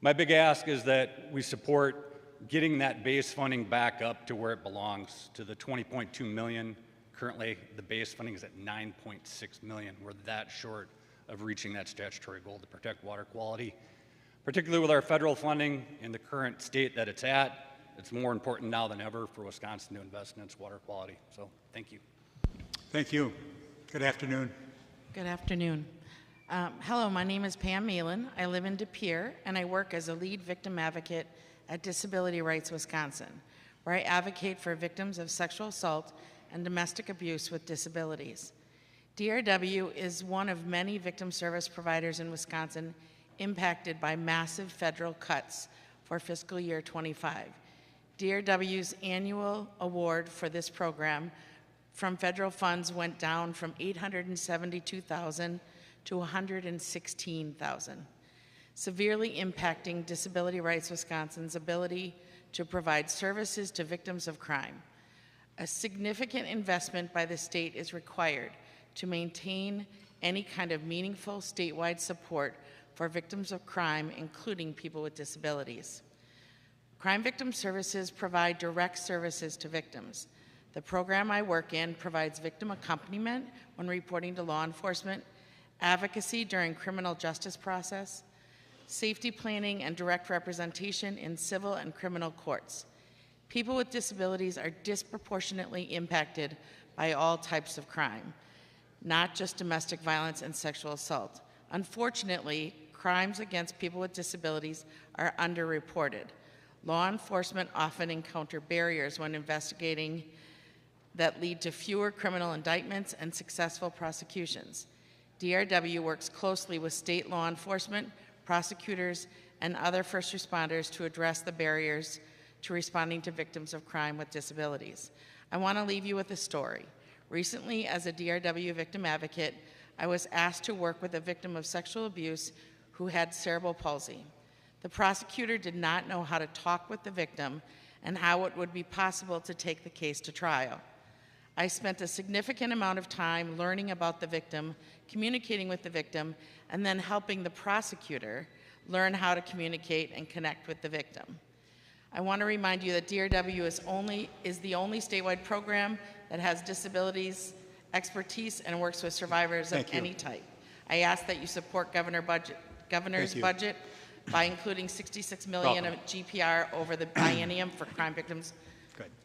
my big ask is that we support getting that base funding back up to where it belongs, to the 20.2 million. Currently, the base funding is at 9.6 million. We're that short of reaching that statutory goal to protect water quality. Particularly with our federal funding in the current state that it's at, it's more important now than ever for Wisconsin to invest in its water quality. So thank you. Thank you. Good afternoon. Good afternoon. Hello, my name is Pam Meelan. I live in De Pere, and I work as a lead victim advocate at Disability Rights Wisconsin, where I advocate for victims of sexual assault and domestic abuse with disabilities. DRW is one of many victim service providers in Wisconsin impacted by massive federal cuts for fiscal year 25. DRW's annual award for this program from federal funds went down from $872,000 to $116,000, severely impacting Disability Rights Wisconsin's ability to provide services to victims of crime. A significant investment by the state is required to maintain any kind of meaningful statewide support for victims of crime, including people with disabilities. Crime Victim Services provide direct services to victims. The program I work in provides victim accompaniment when reporting to law enforcement, advocacy during criminal justice process, safety planning, and direct representation in civil and criminal courts. People with disabilities are disproportionately impacted by all types of crime, not just domestic violence and sexual assault. Unfortunately, crimes against people with disabilities are underreported. Law enforcement often encounter barriers when investigating that lead to fewer criminal indictments and successful prosecutions. DRW works closely with state law enforcement, prosecutors, and other first responders to address the barriers to responding to victims of crime with disabilities. I want to leave you with a story. Recently, as a DRW victim advocate, I was asked to work with a victim of sexual abuse who had cerebral palsy. The prosecutor did not know how to talk with the victim and how it would be possible to take the case to trial. I spent a significant amount of time learning about the victim, communicating with the victim, and then helping the prosecutor learn how to communicate and connect with the victim. I want to remind you that DRW is the only statewide program that has disabilities expertise and works with survivors of any type. I ask that you support governor's budget by including $66 million of GPR over the biennium for crime victims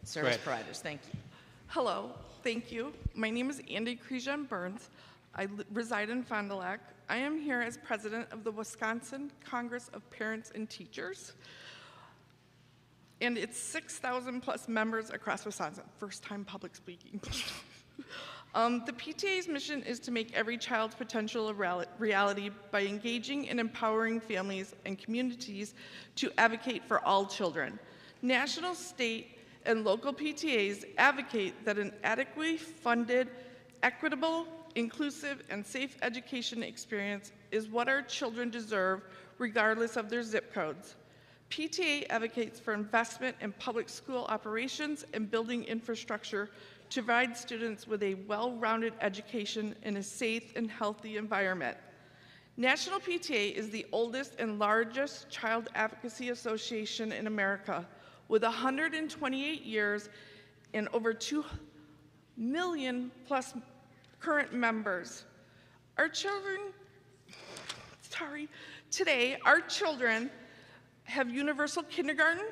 service providers. Thank you. Hello, thank you. My name is Andy Crejan Burns. I reside in Fond du Lac. I am here as president of the Wisconsin Congress of Parents and Teachers. And it's 6,000 plus members across Wisconsin. First time public speaking. The PTA's mission is to make every child's potential a reality by engaging and empowering families and communities to advocate for all children. National, state, and local PTAs advocate that an adequately funded, equitable, inclusive, and safe education experience is what our children deserve, regardless of their zip codes. PTA advocates for investment in public school operations and building infrastructure to provide students with a well-rounded education in a safe and healthy environment. National PTA is the oldest and largest child advocacy association in America, with 128 years and over 2 million plus current members. Today, our children have universal kindergarten,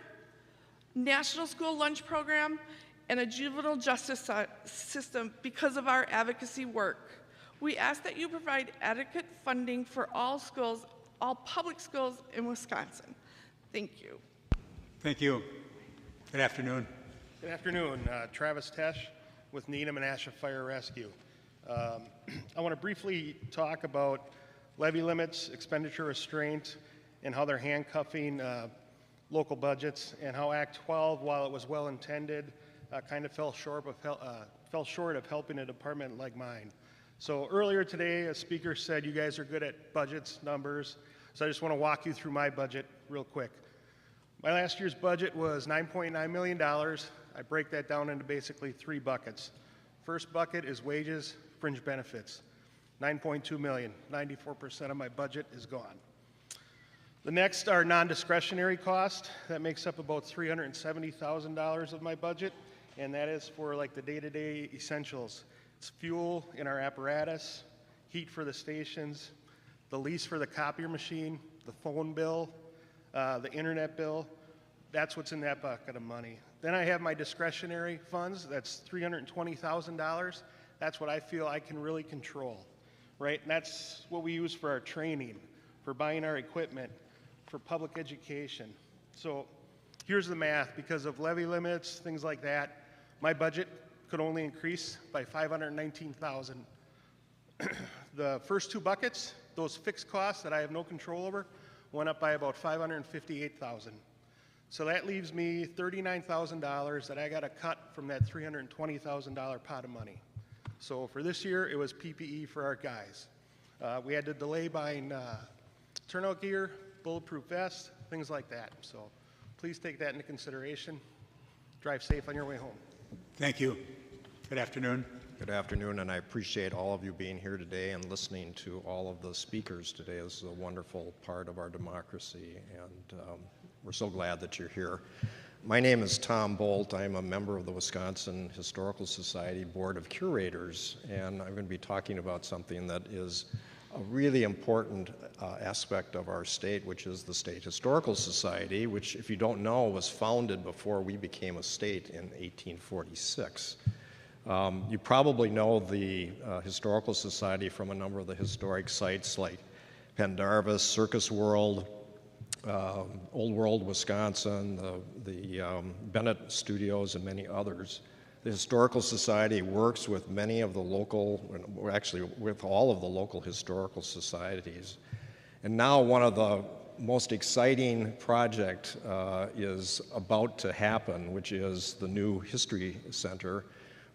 national school lunch program, and a juvenile justice system because of our advocacy work. We ask that you provide adequate funding for all schools, all public schools in Wisconsin. Thank you. Thank you. Good afternoon. Good afternoon. Travis Tesh with Needham and Asha Fire Rescue. I want to briefly talk about levy limits, expenditure restraint, and how they're handcuffing local budgets, and how Act 12, while it was well intended, kind of fell short of helping a department like mine. So earlier today, a speaker said you guys are good at budgets, numbers, so I just want to walk you through my budget real quick. My last year's budget was $9.9 million. I break that down into basically 3 buckets. First bucket is wages, fringe benefits, $9.2 million. 94% of my budget is gone. The next are non-discretionary costs. That makes up about $370,000 of my budget, and that is for like the day-to-day essentials. It's fuel in our apparatus, heat for the stations, the lease for the copier machine, the phone bill, the internet bill. That's what's in that bucket of money. Then I have my discretionary funds. That's $320,000. That's what I feel I can really control, right? And that's what we use for our training, for buying our equipment, for public education. So here's the math. Because of levy limits, things like that, my budget could only increase by $519,000 The first two buckets, those fixed costs that I have no control over, went up by about $558,000. So that leaves me $39,000 that I got to cut from that $320,000 pot of money. So for this year, it was PPE for our guys. We had to delay buying turnout gear, bulletproof vests, things like that. So please take that into consideration. Drive safe on your way home. Thank you. Good afternoon. Good afternoon, and I appreciate all of you being here today and listening to all of the speakers today. This is a wonderful part of our democracy, and we're so glad that you're here. My name is Tom Bolt. I'm a member of the Wisconsin Historical Society Board of Curators, and I'm going to be talking about something that is a really important aspect of our state, which is the State Historical Society, which, if you don't know, was founded before we became a state in 1846. You probably know the Historical Society from a number of the historic sites like Pendarvis, Circus World, Old World, Wisconsin, the Bennett Studios, and many others. The Historical Society works with many of the local, actually with all of the local historical societies. And now one of the most exciting project is about to happen, which is the new History Center.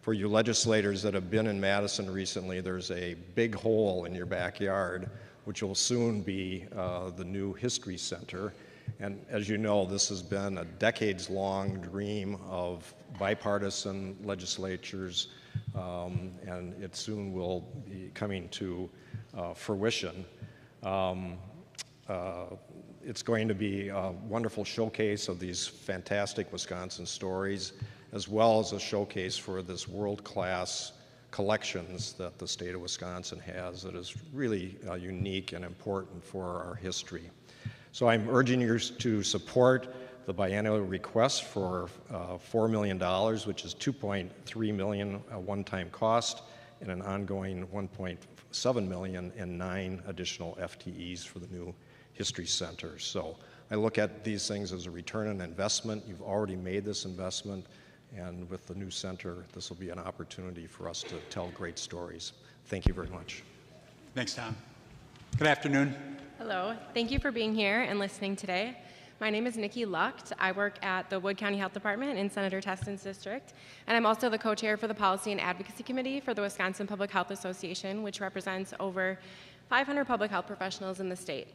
For you legislators that have been in Madison recently, there's a big hole in your backyard, which will soon be the new History Center. And as you know, this has been a decades-long dream of bipartisan legislatures, and it soon will be coming to fruition. It's going to be a wonderful showcase of these fantastic Wisconsin stories, as well as a showcase for this world-class collections that the state of Wisconsin has that is really unique and important for our history. So I'm urging you to support the biennial request for $4 million, which is $2.3 million one-time cost, and an ongoing $1.7 million and 9 additional FTEs for the new History Center. So I look at these things as a return on investment. You've already made this investment, and with the new center, this will be an opportunity for us to tell great stories. Thank you very much. Thanks, Tom. Good afternoon. Hello. Thank you for being here and listening today. My name is Nikki Lucht. I work at the Wood County Health Department in Senator Teston's district, and I'm also the co-chair for the Policy and Advocacy Committee for the Wisconsin Public Health Association, which represents over 500 public health professionals in the state.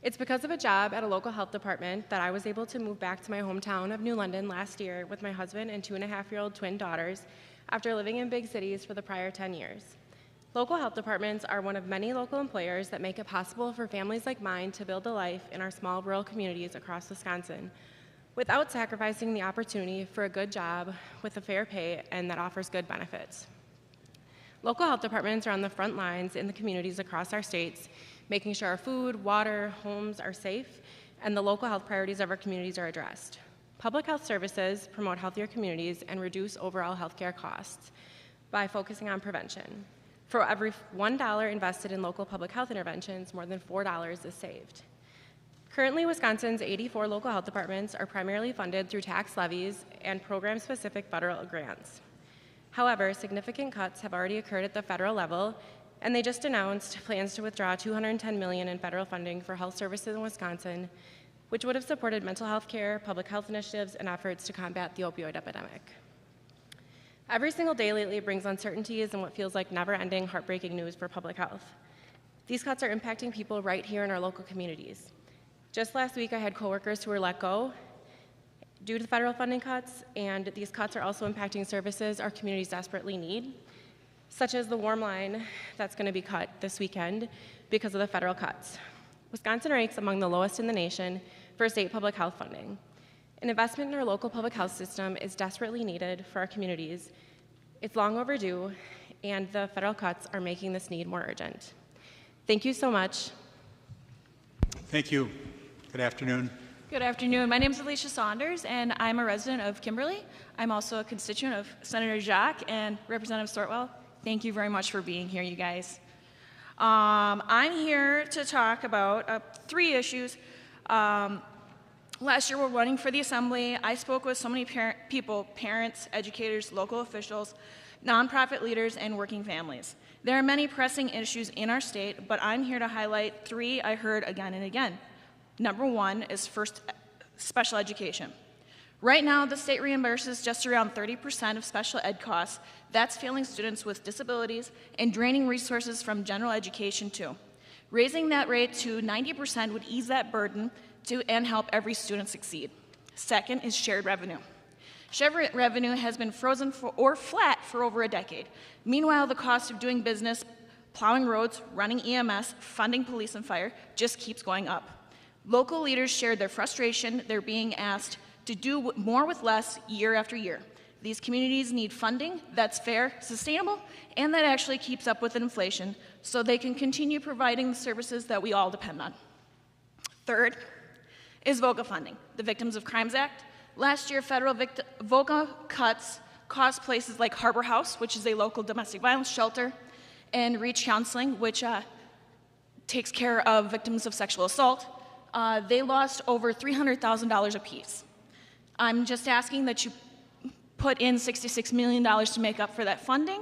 It's because of a job at a local health department that I was able to move back to my hometown of New London last year with my husband and 2.5-year-old twin daughters after living in big cities for the prior 10 years. Local health departments are one of many local employers that make it possible for families like mine to build a life in our small rural communities across Wisconsin without sacrificing the opportunity for a good job with a fair pay and that offers good benefits. Local health departments are on the front lines in the communities across our states, making sure our food, water, homes are safe, and the local health priorities of our communities are addressed. Public health services promote healthier communities and reduce overall healthcare costs by focusing on prevention. For every $1 invested in local public health interventions, more than $4 is saved. Currently, Wisconsin's 84 local health departments are primarily funded through tax levies and program-specific federal grants. However, significant cuts have already occurred at the federal level, and they just announced plans to withdraw $210 million in federal funding for health services in Wisconsin, which would have supported mental health care, public health initiatives, and efforts to combat the opioid epidemic. Every single day lately brings uncertainties and what feels like never-ending, heartbreaking news for public health. These cuts are impacting people right here in our local communities. Just last week, I had coworkers who were let go due to the federal funding cuts, and these cuts are also impacting services our communities desperately need, such as the warm line that's going to be cut this weekend because of the federal cuts. Wisconsin ranks among the lowest in the nation for state public health funding. An investment in our local public health system is desperately needed for our communities. It's long overdue, and the federal cuts are making this need more urgent. Thank you so much. Thank you. Good afternoon. Good afternoon. My name is Alicia Saunders, and I'm a resident of Kimberly. I'm also a constituent of Senator Jacques and Representative Sortwell. Thank you very much for being here, you guys. I'm here to talk about 3 issues. Last year, we're running for the assembly. I spoke with so many people, parents, educators, local officials, nonprofit leaders, and working families. There are many pressing issues in our state, but I'm here to highlight 3 I heard again and again. Number 1 is first special education. Right now, the state reimburses just around 30% of special ed costs. That's failing students with disabilities and draining resources from general education too. Raising that rate to 90% would ease that burden and help every student succeed. Second is shared revenue. Shared revenue has been frozen or flat for over a decade. Meanwhile, the cost of doing business, plowing roads, running EMS, funding police and fire just keeps going up. Local leaders shared their frustration. They're being asked to do more with less year after year. These communities need funding that's fair, sustainable, and that actually keeps up with inflation so they can continue providing the services that we all depend on. Third is VOCA funding, the Victims of Crimes Act. Last year, federal VOCA cuts cost places like Harbor House, which is a local domestic violence shelter, and Reach Counseling, which takes care of victims of sexual assault. They lost over $300,000 apiece. I'm just asking that you put in $66 million to make up for that funding.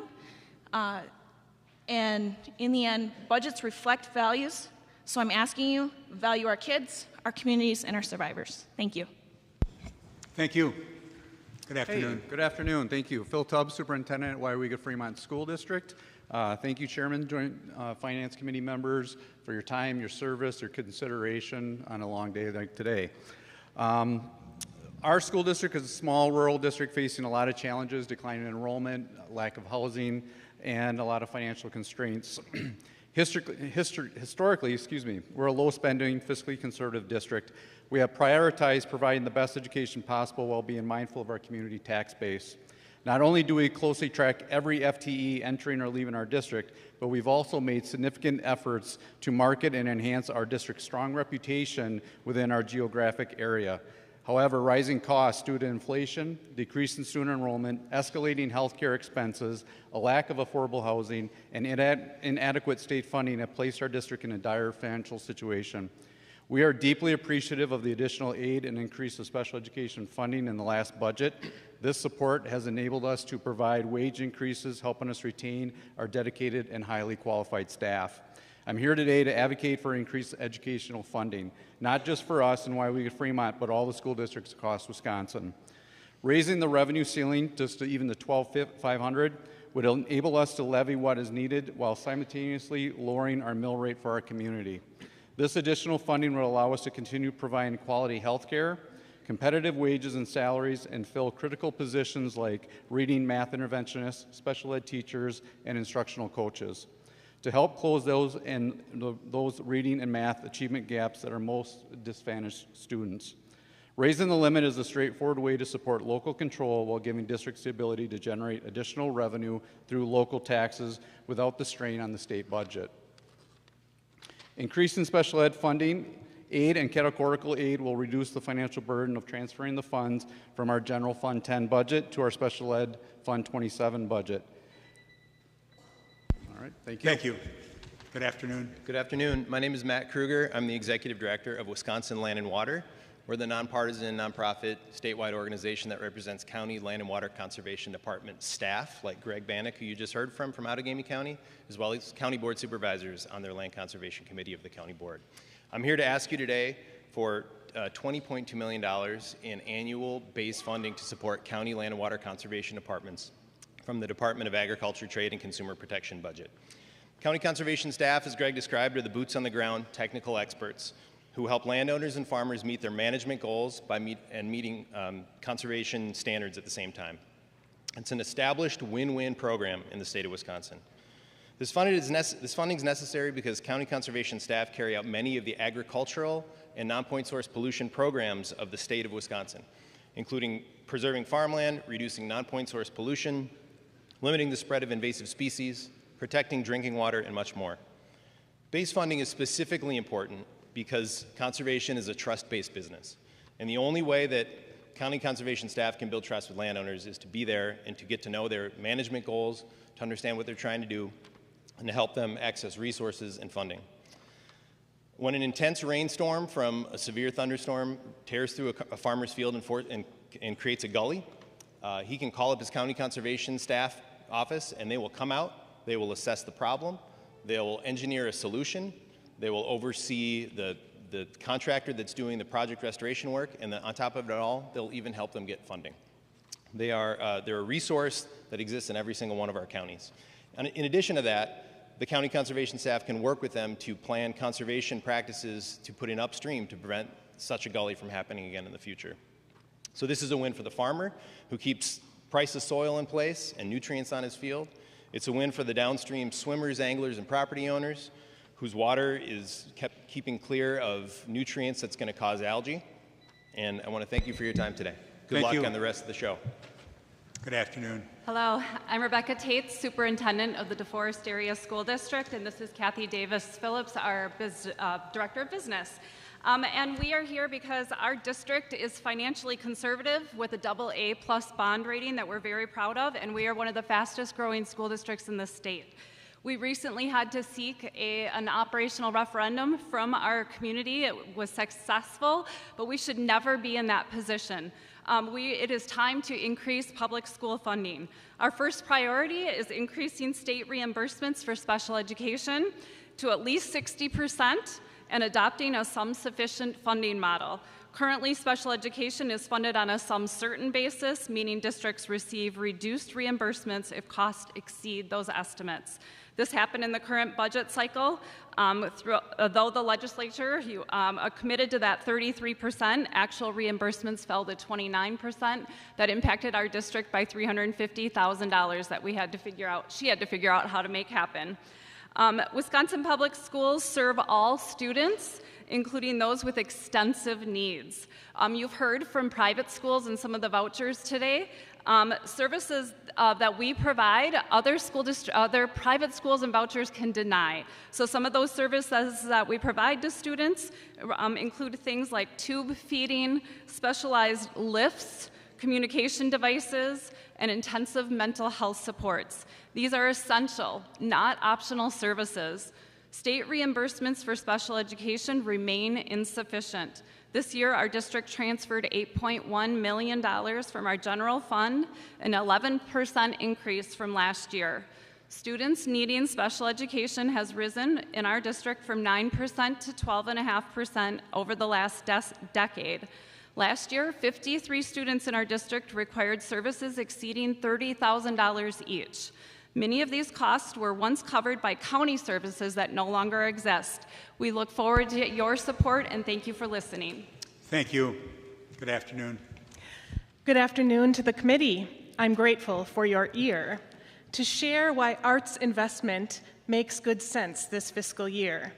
And in the end, budgets reflect values. So I'm asking you, value our kids, our communities, and our survivors. Thank you. Thank you. Good afternoon. Hey, good afternoon. Thank you. Phil Tubbs, Superintendent at Weyauwega-Fremont School District. Thank you, Chairman, Joint Finance Committee members, for your time, your service, your consideration on a long day like today. Our school district is a small rural district facing a lot of challenges, declining enrollment, lack of housing, and a lot of financial constraints. Historically, we're a low-spending, fiscally conservative district. We have prioritized providing the best education possible while being mindful of our community tax base. Not only do we closely track every FTE entering or leaving our district, but we've also made significant efforts to market and enhance our district's strong reputation within our geographic area. However, rising costs due to inflation, decrease in student enrollment, escalating healthcare expenses, a lack of affordable housing, and inadequate state funding have placed our district in a dire financial situation. We are deeply appreciative of the additional aid and increase of special education funding in the last budget. This support has enabled us to provide wage increases, helping us retain our dedicated and highly qualified staff. I'm here today to advocate for increased educational funding, not just for us in Weyauwega-Fremont, but all the school districts across Wisconsin. Raising the revenue ceiling just to even the $12,500 would enable us to levy what is needed while simultaneously lowering our mill rate for our community. This additional funding would allow us to continue providing quality health care, competitive wages and salaries, and fill critical positions like reading math interventionists, special ed teachers, and instructional coaches, to help close those reading and math achievement gaps that are most disadvantaged students. Raising the limit is a straightforward way to support local control while giving districts the ability to generate additional revenue through local taxes without the strain on the state budget. Increasing special ed funding, aid, and categorical aid will reduce the financial burden of transferring the funds from our General Fund 10 budget to our Special Ed Fund 27 budget. All right, thank you. Thank you. Good afternoon. Good afternoon. My name is Matt Kruger. I'm the Executive Director of Wisconsin Land and Water. We're the nonpartisan, nonprofit, statewide organization that represents County Land and Water Conservation Department staff, like Greg Bannock, who you just heard from Outagamie County, as well as County Board Supervisors on their Land Conservation Committee of the County Board. I'm here to ask you today for $20.2 million in annual base funding to support County Land and Water Conservation Departments from the Department of Agriculture, Trade, and Consumer Protection budget. County conservation staff, as Greg described, are the boots on the ground technical experts who help landowners and farmers meet their management goals by meeting conservation standards at the same time. It's an established win-win program in the state of Wisconsin. This funding is necessary because county conservation staff carry out many of the agricultural and non-point source pollution programs of the state of Wisconsin, including preserving farmland, reducing non-point source pollution, limiting the spread of invasive species, protecting drinking water, and much more. Base funding is specifically important because conservation is a trust-based business. And the only way that county conservation staff can build trust with landowners is to be there and to get to know their management goals, to understand what they're trying to do, and to help them access resources and funding. When an intense rainstorm from a severe thunderstorm tears through a farmer's field and creates a gully, he can call up his county conservation staff office, and they will come out, they will assess the problem, they will engineer a solution, they will oversee the contractor that's doing the project restoration work, and then on top of it all, they'll even help them get funding. They're a resource that exists in every single one of our counties. And in addition to that, the county conservation staff can work with them to plan conservation practices to put in upstream to prevent such a gully from happening again in the future. So this is a win for the farmer who keeps price of soil in place and nutrients on his field. It's a win for the downstream swimmers, anglers, and property owners whose water is keeping clear of nutrients that's going to cause algae. And I want to thank you for your time today. Good luck on the rest of the show. Good afternoon. Hello, I'm Rebecca Tate, Superintendent of the DeForest Area School District, and this is Kathy Davis-Phillips, our Director of Business. And we are here because our district is financially conservative with a AA+ bond rating that we're very proud of, and we are one of the fastest growing school districts in the state. We recently had to seek an operational referendum from our community. It was successful, but we should never be in that position. It is time to increase public school funding. Our first priority is increasing state reimbursements for special education to at least 60% and adopting a sum-sufficient funding model. Currently, special education is funded on a sum-certain basis, meaning districts receive reduced reimbursements if costs exceed those estimates. This happened in the current budget cycle. Though the legislature committed to that 33%, actual reimbursements fell to 29%. That impacted our district by $350,000 that she had to figure out how to make happen. Wisconsin Public Schools serve all students, including those with extensive needs. You've heard from private schools and some of the vouchers today. Services that we provide, other private schools and vouchers can deny. So some of those services that we provide to students include things like tube feeding, specialized lifts, communication devices, and intensive mental health supports. These are essential, not optional services. State reimbursements for special education remain insufficient. This year, our district transferred $8.1 million from our general fund, an 11% increase from last year. Students needing special education has risen in our district from 9% to 12.5% over the last decade. Last year, 53 students in our district required services exceeding $30,000 each. Many of these costs were once covered by county services that no longer exist. We look forward to your support, and thank you for listening. Thank you. Good afternoon. Good afternoon to the committee. I'm grateful for your ear to share why arts investment makes good sense this fiscal year.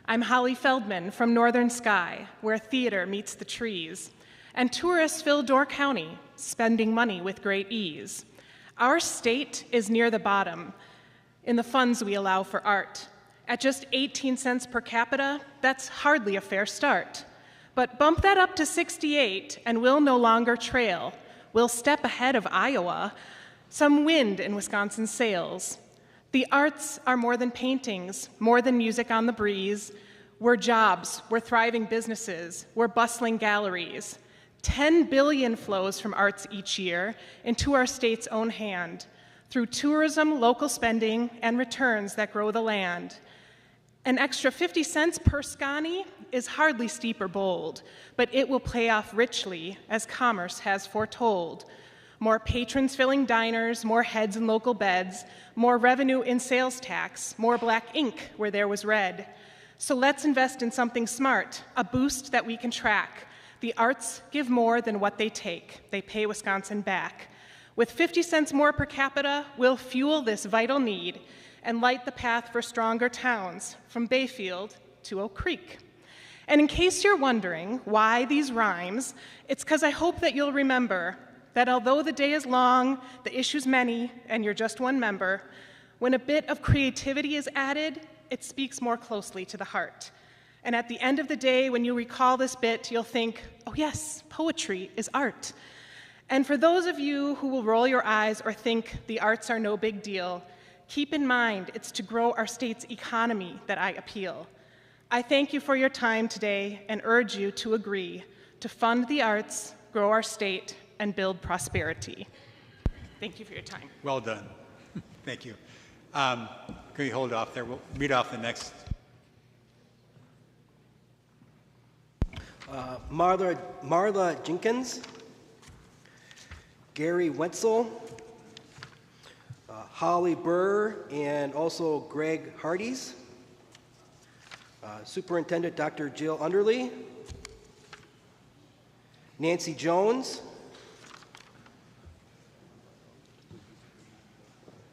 I'm Holly Feldman from Northern Sky, where theater meets the trees, and tourists fill Door County, spending money with great ease. Our state is near the bottom in the funds we allow for art. At just 18 cents per capita, that's hardly a fair start. But bump that up to 68 and we'll no longer trail. We'll step ahead of Iowa, some wind in Wisconsin's sails. The arts are more than paintings, more than music on the breeze. We're jobs, we're thriving businesses, we're bustling galleries. 10 billion flows from arts each year into our state's own hand through tourism, local spending, and returns that grow the land. An extra 50 cents per scani is hardly steep or bold, but it will pay off richly, as commerce has foretold. More patrons filling diners, more heads in local beds, more revenue in sales tax, more black ink where there was red. So let's invest in something smart, a boost that we can track. The arts give more than what they take. They pay Wisconsin back. With 50 cents more per capita, we'll fuel this vital need and light the path for stronger towns from Bayfield to Oak Creek. And in case you're wondering why these rhymes, it's because I hope that you'll remember that although the day is long, the issues many, and you're just one member, when a bit of creativity is added, it speaks more closely to the heart. And at the end of the day, when you recall this bit, you'll think, oh yes, poetry is art. And for those of you who will roll your eyes or think the arts are no big deal, keep in mind it's to grow our state's economy that I appeal. I thank you for your time today and urge you to agree to fund the arts, grow our state, and build prosperity. Thank you for your time. Well done. Thank you. Can you hold off there? We'll read off the next. Marla Jenkins, Gary Wetzel, Holly Burr, and also Greg Hardees. Superintendent Dr. Jill Underly, Nancy Jones,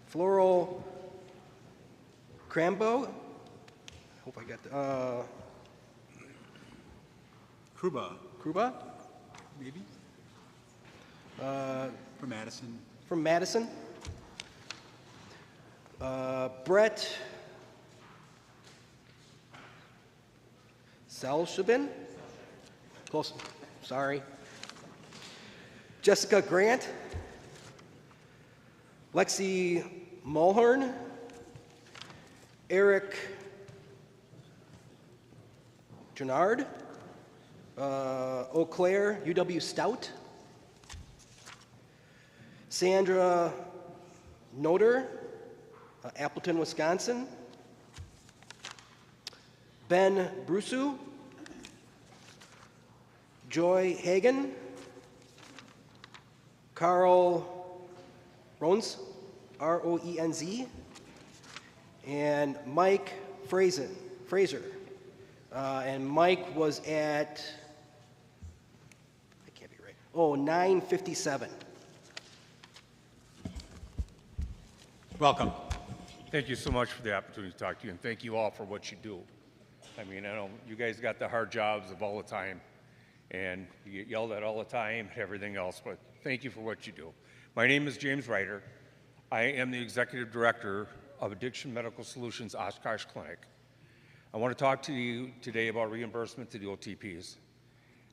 Floral Crambo, I hope I got the, Kruba, maybe? From Madison. From Madison. Brett Salshabin. Close. Sorry. Jessica Grant. Lexi Mulhern. Eric Jannard. Eau Claire, UW Stout. Sandra Noder, Appleton, Wisconsin. Ben Brusu. Joy Hagen. Carl Roenz, R-O-E-N-Z. And Mike Fraser. And Mike was at, I can't be right, 957. Welcome. Thank you so much for the opportunity to talk to you, and thank you all for what you do. I mean, I know you guys got the hard jobs of all the time, and you get yelled at all the time and everything else, but thank you for what you do. My name is James Ryder. I am the Executive Director of Addiction Medical Solutions Oshkosh Clinic. I want to talk to you today about reimbursement to the OTPs.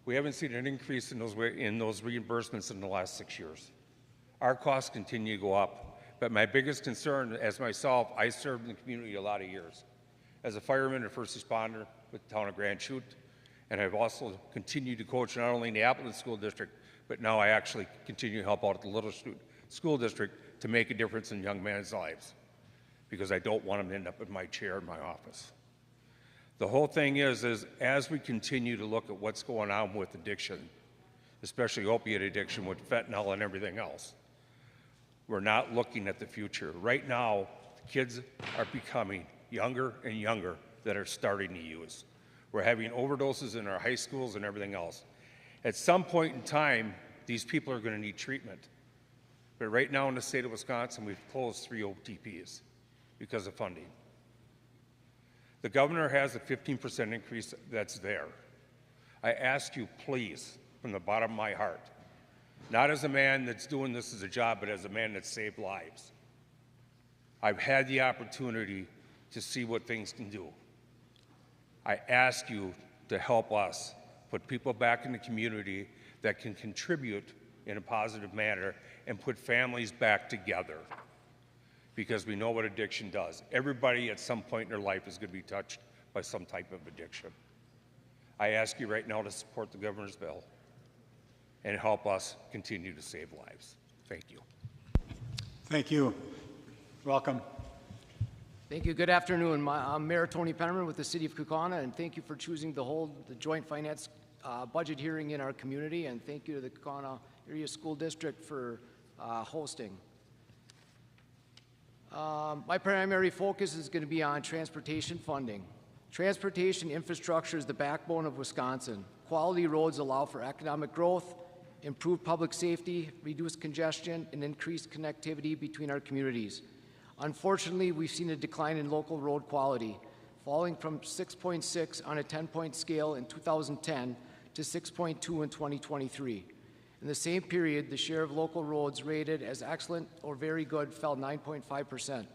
We haven't seen an increase in those reimbursements in the last 6 years. Our costs continue to go up. But my biggest concern, as myself, I served in the community a lot of years. As a fireman and first responder with the town of Grand Chute, and I've also continued to coach not only in the Appleton School District, but now I actually continue to help out at the Little Chute School District to make a difference in young men's lives, because I don't want them to end up in my chair in my office. The whole thing is as we continue to look at what's going on with addiction, especially opiate addiction with fentanyl and everything else, we're not looking at the future. Right now, the kids are becoming younger and younger that are starting to use. We're having overdoses in our high schools and everything else. At some point in time, these people are going to need treatment. But right now in the state of Wisconsin, we've closed 3 OTPs because of funding. The governor has a 15% increase that's there. I ask you, please, from the bottom of my heart, not as a man that's doing this as a job, but as a man that's saved lives. I've had the opportunity to see what things can do. I ask you to help us put people back in the community that can contribute in a positive manner and put families back together, because we know what addiction does. Everybody at some point in their life is going to be touched by some type of addiction. I ask you right now to support the governor's bill and help us continue to save lives. Thank you. Thank you. Welcome. Thank you. Good afternoon. I'm Mayor Tony Pennerman with the City of Kaukauna, and thank you for choosing to hold the joint finance budget hearing in our community, and thank you to the Kaukauna Area School District for hosting. My primary focus is going to be on transportation funding. Transportation infrastructure is the backbone of Wisconsin. Quality roads allow for economic growth, improve public safety, reduce congestion, and increase connectivity between our communities. Unfortunately, we've seen a decline in local road quality, falling from 6.6 on a 10-point scale in 2010 to 6.2 in 2023. In the same period, the share of local roads rated as excellent or very good fell 9.5%.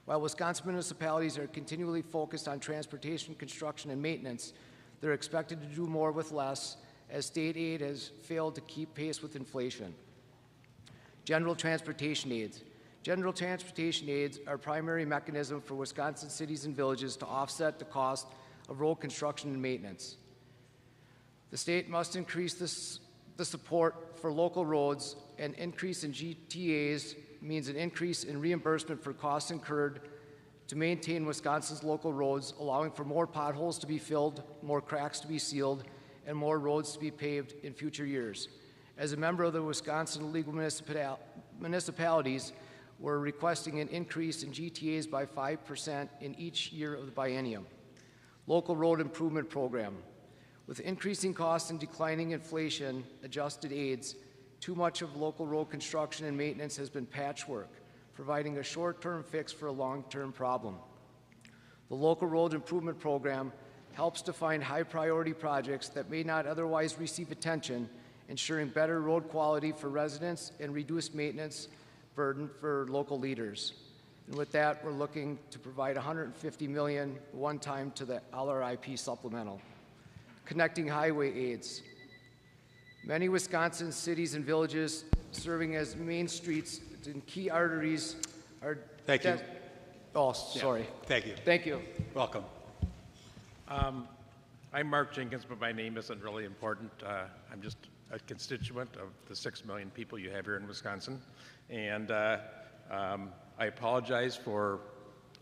While Wisconsin municipalities are continually focused on transportation, construction, and maintenance, they're expected to do more with less, as state aid has failed to keep pace with inflation. General transportation aids. General transportation aids are a primary mechanism for Wisconsin cities and villages to offset the cost of road construction and maintenance. The state must increase the support for local roads and increase in GTAs means an increase in reimbursement for costs incurred to maintain Wisconsin's local roads, allowing for more potholes to be filled, more cracks to be sealed, and more roads to be paved in future years. As a member of the Wisconsin League of Municipalities, we're requesting an increase in GTAs by 5% in each year of the biennium. Local Road Improvement Program. With increasing costs and declining inflation adjusted aids, too much of local road construction and maintenance has been patchwork, providing a short-term fix for a long-term problem. The Local Road Improvement Program helps to find high-priority projects that may not otherwise receive attention, ensuring better road quality for residents and reduced maintenance burden for local leaders. And with that, we're looking to provide $150 million one time to the LRIP supplemental. Connecting highway aids. Many Wisconsin cities and villages serving as main streets and key arteries are... Thank you. Oh, sorry. Yeah. Thank you. Thank you. Welcome. I'm Mark Jenkins, but my name isn't really important. I'm just a constituent of the 6 million people you have here in Wisconsin. And I apologize for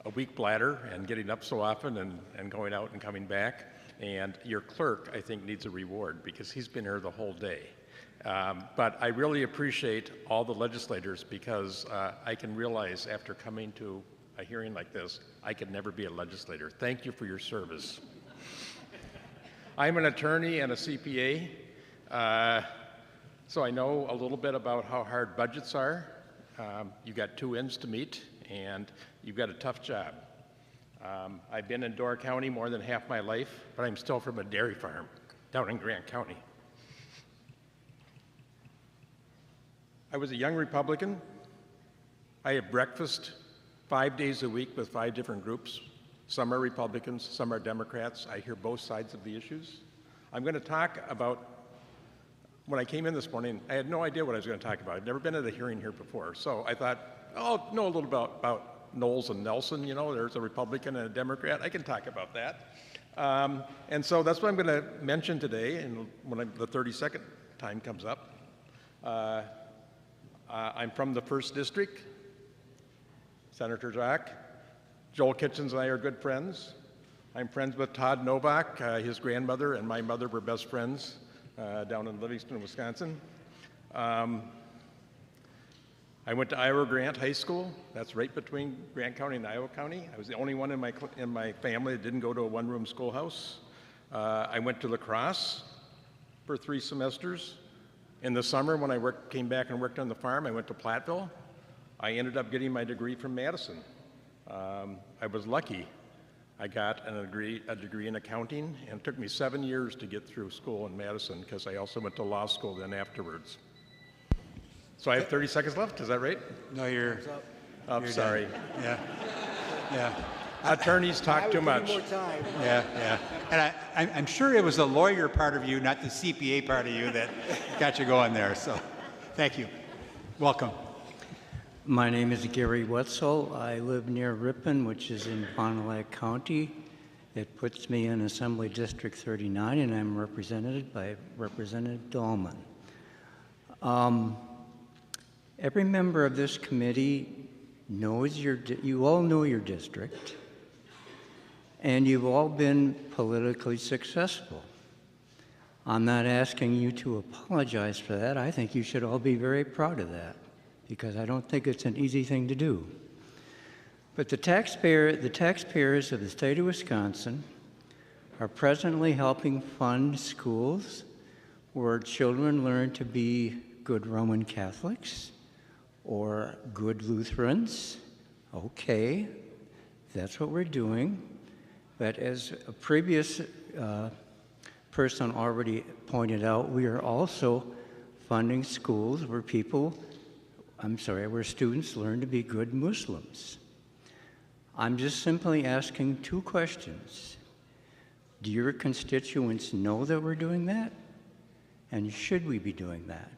a weak bladder and getting up so often and going out and coming back. And your clerk, I think, needs a reward because he's been here the whole day. But I really appreciate all the legislators because I can realize after coming to a hearing like this, I could never be a legislator. Thank you for your service. I'm an attorney and a CPA, so I know a little bit about how hard budgets are. You've got two ends to meet, and you've got a tough job. I've been in Door County more than half my life, but I'm still from a dairy farm down in Grant County. I was a young Republican. I have breakfast 5 days a week with 5 different groups. Some are Republicans, some are Democrats. I hear both sides of the issues. I'm going to talk about, when I came in this morning, I had no idea what I was going to talk about. I've never been at a hearing here before. So I thought, I'll know a little about Knowles and Nelson. You know, there's a Republican and a Democrat. I can talk about that. And so that's what I'm going to mention today, and when the 30-second time comes up. I'm from the 1st District. Senator Jacques. Joel Kitchens and I are good friends. I'm friends with Todd Novak. His grandmother and my mother were best friends down in Livingston, Wisconsin. I went to Iowa Grant High School. That's right between Grant County and Iowa County. I was the only one in my family that didn't go to a one-room schoolhouse. I went to La Crosse for 3 semesters. In the summer, when I came back and worked on the farm, I went to Platteville. I ended up getting my degree from Madison. I was lucky. I got a degree in accounting, and it took me 7 years to get through school in Madison because I also went to law school then afterwards. So I have 30 seconds left, is that right? No, you're sorry. Done. Yeah. Yeah. Attorneys talk too much. More time. Yeah. And I'm sure it was the lawyer part of you, not the CPA part of you, that got you going there. So thank you. Welcome. My name is Gary Wetzel. I live near Ripon, which is in Fond du Lac County. It puts me in Assembly District 39, and I'm represented by Representative Dahlman. Every member of this committee knows you all know your district, and you've all been politically successful. I'm not asking you to apologize for that. I think you should all be very proud of that, because I don't think it's an easy thing to do. But the taxpayers of the state of Wisconsin are presently helping fund schools where children learn to be good Roman Catholics or good Lutherans. Okay, that's what we're doing. But as a previous person already pointed out, we are also funding schools where where students learn to be good Muslims. I'm just simply asking 2 questions. Do your constituents know that we're doing that? And should we be doing that?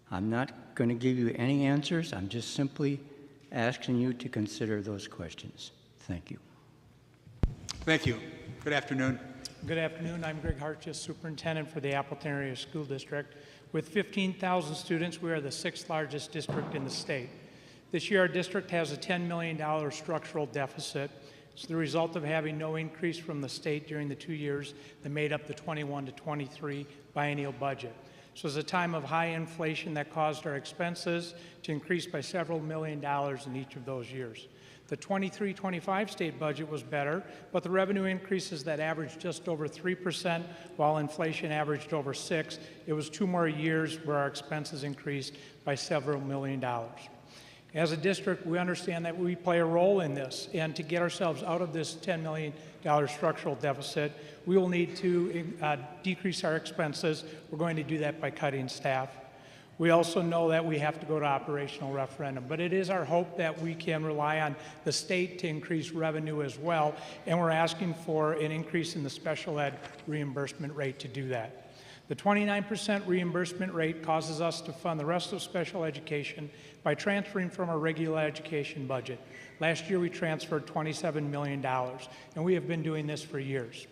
I'm not going to give you any answers. I'm just simply asking you to consider those questions. Thank you. Thank you. Good afternoon. Good afternoon. I'm Greg Hartjes, Superintendent for the Appleton Area School District. With 15,000 students, we are the 6th largest district in the state. This year, our district has a $10 million structural deficit. It's the result of having no increase from the state during the 2 years that made up the 21 to 23 biennial budget. So it's a time of high inflation that caused our expenses to increase by several $1 million in each of those years. The 23-25 state budget was better, but the revenue increases that averaged just over 3%, while inflation averaged over 6%. It was 2 more years where our expenses increased by several $1 million. As a district, we understand that we play a role in this, and to get ourselves out of this $10 million structural deficit, we will need to decrease our expenses. We're going to do that by cutting staff. We also know that we have to go to operational referendum, but it is our hope that we can rely on the state to increase revenue as well, and we're asking for an increase in the special ed reimbursement rate to do that. The 29% reimbursement rate causes us to fund the rest of special education by transferring from our regular education budget. Last year we transferred $27 million, and we have been doing this for years.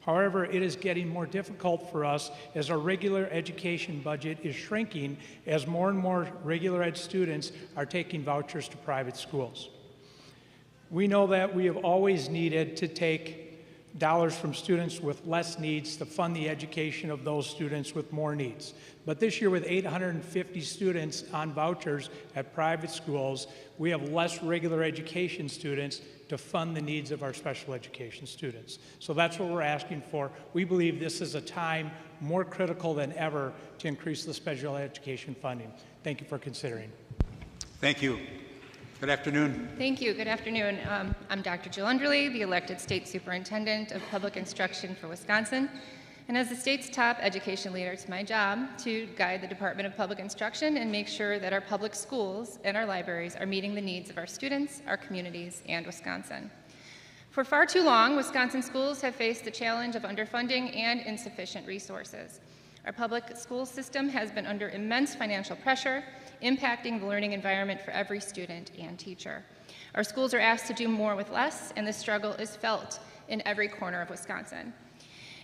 However, it is getting more difficult for us as our regular education budget is shrinking as more and more regular ed students are taking vouchers to private schools. We know that we have always needed to take dollars from students with less needs to fund the education of those students with more needs. But this year, with 850 students on vouchers at private schools, we have less regular education students to fund the needs of our special education students. So that's what we're asking for. We believe this is a time more critical than ever to increase the special education funding. Thank you for considering. Thank you. Good afternoon. Thank you. Good afternoon. I'm Dr. Jill Underley, the elected State Superintendent of Public Instruction for Wisconsin. And as the state's top education leader, it's my job to guide the Department of Public Instruction and make sure that our public schools and our libraries are meeting the needs of our students, our communities, and Wisconsin. For far too long, Wisconsin schools have faced the challenge of underfunding and insufficient resources. Our public school system has been under immense financial pressure, impacting the learning environment for every student and teacher. Our schools are asked to do more with less, and the struggle is felt in every corner of Wisconsin.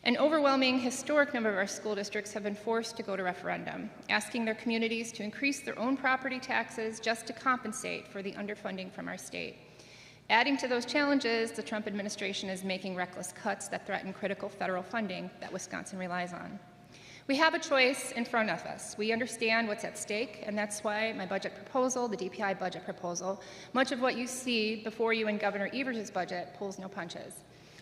An overwhelming, historic number of our school districts have been forced to go to referendum, asking their communities to increase their own property taxes just to compensate for the underfunding from our state. Adding to those challenges, the Trump administration is making reckless cuts that threaten critical federal funding that Wisconsin relies on. We have a choice in front of us. We understand what's at stake, and that's why my budget proposal, the DPI budget proposal, much of what you see before you in Governor Evers' budget pulls no punches.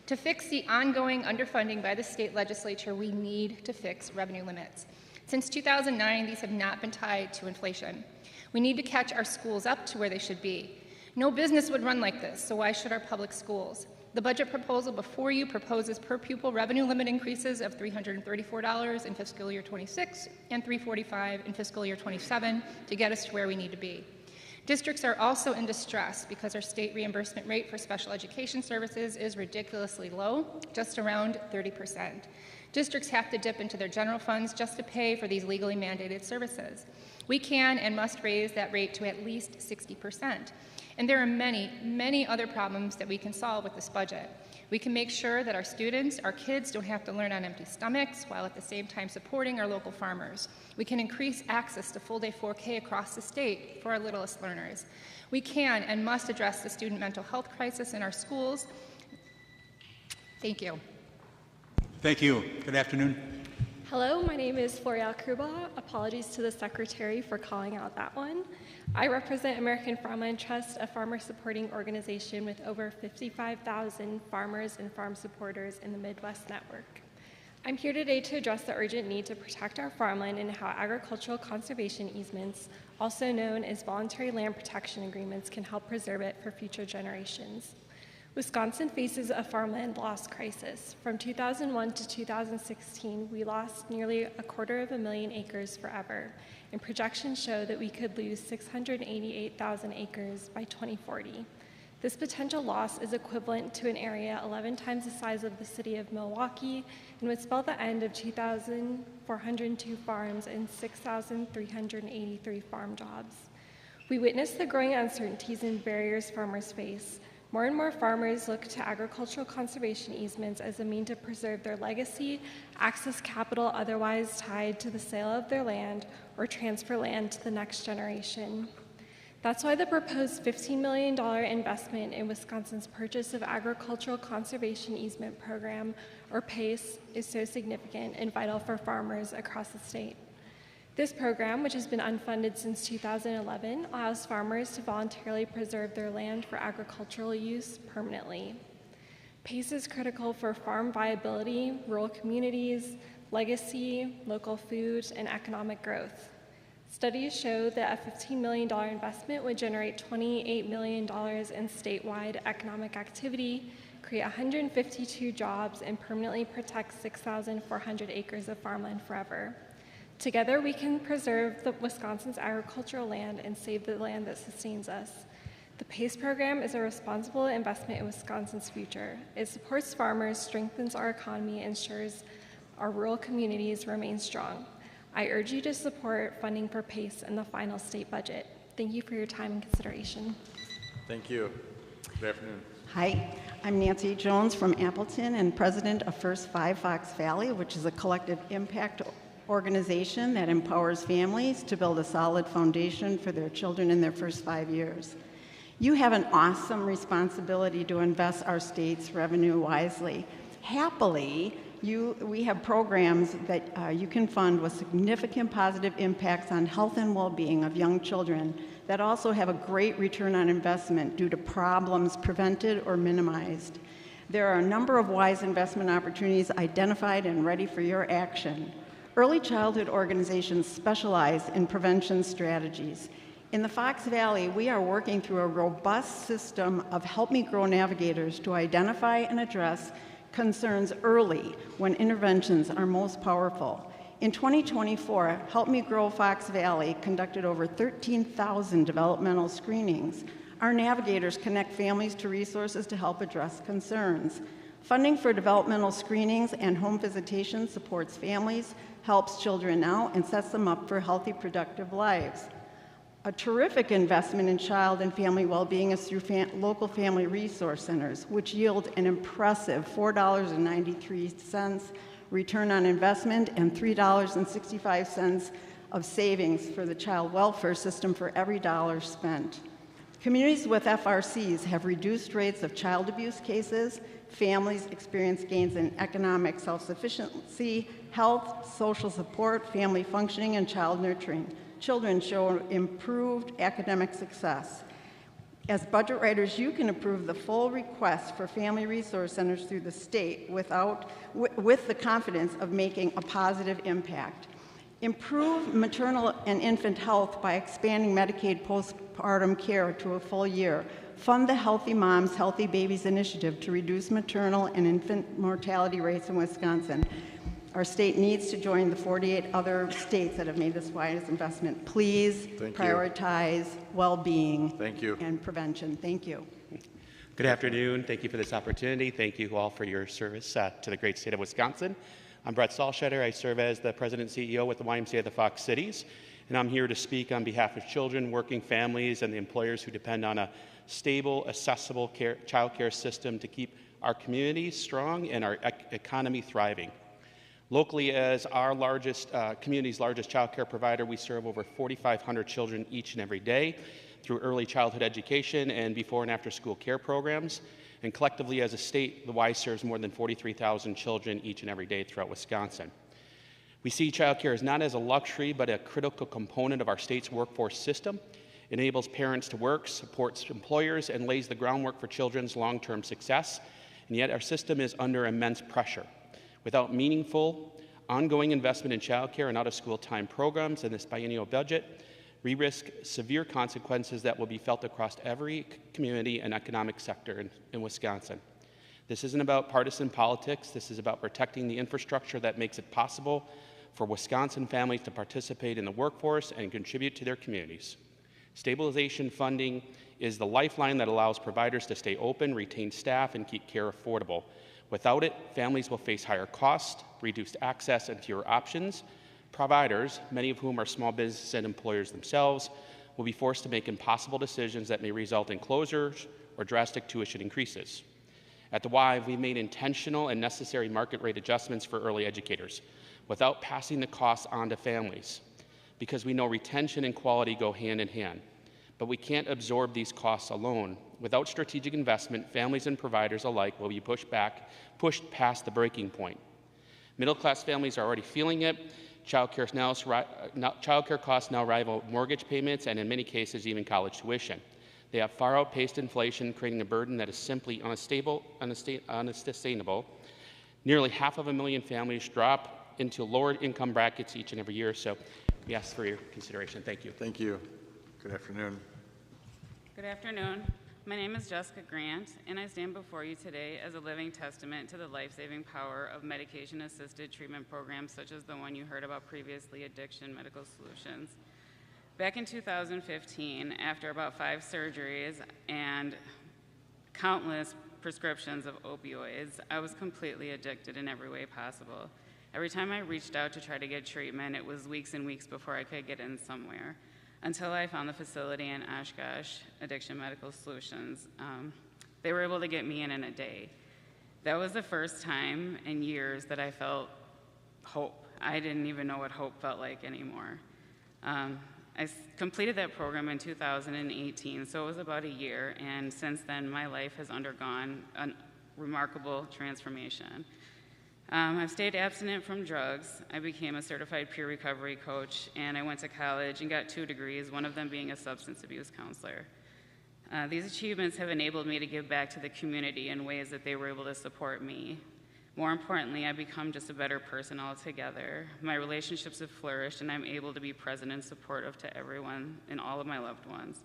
To fix the ongoing underfunding by the state legislature, we need to fix revenue limits. Since 2009, these have not been tied to inflation. We need to catch our schools up to where they should be. No business would run like this, so why should our public schools? The budget proposal before you proposes per pupil revenue limit increases of $334 in fiscal year 26 and $345 in fiscal year 27 to get us to where we need to be. Districts are also in distress because our state reimbursement rate for special education services is ridiculously low, just around 30%. Districts have to dip into their general funds just to pay for these legally mandated services. We can and must raise that rate to at least 60%. And there are many, many other problems that we can solve with this budget. We can make sure that our students, our kids, don't have to learn on empty stomachs while at the same time supporting our local farmers. We can increase access to full-day 4K across the state for our littlest learners. We can and must address the student mental health crisis in our schools. Thank you. Thank you. Good afternoon. Hello, my name is Florial Kruba. Apologies to the secretary for calling out that one. I represent American Farmland Trust, a farmer-supporting organization with over 55,000 farmers and farm supporters in the Midwest network. I'm here today to address the urgent need to protect our farmland and how agricultural conservation easements, also known as voluntary land protection agreements, can help preserve it for future generations. Wisconsin faces a farmland loss crisis. From 2001 to 2016, we lost nearly 250,000 acres forever, and projections show that we could lose 688,000 acres by 2040. This potential loss is equivalent to an area 11 times the size of the city of Milwaukee and would spell the end of 2,402 farms and 6,383 farm jobs. We witness the growing uncertainties and barriers farmers face. More and more farmers look to agricultural conservation easements as a means to preserve their legacy, access capital otherwise tied to the sale of their land, or transfer land to the next generation. That's why the proposed $15 million investment in Wisconsin's Purchase of Agricultural Conservation Easement Program, or PACE, is so significant and vital for farmers across the state. This program, which has been unfunded since 2011, allows farmers to voluntarily preserve their land for agricultural use permanently. PACE is critical for farm viability, rural communities, legacy, local food, and economic growth. Studies show that a $15 million investment would generate $28 million in statewide economic activity, create 152 jobs, and permanently protect 6,400 acres of farmland forever. Together, we can preserve Wisconsin's agricultural land and save the land that sustains us. The PACE program is a responsible investment in Wisconsin's future. It supports farmers, strengthens our economy, and ensures our rural communities remain strong. I urge you to support funding for PACE in the final state budget. Thank you for your time and consideration. Thank you. Good afternoon. Hi, I'm Nancy Jones from Appleton and president of First 5 Fox Valley, which is a collective impact organization that empowers families to build a solid foundation for their children in their first 5 years. You have an awesome responsibility to invest our state's revenue wisely. Happily, we have programs that you can fund with significant positive impacts on health and well-being of young children that also have a great return on investment due to problems prevented or minimized. There are a number of wise investment opportunities identified and ready for your action. Early childhood organizations specialize in prevention strategies. In the Fox Valley, we are working through a robust system of Help Me Grow navigators to identify and address concerns early when interventions are most powerful. In 2024, Help Me Grow Fox Valley conducted over 13,000 developmental screenings. Our navigators connect families to resources to help address concerns. Funding for developmental screenings and home visitation supports families, helps children now, and sets them up for healthy, productive lives. A terrific investment in child and family well-being is through local family resource centers, which yield an impressive $4.93 return on investment and $3.65 of savings for the child welfare system for every dollar spent. Communities with FRCs have reduced rates of child abuse cases. Families experience gains in economic self-sufficiency, health, social support, family functioning, and child nurturing. Children show improved academic success. As budget writers, you can approve the full request for family resource centers through the state with the confidence of making a positive impact. Improve maternal and infant health by expanding Medicaid postpartum care to a full year. Fund the Healthy Moms, Healthy Babies initiative to reduce maternal and infant mortality rates in Wisconsin. Our state needs to join the 48 other states that have made this wise investment. Please prioritize well-being and prevention. Thank you. Good afternoon. Thank you for this opportunity. Thank you all for your service to the great state of Wisconsin. I'm Brett Salshetter. I serve as the president and CEO with the YMCA of the Fox Cities, and I'm here to speak on behalf of children, working families, and the employers who depend on a stable, accessible child care system to keep our communities strong and our economy thriving. Locally, as our community's largest child care provider, we serve over 4,500 children each and every day through early childhood education and before and after school care programs. And collectively, as a state, the Y serves more than 43,000 children each and every day throughout Wisconsin. We see child care as not as a luxury, but a critical component of our state's workforce system. It enables parents to work, supports employers, and lays the groundwork for children's long-term success. And yet our system is under immense pressure. Without meaningful, ongoing investment in child care and out-of-school time programs in this biennial budget, we risk severe consequences that will be felt across every community and economic sector in Wisconsin. This isn't about partisan politics. This is about protecting the infrastructure that makes it possible for Wisconsin families to participate in the workforce and contribute to their communities. Stabilization funding is the lifeline that allows providers to stay open, retain staff, and keep care affordable. Without it, families will face higher costs, reduced access, and fewer options. Providers, many of whom are small businesses and employers themselves, will be forced to make impossible decisions that may result in closures or drastic tuition increases. At the Y, we've made intentional and necessary market rate adjustments for early educators without passing the costs on to families, because we know retention and quality go hand in hand. but we can't absorb these costs alone. Without strategic investment, families and providers alike will be pushed past the breaking point. Middle-class families are already feeling it. Childcare costs now rival mortgage payments and in many cases even college tuition. They have far outpaced inflation, creating a burden that is simply unsustainable. Nearly 500,000 families drop into lower income brackets each and every year, so we ask for your consideration. Thank you. Thank you. Good afternoon. Good afternoon. My name is Jessica Grant, and I stand before you today as a living testament to the life-saving power of medication-assisted treatment programs such as the one you heard about previously, Addiction Medical Solutions. Back in 2015, after about 5 surgeries and countless prescriptions of opioids, I was completely addicted in every way possible. Every time I reached out to try to get treatment, it was weeks and weeks before I could get in somewhere, until I found the facility in Oshkosh, Addiction Medical Solutions. They were able to get me in a day. That was the first time in years that I felt hope. I didn't even know what hope felt like anymore. I completed that program in 2018, so it was about a year, and since then my life has undergone a remarkable transformation. I've stayed abstinent from drugs. I became a certified peer recovery coach, and I went to college and got 2 degrees, one of them being a substance abuse counselor. These achievements have enabled me to give back to the community in ways that they were able to support me. More importantly, I've become just a better person altogether. My relationships have flourished, and I'm able to be present and supportive to everyone and all of my loved ones.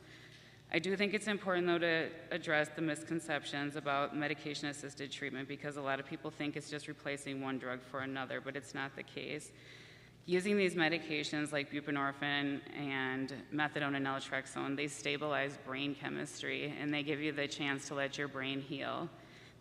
I do think it's important, though, to address the misconceptions about medication-assisted treatment, because a lot of people think it's just replacing one drug for another, but it's not the case. Using these medications like buprenorphine and methadone and naltrexone, they stabilize brain chemistry, and they give you the chance to let your brain heal.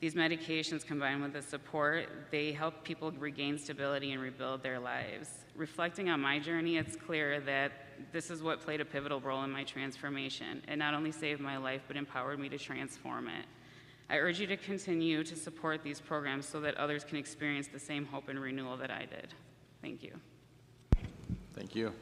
These medications, combined with the support, they help people regain stability and rebuild their lives. Reflecting on my journey, it's clear that this is what played a pivotal role in my transformation. It not only saved my life, but empowered me to transform it. I urge you to continue to support these programs so that others can experience the same hope and renewal that I did. Thank you. Thank you.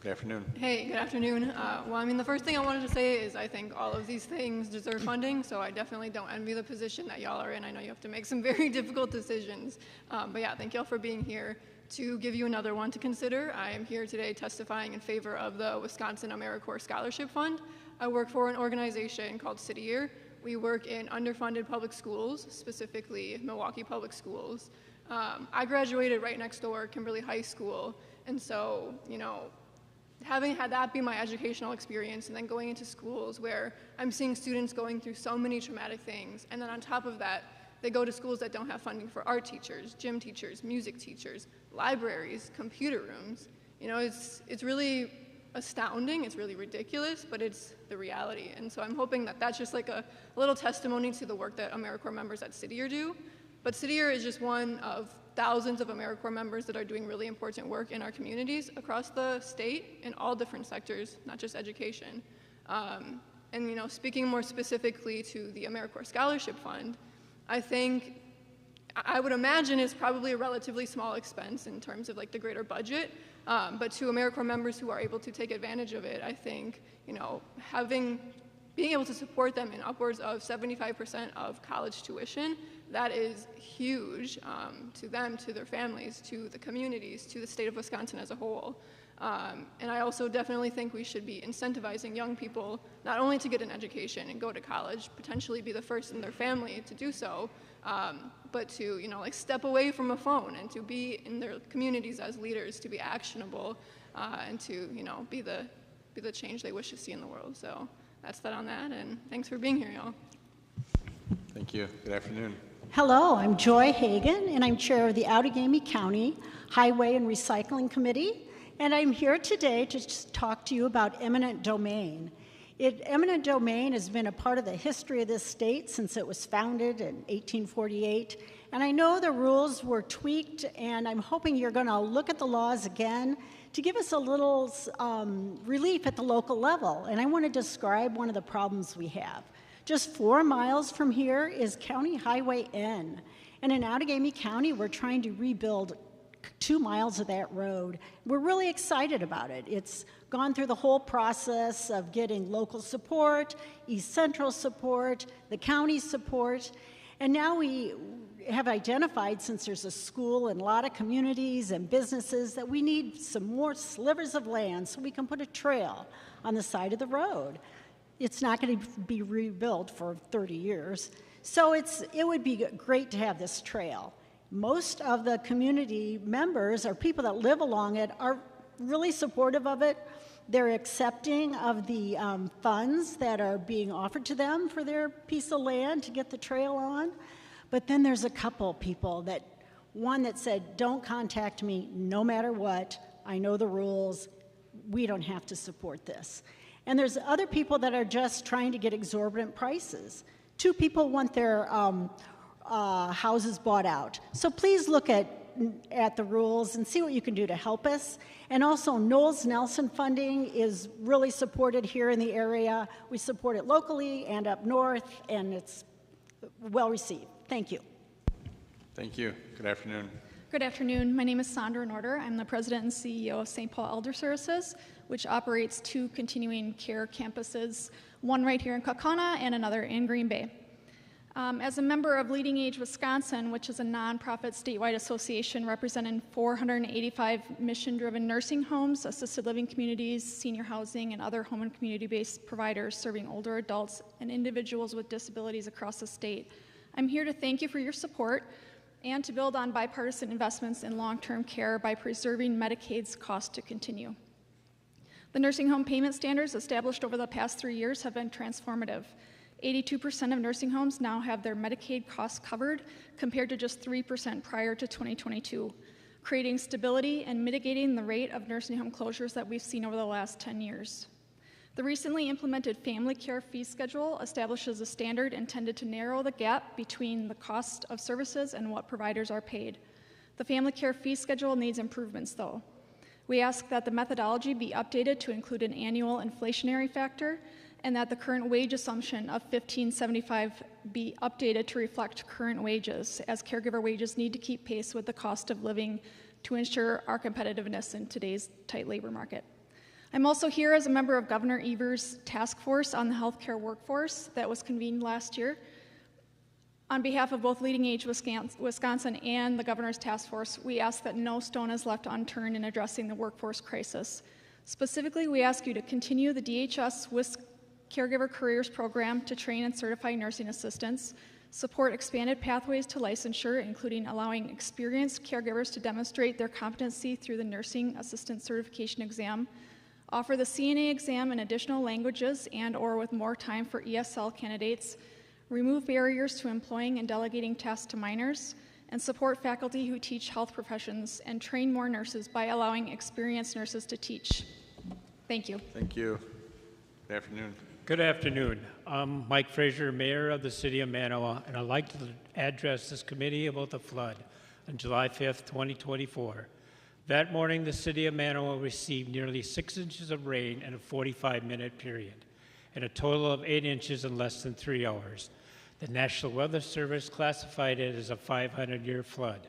Good afternoon. Hey, good afternoon. Well, I mean, the first thing I wanted to say is I think all of these things deserve funding, so I definitely don't envy the position that y'all are in. I know you have to make some very difficult decisions. But yeah, thank y'all for being here. To give you another one to consider, I am here today testifying in favor of the Wisconsin AmeriCorps Scholarship Fund. I work for an organization called City Year. We work in underfunded public schools, specifically Milwaukee Public Schools. I graduated right next door, Kimberly High School, and so, you know, having had that be my educational experience and then going into schools where I'm seeing students going through so many traumatic things, and then on top of that, they go to schools that don't have funding for art teachers, gym teachers, music teachers, libraries, computer rooms. You know, it's really astounding, it's really ridiculous, but it's the reality. And so I'm hoping that that's just like a little testimony to the work that AmeriCorps members at City Year do. But City Year is just one of thousands of AmeriCorps members that are doing really important work in our communities across the state in all different sectors, not just education. And you know, speaking more specifically to the AmeriCorps Scholarship Fund, I would imagine it's probably a relatively small expense in terms of like the greater budget, but to AmeriCorps members who are able to take advantage of it, I think, you know, being able to support them in upwards of 75% of college tuition, that is huge to them, to their families, to the communities, to the state of Wisconsin as a whole. And I also definitely think we should be incentivizing young people not only to get an education and go to college, potentially be the first in their family to do so, but to, you know, like step away from a phone and to be in their communities as leaders, to be actionable, and to, you know, be the change they wish to see in the world. So that's that on that, and thanks for being here, y'all. Thank you. Good afternoon. Hello, I'm Joy Hagan, and I'm chair of the Outagamie County Highway and Recycling Committee, and I'm here today to just talk to you about eminent domain. Eminent domain has been a part of the history of this state since it was founded in 1848, and I know the rules were tweaked, and I'm hoping you're going to look at the laws again to give us a little relief at the local level, and I want to describe one of the problems we have. Just 4 miles from here is County Highway N, and in Outagamie County, we're trying to rebuild 2 miles of that road. We're really excited about it. It's gone through the whole process of getting local support, East Central support, the county support, and now we have identified, since there's a school and a lot of communities and businesses, that we need some more slivers of land so we can put a trail on the side of the road. It's not going to be rebuilt for 30 years. So it would be great to have this trail. Most of the community members or people that live along it are really supportive of it. They're accepting of the funds that are being offered to them for their piece of land to get the trail on. But then there's a couple people one that said, don't contact me no matter what. I know the rules. We don't have to support this. And there's other people that are just trying to get exorbitant prices. 2 people want their houses bought out. So please look at the rules and see what you can do to help us. And also, Knowles Nelson funding is really supported here in the area. We support it locally and up north, and it's well received. Thank you. Thank you. Good afternoon. Good afternoon. My name is Sandra Norder. I'm the president and CEO of St. Paul Elder Services, which operates 2 continuing care campuses, one right here in Kaukauna and another in Green Bay. As a member of Leading Age Wisconsin, which is a nonprofit statewide association representing 485 mission-driven nursing homes, assisted living communities, senior housing, and other home and community-based providers serving older adults and individuals with disabilities across the state, I'm here to thank you for your support and to build on bipartisan investments in long-term care by preserving Medicaid's cost to continue. The nursing home payment standards established over the past 3 years have been transformative. 82% of nursing homes now have their Medicaid costs covered, compared to just 3% prior to 2022, creating stability and mitigating the rate of nursing home closures that we've seen over the last 10 years. The recently implemented family care fee schedule establishes a standard intended to narrow the gap between the cost of services and what providers are paid. The family care fee schedule needs improvements, though. We ask that the methodology be updated to include an annual inflationary factor, and that the current wage assumption of $15.75 be updated to reflect current wages, as caregiver wages need to keep pace with the cost of living to ensure our competitiveness in today's tight labor market. I'm also here as a member of Governor Evers' task force on the healthcare workforce that was convened last year. On behalf of both Leading Age Wisconsin and the Governor's task force, we ask that no stone is left unturned in addressing the workforce crisis. Specifically, we ask you to continue the DHS Caregiver Careers Program to train and certify nursing assistants, support expanded pathways to licensure, including allowing experienced caregivers to demonstrate their competency through the nursing assistant certification exam, offer the CNA exam in additional languages and/or with more time for ESL candidates, remove barriers to employing and delegating tasks to minors, and support faculty who teach health professions and train more nurses by allowing experienced nurses to teach. Thank you. Thank you. Good afternoon. Good afternoon. I'm Mike Frazier, Mayor of the City of Manawa, and I'd like to address this committee about the flood on July 5th, 2024. That morning, the City of Manawa received nearly 6 inches of rain in a 45-minute period, and a total of 8 inches in less than 3 hours. The National Weather Service classified it as a 500-year flood.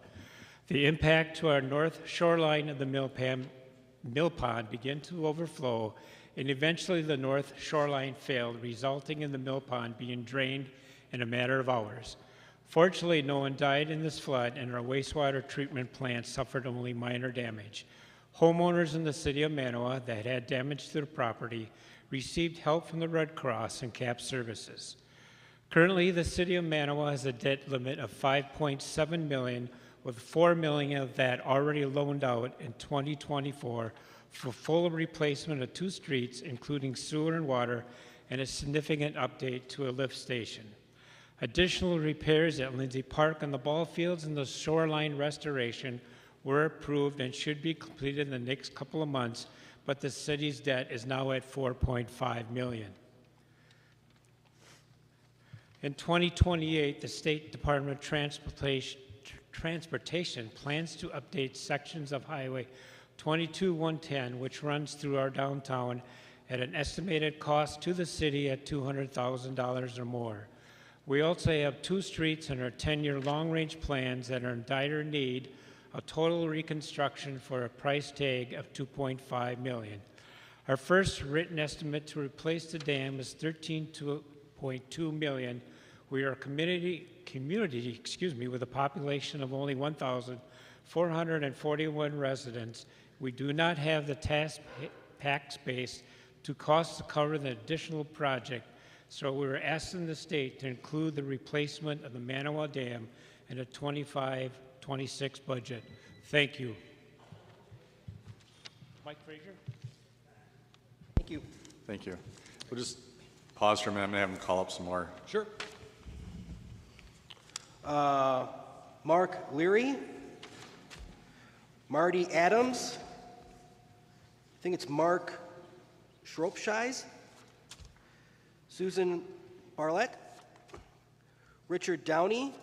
The impact to our north shoreline of the mill pond began to overflow, and eventually the north shoreline failed, resulting in the mill pond being drained in a matter of hours. Fortunately, no one died in this flood, and our wastewater treatment plant suffered only minor damage. Homeowners in the City of Manawa that had damage to their property received help from the Red Cross and CAP services. Currently, the City of Manawa has a debt limit of $5.7 million, with $4 million of that already loaned out in 2024 for full replacement of 2 streets, including sewer and water, and a significant update to a lift station. Additional repairs at Lindsay Park on the ball fields and the shoreline restoration were approved and should be completed in the next couple of months, but the city's debt is now at $4.5 million. In 2028, the State Department of Transportation plans to update sections of Highway 22-110, which runs through our downtown, at an estimated cost to the city at $200,000 or more. We also have 2 streets in our 10-year long-range plans that are in dire need a total reconstruction for a price tag of $2.5 million. Our first written estimate to replace the dam is $13.2 million. We are a community with a population of only 1,441 residents. We do not have the tax base to cost to cover the additional project, so we're asking the state to include the replacement of the Manawa Dam in the 25-26 budget. Thank you. Mike Frazier. Thank you. Thank you. We'll just pause for a minute. I'm going to have them call up some more. Sure. Mark Leary, Marty Adams, I think it's Mark Shropshire, Susan Barlett, Richard Downey,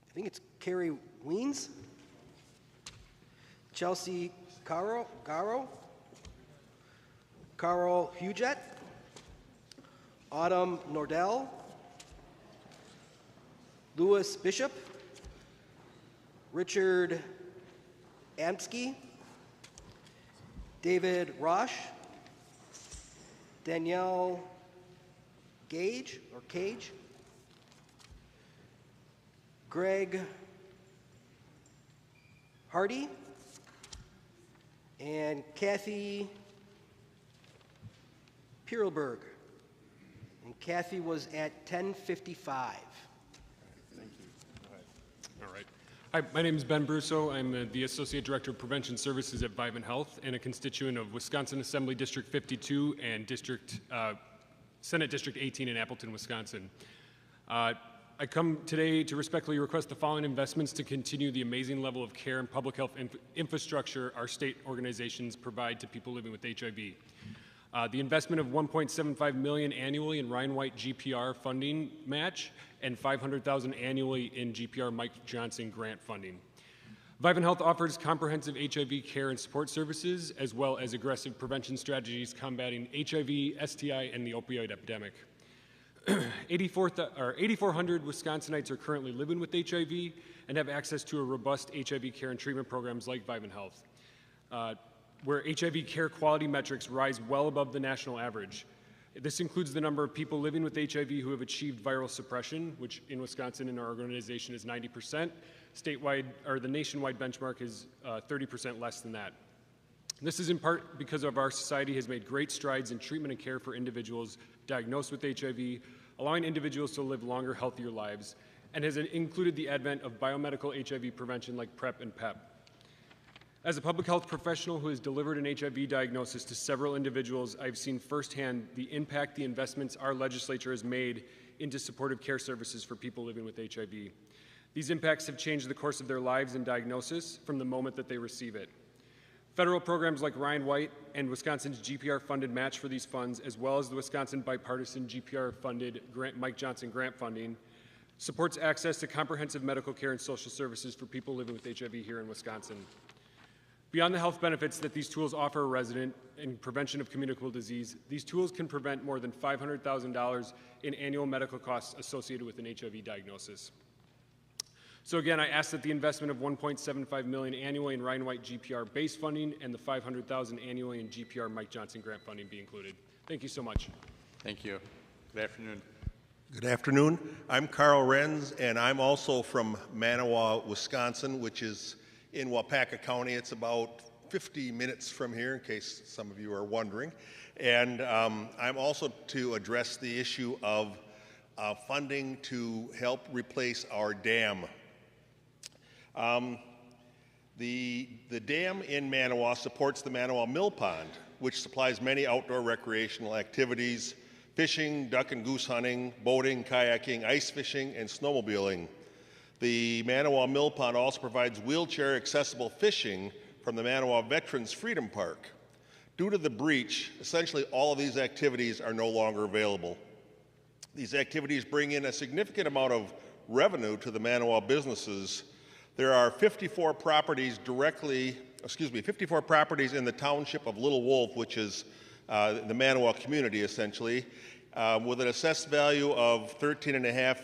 I think it's Carrie Weens, Chelsea Carl Huget, Autumn Nordell, Louis Bishop, Richard Amsky, David Rosh, Danielle Cage, Greg Hardy, and Kathy Pirlberg. And Kathy was at 10:55. All right. Hi, my name is Ben Brusso. I'm the Associate Director of Prevention Services at Vivint Health and a constituent of Wisconsin Assembly District 52 and Senate District 18 in Appleton, Wisconsin. I come today to respectfully request the following investments to continue the amazing level of care and public health infrastructure our state organizations provide to people living with HIV. The investment of $1.75 million annually in Ryan White GPR funding match and $500,000 annually in GPR Mike Johnson grant funding. Vivint Health offers comprehensive HIV care and support services, as well as aggressive prevention strategies combating HIV, STI, and the opioid epidemic. 8,400 Wisconsinites are currently living with HIV and have access to a robust HIV care and treatment programs like Vivint Health, where HIV care quality metrics rise well above the national average. This includes the number of people living with HIV who have achieved viral suppression, which in Wisconsin in our organization is 90%. Statewide, or the nationwide benchmark is 30% less than that. This is in part because of our society has made great strides in treatment and care for individuals diagnosed with HIV, allowing individuals to live longer, healthier lives, and has included the advent of biomedical HIV prevention like PrEP and PEP. As a public health professional who has delivered an HIV diagnosis to several individuals, I've seen firsthand the impact the investments our legislature has made into supportive care services for people living with HIV. These impacts have changed the course of their lives and diagnosis from the moment that they receive it. Federal programs like Ryan White and Wisconsin's GPR-funded match for these funds, as well as the Wisconsin bipartisan GPR-funded Mike Johnson grant funding, supports access to comprehensive medical care and social services for people living with HIV here in Wisconsin. Beyond the health benefits that these tools offer a resident in prevention of communicable disease, these tools can prevent more than $500,000 in annual medical costs associated with an HIV diagnosis. So again, I ask that the investment of $1.75 million annually in Ryan White GPR base funding and the $500,000 annually in GPR Mike Johnson grant funding be included. Thank you so much. Thank you. Good afternoon. Good afternoon. I'm Carl Renz, and I'm also from Manawa, Wisconsin, which is in Waupaca County. It's about 50 minutes from here, in case some of you are wondering. And I'm also to address the issue of funding to help replace our dam. The dam in Manawa supports the Manawa Mill Pond, which supplies many outdoor recreational activities: fishing, duck and goose hunting, boating, kayaking, ice fishing, and snowmobiling. The Manawa Mill Pond also provides wheelchair-accessible fishing from the Manawa Veterans Freedom Park. Due to the breach, essentially all of these activities are no longer available. These activities bring in a significant amount of revenue to the Manawa businesses. There are 54 properties in the township of Little Wolf, which is the Manawa community essentially, with an assessed value of $13.5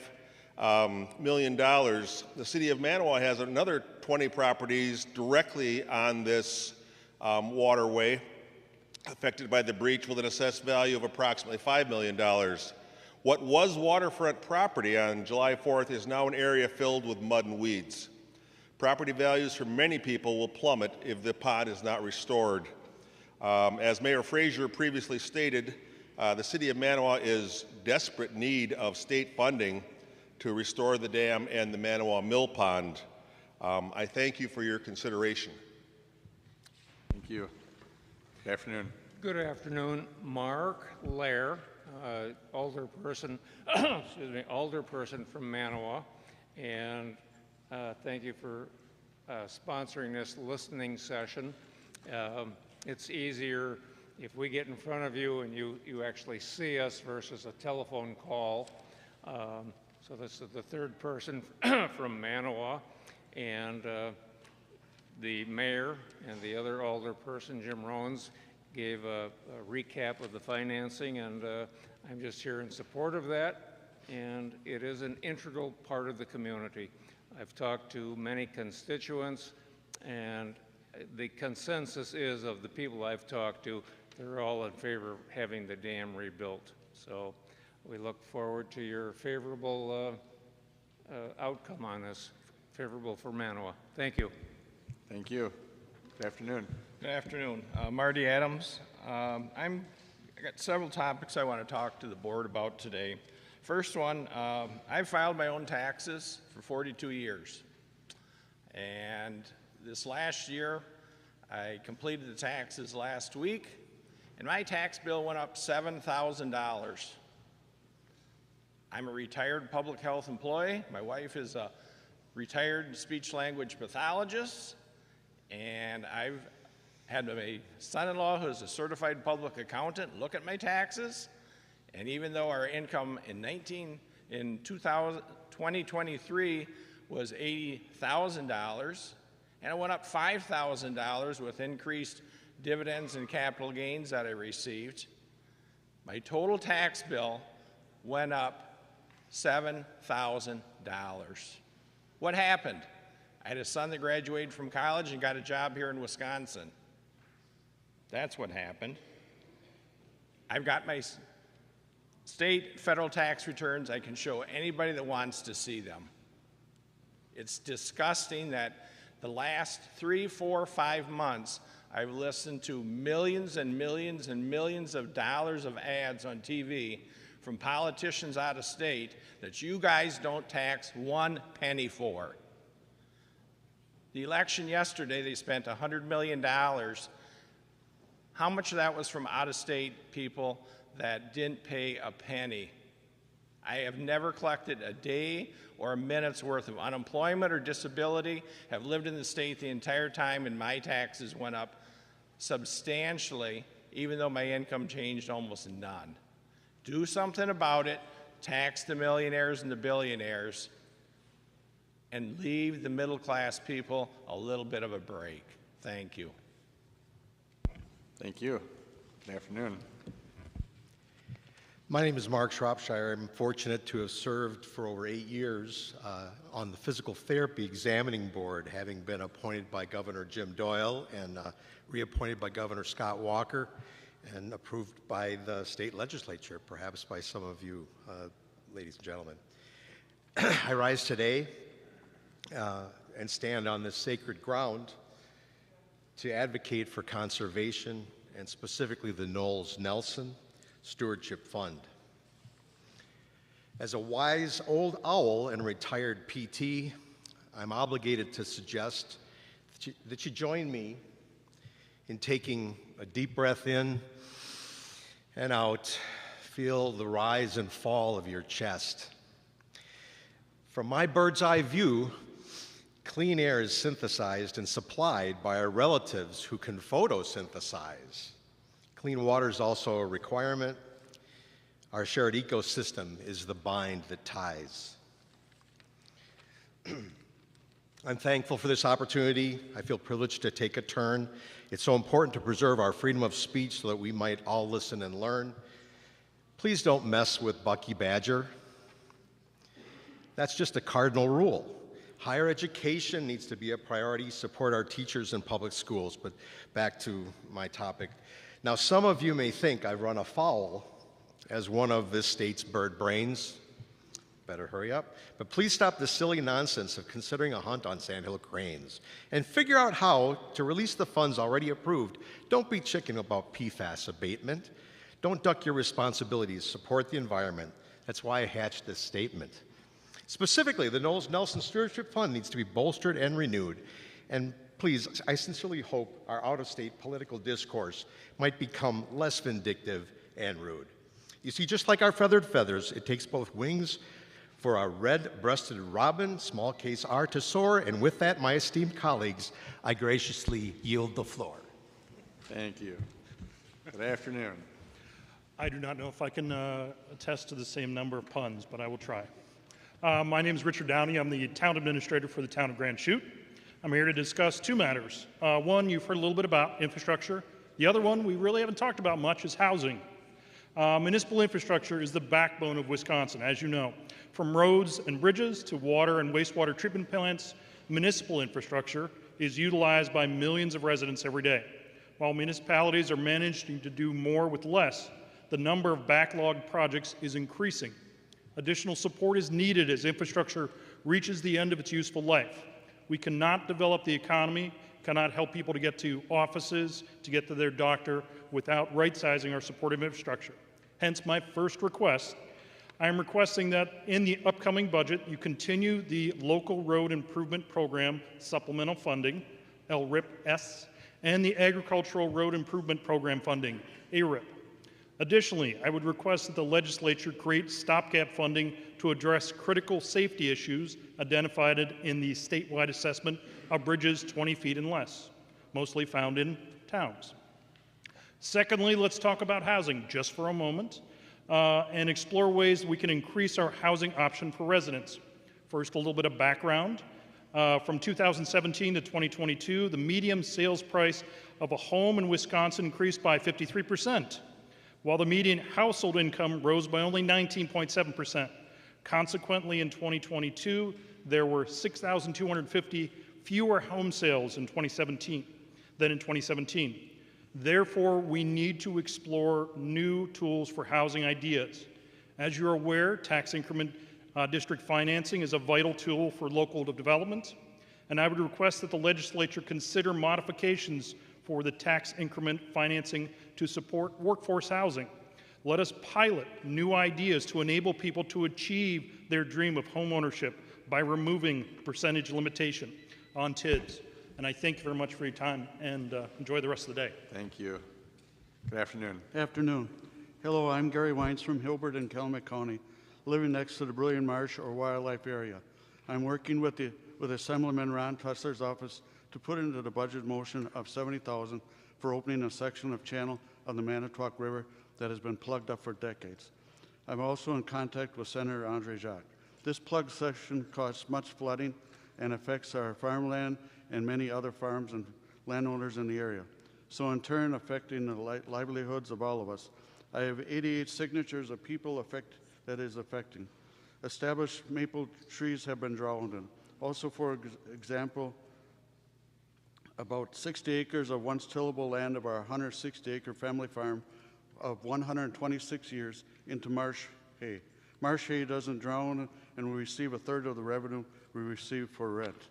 million. The city of Manawa has another 20 properties directly on this waterway affected by the breach with an assessed value of approximately $5 million. What was waterfront property on July 4th is now an area filled with mud and weeds. Property values for many people will plummet if the pond is not restored. As Mayor Frazier previously stated, the city of Manawa is desperate need of state funding to restore the dam and the Manawa Mill Pond. I thank you for your consideration. Thank you. Good afternoon. Good afternoon. Mark Lair, alderperson, excuse me, alderperson from Manawa, and thank you for sponsoring this listening session. It's easier if we get in front of you and you actually see us versus a telephone call. So this is the third person from Manawa, and the mayor and the other alderperson, Jim Rones, gave a recap of the financing, and I'm just here in support of that, and it is an integral part of the community. I've talked to many constituents, and the consensus is of the people I've talked to, they're all in favor of having the dam rebuilt. So we look forward to your favorable outcome on this, favorable for Manawa. Thank you. Thank you. Good afternoon. Good afternoon. Marty Adams. I got several topics I want to talk to the board about today. First one, I've filed my own taxes for 42 years. And this last year, I completed the taxes last week, and my tax bill went up $7,000. I'm a retired public health employee. My wife is a retired speech-language pathologist, and I've had a son-in-law who's a certified public accountant look at my taxes, and even though our income in 2023 was $80,000, and it went up $5,000 with increased dividends and capital gains that I received, my total tax bill went up $7,000. What happened? I had a son that graduated from college and got a job here in Wisconsin. That's what happened. I've got my state, federal tax returns. I can show anybody that wants to see them. It's disgusting that the last 3, 4, 5 months, I've listened to millions and millions and millions of dollars of ads on TV from politicians out of state that you guys don't tax 1 penny for. The election yesterday, they spent $100 million. How much of that was from out-of-state people that didn't pay a penny? I have never collected a day or a minute's worth of unemployment or disability, have lived in the state the entire time, and my taxes went up substantially, even though my income changed almost none. Do something about it, tax the millionaires and the billionaires, and leave the middle-class people a little bit of a break. Thank you. Thank you. Good afternoon. My name is Mark Shropshire. I'm fortunate to have served for over 8 years on the Physical Therapy Examining Board, having been appointed by Governor Jim Doyle and reappointed by Governor Scott Walker and approved by the state legislature, perhaps by some of you, ladies and gentlemen. I rise today and stand on this sacred ground to advocate for conservation and specifically the Knowles-Nelson Stewardship Fund. As a wise old owl and retired PT, I'm obligated to suggest that you join me in taking a deep breath in and out. Feel the rise and fall of your chest. From my bird's eye view, clean air is synthesized and supplied by our relatives who can photosynthesize. Clean water is also a requirement. Our shared ecosystem is the bind that ties. I'm thankful for this opportunity. I feel privileged to take a turn. It's so important to preserve our freedom of speech so that we might all listen and learn. Please don't mess with Bucky Badger. That's just a cardinal rule. Higher education needs to be a priority, support our teachers in public schools. But back to my topic. Now, some of you may think I run afoul as one of this state's bird brains. Better hurry up. But please stop the silly nonsense of considering a hunt on sandhill cranes and figure out how to release the funds already approved. Don't be chicken about PFAS abatement. Don't duck your responsibilities. Support the environment. That's why I hatched this statement. Specifically, the Nelson Stewardship Fund needs to be bolstered and renewed. And please, I sincerely hope our out-of-state political discourse might become less vindictive and rude. You see, just like our feathered feathers, it takes both wings for our red-breasted robin, small case R, to soar. And with that, my esteemed colleagues, I graciously yield the floor. Thank you. Good afternoon. I do not know if I can attest to the same number of puns, but I will try. My name is Richard Downey. I'm the town administrator for the town of Grand Chute. I'm here to discuss two matters. One, you've heard a little bit about infrastructure. The other one we really haven't talked about much is housing. Municipal infrastructure is the backbone of Wisconsin, as you know. From roads and bridges to water and wastewater treatment plants, municipal infrastructure is utilized by millions of residents every day. While municipalities are managing to do more with less, the number of backlogged projects is increasing. Additional support is needed as infrastructure reaches the end of its useful life. We cannot develop the economy, cannot help people to get to offices, to get to their doctor, without right-sizing our supportive infrastructure. Hence, my first request, I am requesting that in the upcoming budget, you continue the Local Road Improvement Program supplemental funding, LRIP-S, and the Agricultural Road Improvement Program funding, ARIP. Additionally, I would request that the legislature create stopgap funding to address critical safety issues identified in the statewide assessment of bridges 20 feet and less, mostly found in towns. Secondly, let's talk about housing just for a moment and explore ways we can increase our housing option for residents. First, a little bit of background. From 2017 to 2022, the median sales price of a home in Wisconsin increased by 53%. While the median household income rose by only 19.7%. Consequently, in 2022, there were 6,250 fewer home sales in 2017 than in 2017. Therefore, we need to explore new tools for housing ideas. As you're aware, tax increment district financing is a vital tool for local development, and I would request that the legislature consider modifications for the tax increment financing to support workforce housing. Let us pilot new ideas to enable people to achieve their dream of home ownership by removing percentage limitation on TIDs. And I thank you very much for your time, and enjoy the rest of the day. Thank you. Good afternoon. Afternoon. Hello, I'm Gary Wines from Hilbert and Calumet County, living next to the Brilliant Marsh or Wildlife area. I'm working with Assemblyman Ron Tussler's office to put into the budget motion of $70,000 for opening a section of channel of the Manitowoc River that has been plugged up for decades. I'm also in contact with Senator Andre Jacques. This plug section caused much flooding and affects our farmland and many other farms and landowners in the area, so in turn affecting the livelihoods of all of us. I have 88 signatures of people that is affecting. Established maple trees have been drowned in. Also, for example, about 60 acres of once tillable land of our 160-acre family farm of 126 years into marsh hay. Marsh hay doesn't drown, and we receive a third of the revenue we receive for rent.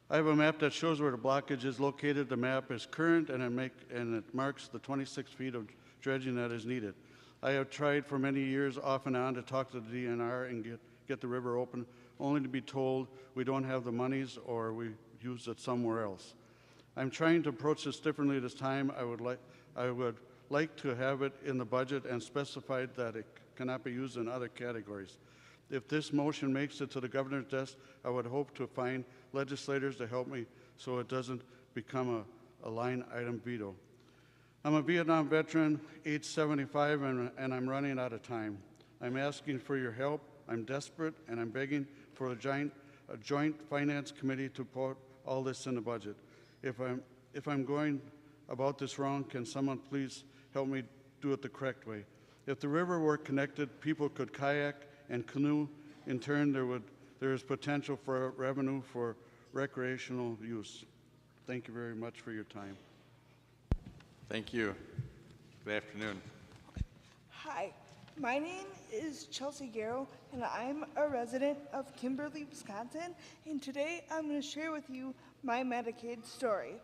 I have a map that shows where the blockage is located. The map is current, and it marks the 26 feet of dredging that is needed. I have tried for many years off and on to talk to the DNR and get the river open, only to be told we don't have the monies or we use it somewhere else. I'm trying to approach this differently this time. I would like to have it in the budget and specified that it cannot be used in other categories. If this motion makes it to the governor's desk, I would hope to find legislators to help me so it doesn't become a line item veto. I'm a Vietnam veteran, age 75, and I'm running out of time. I'm asking for your help. I'm desperate, and I'm begging for a joint finance committee to put all this in the budget. If I'm going about this wrong, can someone please help me do it the correct way? If the river were connected, people could kayak and canoe In turn, there is potential for revenue for recreational use. Thank you very much for your time. Thank you. Good afternoon. Hi, my name is Chelsea Garrow, and I'm a resident of Kimberly, Wisconsin, and today I'm going to share with you my Medicaid story.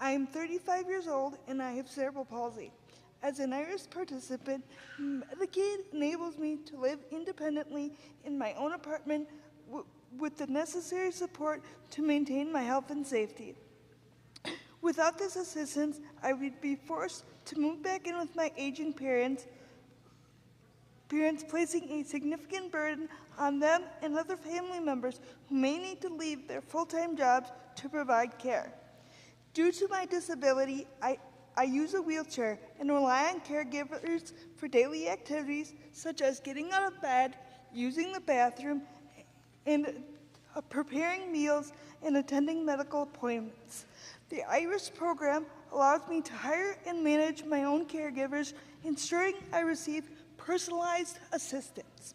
I'm 35 years old, and I have cerebral palsy. As an IRIS participant, Medicaid enables me to live independently in my own apartment with the necessary support to maintain my health and safety. Without this assistance, I would be forced to move back in with my aging parents, placing a significant burden on them and other family members who may need to leave their full-time jobs to provide care. Due to my disability, I use a wheelchair and rely on caregivers for daily activities such as getting out of bed, using the bathroom, and preparing meals and attending medical appointments. The IRIS program allows me to hire and manage my own caregivers, ensuring I receive personalized assistance.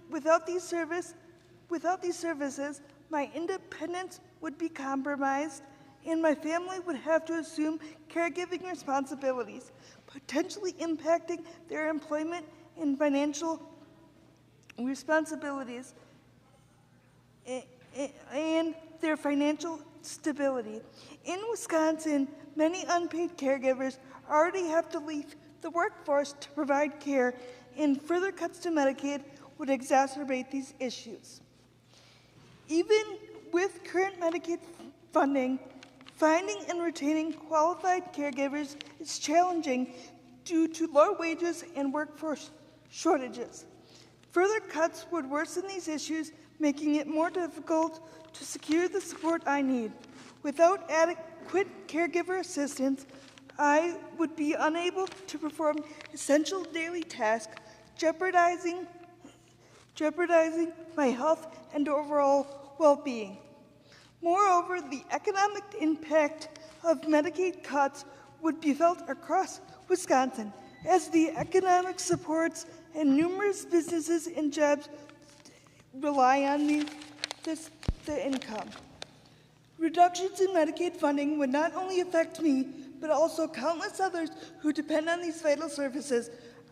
Without these services, my independence would be compromised, and my family would have to assume caregiving responsibilities, potentially impacting their employment and financial responsibilities and their financial stability. In Wisconsin, many unpaid caregivers already have to leave the workforce to provide care, and further cuts to Medicaid would exacerbate these issues. Even with current Medicaid funding, finding and retaining qualified caregivers is challenging due to low wages and workforce shortages. Further cuts would worsen these issues, making it more difficult to secure the support I need. Without adequate caregiver assistance, I would be unable to perform essential daily tasks, jeopardizing my health and overall well-being. Moreover, the economic impact of Medicaid cuts would be felt across Wisconsin, as the economic supports and numerous businesses and jobs rely on the income. Reductions in Medicaid funding would not only affect me, but also countless others who depend on these vital services.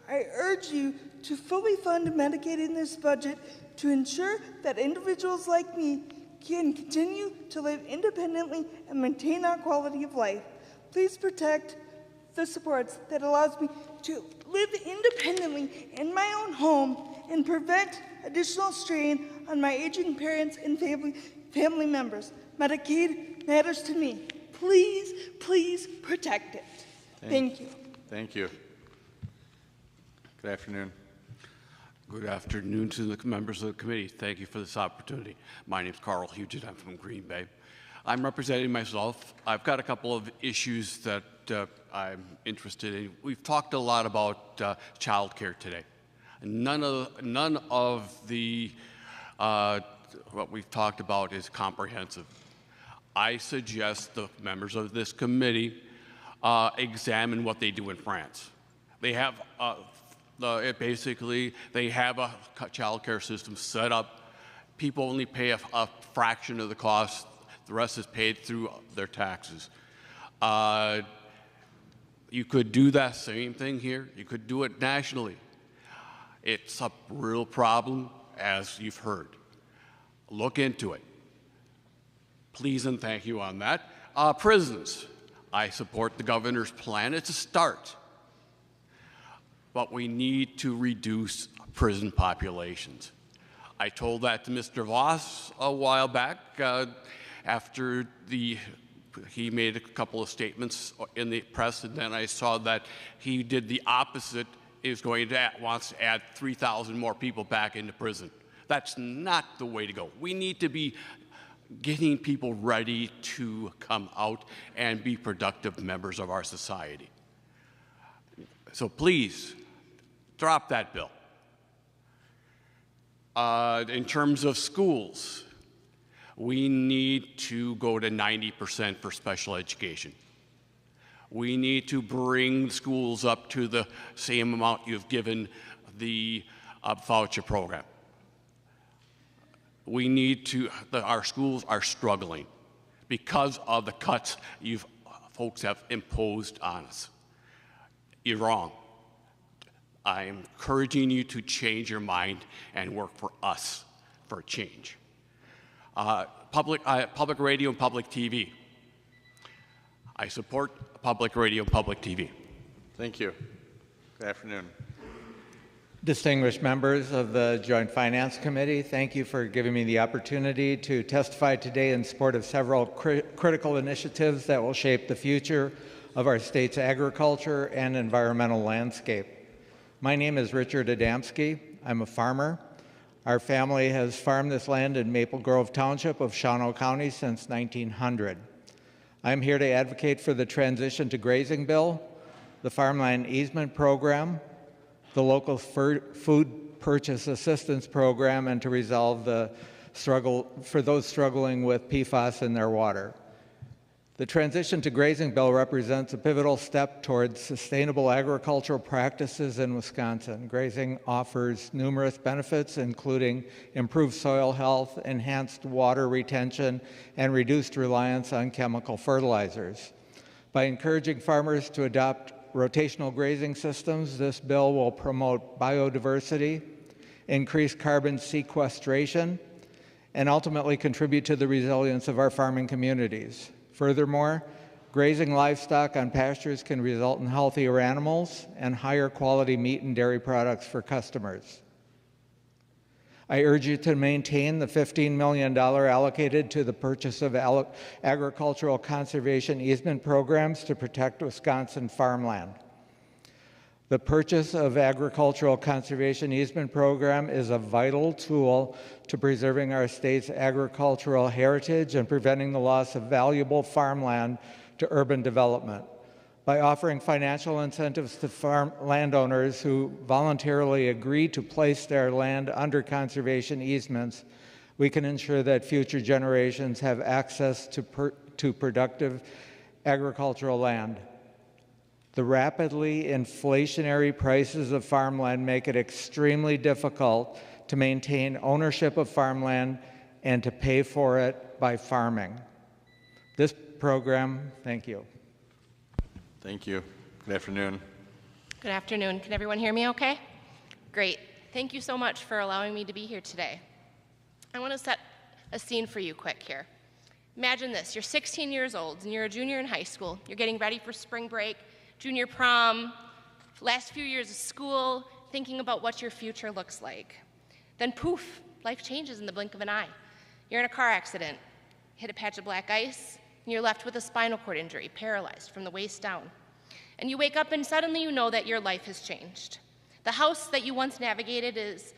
I urge you to fully fund Medicaid in this budget to ensure that individuals like me can continue to live independently and maintain our quality of life. Please protect the supports that allows me to live independently in my own home and prevent additional strain on my aging parents and family members. Medicaid matters to me. Please, please protect it. Thank you. Thank you. Good afternoon. Good afternoon to the members of the committee. Thank you for this opportunity. My name is Carl Hughes. I'm from Green Bay. I'm representing myself. I've got a couple of issues that I'm interested in. We've talked a lot about child care today. None of the what we've talked about is comprehensive. I suggest the members of this committee examine what they do in France. They have basically they have a child care system set up. People only pay a fraction of the cost. The rest is paid through their taxes. You could do that same thing here. You could do it nationally. It's a real problem, as you've heard. Look into it. Please and thank you on that. Prisons. I support the governor's plan. It's a start. But we need to reduce prison populations. I told that to Mr. Voss a while back after he made a couple of statements in the press, and then I saw that he did the opposite. Wants to add 3,000 more people back into prison. That's not the way to go. We need to be getting people ready to come out and be productive members of our society. So please, drop that bill. In terms of schools, we need to go to 90% for special education. We need to bring schools up to the same amount you've given the voucher program. We need to, our schools are struggling because of the cuts you folks have imposed on us. You're wrong. I'm encouraging you to change your mind and work for us for change. Public radio and public TV. I support public radio and public TV. Thank you. Good afternoon. Distinguished members of the Joint Finance Committee, thank you for giving me the opportunity to testify today in support of several critical initiatives that will shape the future of our state's agriculture and environmental landscape. My name is Richard Adamski. I'm a farmer. Our family has farmed this land in Maple Grove Township of Shawano County since 1900. I'm here to advocate for the transition to grazing bill, the farmland easement program, the local food purchase assistance program, and to resolve the struggle for those struggling with PFAS in their water. The transition to grazing bill represents a pivotal step towards sustainable agricultural practices in Wisconsin. Grazing offers numerous benefits, including improved soil health, enhanced water retention, and reduced reliance on chemical fertilizers. By encouraging farmers to adopt rotational grazing systems, this bill will promote biodiversity, increase carbon sequestration, and ultimately contribute to the resilience of our farming communities. Furthermore, grazing livestock on pastures can result in healthier animals and higher quality meat and dairy products for customers. I urge you to maintain the $15 million allocated to the purchase of agricultural conservation easement programs to protect Wisconsin farmland. The purchase of agricultural conservation easement program is a vital tool to preserving our state's agricultural heritage and preventing the loss of valuable farmland to urban development. By offering financial incentives to farm landowners who voluntarily agree to place their land under conservation easements, we can ensure that future generations have access to productive agricultural land. The rapidly inflationary prices of farmland make it extremely difficult to maintain ownership of farmland and to pay for it by farming. This program, thank you. Thank you. Good afternoon. Good afternoon. Can everyone hear me okay? Great. Thank you so much for allowing me to be here today. I want to set a scene for you quick here. Imagine this. You're 16 years old and you're a junior in high school. You're getting ready for spring break, junior prom, last few years of school, thinking about what your future looks like. Then poof, life changes in the blink of an eye. You're in a car accident, hit a patch of black ice, and you're left with a spinal cord injury, paralyzed from the waist down. And you wake up and suddenly you know that your life has changed. The house that you once navigated is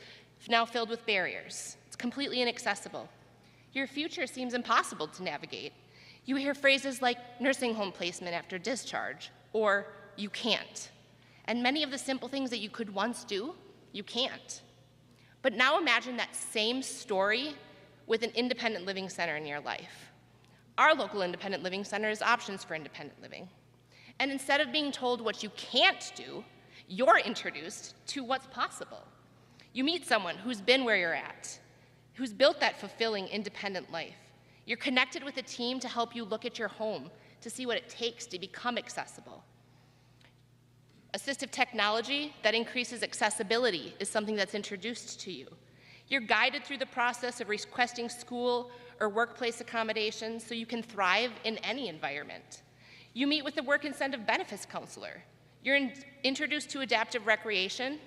now filled with barriers. It's completely inaccessible. Your future seems impossible to navigate. You hear phrases like nursing home placement after discharge, or you can't. And many of the simple things that you could once do, you can't. But now imagine that same story with an independent living center in your life. Our local independent living center is Options for Independent Living. And instead of being told what you can't do, you're introduced to what's possible. You meet someone who's been where you're at, who's built that fulfilling, independent life. You're connected with a team to help you look at your home, to see what it takes to become accessible. Assistive technology that increases accessibility is something that's introduced to you. You're guided through the process of requesting school or workplace accommodations so you can thrive in any environment. You meet with the work incentive benefits counselor. You're introduced to adaptive recreation,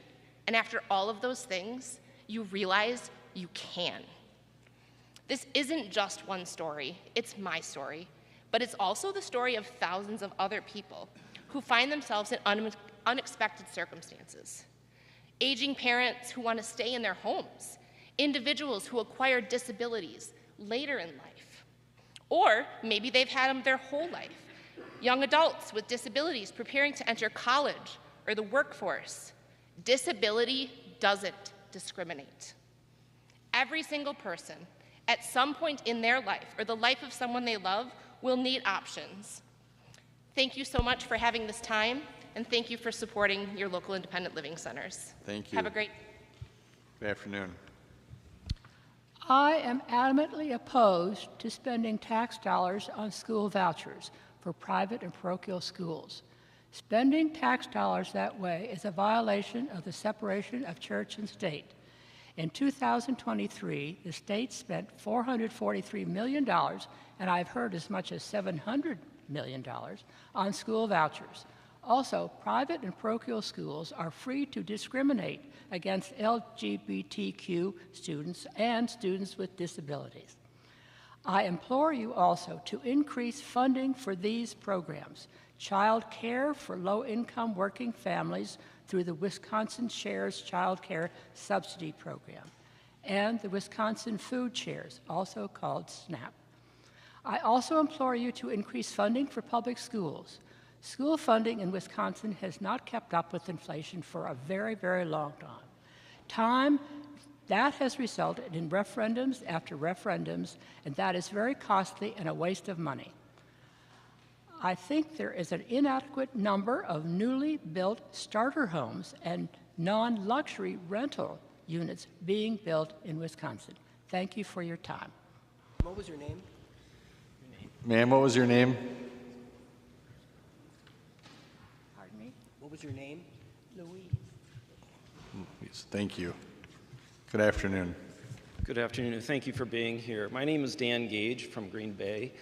and after all of those things, you realize you can. This isn't just one story, it's my story, but it's also the story of thousands of other people who find themselves in unexpected circumstances. Aging parents who want to stay in their homes, individuals who acquire disabilities later in life, or maybe they've had them their whole life. Young adults with disabilities preparing to enter college or the workforce. Disability doesn't discriminate. Every single person at some point in their life or the life of someone they love will need options. Thank you so much for having this time, and thank you for supporting your local independent living centers. Thank you. Have a great Good afternoon. I am adamantly opposed to spending tax dollars on school vouchers for private and parochial schools. Spending tax dollars that way is a violation of the separation of church and state. In 2023, the state spent $443 million, and I've heard as much as $700 million, on school vouchers. Also, private and parochial schools are free to discriminate against LGBTQ students and students with disabilities. I implore you also to increase funding for these programs: child care for low-income working families through the Wisconsin Shares Child Care Subsidy Program, and the Wisconsin Food Shares, also called SNAP. I also implore you to increase funding for public schools. School funding in Wisconsin has not kept up with inflation for a very, very long time. That has resulted in referendums after referendums, and that is very costly and a waste of money. I think there is an inadequate number of newly built starter homes and non-luxury rental units being built in Wisconsin. Thank you for your time. What was your name? Ma'am, what was your name? Pardon me? What was your name? Louise. Yes, thank you. Good afternoon. Good afternoon, and thank you for being here. My name is Dan Gage from Green Bay,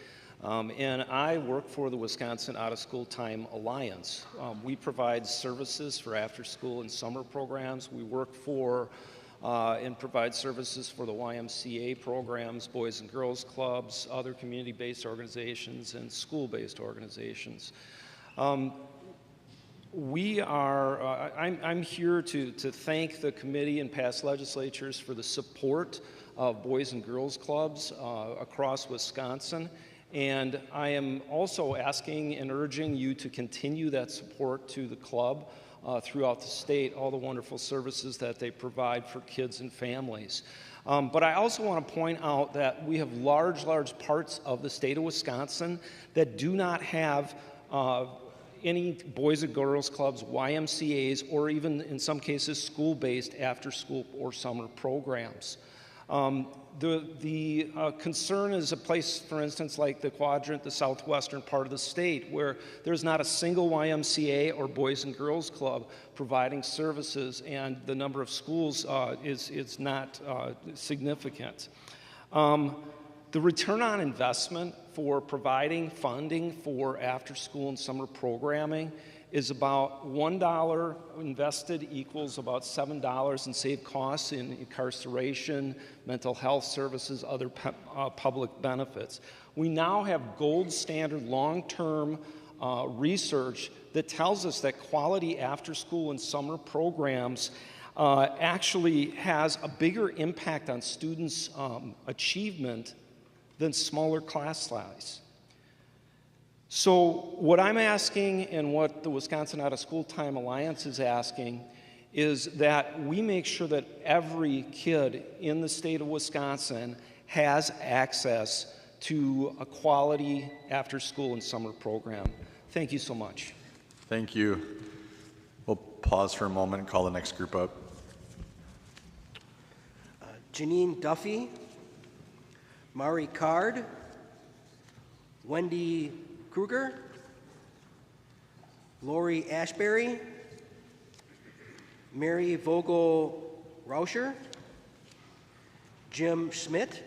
and I work for the Wisconsin Out of School Time Alliance. We provide services for after-school and summer programs. We work for and provide services for the YMCA programs, Boys and Girls Clubs, other community-based organizations, and school-based organizations. I'm here to thank the committee and past legislatures for the support of Boys and Girls Clubs across Wisconsin. And I am also asking and urging you to continue that support to the club throughout the state, all the wonderful services that they provide for kids and families. But I also want to point out that we have large parts of the state of Wisconsin that do not have any Boys and Girls Clubs, YMCAs, or even in some cases school-based after-school or summer programs. The concern is a place, for instance, like the Quadrant, the southwestern part of the state, where there's not a single YMCA or Boys and Girls Club providing services, and the number of schools is not significant. The return on investment for providing funding for after-school and summer programming is about $1 invested equals about $7 in saved costs in incarceration, mental health services, other public benefits. We now have gold standard long-term research that tells us that quality after-school and summer programs actually has a bigger impact on students' achievement than smaller class size. So what I'm asking, and what the Wisconsin Out of School Time Alliance is asking, is that we make sure that every kid in the state of Wisconsin has access to a quality after-school and summer program. Thank you so much. Thank you. We'll pause for a moment and call the next group up. Janine Duffy, Mari Card, Wendy Kruger, Lori Ashbury, Mary Vogel Rauscher, Jim Schmidt,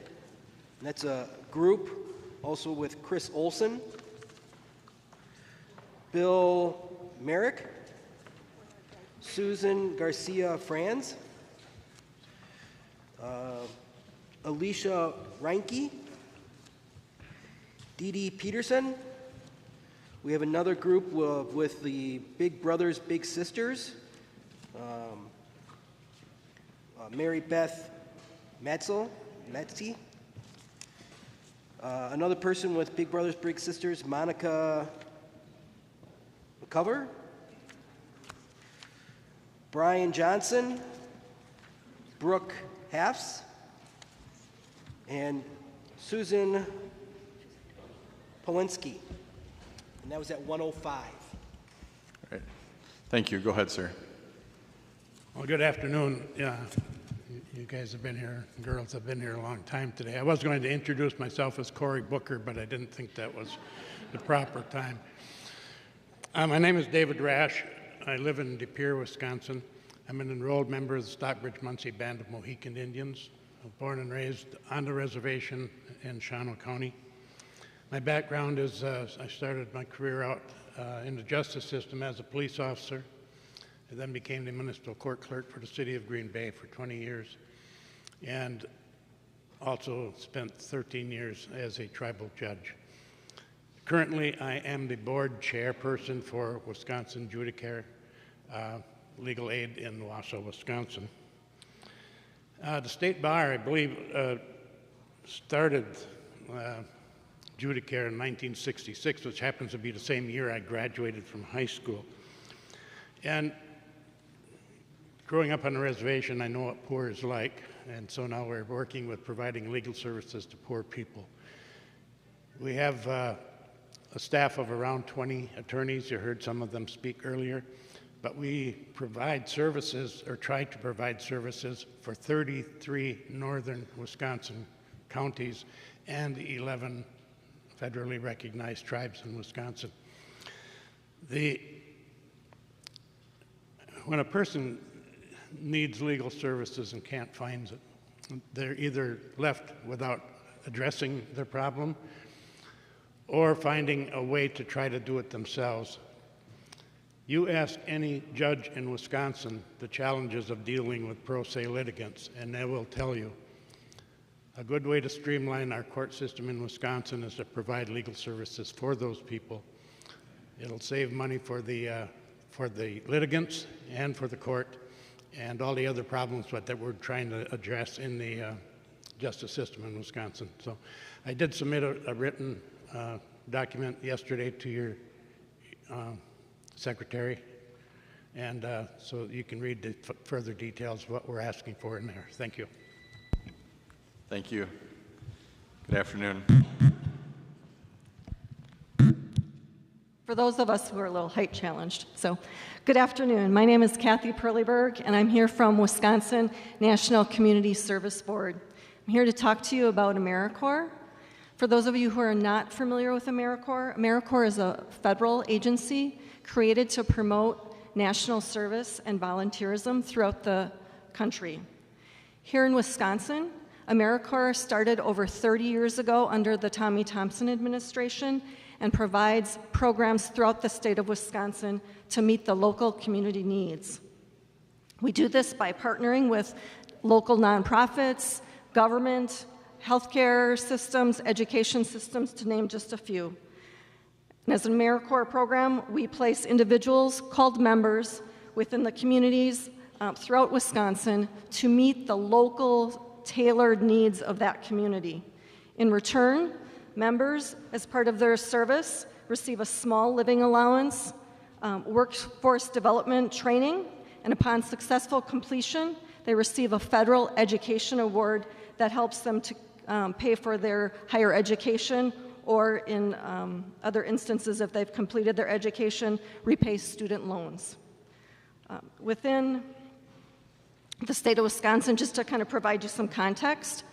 and that's a group also with Chris Olson, Bill Merrick, Susan Garcia Franz, Alicia Reinke, Dee Dee Peterson. We have another group with the Big Brothers, Big Sisters, Mary Beth Metzi. Another person with Big Brothers, Big Sisters, Monica McCover, Brian Johnson, Brooke Halfs, and Susan Polinsky. And that was at 105. All right. Thank you. Go ahead, sir. Well, good afternoon. Yeah, You guys have been here, girls have been here a long time today. I was going to introduce myself as Cory Booker, but I didn't think that was the proper time. My name is David Rash. I live in De Pere, Wisconsin. I'm an enrolled member of the Stockbridge-Muncie Band of Mohican Indians. I was born and raised on the reservation in Shawano County. My background is I started my career out in the justice system as a police officer. I then became the municipal court clerk for the city of Green Bay for 20 years, and also spent 13 years as a tribal judge. Currently, I am the board chairperson for Wisconsin Judicare Legal Aid in Wausau, Wisconsin. The state bar, I believe, started Judicare in 1966, which happens to be the same year I graduated from high school. And growing up on a reservation, I know what poor is like, and so now we're working with providing legal services to poor people. We have a staff of around 20 attorneys. You heard some of them speak earlier, but we provide services, or try to provide services, for 33 northern Wisconsin counties and 11 federally recognized tribes in Wisconsin. When a person needs legal services and can't find it, they're either left without addressing their problem or finding a way to try to do it themselves. You ask any judge in Wisconsin the challenges of dealing with pro se litigants, and they will tell you a good way to streamline our court system in Wisconsin is to provide legal services for those people. It'll save money for the litigants and for the court and all the other problems that we're trying to address in the justice system in Wisconsin. So I did submit a written document yesterday to your secretary, and so you can read the further details of what we're asking for in there. Thank you. Thank you. Good afternoon. For those of us who are a little height challenged. So, good afternoon. My name is Kathy Perleyberg, and I'm here from Wisconsin National Community Service Board. I'm here to talk to you about AmeriCorps. For those of you who are not familiar with AmeriCorps, AmeriCorps is a federal agency created to promote national service and volunteerism throughout the country. Here in Wisconsin, AmeriCorps started over 30 years ago under the Tommy Thompson administration and provides programs throughout the state of Wisconsin to meet the local community needs. We do this by partnering with local nonprofits, government, healthcare systems, education systems, to name just a few. And as an AmeriCorps program, we place individuals called members within the communities throughout Wisconsin to meet the local tailored needs of that community. In return, members, as part of their service, receive a small living allowance, workforce development training, and upon successful completion, they receive a federal education award that helps them to pay for their higher education, or in other instances, if they've completed their education, repay student loans. Within the state of Wisconsin, just to kind of provide you some context,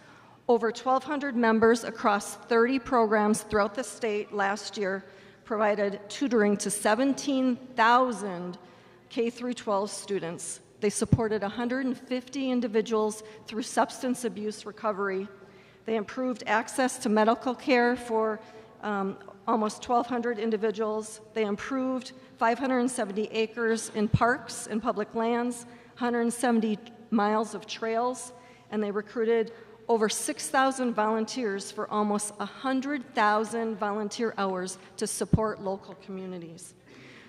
over 1,200 members across 30 programs throughout the state last year provided tutoring to 17,000 K-12 students. They supported 150 individuals through substance abuse recovery. They improved access to medical care for almost 1,200 individuals. They improved 570 acres in parks and public lands, 170 miles of trails, and they recruited over 6,000 volunteers for almost 100,000 volunteer hours to support local communities.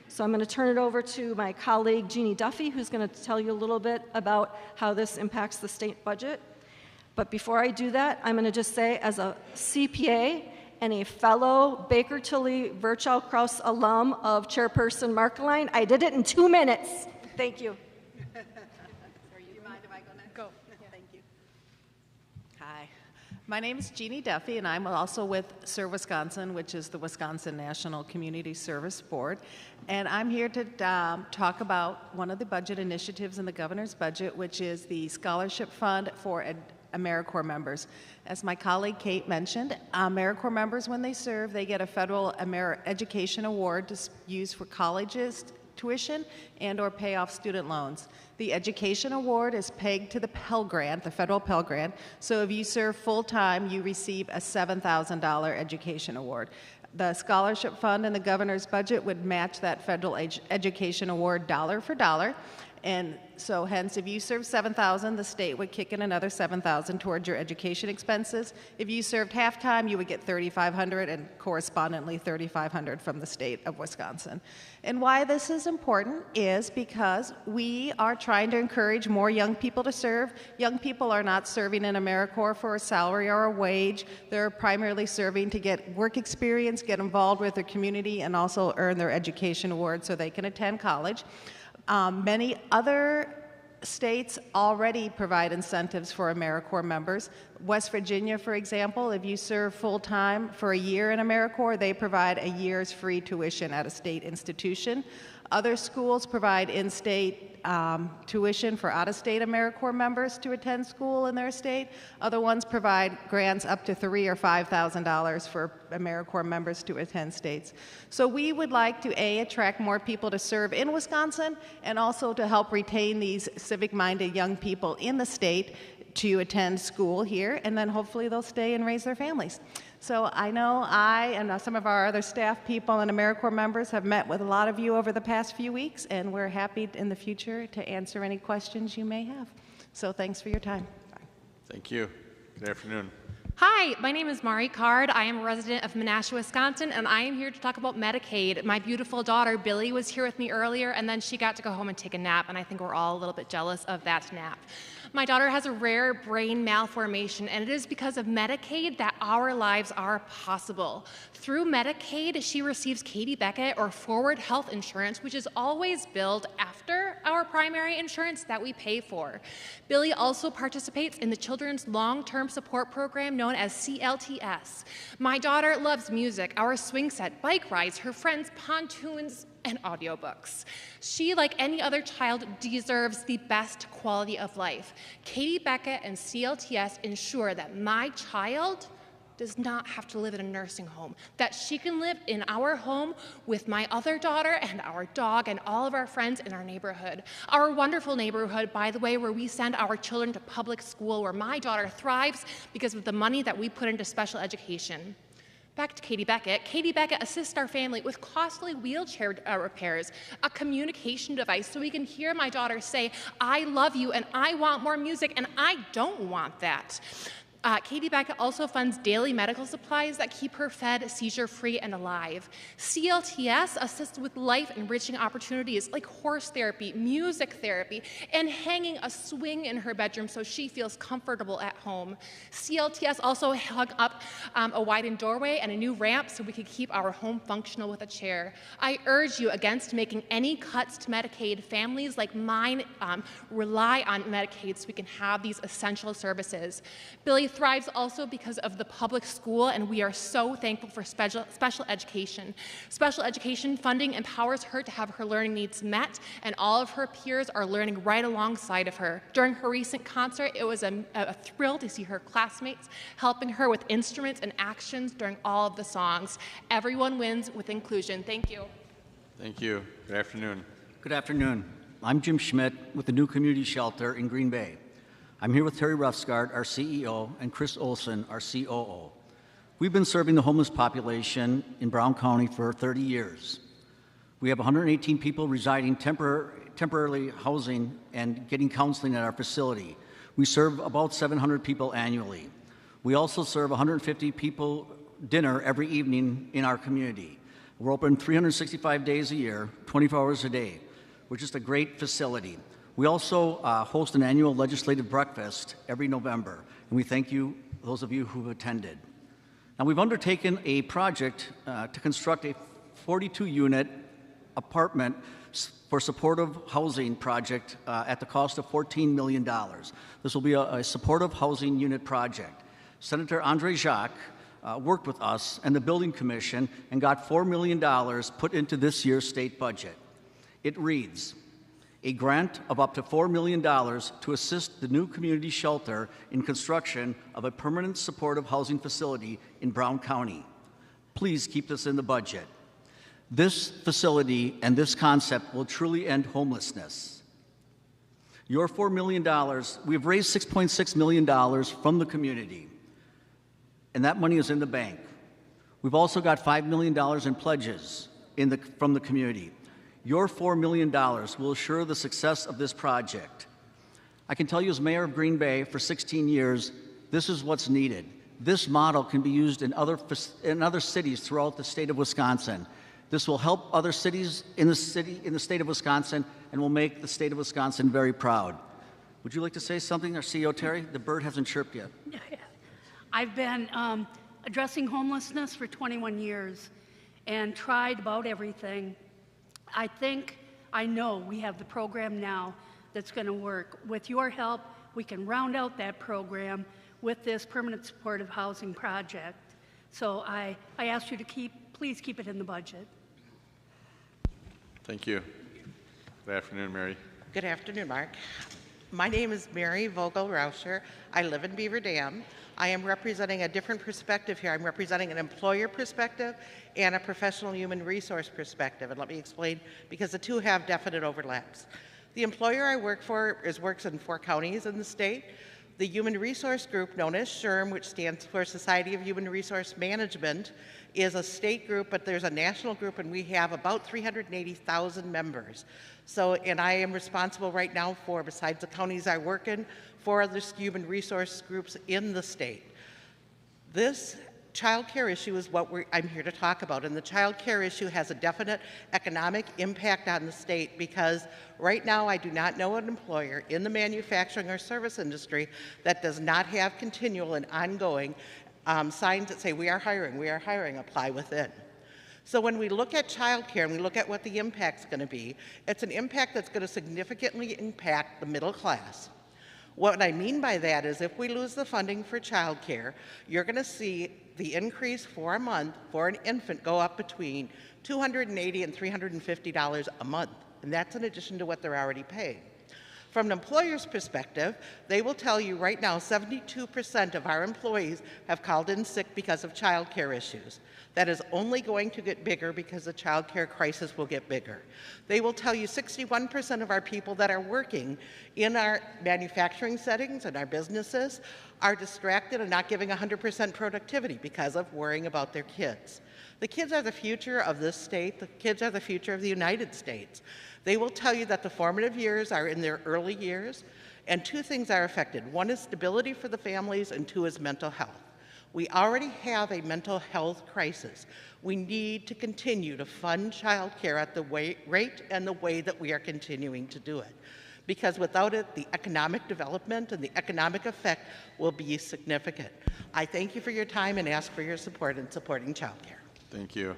So I'm going to turn it over to my colleague, Jeannie Duffy, who's going to tell you a little bit about how this impacts the state budget. But before I do that, I'm going to just say, as a CPA and a fellow Baker Tilly Virchow Krause alum of Chairperson Markeline, I did it in 2 minutes. Thank you. Do you mind if I go next? Go. Thank you. Hi. My name is Jeannie Duffy, and I'm also with Serve Wisconsin, which is the Wisconsin National Community Service Board. And I'm here to talk about one of the budget initiatives in the governor's budget, which is the scholarship fund for AmeriCorps members. As my colleague Kate mentioned, AmeriCorps members, when they serve, they get a federal education award to use for colleges, tuition, and or pay off student loans. The education award is pegged to the Pell Grant, the federal Pell Grant, so if you serve full-time, you receive a $7,000 education award. The scholarship fund in the governor's budget would match that federal education award dollar for dollar, and so hence if you serve $7,000, the state would kick in another $7,000 towards your education expenses. If you served half-time, you would get $3,500 and correspondingly $3,500 from the state of Wisconsin. And why this is important is because we are trying to encourage more young people to serve. Young people are not serving in AmeriCorps for a salary or a wage. They're primarily serving to get work experience, get involved with their community, and also earn their education award so they can attend college. Many other states already provide incentives for AmeriCorps members. West Virginia, for example, if you serve full-time for a year in AmeriCorps, they provide a year's free tuition at a state institution. Other schools provide in-state tuition for out-of-state AmeriCorps members to attend school in their state. Other ones provide grants up to $3,000 or $5,000 for AmeriCorps members to attend states. So we would like to, A, attract more people to serve in Wisconsin, and also to help retain these civic-minded young people in the state to attend school here, and then hopefully they'll stay and raise their families. So I know I and some of our other staff people and AmeriCorps members have met with a lot of you over the past few weeks, and we're happy in the future to answer any questions you may have. So thanks for your time. Bye. Thank you. Good afternoon. Hi, my name is Mari Card. I am a resident of Menasha, Wisconsin, and I am here to talk about Medicaid. My beautiful daughter, Billy, was here with me earlier, and then she got to go home and take a nap, and I think we're all a little bit jealous of that nap. My daughter has a rare brain malformation, and it is because of Medicaid that our lives are possible. Through Medicaid, she receives Katie Beckett or Forward Health Insurance, which is always billed after our primary insurance that we pay for. Billy also participates in the Children's Long-Term Support Program known as CLTS. My daughter loves music, our swing set, bike rides, her friends' pontoons, and audiobooks. She, like any other child, deserves the best quality of life. Katie Beckett and CLTS ensure that my child does not have to live in a nursing home, that she can live in our home with my other daughter and our dog and all of our friends in our neighborhood. Our wonderful neighborhood, by the way, where we send our children to public school, where my daughter thrives because of the money that we put into special education. Back to Katie Beckett. Katie Beckett assists our family with costly wheelchair repairs, a communication device so we can hear my daughter say, I love you and I want more music and I don't want that. Katie Beckett also funds daily medical supplies that keep her fed, seizure-free, and alive. CLTS assists with life-enriching opportunities like horse therapy, music therapy, and hanging a swing in her bedroom so she feels comfortable at home. CLTS also hung up a widened doorway and a new ramp so we could keep our home functional with a chair. I urge you against making any cuts to Medicaid. Families like mine rely on Medicaid so we can have these essential services. Billy thrives also because of the public school, and we are so thankful for special education. Special education funding empowers her to have her learning needs met, and all of her peers are learning right alongside of her. During her recent concert, it was a thrill to see her classmates helping her with instruments and actions during all of the songs. Everyone wins with inclusion. Thank you. Thank you. Good afternoon. Good afternoon. I'm Jim Schmidt with the New Community Shelter in Green Bay. I'm here with Terry Ruffsgard, our CEO, and Chris Olson, our COO. We've been serving the homeless population in Brown County for 30 years. We have 118 people residing temporarily housing and getting counseling at our facility. We serve about 700 people annually. We also serve 150 people dinner every evening in our community. We're open 365 days a year, 24 hours a day. We're just a great facility. We also host an annual legislative breakfast every November, and we thank you, those of you who have attended. Now, we've undertaken a project to construct a 42-unit apartment for supportive housing project at the cost of $14 million. This will be a supportive housing unit project. Senator Andre Jacques worked with us and the Building Commission and got $4 million put into this year's state budget. It reads, a grant of up to $4 million to assist the new community shelter in construction of a permanent supportive housing facility in Brown County. Please keep this in the budget. This facility and this concept will truly end homelessness. Your $4 million, we've raised $6.6 million from the community, and that money is in the bank. We've also got $5 million in pledges from the community. Your $4 million will assure the success of this project. I can tell you as mayor of Green Bay for 16 years, this is what's needed. This model can be used in other cities throughout the state of Wisconsin. This will help other cities in the state of Wisconsin and will make the state of Wisconsin very proud. Would you like to say something, our CEO Terry? The bird hasn't chirped yet. I've been addressing homelessness for 21 years and tried about everything. I know we have the program now that's going to work. With your help, we can round out that program with this permanent supportive housing project. So I ask you to please keep it in the budget. Thank you. Good afternoon, Mary. Good afternoon, Mark. My name is Mary Vogel-Rauscher. I live in Beaver Dam. I am representing a different perspective here. I'm representing an employer perspective and a professional human resource perspective. And let me explain, because the two have definite overlaps. The employer I work for works in 4 counties in the state. The human resource group known as SHRM, which stands for Society of Human Resource Management, is a state group, but there's a national group, and we have about 380,000 members. So, and I am responsible right now for, besides the counties I work in, 4 other human resource groups in the state. This child care issue is what I'm here to talk about, and the child care issue has a definite economic impact on the state, because right now I do not know an employer in the manufacturing or service industry that does not have continual and ongoing signs that say we are hiring, apply within. So when we look at child care and we look at what the impact's going to be, it's an impact that's going to significantly impact the middle class. What I mean by that is if we lose the funding for child care, you're going to see the increase for a month for an infant go up between $280 and $350 a month, and that's in addition to what they're already paying. From an employer's perspective, they will tell you right now 72% of our employees have called in sick because of child care issues. That is only going to get bigger because the child care crisis will get bigger. They will tell you 61% of our people that are working in our manufacturing settings and our businesses are distracted and not giving 100% productivity because of worrying about their kids. The kids are the future of this state. The kids are the future of the United States. They will tell you that the formative years are in their early years, and 2 things are affected. 1 is stability for the families, and 2 is mental health. We already have a mental health crisis. We need to continue to fund child care at the rate and the way that we are continuing to do it. Because without it, the economic development and the economic effect will be significant. I thank you for your time and ask for your support in supporting child care. Thank you.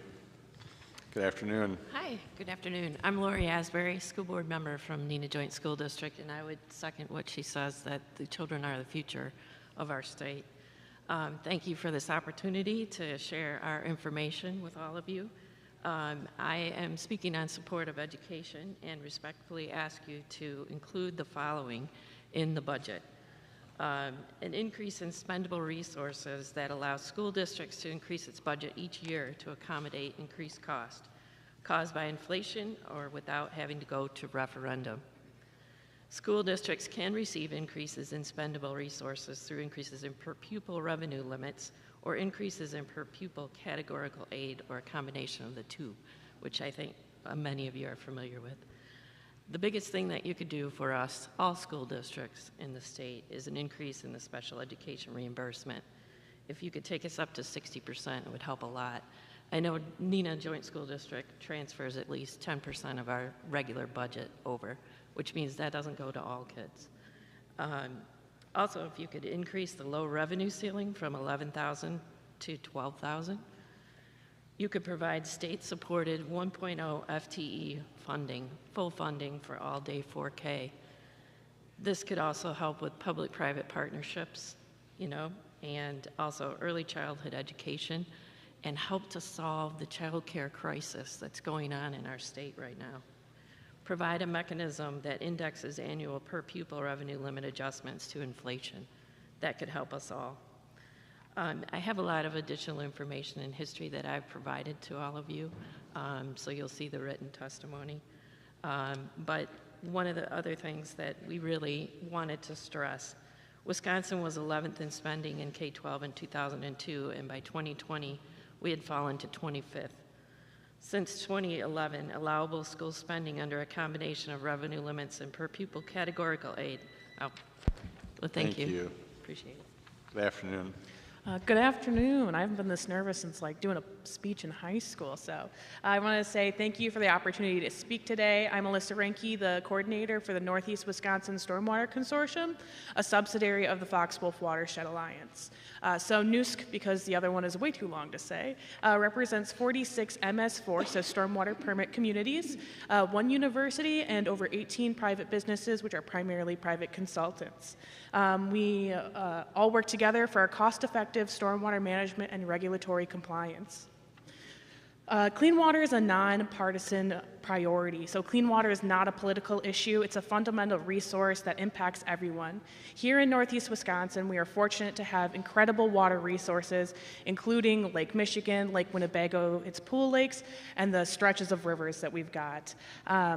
Good afternoon. Hi, good afternoon. I'm Lori Asbury, school board member from Neenah Joint School District, and I would second what she says, that the children are the future of our state. Thank you for this opportunity to share our information with all of you. I am speaking on support of education and respectfully ask you to include the following in the budget. An increase in spendable resources that allows school districts to increase its budget each year to accommodate increased cost caused by inflation or without having to go to referendum. School districts can receive increases in spendable resources through increases in per pupil revenue limits or increases in per pupil categorical aid, or a combination of the 2, which I think many of you are familiar with. The biggest thing that you could do for us, all school districts in the state, is an increase in the special education reimbursement. If you could take us up to 60%, it would help a lot. I know Neenah Joint School District transfers at least 10% of our regular budget over, which means that doesn't go to all kids. Also, if you could increase the low revenue ceiling from $11,000 to $12,000, you could provide state-supported 1.0 FTE funding, full funding for all-day 4K. This could also help with public-private partnerships, and also early childhood education, and help to solve the child care crisis that's going on in our state right now. Provide a mechanism that indexes annual per pupil revenue limit adjustments to inflation. That could help us all. I have a lot of additional information and history that I've provided to all of you, so you'll see the written testimony. But one of the other things that we really wanted to stress, Wisconsin was 11th in spending in K-12 in 2002, and by 2020, we had fallen to 25th. Since 2011, allowable school spending under a combination of revenue limits and per pupil categorical aid. Oh, well, thank you. Appreciate it. Good afternoon. Good afternoon. I haven't been this nervous since like doing a speech in high school. So I want to say thank you for the opportunity to speak today. I'm Alyssa Renke, the coordinator for the Northeast Wisconsin Stormwater Consortium, a subsidiary of the Fox Wolf Watershed Alliance. So NUSC, because the other one is way too long to say, represents 46 MS4, so stormwater permit communities, 1 university, and over 18 private businesses, which are primarily private consultants. We all work together for a cost-effective stormwater management and regulatory compliance. Clean water is a nonpartisan priority. So clean water is not a political issue. It's a fundamental resource that impacts everyone. Here in Northeast Wisconsin, we are fortunate to have incredible water resources, including Lake Michigan, Lake Winnebago, its pool lakes, and the stretches of rivers that we've got.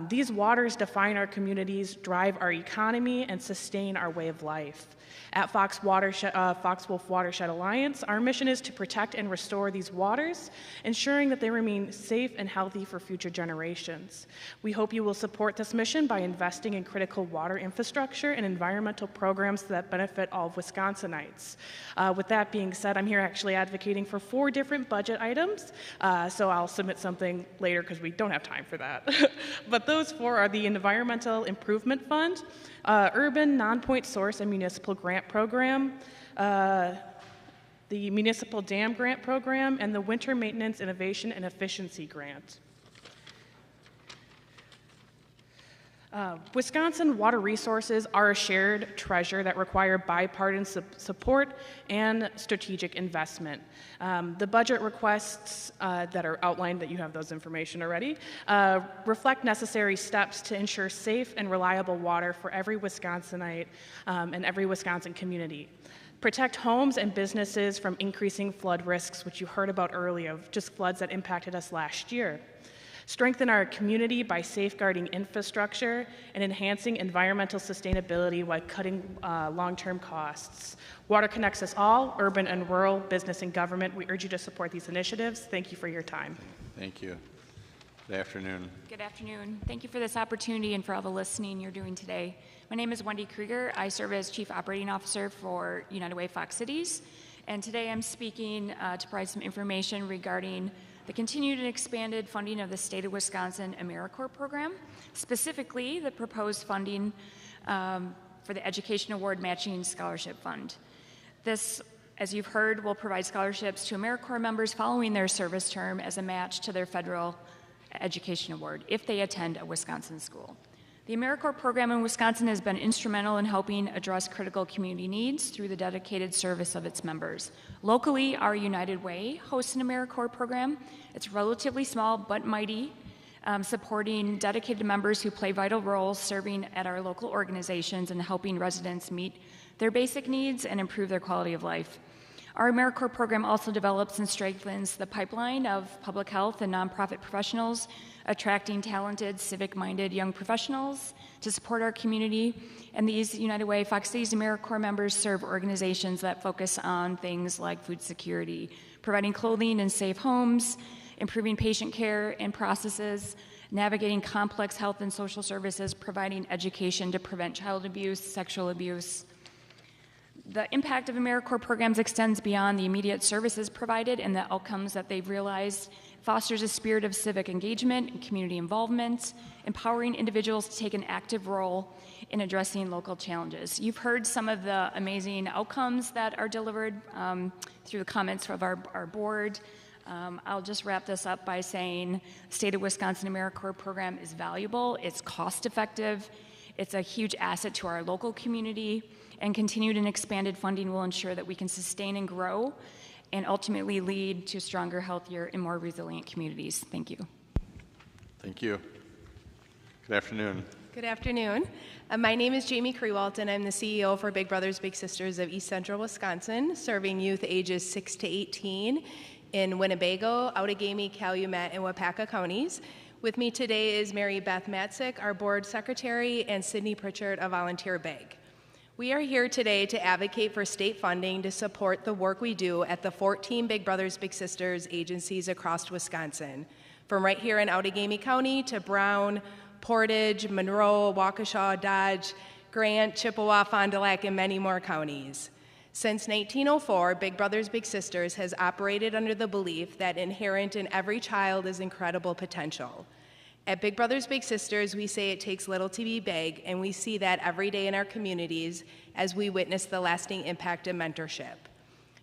These waters define our communities, drive our economy, and sustain our way of life. At Fox Wolf Watershed Alliance, our mission is to protect and restore these waters, ensuring that they remain safe and healthy for future generations. We hope you will support this mission by investing in critical water infrastructure and environmental programs that benefit all of Wisconsinites. With that being said, I'm here actually advocating for 4 different budget items, so I'll submit something later because we don't have time for that. But those 4 are the Environmental Improvement Fund, Urban Non-Point Source and Municipal Grant Program, the Municipal Dam Grant Program, and the Winter Maintenance Innovation and Efficiency Grant. Wisconsin water resources are a shared treasure that require bipartisan support and strategic investment. The budget requests that are outlined, that you have those information already, reflect necessary steps to ensure safe and reliable water for every Wisconsinite and every Wisconsin community. Protect homes and businesses from increasing flood risks, which you heard about earlier, just floods that impacted us last year. Strengthen our community by safeguarding infrastructure and enhancing environmental sustainability while cutting long-term costs. Water connects us all, urban and rural, business and government. We urge you to support these initiatives. Thank you for your time. Thank you. Good afternoon. Good afternoon. Thank you for this opportunity and for all the listening you're doing today. My name is Wendy Krieger. I serve as Chief Operating Officer for United Way Fox Cities. And today I'm speaking to provide some information regarding the continued and expanded funding of the State of Wisconsin AmeriCorps program, specifically the proposed funding for the Education Award Matching Scholarship Fund. This, as you've heard, will provide scholarships to AmeriCorps members following their service term as a match to their federal education award if they attend a Wisconsin school. The AmeriCorps program in Wisconsin has been instrumental in helping address critical community needs through the dedicated service of its members. Locally, our United Way hosts an AmeriCorps program. It's relatively small but mighty, supporting dedicated members who play vital roles serving at our local organizations and helping residents meet their basic needs and improve their quality of life. Our AmeriCorps program also develops and strengthens the pipeline of public health and nonprofit professionals, attracting talented, civic-minded young professionals to support our community. And these United Way Fox Cities AmeriCorps members serve organizations that focus on things like food security, providing clothing and safe homes, improving patient care and processes, navigating complex health and social services, providing education to prevent child abuse, sexual abuse. The impact of AmeriCorps programs extends beyond the immediate services provided and the outcomes that they've realized, fosters a spirit of civic engagement and community involvement, empowering individuals to take an active role in addressing local challenges. You've heard some of the amazing outcomes that are delivered through the comments of our board. I'll just wrap this up by saying the State of Wisconsin AmeriCorps program is valuable, it's cost-effective, It's a huge asset to our local community, and continued and expanded funding will ensure that we can sustain and grow and ultimately lead to stronger, healthier, and more resilient communities. Thank you. Thank you. Good afternoon. Good afternoon. My name is Jamie Krewalt, and I'm the CEO for Big Brothers Big Sisters of East Central Wisconsin, serving youth ages 6 to 18 in Winnebago, Outagamie, Calumet, and Wapaka counties. With me today is Mary Beth Matzik, our board secretary, and Sydney Pritchard, a volunteer BIG. We are here today to advocate for state funding to support the work we do at the 14 Big Brothers Big Sisters agencies across Wisconsin, from right here in Outagamie County to Brown, Portage, Monroe, Waukesha, Dodge, Grant, Chippewa, Fond du Lac, and many more counties. Since 1904, Big Brothers Big Sisters has operated under the belief that inherent in every child is incredible potential. At Big Brothers Big Sisters, we say it takes little to be big, and we see that every day in our communities as we witness the lasting impact of mentorship.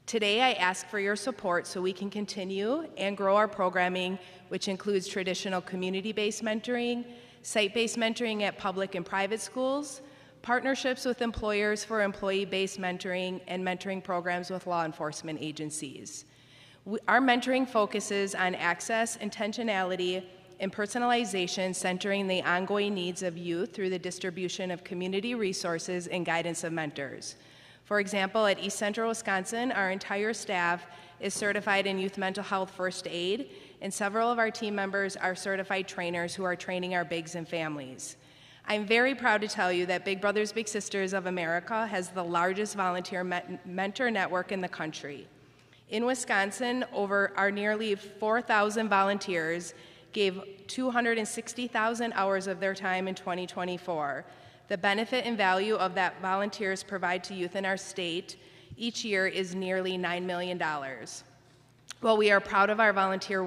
Today, I ask for your support so we can continue and grow our programming, which includes traditional community-based mentoring, site-based mentoring at public and private schools, partnerships with employers for employee-based mentoring, and mentoring programs with law enforcement agencies. Our mentoring focuses on access, intentionality, and personalization, centering the ongoing needs of youth through the distribution of community resources and guidance of mentors. For example, at East Central Wisconsin, our entire staff is certified in youth mental health first aid, and several of our team members are certified trainers who are training our bigs and families. I'm very proud to tell you that Big Brothers Big Sisters of America has the largest volunteer mentor network in the country. In Wisconsin, over our nearly 4,000 volunteers gave 260,000 hours of their time in 2024. The benefit and value of that volunteers provide to youth in our state each year is nearly $9 million. While we are proud of our volunteer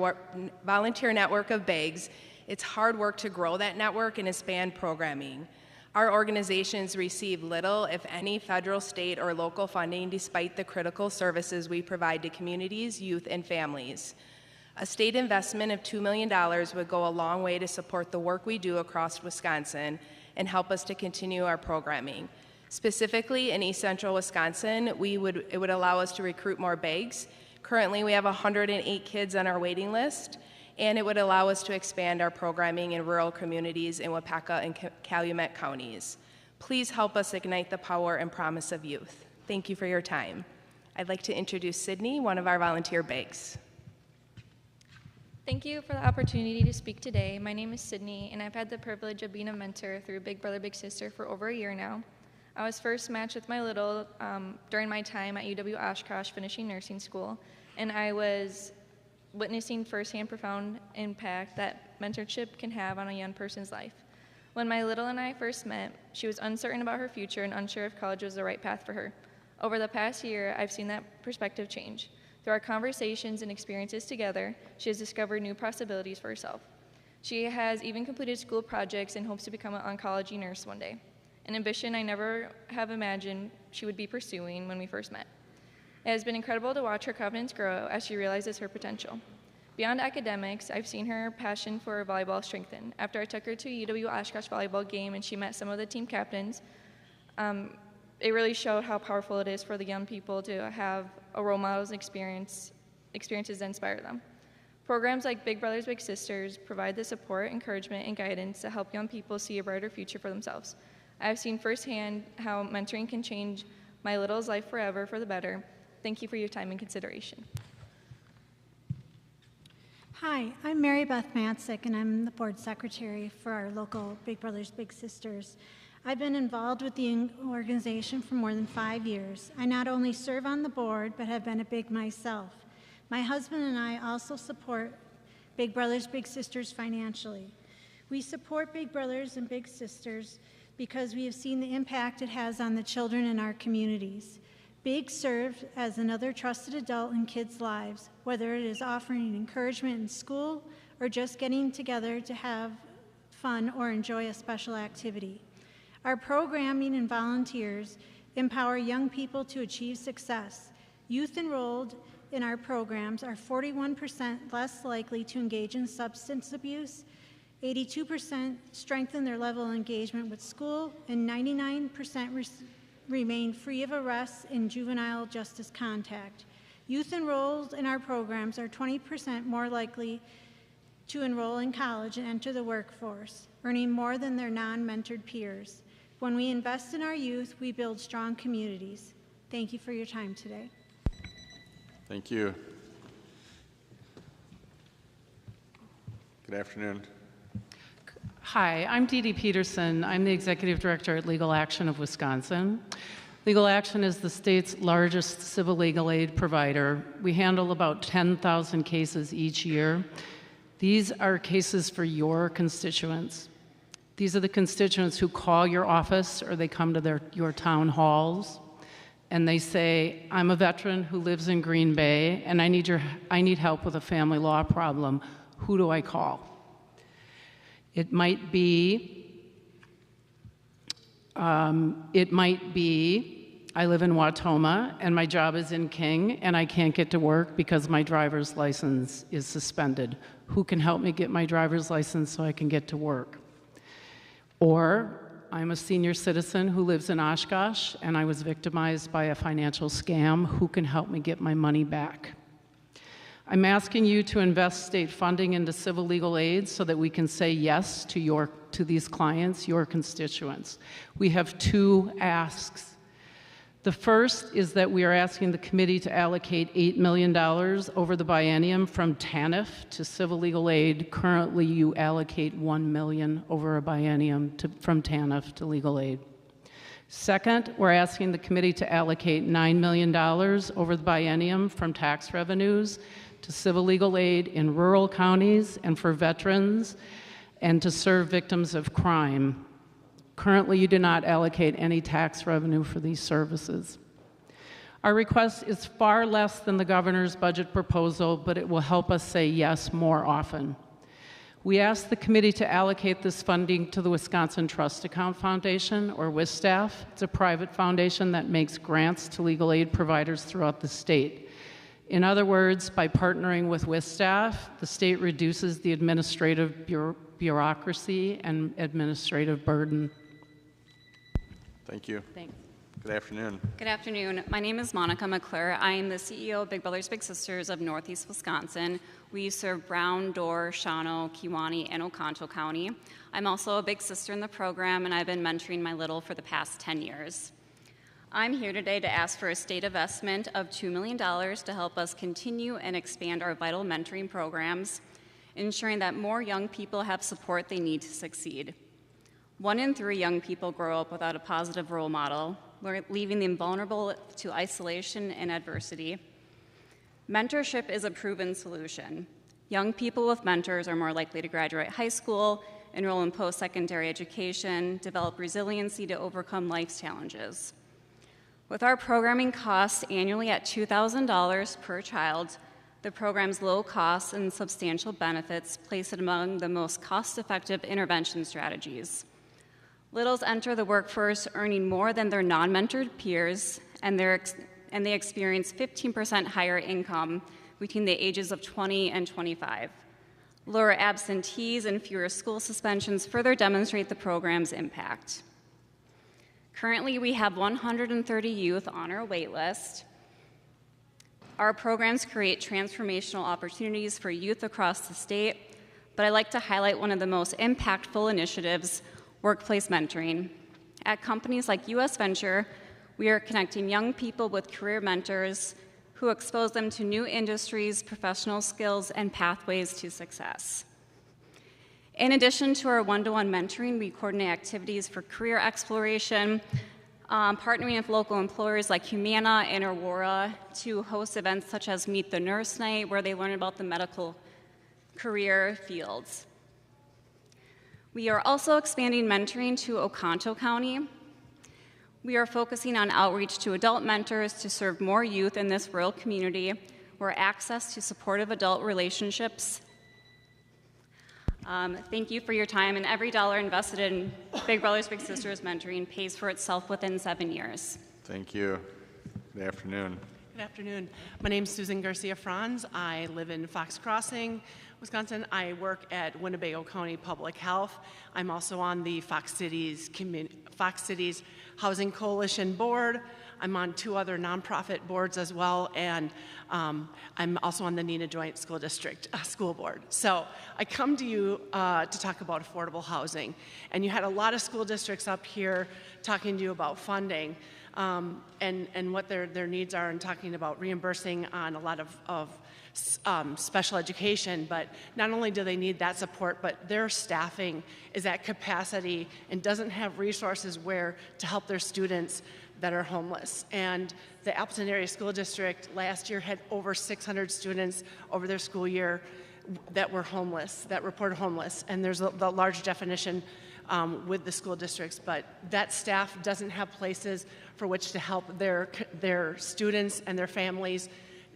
network of BIGs, it's hard work to grow that network and expand programming. Our organizations receive little, if any, federal, state, or local funding despite the critical services we provide to communities, youth, and families. A state investment of $2 million would go a long way to support the work we do across Wisconsin and help us to continue our programming. Specifically, in East Central Wisconsin, it would allow us to recruit more BIGs. Currently, we have 108 kids on our waiting list, and it would allow us to expand our programming in rural communities in Wapaka and Calumet counties. Please help us ignite the power and promise of youth. Thank you for your time. I'd like to introduce Sydney, one of our volunteer BIGs. Thank you for the opportunity to speak today. My name is Sydney, and I've had the privilege of being a mentor through Big Brother Big Sister for over a year now. I was first matched with my little during my time at UW-Oshkosh finishing nursing school, and I was witnessing firsthand profound impact that mentorship can have on a young person's life. When my little and I first met, she was uncertain about her future and unsure if college was the right path for her. Over the past year, I've seen that perspective change. Through our conversations and experiences together, she has discovered new possibilities for herself. She has even completed school projects and hopes to become an oncology nurse one day, an ambition I never have imagined she would be pursuing when we first met. It has been incredible to watch her confidence grow as she realizes her potential. Beyond academics, I've seen her passion for volleyball strengthen. After I took her to a UW-Oshkosh volleyball game and she met some of the team captains, it really showed how powerful it is for the young people to have a role model's experiences that inspire them. Programs like Big Brothers Big Sisters provide the support, encouragement, and guidance to help young people see a brighter future for themselves. I have seen firsthand how mentoring can change my little's life forever for the better. Thank you for your time and consideration. Hi, I'm Mary Beth Matzik, and I'm the board secretary for our local Big Brothers Big Sisters. I've been involved with the organization for more than 5 years. I not only serve on the board, but have been a BIG myself. My husband and I also support Big Brothers Big Sisters financially. We support Big Brothers and Big Sisters because we have seen the impact it has on the children in our communities. BIG served as another trusted adult in kids' lives, whether it is offering encouragement in school or just getting together to have fun or enjoy a special activity. Our programming and volunteers empower young people to achieve success. Youth enrolled in our programs are 41% less likely to engage in substance abuse, 82% strengthen their level of engagement with school, and 99% remain free of arrests and juvenile justice contact. Youth enrolled in our programs are 20% more likely to enroll in college and enter the workforce, earning more than their non-mentored peers. When we invest in our youth, we build strong communities. Thank you for your time today. Thank you. Good afternoon. Hi, I'm Dee Dee Peterson. I'm the Executive Director at Legal Action of Wisconsin. Legal Action is the state's largest civil legal aid provider. We handle about 10,000 cases each year. These are cases for your constituents. These are the constituents who call your office or they come to your town halls and they say, I'm a veteran who lives in Green Bay and I need help with a family law problem. Who do I call? It might be, I live in Watoma and my job is in King and I can't get to work because my driver's license is suspended. Who can help me get my driver's license so I can get to work? Or I'm a senior citizen who lives in Oshkosh and I was victimized by a financial scam. Who can help me get my money back? I'm asking you to invest state funding into civil legal aid so that we can say yes to these clients, your constituents. We have two asks. The first is that we are asking the committee to allocate $8 million over the biennium from TANF to civil legal aid. Currently, you allocate $1 million over a biennium from TANF to legal aid. Second, we're asking the committee to allocate $9 million over the biennium from tax revenues to civil legal aid in rural counties and for veterans and to serve victims of crime. Currently, you do not allocate any tax revenue for these services. Our request is far less than the governor's budget proposal, but it will help us say yes more often. We ask the committee to allocate this funding to the Wisconsin Trust Account Foundation, or WisStaff. It's a private foundation that makes grants to legal aid providers throughout the state. In other words, by partnering with WisStaff, the state reduces the administrative bureaucracy and administrative burden. Thank you. Thanks. Good afternoon. Good afternoon. My name is Monica McClure. I am the CEO of Big Brothers Big Sisters of Northeast Wisconsin. We serve Brown, Dorr, Shawano, Kewaunee, and Oconto County. I'm also a big sister in the program, and I've been mentoring my little for the past 10 years. I'm here today to ask for a state investment of $2 million to help us continue and expand our vital mentoring programs, ensuring that more young people have support they need to succeed. 1 in 3 young people grow up without a positive role model, leaving them vulnerable to isolation and adversity. Mentorship is a proven solution. Young people with mentors are more likely to graduate high school, enroll in post-secondary education, develop resiliency to overcome life's challenges. With our programming costs annually at $2,000 per child, the program's low costs and substantial benefits place it among the most cost-effective intervention strategies. Littles enter the workforce earning more than their non-mentored peers, and they experience 15% higher income between the ages of 20 and 25. Lower absentees and fewer school suspensions further demonstrate the program's impact. Currently, we have 130 youth on our wait list. Our programs create transformational opportunities for youth across the state, but I'd like to highlight one of the most impactful initiatives, workplace mentoring. At companies like US Venture, we are connecting young people with career mentors who expose them to new industries, professional skills, and pathways to success. In addition to our one-to-one mentoring, we coordinate activities for career exploration, partnering with local employers like Humana and Aurora to host events such as Meet the Nurse Night, where they learn about the medical career fields. We are also expanding mentoring to Oconto County. We are focusing on outreach to adult mentors to serve more youth in this rural community where access to supportive adult relationships. Thank you for your time, and every dollar invested in Big Brothers Big Sisters mentoring pays for itself within 7 years. Thank you. Good afternoon. Good afternoon. My name is Susan Garcia-Franz. I live in Fox Crossing, Wisconsin. I work at Winnebago County Public Health. I'm also on the Fox Cities Housing Coalition Board. I'm on 2 other nonprofit boards as well, and I'm also on the Neenah Joint School District School Board. So I come to you to talk about affordable housing. And you had a lot of school districts up here talking to you about funding and what their needs are, and talking about reimbursing on a lot of special education. But not only do they need that support, but their staffing is at capacity and doesn't have resources where to help their students that are homeless. And the Appleton Area School District last year had over 600 students over their school year that were homeless, that reported homeless. And there's the large definition with the school districts, but that staff doesn't have places for which to help their students and their families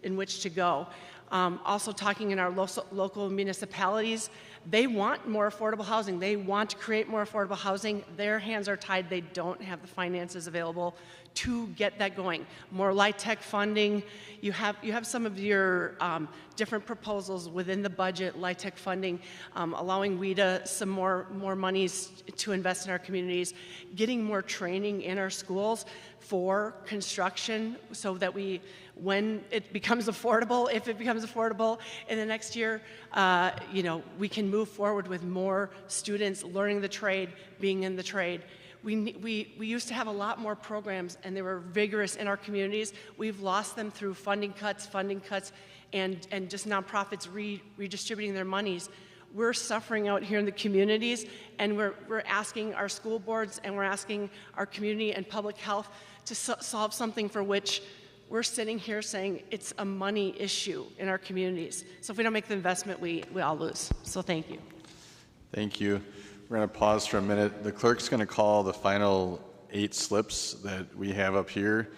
in which to go. Also talking in our local municipalities, they want more affordable housing. They want to create more affordable housing. Their hands are tied. They don't have the finances available to get that going. More LIHTC funding. You have some of your different proposals within the budget, LIHTC funding, allowing WIDA some more monies to invest in our communities, getting more training in our schools for construction so that when it becomes affordable, if it becomes affordable in the next year, we can move forward with more students learning the trade, being in the trade. We used to have a lot more programs, and they were vigorous in our communities. We've lost them through funding cuts, and just nonprofits redistributing their monies. We're suffering out here in the communities, and we're asking our school boards, and we're asking our community and public health to solve something for which we're sitting here saying it's a money issue in our communities. So if we don't make the investment, we all lose. So thank you. Thank you. We're going to pause for a minute. The clerk's going to call the final 8 slips that we have up here.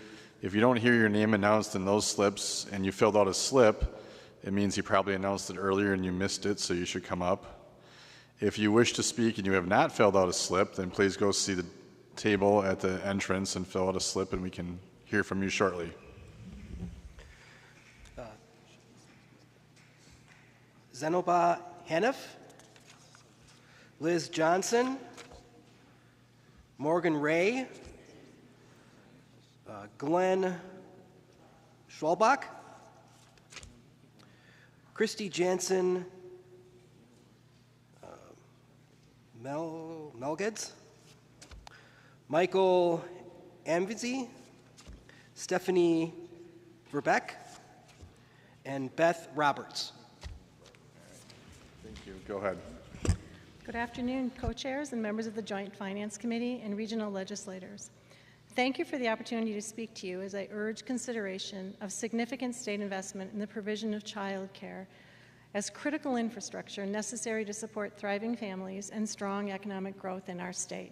If you don't hear your name announced in those slips and you filled out a slip, it means you probably announced it earlier and you missed it, so you should come up. If you wish to speak and you have not filled out a slip, then please go see the table at the entrance and fill out a slip, and we can hear from you shortly. Zenoba Hanif, Liz Johnson, Morgan Ray, Glenn Schwalbach, Christy Jansen, Melgeds, Michael Amvizi, Stephanie Verbeck, and Beth Roberts. Thank you. Go ahead. Good afternoon, co-chairs and members of the Joint Finance Committee and regional legislators. Thank you for the opportunity to speak to you as I urge consideration of significant state investment in the provision of child care as critical infrastructure necessary to support thriving families and strong economic growth in our state.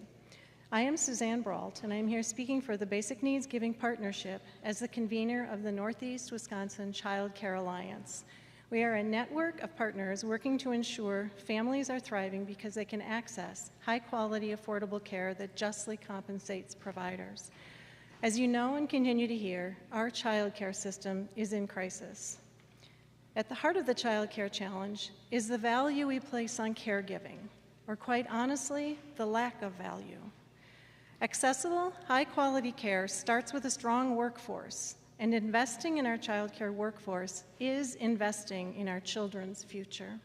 I am Suzanne Brault, and I am here speaking for the Basic Needs Giving Partnership as the convener of the Northeast Wisconsin Child Care Alliance. We are a network of partners working to ensure families are thriving because they can access high-quality, affordable care that justly compensates providers. As you know and continue to hear, our child care system is in crisis. At the heart of the child care challenge is the value we place on caregiving, or quite honestly, the lack of value. Accessible, high-quality care starts with a strong workforce, and investing in our child care workforce is investing in our children's future.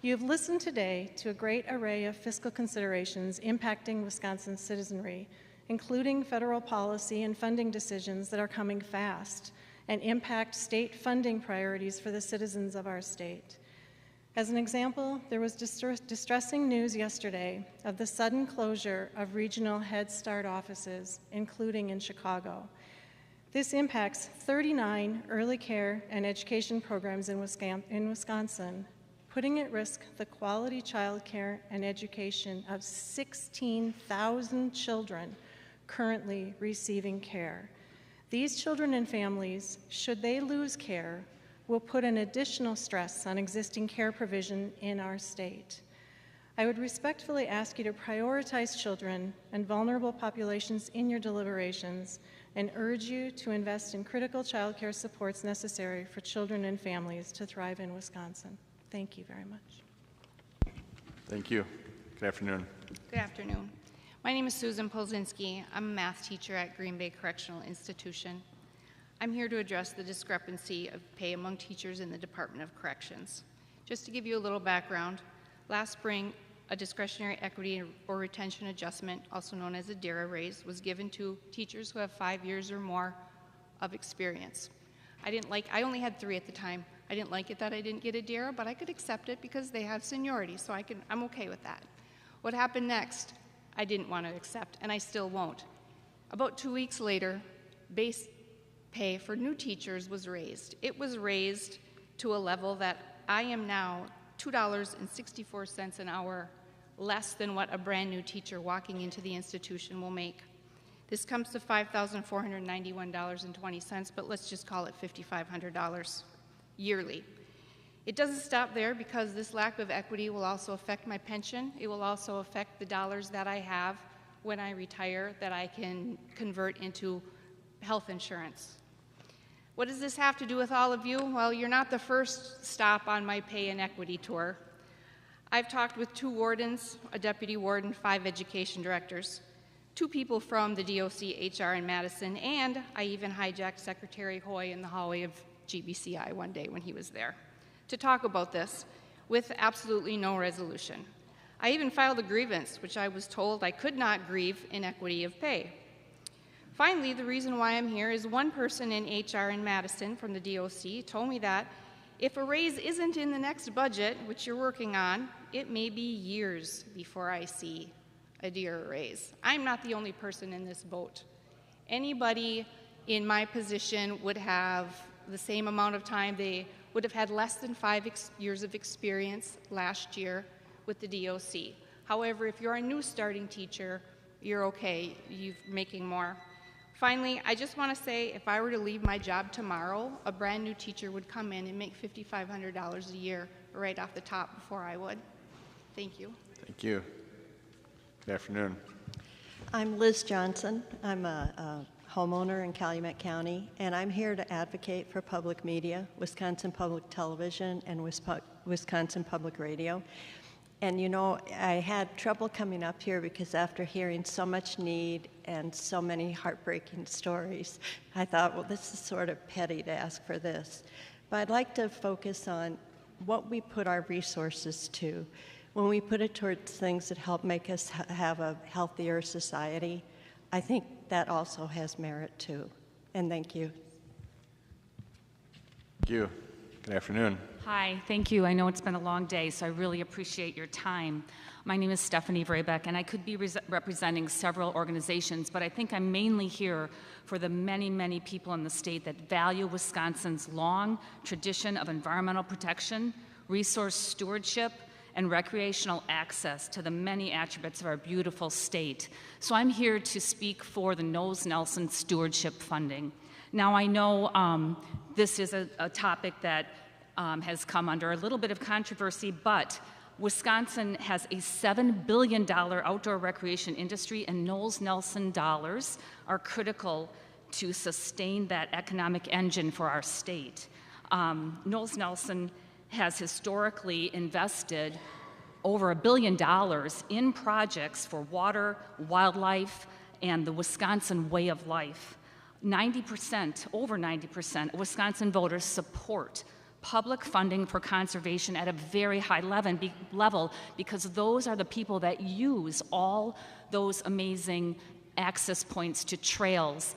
You have listened today to a great array of fiscal considerations impacting Wisconsin's citizenry, including federal policy and funding decisions that are coming fast and impact state funding priorities for the citizens of our state. As an example, there was distressing news yesterday of the sudden closure of regional Head Start offices, including in Chicago. This impacts 39 early care and education programs in Wisconsin, putting at risk the quality child care and education of 16,000 children currently receiving care. These children and families, should they lose care, will put an additional stress on existing care provision in our state. I would respectfully ask you to prioritize children and vulnerable populations in your deliberations, and urge you to invest in critical child care supports necessary for children and families to thrive in Wisconsin. Thank you very much. Thank you. Good afternoon. Good afternoon. My name is Susan Polzinski. I'm a math teacher at Green Bay Correctional Institution. I'm here to address the discrepancy of pay among teachers in the Department of Corrections. Just to give you a little background, last spring, a discretionary equity or retention adjustment, also known as a DARA raise, was given to teachers who have 5 years or more of experience. I only had 3 at the time. I didn't like it that I didn't get a DARA, but I could accept it because they have seniority, so I'm okay with that. What happened next, I didn't want to accept, and I still won't. About 2 weeks later, base pay for new teachers was raised. It was raised to a level that I am now $2.64 an hour less than what a brand new teacher walking into the institution will make. This comes to $5,491.20, but let's just call it $5,500 yearly. It doesn't stop there because this lack of equity will also affect my pension. It will also affect the dollars that I have when I retire that I can convert into health insurance. What does this have to do with all of you? Well, you're not the first stop on my pay and equity tour. I've talked with 2 wardens, a deputy warden, 5 education directors, 2 people from the DOC HR in Madison, and I even hijacked Secretary Hoy in the hallway of GBCI one day when he was there to talk about this with absolutely no resolution. I even filed a grievance, which I was told I could not grieve inequity of pay. Finally, the reason why I'm here is one person in HR in Madison from the DOC told me that if a raise isn't in the next budget, which you're working on, it may be years before I see a DARA raise. I'm not the only person in this boat. Anybody in my position would have the same amount of time. They would have had less than 5 years of experience last year with the DOC. However, if you're a new starting teacher, you're okay, you're making more. Finally, I just want to say if I were to leave my job tomorrow, a brand new teacher would come in and make $5,500 a year right off the top before I would. Thank you. Thank you. Good afternoon. I'm Liz Johnson. I'm a homeowner in Calumet County, and I'm here to advocate for public media, Wisconsin Public Television and Wisconsin Public Radio. And you know, I had trouble coming up here because after hearing so much need and so many heartbreaking stories, I thought, well, this is sort of petty to ask for this. But I'd like to focus on what we put our resources to. When we put it towards things that help make us have a healthier society, I think that also has merit too. And thank you. Thank you. Good afternoon. Hi, thank you. I know it's been a long day, so I really appreciate your time. My name is Stephanie Vrebeck, and I could be representing several organizations, but I think I'm mainly here for the many, many people in the state that value Wisconsin's long tradition of environmental protection, resource stewardship, and recreational access to the many attributes of our beautiful state. So I'm here to speak for the Knowles-Nelson Stewardship Funding. Now I know this is a topic that has come under a little bit of controversy, but Wisconsin has a $7 billion outdoor recreation industry, and Knowles-Nelson dollars are critical to sustain that economic engine for our state. Knowles-Nelson has historically invested over $1 billion in projects for water, wildlife, and the Wisconsin way of life. 90%, over 90% of Wisconsin voters support public funding for conservation at a very high level because those are the people that use all those amazing access points to trails,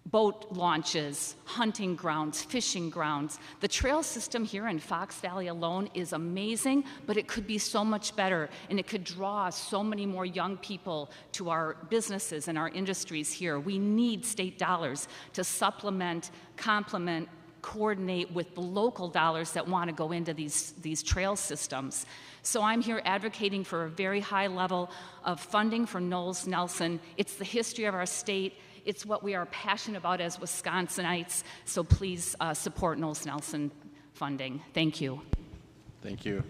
boat launches, hunting grounds, fishing grounds. The trail system here in Fox Valley alone is amazing, but it could be so much better, and it could draw so many more young people to our businesses and our industries here. We need state dollars to supplement, complement, coordinate with the local dollars that want to go into these trail systems. So I'm here advocating for a very high level of funding for Knowles-Nelson. It's the history of our state. It's what we are passionate about as Wisconsinites, so please support Knowles-Nelson funding. Thank you. Thank you.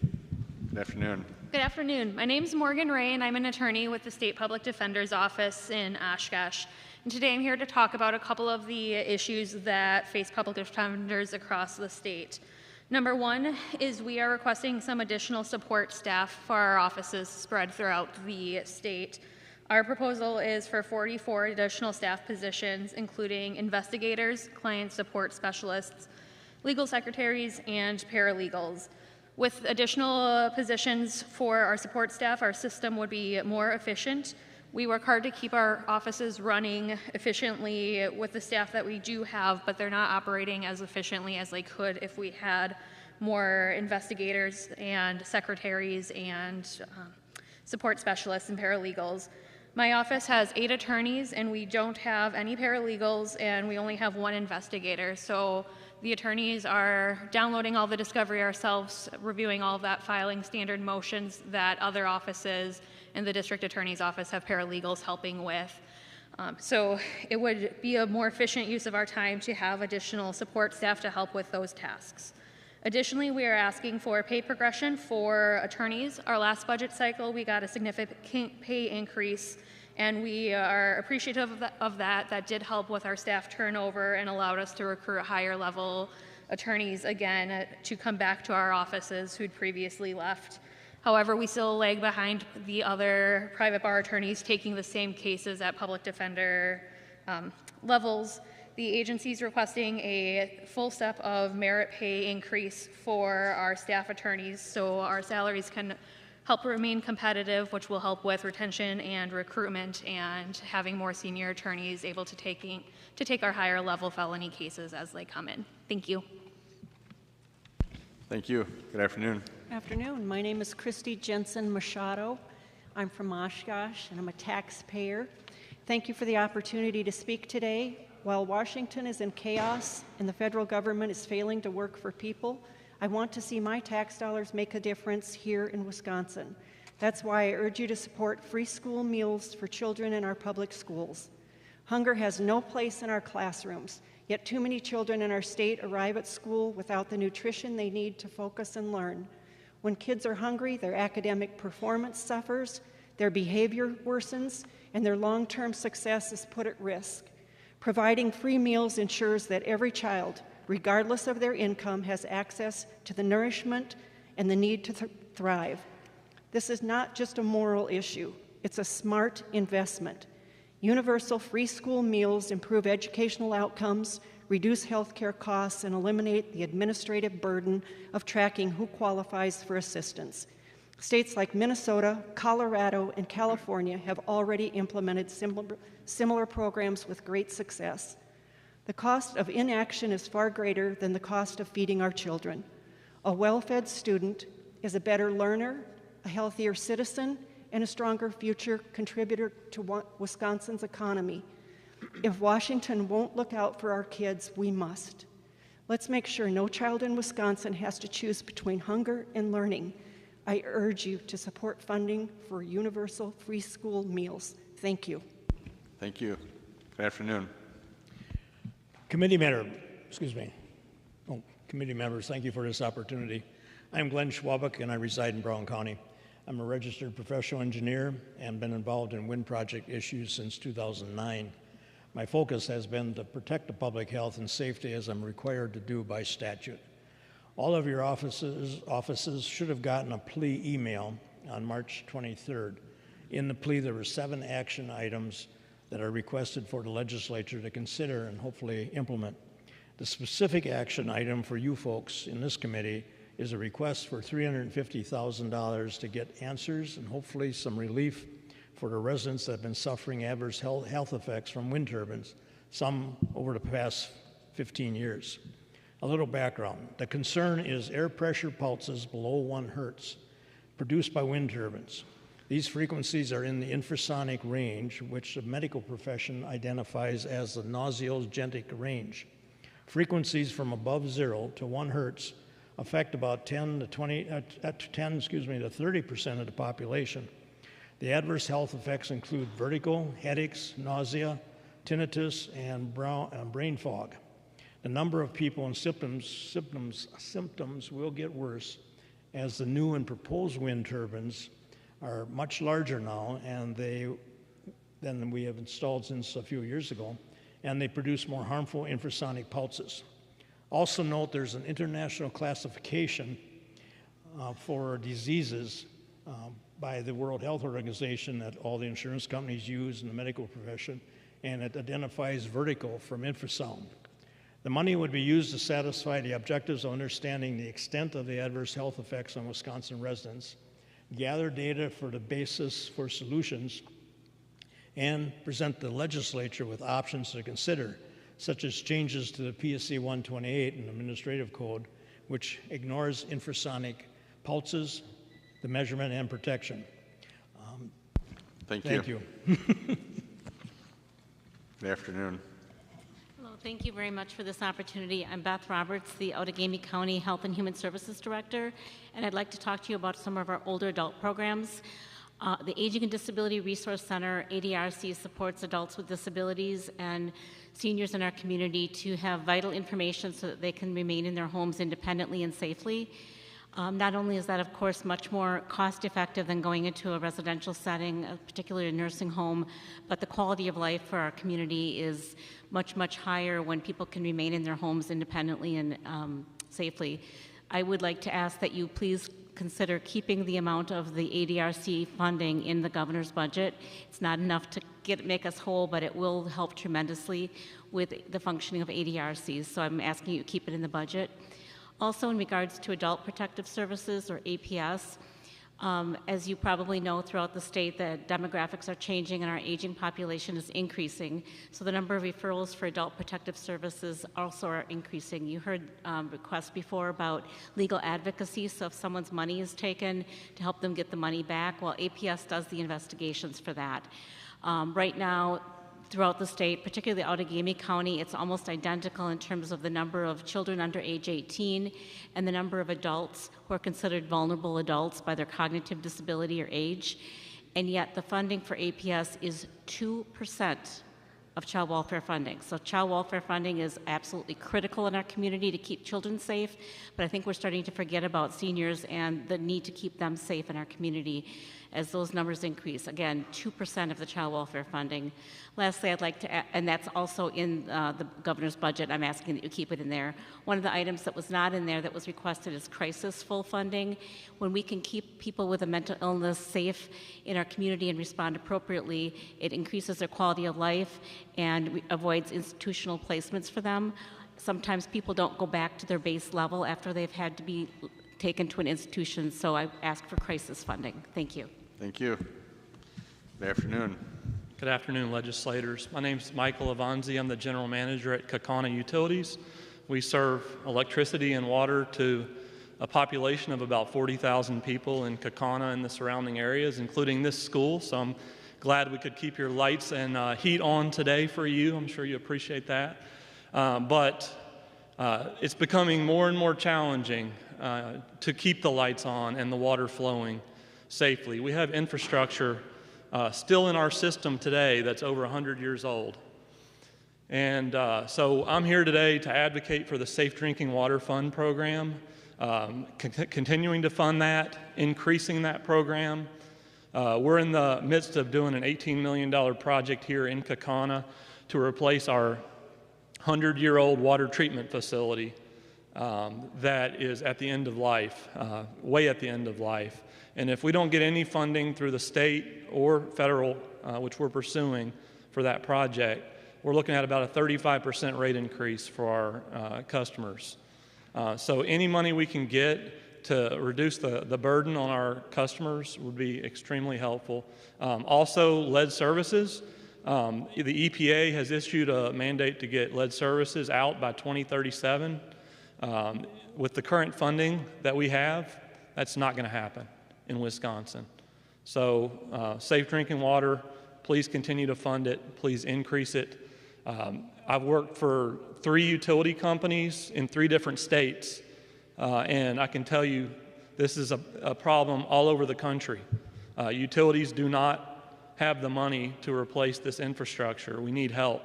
Good afternoon. Good afternoon. My name is Morgan Ray, and I'm an attorney with the State Public Defender's Office in Oshkosh. And today I'm here to talk about a couple of the issues that face public defenders across the state. Number one is we are requesting some additional support staff for our offices spread throughout the state. Our proposal is for 44 additional staff positions, including investigators, client support specialists, legal secretaries, and paralegals. With additional positions for our support staff, our system would be more efficient. We work hard to keep our offices running efficiently with the staff that we do have, but they're not operating as efficiently as they could if we had more investigators and secretaries and support specialists and paralegals. My office has 8 attorneys, and we don't have any paralegals, and we only have 1 investigator. So the attorneys are downloading all the discovery ourselves, reviewing all of that, filing standard motions that other offices in the district attorney's office have paralegals helping with. So it would be a more efficient use of our time to have additional support staff to help with those tasks. Additionally, we are asking for pay progression for attorneys. Our last budget cycle, we got a significant pay increase, and we are appreciative of that. That did help with our staff turnover and allowed us to recruit higher level attorneys again to come back to our offices who'd previously left. However, we still lag behind the other private bar attorneys taking the same cases at public defender levels. The agency is requesting a full step of merit pay increase for our staff attorneys so our salaries can help remain competitive, which will help with retention and recruitment and having more senior attorneys able to take our higher level felony cases as they come in. Thank you. Thank you. Good afternoon. Afternoon. My name is Christy Jensen Machado. I'm from Oshkosh, and I'm a taxpayer. Thank you for the opportunity to speak today. While Washington is in chaos and the federal government is failing to work for people, I want to see my tax dollars make a difference here in Wisconsin. That's why I urge you to support free school meals for children in our public schools. Hunger has no place in our classrooms, yet too many children in our state arrive at school without the nutrition they need to focus and learn. When kids are hungry, their academic performance suffers, their behavior worsens, and their long-term success is put at risk. Providing free meals ensures that every child, regardless of their income, has access to the nourishment and the need to thrive. This is not just a moral issue, it's a smart investment. Universal free school meals improve educational outcomes, reduce healthcare costs, and eliminate the administrative burden of tracking who qualifies for assistance. States like Minnesota, Colorado, and California have already implemented similar programs with great success. The cost of inaction is far greater than the cost of feeding our children. A well-fed student is a better learner, a healthier citizen, and a stronger future contributor to Wisconsin's economy. If Washington won't look out for our kids, we must. Let's make sure no child in Wisconsin has to choose between hunger and learning. I urge you to support funding for universal free school meals. Thank you. Thank you. Good afternoon. Committee members, thank you for this opportunity. I'm Glenn Schwabach, and I reside in Brown County. I'm a registered professional engineer and been involved in wind project issues since 2009. My focus has been to protect the public health and safety as I'm required to do by statute. All of your offices should have gotten a plea email on March 23rd. In the plea, there were 7 action items that are requested for the legislature to consider and hopefully implement. The specific action item for you folks in this committee is a request for $350,000 to get answers and hopefully some relief for the residents that have been suffering adverse health effects from wind turbines, some over the past 15 years. A little background. The concern is air pressure pulses below 1 hertz produced by wind turbines. These frequencies are in the infrasonic range, which the medical profession identifies as the nauseogenic range. Frequencies from above 0 to 1 hertz affect about 10 to 30% of the population. The adverse health effects include vertigo, headaches, nausea, tinnitus, and brain fog. The number of people and symptoms will get worse as the new and proposed wind turbines are much larger now than we have installed since a few years ago, and they produce more harmful infrasonic pulses. Also note there's an international classification for diseases by the World Health Organization that all the insurance companies use in the medical profession, and it identifies vertigo from infrasound. The money would be used to satisfy the objectives of understanding the extent of the adverse health effects on Wisconsin residents, gather data for the basis for solutions, and present the legislature with options to consider, such as changes to the PSC 128 and Administrative Code, which ignores infrasonic pulses, the measurement and protection. Thank you. Thank you. Good afternoon. Hello, thank you very much for this opportunity. I'm Beth Roberts, the Outagamie County Health and Human Services Director, and I'd like to talk to you about some of our older adult programs. The Aging and Disability Resource Center, ADRC, supports adults with disabilities and seniors in our community to have vital information so that they can remain in their homes independently and safely. Not only is that, of course, much more cost-effective than going into a residential setting, particularly a nursing home, but the quality of life for our community is much, much higher when people can remain in their homes independently and safely. I would like to ask that you please consider keeping the amount of the ADRC funding in the governor's budget. It's not enough to make us whole, but it will help tremendously with the functioning of ADRCs, so I'm asking you to keep it in the budget. Also, in regards to Adult Protective Services, or APS, as you probably know, throughout the state, the demographics are changing and our aging population is increasing. So the number of referrals for Adult Protective Services also are increasing. You heard requests before about legal advocacy, so if someone's money is taken, to help them get the money back, well, APS does the investigations for that. Right now, throughout the state, particularly Outagamie County, it's almost identical in terms of the number of children under age 18 and the number of adults who are considered vulnerable adults by their cognitive disability or age. And yet the funding for APS is 2% of child welfare funding. So child welfare funding is absolutely critical in our community to keep children safe, but I think we're starting to forget about seniors and the need to keep them safe in our community as those numbers increase. Again, 2% of the child welfare funding. Lastly, I'd like to add, and that's also in the governor's budget, I'm asking that you keep it in there. One of the items that was not in there that was requested is crisis full funding. When we can keep people with a mental illness safe in our community and respond appropriately, it increases their quality of life and avoids institutional placements for them. Sometimes people don't go back to their base level after they've had to be taken to an institution, so I ask for crisis funding. Thank you. Thank you. Good afternoon. Good afternoon, legislators. My name is Michael Avanzi. I'm the general manager at Kaukauna Utilities. We serve electricity and water to a population of about 40,000 people in Kaukauna and the surrounding areas, including this school. So I'm glad we could keep your lights and heat on today for you. I'm sure you appreciate that. But it's becoming more and more challenging to keep the lights on and the water flowing safely. We have infrastructure still in our system today that's over 100 years old. And so I'm here today to advocate for the Safe Drinking Water Fund program, continuing to fund that, increasing that program. We're in the midst of doing an $18 million project here in Kaukauna to replace our 100-year-old water treatment facility that is at the end of life, way at the end of life. And if we don't get any funding through the state or federal, which we're pursuing for that project, we're looking at about a 35% rate increase for our customers. So any money we can get to reduce the burden on our customers would be extremely helpful. Also, lead services. The EPA has issued a mandate to get lead services out by 2037. With the current funding that we have, that's not going to happen in Wisconsin. So safe drinking water, please continue to fund it. Please increase it. I've worked for 3 utility companies in 3 different states, and I can tell you this is a problem all over the country. Utilities do not have the money to replace this infrastructure. We need help,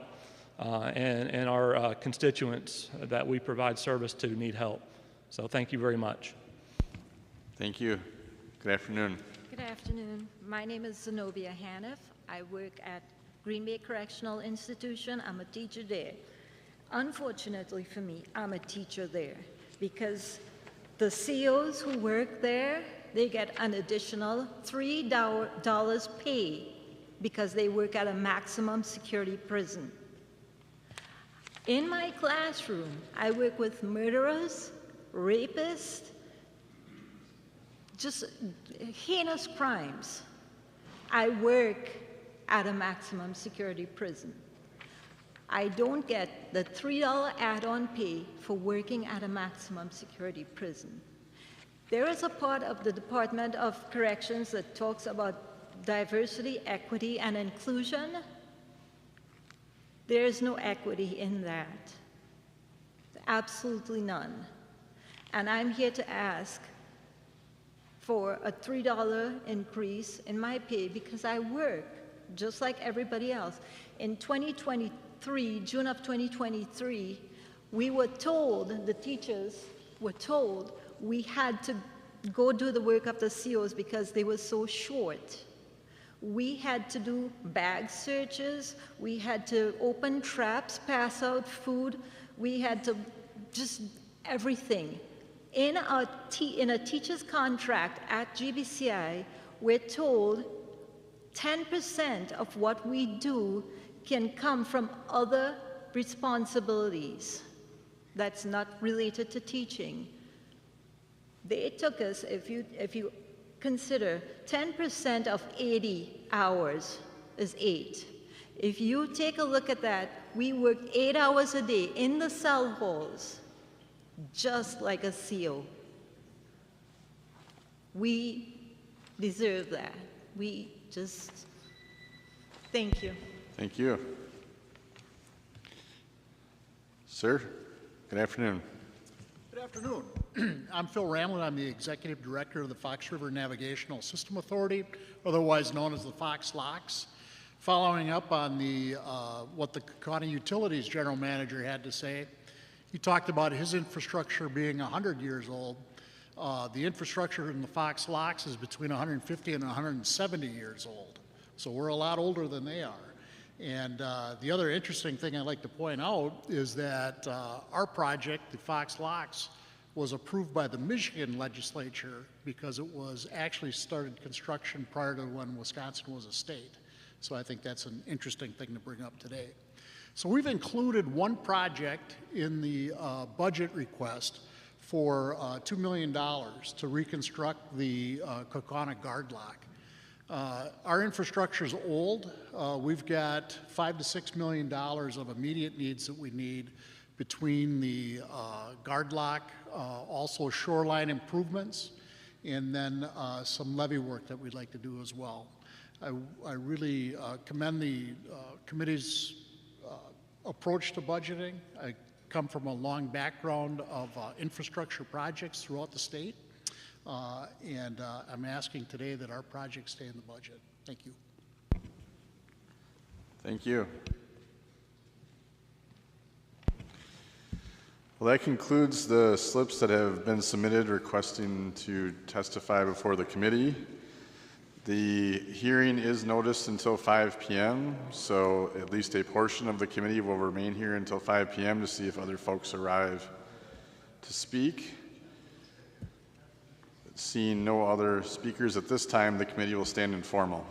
and our constituents that we provide service to need help. So thank you very much. Thank you. Good afternoon. Good afternoon. My name is Zenobia Haniff. I work at Green Bay Correctional Institution. I'm a teacher there. Unfortunately for me, I'm a teacher there because the COs who work there, they get an additional $3 pay because they work at a maximum security prison. In my classroom, I work with murderers, rapists, just heinous crimes. I work at a maximum security prison. I don't get the $3 add-on pay for working at a maximum security prison. There is a part of the Department of Corrections that talks about diversity, equity, and inclusion. There is no equity in that. Absolutely none. And I'm here to ask for a $3 increase in my pay because I work just like everybody else. In 2023, June of 2023, we were told, the teachers were told, we had to go do the work of the COs because they were so short. We had to do bag searches, we had to open traps, pass out food, we had to just everything. In a teacher's contract at GBCI, we're told 10% of what we do can come from other responsibilities that's not related to teaching. They took us, if you consider 10% of 80 hours is 8. If you take a look at that, we work 8 hours a day in the cell halls, just like a CO. We deserve that. We just, thank you. Thank you. Sir, good afternoon. Good afternoon. I'm Phil Ramlin. I'm the Executive Director of the Fox River Navigational System Authority, otherwise known as the Fox Locks. Following up on the what the Kaukauna Utilities General Manager had to say, he talked about his infrastructure being 100 years old. The infrastructure in the Fox Locks is between 150 and 170 years old. So we're a lot older than they are. And the other interesting thing I'd like to point out is that our project, the Fox Locks, was approved by the Michigan legislature because it was actually started construction prior to when Wisconsin was a state. So I think that's an interesting thing to bring up today. So we've included one project in the budget request for $2 million to reconstruct the Kaukauna guard lock. Our infrastructure is old. We've got $5 to $6 million of immediate needs that we need between the guard lock, also shoreline improvements, and then some levee work that we'd like to do as well. I really commend the committee's approach to budgeting. I come from a long background of infrastructure projects throughout the state. And I'm asking today that our projects stay in the budget. Thank you. Thank you. Well, that concludes the slips that have been submitted requesting to testify before the committee. The hearing is noticed until 5 p.m., so at least a portion of the committee will remain here until 5 p.m. to see if other folks arrive to speak. Seeing no other speakers at this time, the committee will stand informal.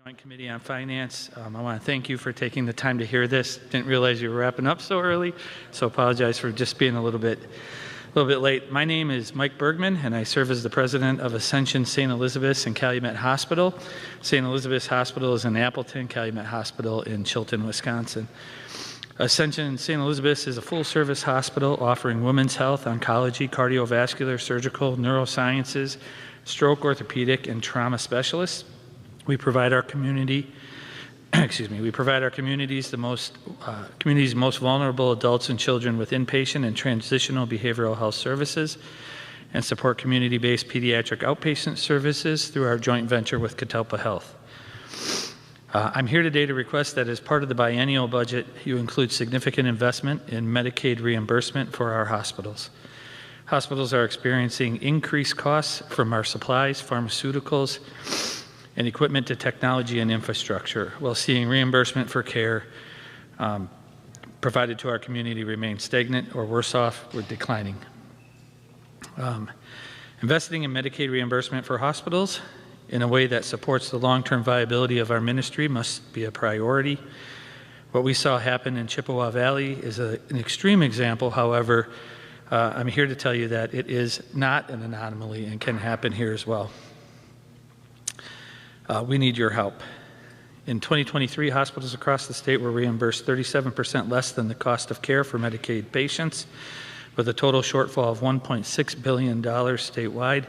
Joint Committee on Finance. I want to thank you for taking the time to hear this. Didn't realize you were wrapping up so early, so apologize for just being a little bit late. My name is Mike Bergman, and I serve as the president of Ascension St. Elizabeth's and Calumet Hospital. St. Elizabeth's Hospital is in Appleton, Calumet Hospital in Chilton, Wisconsin. Ascension St. Elizabeth's is a full-service hospital offering women's health, oncology, cardiovascular, surgical, neurosciences, stroke, orthopedic, and trauma specialists. We provide our community, we provide our community's most vulnerable adults and children with inpatient and transitional behavioral health services, and support community-based pediatric outpatient services through our joint venture with Catalpa Health. I'm here today to request that as part of the biennial budget, you include significant investment in Medicaid reimbursement for our hospitals. Hospitals are experiencing increased costs from our supplies, pharmaceuticals, and equipment to technology and infrastructure, while seeing reimbursement for care provided to our community remain stagnant or worse off, or declining. Investing in Medicaid reimbursement for hospitals in a way that supports the long-term viability of our ministry must be a priority. What we saw happen in Chippewa Valley is an extreme example. However, I'm here to tell you that it is not an anomaly and can happen here as well. We need your help. In 2023, hospitals across the state were reimbursed 37% less than the cost of care for Medicaid patients, with a total shortfall of $1.6 billion statewide.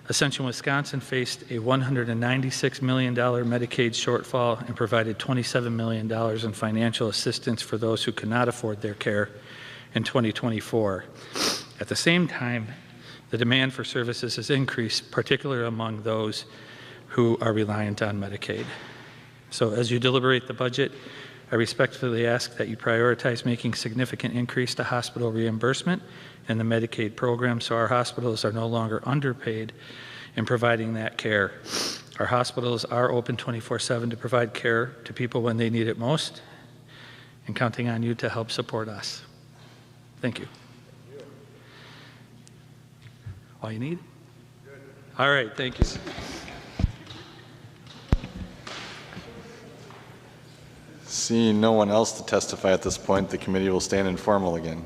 Ascension, Wisconsin faced a $196 million Medicaid shortfall and provided $27 million in financial assistance for those who could not afford their care in 2024. At the same time, the demand for services has increased, particularly among those who are reliant on Medicaid. So as you deliberate the budget, I respectfully ask that you prioritize making significant increase to hospital reimbursement in the Medicaid program so our hospitals are no longer underpaid in providing that care. Our hospitals are open 24/7 to provide care to people when they need it most, and counting on you to help support us. Thank you. All you need? Good. All right, thank you. Seeing no one else to testify at this point, the committee will stand informal again.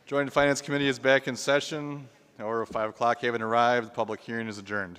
Joint Finance Committee is back in session. Hour of 5 o'clock having arrived. The public hearing is adjourned.